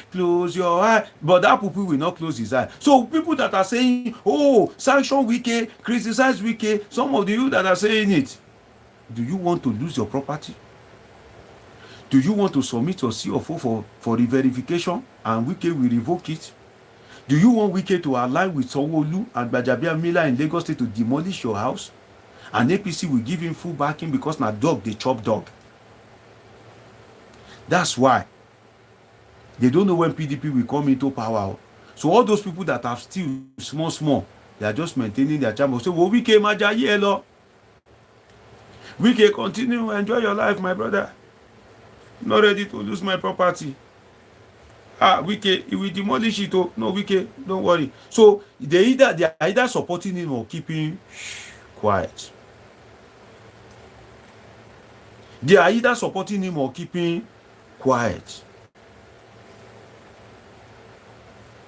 But that puppy will not close his eye. So people that are saying, oh, sanction Wike, criticize Wike, some of you that are saying it, do you want to lose your property? Do you want to submit your CFO for re-verification and Wike will revoke it? Do you want Wike to align with Sanwo-Olu and Gbajabiamila in Lagos State to demolish your house? And APC will give him full backing because na dog, they chop dog. That's why they don't know when PDP will come into power. So all those people that have still small, they are just maintaining their charm. So Wike Majayi hello. Wike, continue, enjoy your life, my brother. Not ready to lose my property. Wike, he will demolish it. Oh, no, Wike, don't worry. So they are either supporting him or keeping quiet. They are either supporting him or keeping quiet.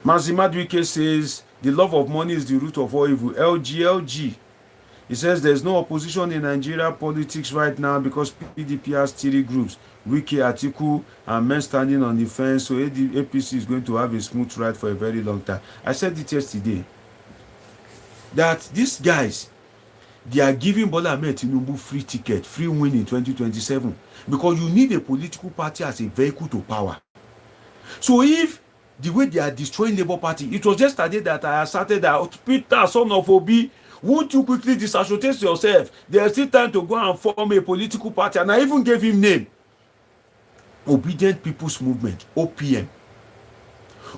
Mazimad Wike says the love of money is the root of all evil. LG. He says there's no opposition in Nigeria politics right now because PDP has 3 groups. Wike, Atiku, and men standing on the fence. So APC is going to have a smooth ride for a very long time. I said it yesterday that these guys, they are giving Bola Ahmed Tinubu free ticket, free win in 2027 because you need a political party as a vehicle to power. So if the way they are destroying Labour Party, it was yesterday that I asserted that Peter, son of Obi, won't you quickly disassociate yourself? There's still time to go and form a political party, and I even gave him name. Obedient People's Movement, OPM.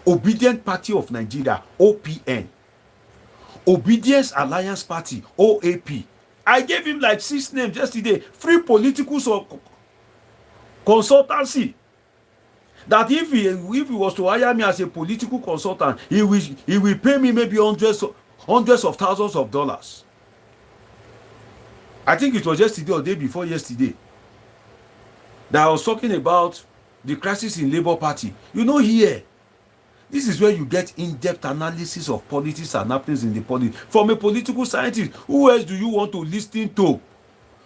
Obedient Party of Nigeria, OPN. Obedience Alliance Party, OAP. I gave him like 6 names yesterday. Free political consultancy. That if he was to hire me as a political consultant, he will pay me maybe hundreds of thousands of dollars. I think it was yesterday or day before yesterday that I was talking about the crisis in Labour Party. You know, here, this is where you get in-depth analysis of politics and happenings in the politics. From a political scientist, who else do you want to listen to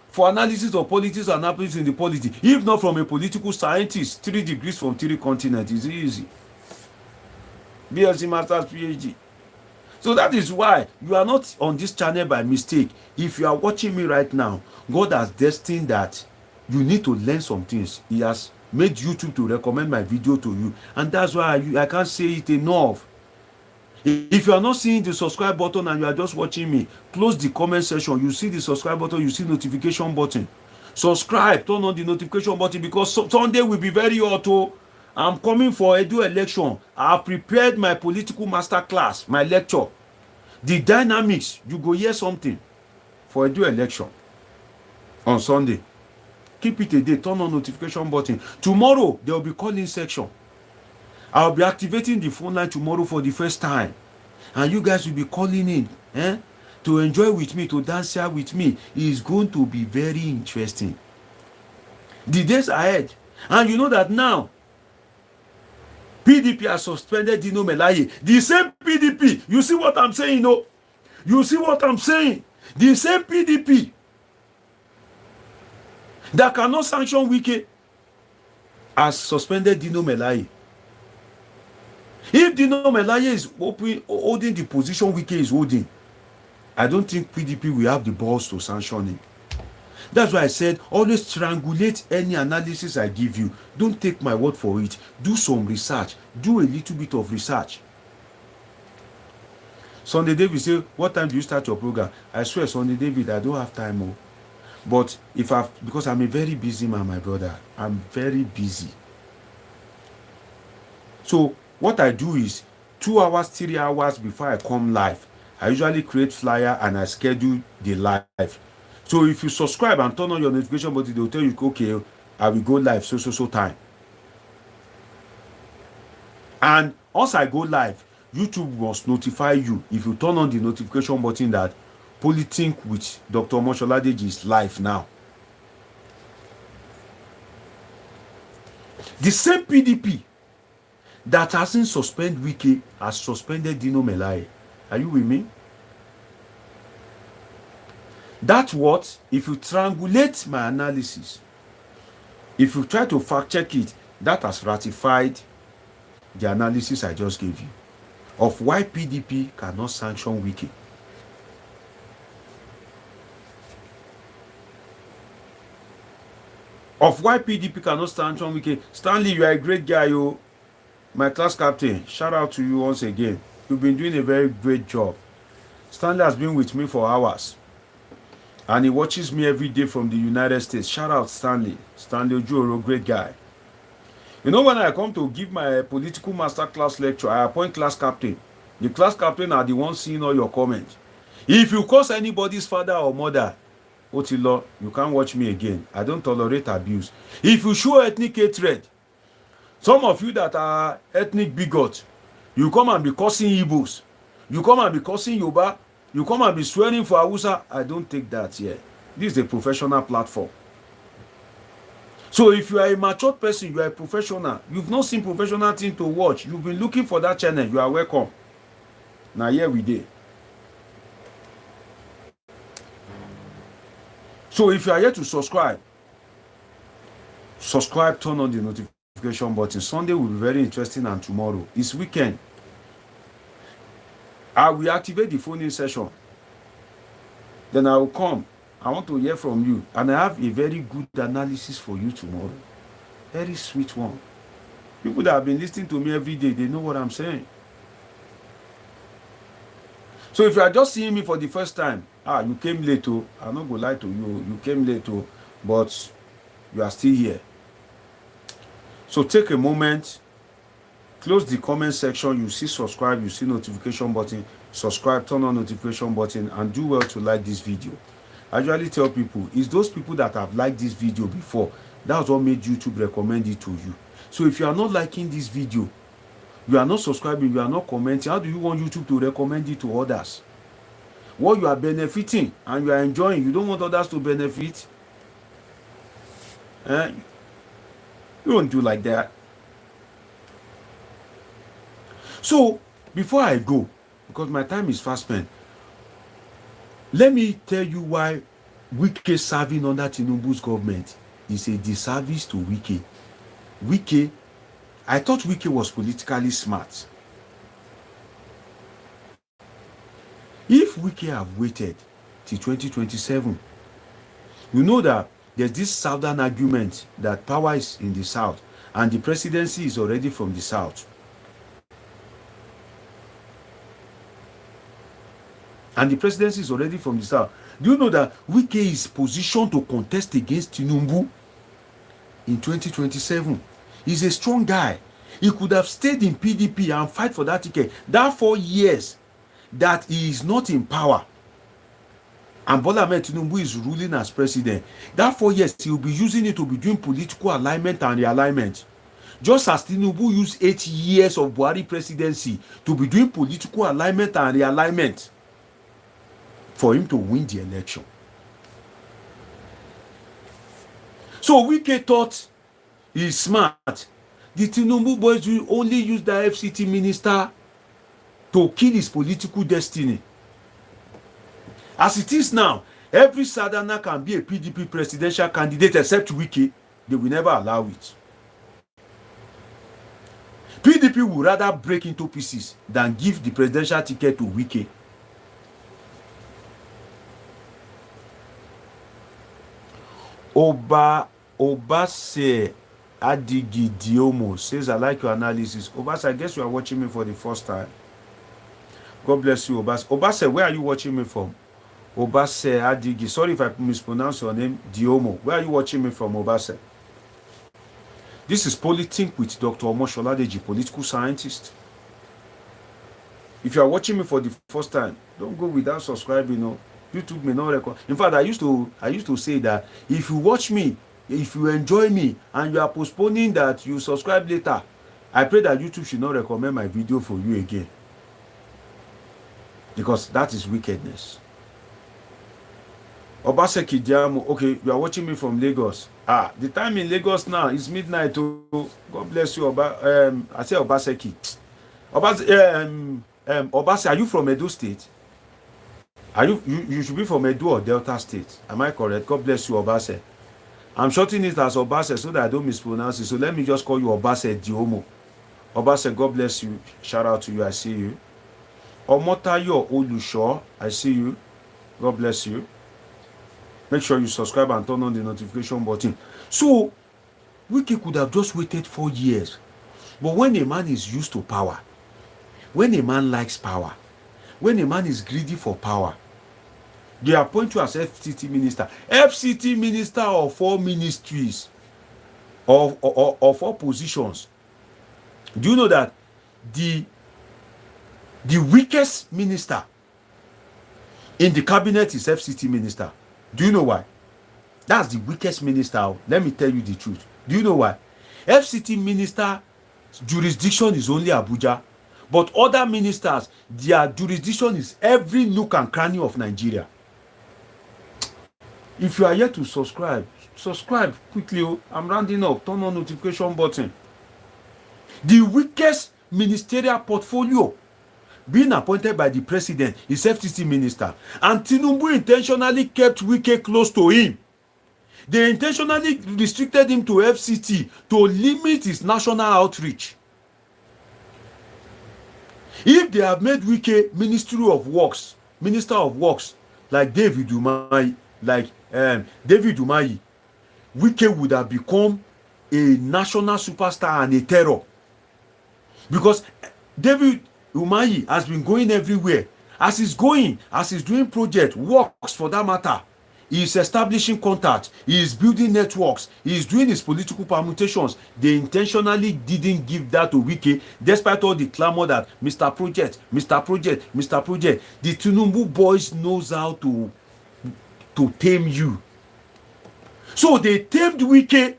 for analysis of politics and happenings in the politics? If not from a political scientist, 3 degrees from 3 continents is easy. BSc Masters, PhD. So that is why you are not on this channel by mistake. If you are watching me right now, God has destined that you need to learn some things. He has made YouTube to recommend my video to you, and that's why I can't say it enough. If you are not seeing the subscribe button and you are just watching me, close the comment section. You see the subscribe button, you see notification button. Subscribe, turn on the notification button, because Sunday will be very hot. I'm coming for Edu election. I have prepared my political master class, my lecture, the dynamics. You go hear something for Edu election on Sunday. Keep it a day, turn on notification button. Tomorrow there will be calling section. I'll be activating the phone line tomorrow for the first time, and you guys will be calling in to enjoy with me, to dance here with me. It's going to be very interesting, the days ahead. And you know that now PDP has suspended Dino Melaye. The same PDP, you see what I'm saying? No, you see what I'm saying? The same PDP that cannot sanction Wike has suspended Dino Melaye. If Dino Melaye is holding the position Wike is holding, I don't think PDP will have the balls to sanction him. That's why I said always triangulate any analysis I give you. Don't take my word for it. Do some research. Do a little bit of research. Sunday David say, what time do you start your program? I swear, Sunday David, I don't have time. But because I'm a very busy man, my brother. I'm very busy. So what I do is 2 hours, 3 hours before I come live, I usually create flyer and I schedule the live. So if you subscribe and turn on your notification button, they'll tell you, okay, I will go live so time. And once I go live, YouTube must notify you, if you turn on the notification button, that Politics with Dr. Mosholadeji is live now. The same PDP that hasn't suspended Wike has suspended Dino Melaye. Are you with me? That's what, if you triangulate my analysis, if you try to fact check it, that has ratified the analysis I just gave you of why PDP cannot sanction Wike. Of why PDP cannot sanction Wike. Stanley, you are a great guy, yo. My class captain. Shout out to you once again. You've been doing a very great job. Stanley has been with me for hours, and he watches me every day from the United States. Shout out Stanley. Stanley Ojoro, great guy. You know, when I come to give my political masterclass lecture, I appoint class captain. The class captain are the ones seeing all your comments. If you curse anybody's father or mother, Otilo, you can't watch me again. I don't tolerate abuse. If you show ethnic hatred Some of you that are ethnic bigots, you come and be cursing Igbos, you come and be cursing Yoruba, you come and be swearing for Hausa. I don't take that here. This is a professional platform. So if you are a mature person, you are a professional, you've not seen professional thing to watch, you've been looking for that channel, you are welcome. Now here we dey. So if you are here to subscribe, turn on the notification button. Sunday will be very interesting, and tomorrow is weekend. I will activate the phone-in session. Then I will come. I want to hear from you, and I have a very good analysis for you tomorrow. Very sweet one. People that have been listening to me every day, they know what I'm saying. So if you are just seeing me for the first time, you came late, oh. I'm not going to lie to you. You came late, oh, but you are still here. So take a moment, close the comment section. You see subscribe, you see notification button. Subscribe, turn on notification button, and do well to like this video. I usually tell people, it's those people that have liked this video before, that's what made YouTube recommend it to you. So if you are not liking this video, you are not subscribing, you are not commenting, how do you want YouTube to recommend it to others? What you are benefiting and you are enjoying, you don't want others to benefit? You don't do like that. So before I go, because my time is fast spent, let me tell you why Wike serving under Tinubu's government is a disservice to Wike. I thought Wike was politically smart. If Wike have waited till 2027, you know that there's this southern argument that power is in the south and the presidency is already from the south. And the presidency is already from the south. Do you know that Wike is positioned to contest against Tinubu in 2027? He's a strong guy. He could have stayed in PDP and fight for that ticket. That 4 years that he is not in power and Bola Ahmed Tinubu is ruling as president, that 4 years he will be using it to be doing political alignment and realignment. Just as Tinubu used 8 years of Buhari presidency to be doing political alignment and realignment for him to win the election. So Wike thought he's smart. The Tinubu boys will only use the FCT minister to kill his political destiny. As it is now, every Southerner can be a PDP presidential candidate except Wike. They will never allow it. PDP would rather break into pieces than give the presidential ticket to Wike. Obase Adigi Diomo says, I like your analysis. Obase, I guess you are watching me for the first time. God bless you, Obase. Obase, where are you watching me from? Obase Adigi. Sorry if I mispronounce your name. Diomo. Where are you watching me from, Obase? This is Politics with Dr. Omosoladeji, political scientist. If you are watching me for the first time, don't go without subscribing. YouTube may not record. In fact, I used to say that if you watch me, if you enjoy me, and you are postponing that you subscribe later, I pray that YouTube should not recommend my video for you again. Because that is wickedness. Obaseki Diamo, okay, you are watching me from Lagos. The time in Lagos now is midnight. God bless you, I say Obaseki. Obase, are you from Edo State? Are you should be from Edo or Delta State? Am I correct? God bless you, Obase. I'm shortening it as Obase so that I don't mispronounce it. So let me just call you Obase Diomo. Obase, God bless you. Shout out to you. I see you. Omotayo Olusho, I see you. God bless you. Make sure you subscribe and turn on the notification button. So, Wike could have just waited 4 years. But when a man is used to power, when a man likes power, when a man is greedy for power, they appoint you as FCT Minister. FCT Minister of 4 ministries, of 4 positions. Do you know that the weakest minister in the cabinet is FCT Minister? Do you know why? That's the weakest minister. Let me tell you the truth. Do you know why? FCT Minister jurisdiction is only Abuja, but other ministers, their jurisdiction is every nook and cranny of Nigeria. If you are yet to subscribe quickly. I'm rounding up. Turn on notification button. The weakest ministerial portfolio being appointed by the president is FCT Minister, and Tinubu intentionally kept Wike close to him. They intentionally restricted him to FCT to limit his national outreach. If they have made Wike Minister of Works, like David Umahi, Wike would have become a national superstar and a terror. Because David Umahi has been going everywhere. As he's doing project, works for that matter, he is establishing contacts, he is building networks, he is doing his political permutations. They intentionally didn't give that to Wike, despite all the clamor that Mr. Project. The Tinubu boys knows how to tame you. So they tamed Wike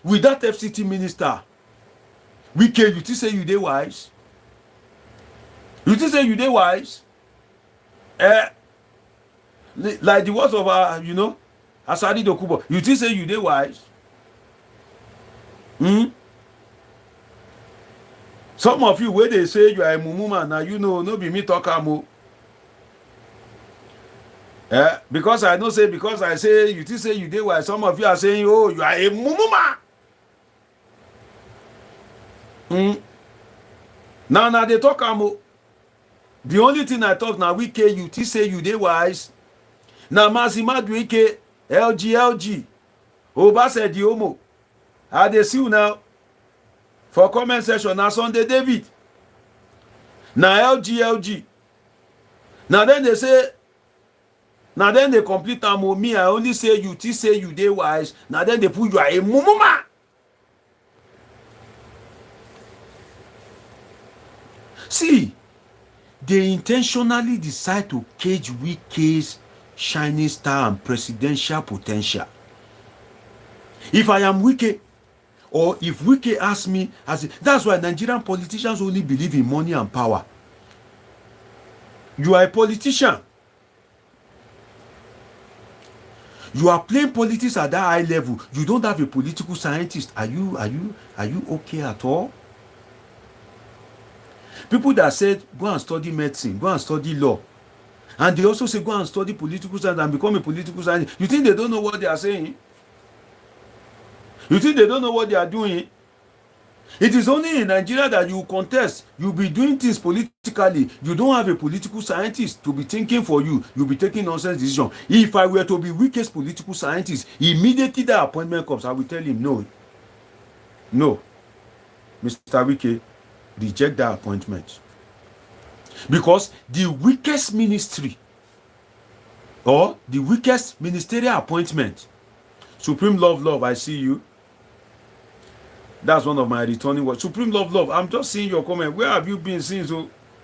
with that FCT minister. Wike, you think say you dey wise? Like the words of Asari Dokubo. You think say you dey wise? Some of you, where they say you are a mumu man, now no be me talk am. Because I say you think say you dey wise. Some of you are saying, oh, you are a mumu man. Now they talk am. The only thing I talk now, Wike, you think say you dey wise. Now Mazima Wike, LG, Obase Diomo. I dey see you now for comment section. Now Sunday David. Now LG. Now then they say. Now then they complete am. Me, I only say you think say you dey wise. Now then they put you are a mumuma. See, they intentionally decide to cage Wike's shining star and presidential potential. If I am Wike, or if Wike asks me, that's why Nigerian politicians only believe in money and power. You are a politician. You are playing politics at that high level. You don't have a political scientist. Are you okay at all? People that said go and study medicine, go and study law, and they also say go and study political science and become a political scientist. You think they don't know what they are saying? You think they don't know what they are doing? It is only in Nigeria that you contest. You'll be doing things politically. You don't have a political scientist to be thinking for you. You'll be taking nonsense decisions. If I were to be weakest political scientist, immediately that appointment comes, I will tell him no, Mr. Wike, reject that appointment. Because the weakest ministry or the weakest ministerial appointment, Supreme Love, I see you. That's one of my returning words. Supreme Love, I'm just seeing your comment. Where have you been since?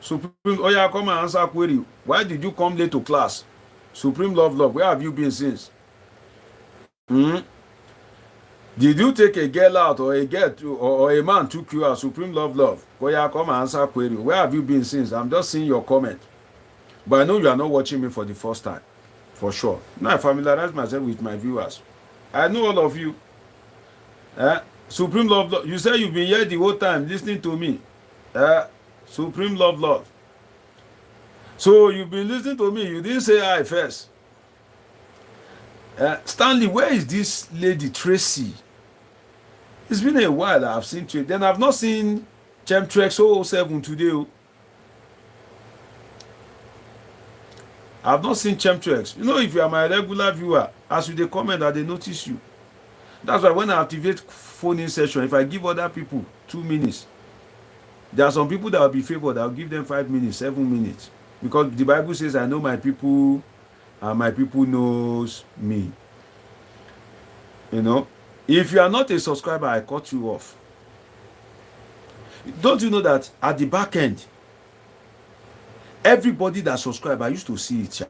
Supreme, come and answer query. Why did you come late to class? Supreme Love, where have you been since? Did you take a girl out or a man took you out? Supreme Love, come and answer query. Where have you been since? I'm just seeing your comment. But I know you are not watching me for the first time. For sure. Now I familiarize myself with my viewers. I know all of you. Supreme Love, you say you've been here the whole time listening to me. Supreme Love. So you've been listening to me. You didn't say hi first. Stanley, where is this lady Tracy? It's been a while I've seen Tracy. Then I've not seen Chemtrex 007 today. I've not seen Chemtrex. If you are my regular viewer, as you dey comment, I dey notice you. That's why when I activate phone-in session, if I give other people 2 minutes, there are some people that will be favored. I'll give them 5 minutes, 7 minutes. Because the Bible says, I know my people, and my people knows me. If you are not a subscriber, I cut you off. Don't you know that at the back end, everybody that subscribes, I used to see it.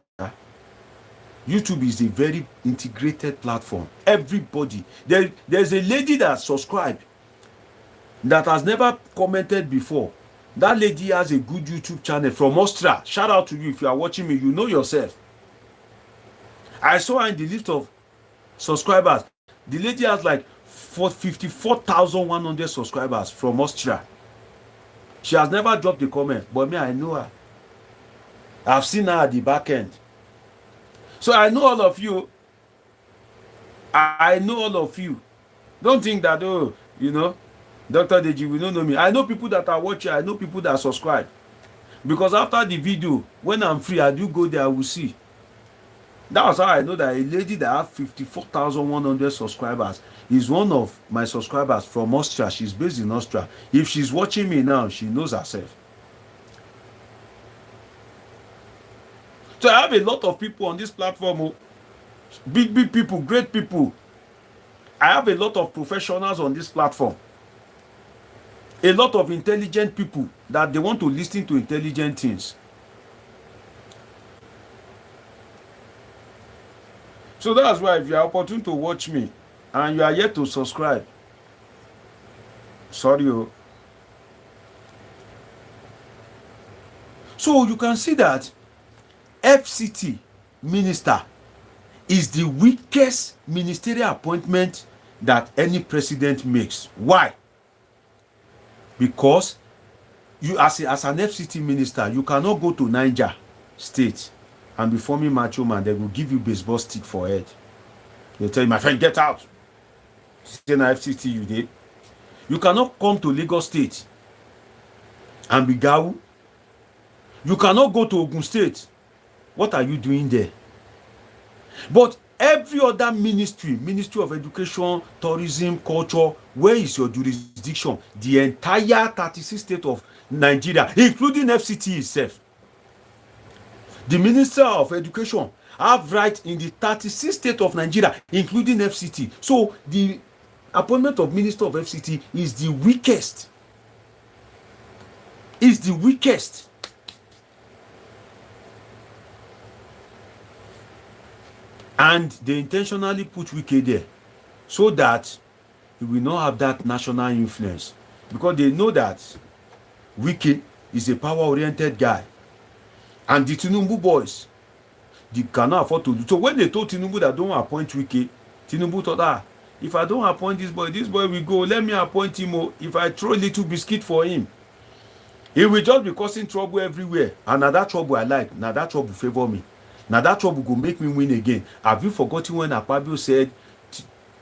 YouTube is a very integrated platform. Everybody. There's a lady that subscribed. that has never commented before. That lady has a good YouTube channel from Austria. Shout out to you. If you are watching me, you know yourself. I saw her in the list of subscribers. The lady has like 54,100 subscribers from Austria. She has never dropped a comment, but me, I know her. I've seen her at the back end. So I know all of you. I know all of you. Don't think that, oh, you know, Dr. Deji will not know me. I know people that are watching. I know people that subscribe. Because after the video, when I'm free, I do go there, I will see. That was how I know that a lady that has 54,100 subscribers is one of my subscribers from Austria. She's based in Austria. If she's watching me now, she knows herself. So I have a lot of people on this platform. Big people, great people. I have a lot of professionals on this platform. A lot of intelligent people that they want to listen to intelligent things. So that's why if you are opportune to watch me and you are yet to subscribe, sorry. So you can see that FCT Minister is the weakest ministerial appointment that any president makes. Why? Because you as an FCT minister, you cannot go to Niger State and be forming macho man. They will give you baseball stick for head. They tell you, my friend, get out. Say na FCT you did. You cannot come to Lagos State and be gawu. You cannot go to Ogun State. What are you doing there? But every other ministry of education, tourism, culture, where is your jurisdiction? The entire 36 states of Nigeria, including FCT itself. The Minister of Education have right in the 36 states of Nigeria, including FCT. So the appointment of Minister of FCT is the weakest. Is the weakest. And they intentionally put Wike there so that he will not have that national influence, because they know that Wike is a power-oriented guy. And the Tinubu boys, they cannot afford to do. So when they told Tinubu that don't appoint Wike, Tinubu thought, if I don't appoint this boy will go. Let me appoint him. If I throw a little biscuit for him, he will just be causing trouble everywhere. And now that trouble I like. Now that trouble favor me. Now that trouble go make me win again. Have you forgotten when Akpabio said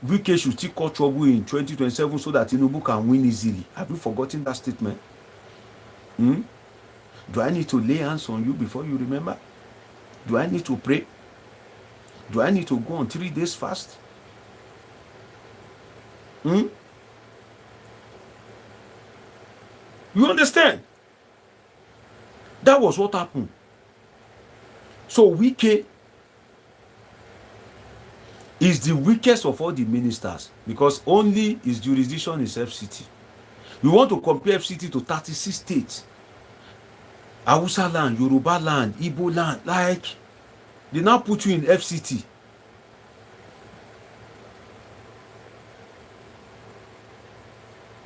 Wike should still cause trouble in 2027 so that Tinubu can win easily? Have you forgotten that statement? Do I need to lay hands on you before you remember? Do I need to pray? Do I need to go on 3 days fast? You understand? That was what happened. So Wike is the weakest of all the ministers because only his jurisdiction is FCT. You want to compare FCT to 36 states. Hausa land, Yoruba land, Igbo land, like they now put you in FCT.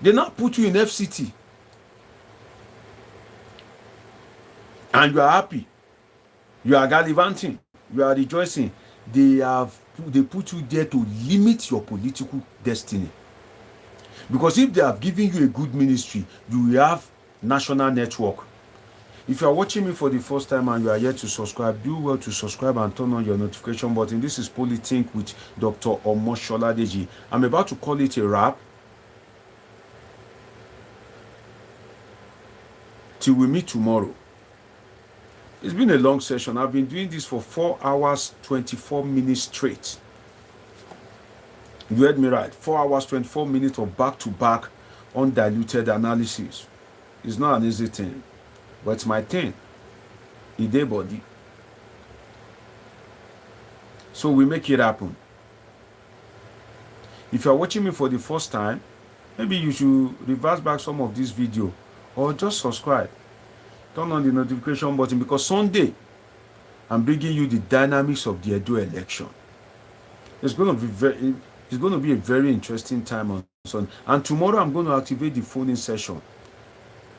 They now put you in FCT. And you are happy. You are gallivanting. You are rejoicing. They put you there to limit your political destiny. Because if they have given you a good ministry, you will have national network. If you are watching me for the first time and you are yet to subscribe, do well to subscribe and turn on your notification button. This is Politics with Dr. Omoshola Deji. I'm about to call it a wrap. Till we meet tomorrow. It's been a long session. I've been doing this for 4 hours, 24 minutes straight. You heard me right. 4 hours, 24 minutes of back-to-back, undiluted analysis. It's not an easy thing, but it's my thing. It's their body. So we make it happen. If you're watching me for the first time, maybe you should reverse back some of this video or just subscribe. Turn on the notification button because Sunday I'm bringing you the dynamics of the Edo election. It's going to be a very interesting time on on. And tomorrow I'm going to activate the phone-in session.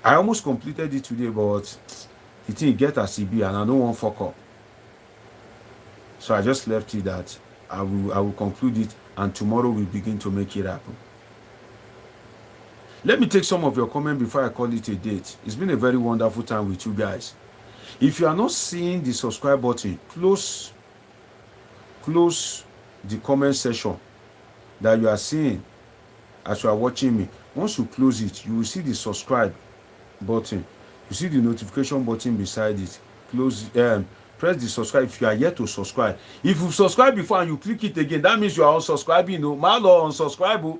I almost completed it today, but the thing get a CB and I don't want fuck up. So I just left it that I will conclude it, and tomorrow we begin to make it happen. Let me take some of your comments before I call it a date. It's been a very wonderful time with you guys. If you are not seeing the subscribe button, close the comment section that you are seeing as you are watching me. Once you close it, you will see the subscribe button. You see the notification button beside it. Press the subscribe if you are yet to subscribe. If you subscribe before and you click it again, that means you are unsubscribing. No, malo unsubscribe.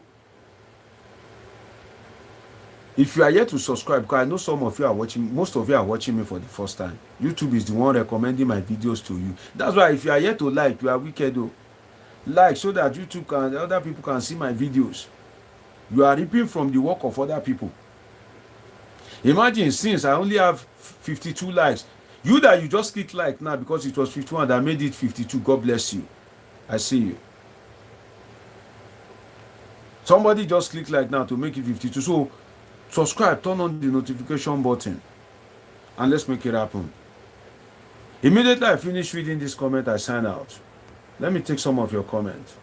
If you are yet to subscribe, because I know some of you are watching, most of you are watching me for the first time. YouTube is the one recommending my videos to you. That's why if you are yet to like, you are wicked though. Like so that YouTube can, other people can see my videos. You are reaping from the work of other people. Imagine, since I only have 52 likes, you just click like now because it was 51 that made it 52. God bless you. I see you. Somebody just click like now to make it 52. So subscribe, turn on the notification button, and let's make it happen. Immediately I finish reading this comment, I sign out. Let me take some of your comments.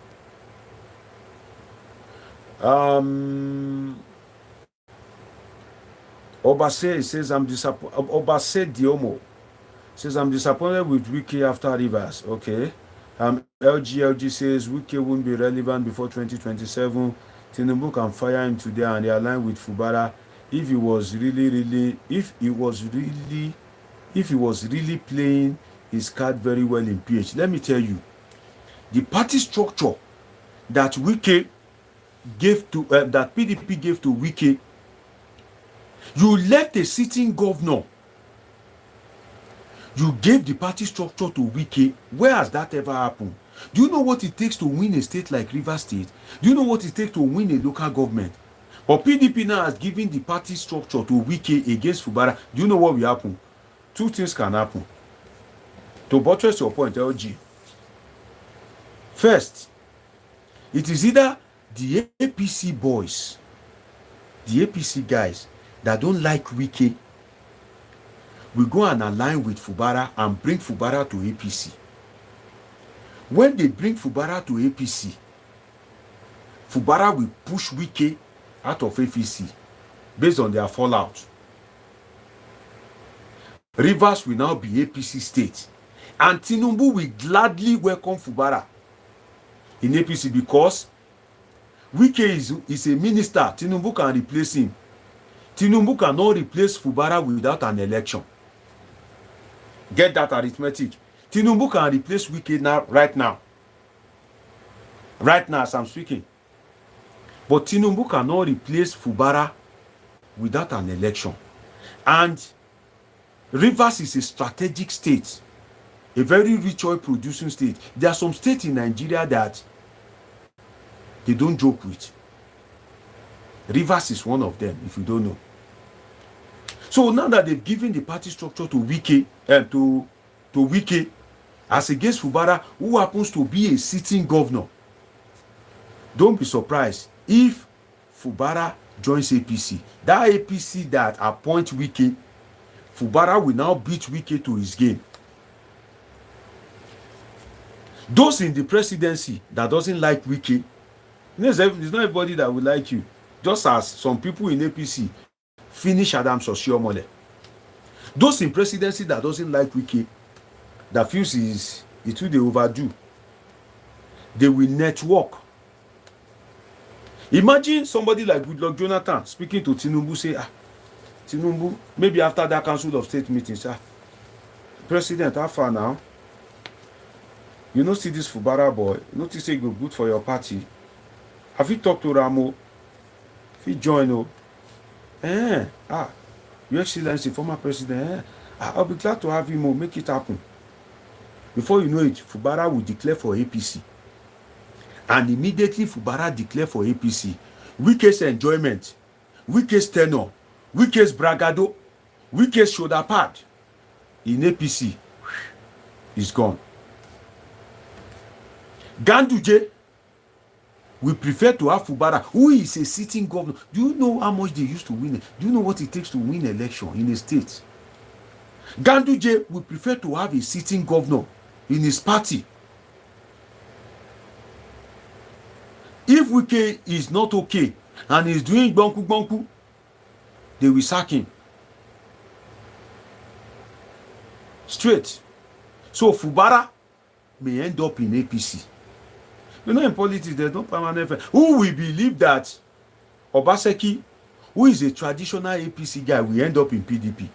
Obase says I'm disappointed. Obase Diomo says I'm disappointed with Wike after Rivers. Okay. LG says Wike won't be relevant before 2027. Tinubu can fire him today and they align with Fubara. If he was really playing his card very well in PH. Let me tell you, the party structure that Wike gave to that PDP gave to Wike, you left a sitting governor. You gave the party structure to Wike. Where has that ever happened? Do you know what it takes to win a state like Rivers State? Do you know what it takes to win a local government? But PDP now has given the party structure to Wike against Fubara. Do you know what will happen? Two things can happen. To buttress your point, LG. First, it is either the APC boys, the APC guys that don't like Wike will go and align with Fubara and bring Fubara to APC. When they bring Fubara to APC, Fubara will push Wike out of APC based on their fallout. Rivers will now be APC state, and Tinubu will gladly welcome Fubara in APC because Wike is a minister. Tinubu can replace him. Tinubu cannot replace Fubara without an election. Get that arithmetic. Tinubu can replace Wike now, right now as I'm speaking. But Tinubu cannot replace Fubara without an election. And Rivers is a strategic state, a very rich oil producing state. There are some states in Nigeria that they don't joke with. Rivers is one of them, if you don't know. So now that they've given the party structure to Wike, to Wike, as against Fubara, who happens to be a sitting governor, don't be surprised if Fubara joins APC. That APC that appoints Wike, Fubara will now beat Wike to his game. Those in the presidency that doesn't like Wike, there's not everybody that will like you. Just as some people in APC finish Adams Oshiomhole. Those in presidency that doesn't like Wike, that feels it will they overdo, they will network. Imagine somebody like Goodluck Jonathan speaking to Tinubu, say, Tinubu, maybe after that Council of State meeting, say, President, how far now? You know, see this Fubara boy, notice say go good for your party. Have you talked to Ramo? If you join, Your Excellency, former president, I'll be glad to have him, make it happen. Before you know it, Fubara will declare for APC. And immediately Fubara declare for APC. Wike's enjoyment, Wike's tenure, Wike's bragado, Wike's shoulder pad in APC is gone. Ganduje We prefer to have Fubara, who is a sitting governor. Do you know how much they used to win? Do you know what it takes to win election in a state? Ganduje would prefer to have a sitting governor in his party. If Wike is not okay and is doing bonku, they will sack him. Straight. So Fubara may end up in APC. You know, in politics, there's no permanent friend. Who will believe that Obaseki, who is a traditional APC guy, will end up in PDP?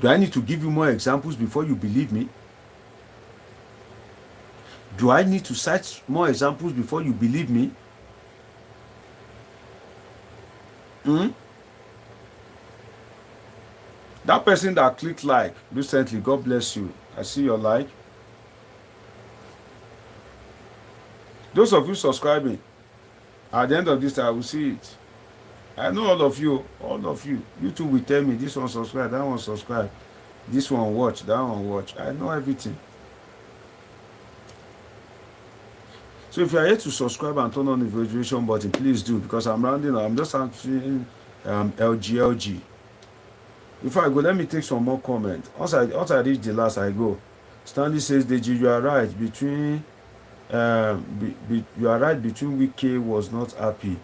Do I need to give you more examples before you believe me? Do I need to cite more examples before you believe me? That person that clicked like recently, God bless you. I see your like. Those of you subscribing, at the end of this, I will see it. I know all of you. You too will tell me this one subscribe, that one subscribe, this one watch, that one watch. I know everything. So if you are here to subscribe and turn on the notification button, please do, because I'm rounding up. I'm just answering LG. Before I go, let me take some more comments. Once I reach the last, I go. Stanley says, Deji, you are right. You are right. Between Wike was not happy,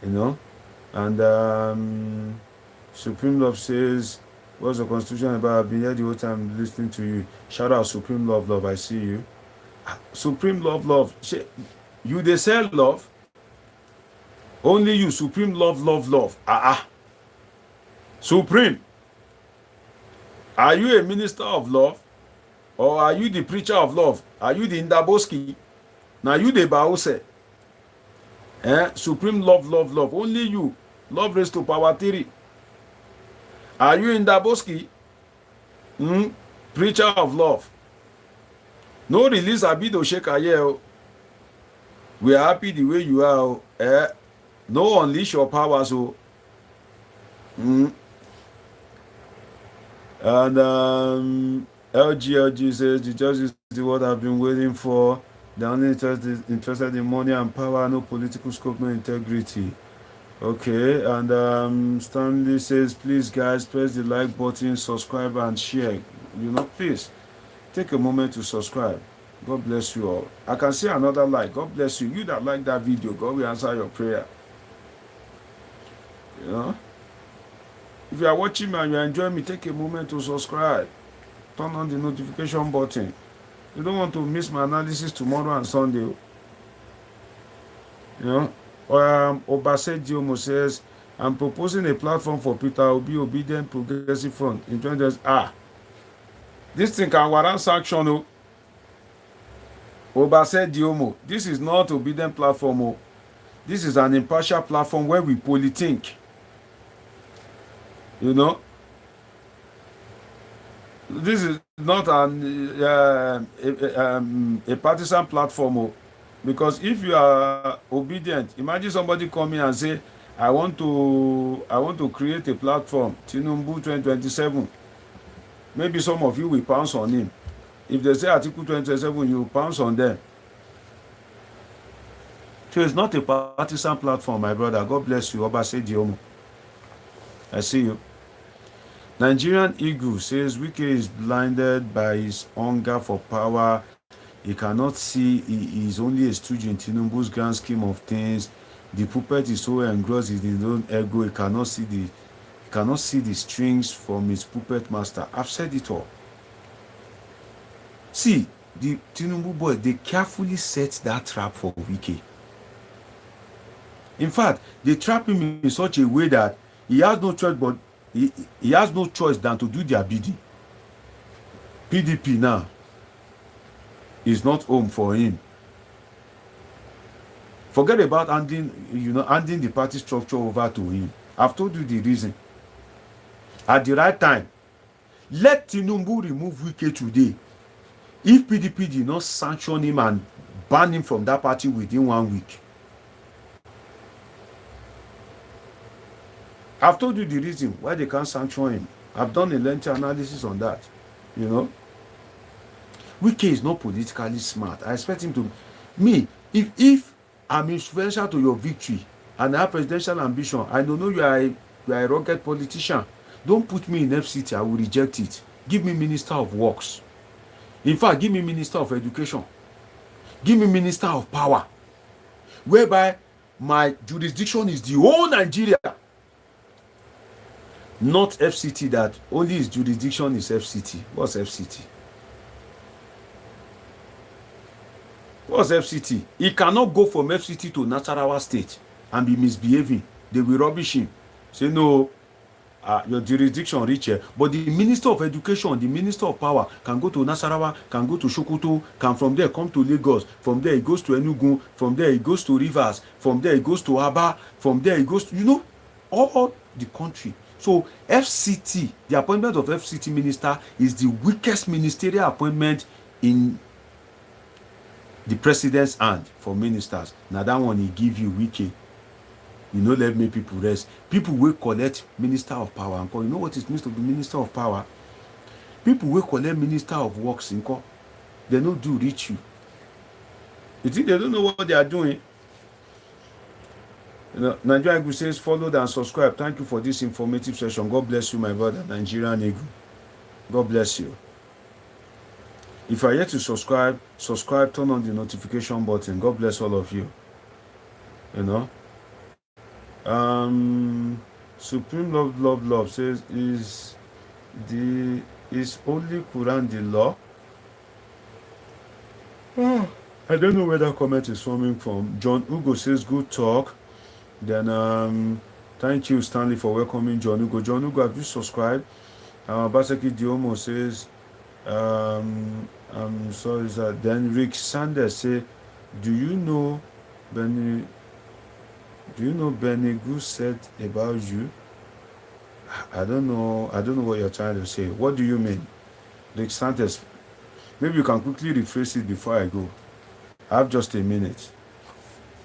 you know. And Supreme Love says, what's the constitution about? I've been here the whole time listening to you. Shout out Supreme Love. I see you. Supreme Love. You they sell love. Only you, Supreme Love. Supreme. Are you a minister of love? Or are you the preacher of love? Are you the Ndaboski? Now you the Baose. Supreme Love. Only you. Love raised to power 3. Are you Ndaboski? Preacher of love. No release Abido Sheka here. We are happy the way you are. No unleash your powers. And LG says the judge is the word I've been waiting for. The only interested in money and power, no political scope, no integrity. Okay, and Stanley says, please guys, press the like button, subscribe and share. You know, please take a moment to subscribe. God bless you all. I can see another like. God bless you. You that like that video, God will answer your prayer. You know, if you are watching me and you enjoy me, take a moment to subscribe. Turn on the notification button. You don't want to miss my analysis tomorrow and Sunday. You know, Obase Diomo says, I'm proposing a platform for Peter Obi Obedient Progressive Front in 2020. This thing can warrant sanction. Obase Diomo, this is not obedient platform. This is an impartial platform where we politique. You know, this is not a partisan platform. Because if you are obedient, imagine somebody coming and say, I want to create a platform, Tinubu 2027. Maybe some of you will pounce on him. If they say Article 27, you pounce on them. So it's not a partisan platform, my brother. God bless you. Obase Diomo. I see you. Nigerian Eagle says Wike is blinded by his hunger for power. He cannot see. He is only a stooge in Tinubu's grand scheme of things. The puppet is so engrossed in his own ego. He cannot see the strings from his puppet master. I've said it all. See, the Tinubu boy, they carefully set that trap for Wike. In fact, they trap him in such a way that he has no choice but he has no choice than to do their bidding. PDP now is not home for him. Forget about handing the party structure over to him. I've told you the reason. At the right time, let Tinubu remove Wike today. If PDP did not sanction him and ban him from that party within 1 week. I've told you the reason why they can't sanction him. I've done a lengthy analysis on that. You know, Wike is not politically smart. I expect him to. If I'm influential to your victory and I have presidential ambition, I don't know you are a rugged politician. Don't put me in FCT, I will reject it. Give me Minister of Works. In fact, give me Minister of Education. Give me Minister of Power, whereby my jurisdiction is the whole Nigeria, not FCT that only his jurisdiction is FCT. What's FCT? What's FCT? He cannot go from FCT to Nasarawa State and be misbehaving. They will rubbish him. Say, no, your jurisdiction reach here. But the Minister of Education, the Minister of Power can go to Nasarawa, can go to Sokoto, can from there come to Lagos. From there, he goes to Enugu. From there, he goes to Rivers. From there, he goes to Aba. From there, he goes to, all the country. So FCT, the appointment of FCT Minister is the weakest ministerial appointment in the president's hand for ministers. Now that one he give you Wike. Let me people rest. People will collect Minister of Power and call. You know what it means to be Minister of Power? People will collect Minister of Works and call. They don't do reach you. You think they don't know what they are doing? Nigerian Eagle says, followed and subscribe. Thank you for this informative session. God bless you, my brother, Nigerian Eagle. God bless you. If you are yet to subscribe, turn on the notification button. God bless all of you. Supreme Love says, is only Quran the law? I don't know where that comment is coming from. John Ugo says, good talk. Then thank you, Stanley, for welcoming John Ugo. John Ugo, have you subscribed? Basaki Diomo says, I'm sorry, sir. Then Rick Sanders say, do you know Benny Goose said about you? I don't know what you're trying to say. What do you mean? Rick Sanders, maybe you can quickly rephrase it before I go. I have just a minute.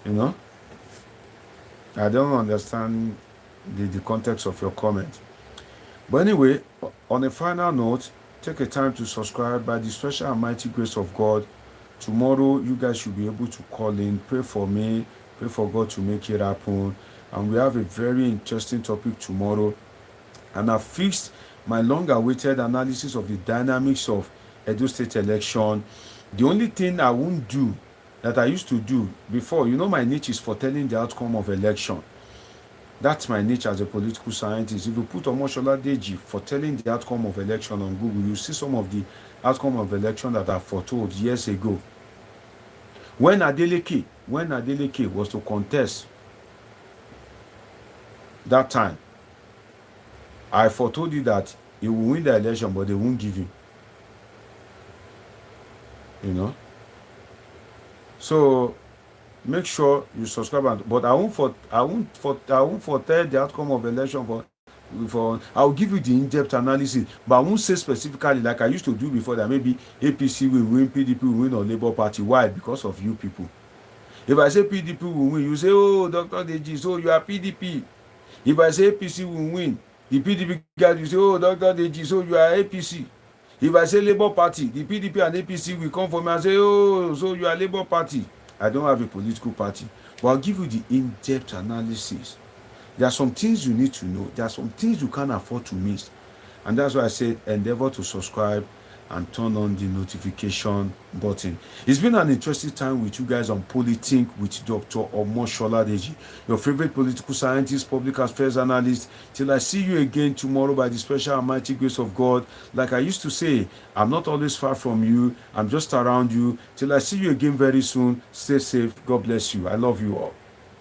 I don't understand the context of your comment. But anyway, on a final note, take a time to subscribe. By the special and mighty grace of God, tomorrow you guys should be able to call in, pray for me, pray for God to make it happen. And we have a very interesting topic tomorrow. And I fixed my long-awaited analysis of the dynamics of Edo State election. The only thing I won't do that I used to do before, my niche is foretelling the outcome of election. That's my niche as a political scientist. If you put Omoshola Deji foretelling the outcome of election on Google, you see some of the outcome of election that I foretold years ago. When Adeleke was to contest that time, I foretold you that he will win the election, but they won't give him. So make sure you subscribe. But I won't foretell the outcome of election I'll give you the in-depth analysis, but I won't say specifically like I used to do before that maybe APC will win, PDP will win, or Labour Party. Why? Because of you people. If I say PDP will win, you say, oh, Dr. Deji, so you are PDP. If I say APC will win, the PDP guys will say, oh, Dr. Deji, so you are APC. If I say Labour Party, the PDP and APC will come for me and say, oh, so you are Labour Party. I don't have a political party, but I'll give you the in-depth analysis. There are some things you need to know. There are some things you can't afford to miss. And that's why I said endeavor to subscribe and turn on the notification button. It's been an interesting time with you guys on Polithink with Dr. Omoshola Deji, your favorite political scientist, public affairs analyst. Till I see you again tomorrow by the special and mighty grace of God. Like I used to say, I'm not always far from you. I'm just around you. Till I see you again very soon. Stay safe. God bless you. I love you all.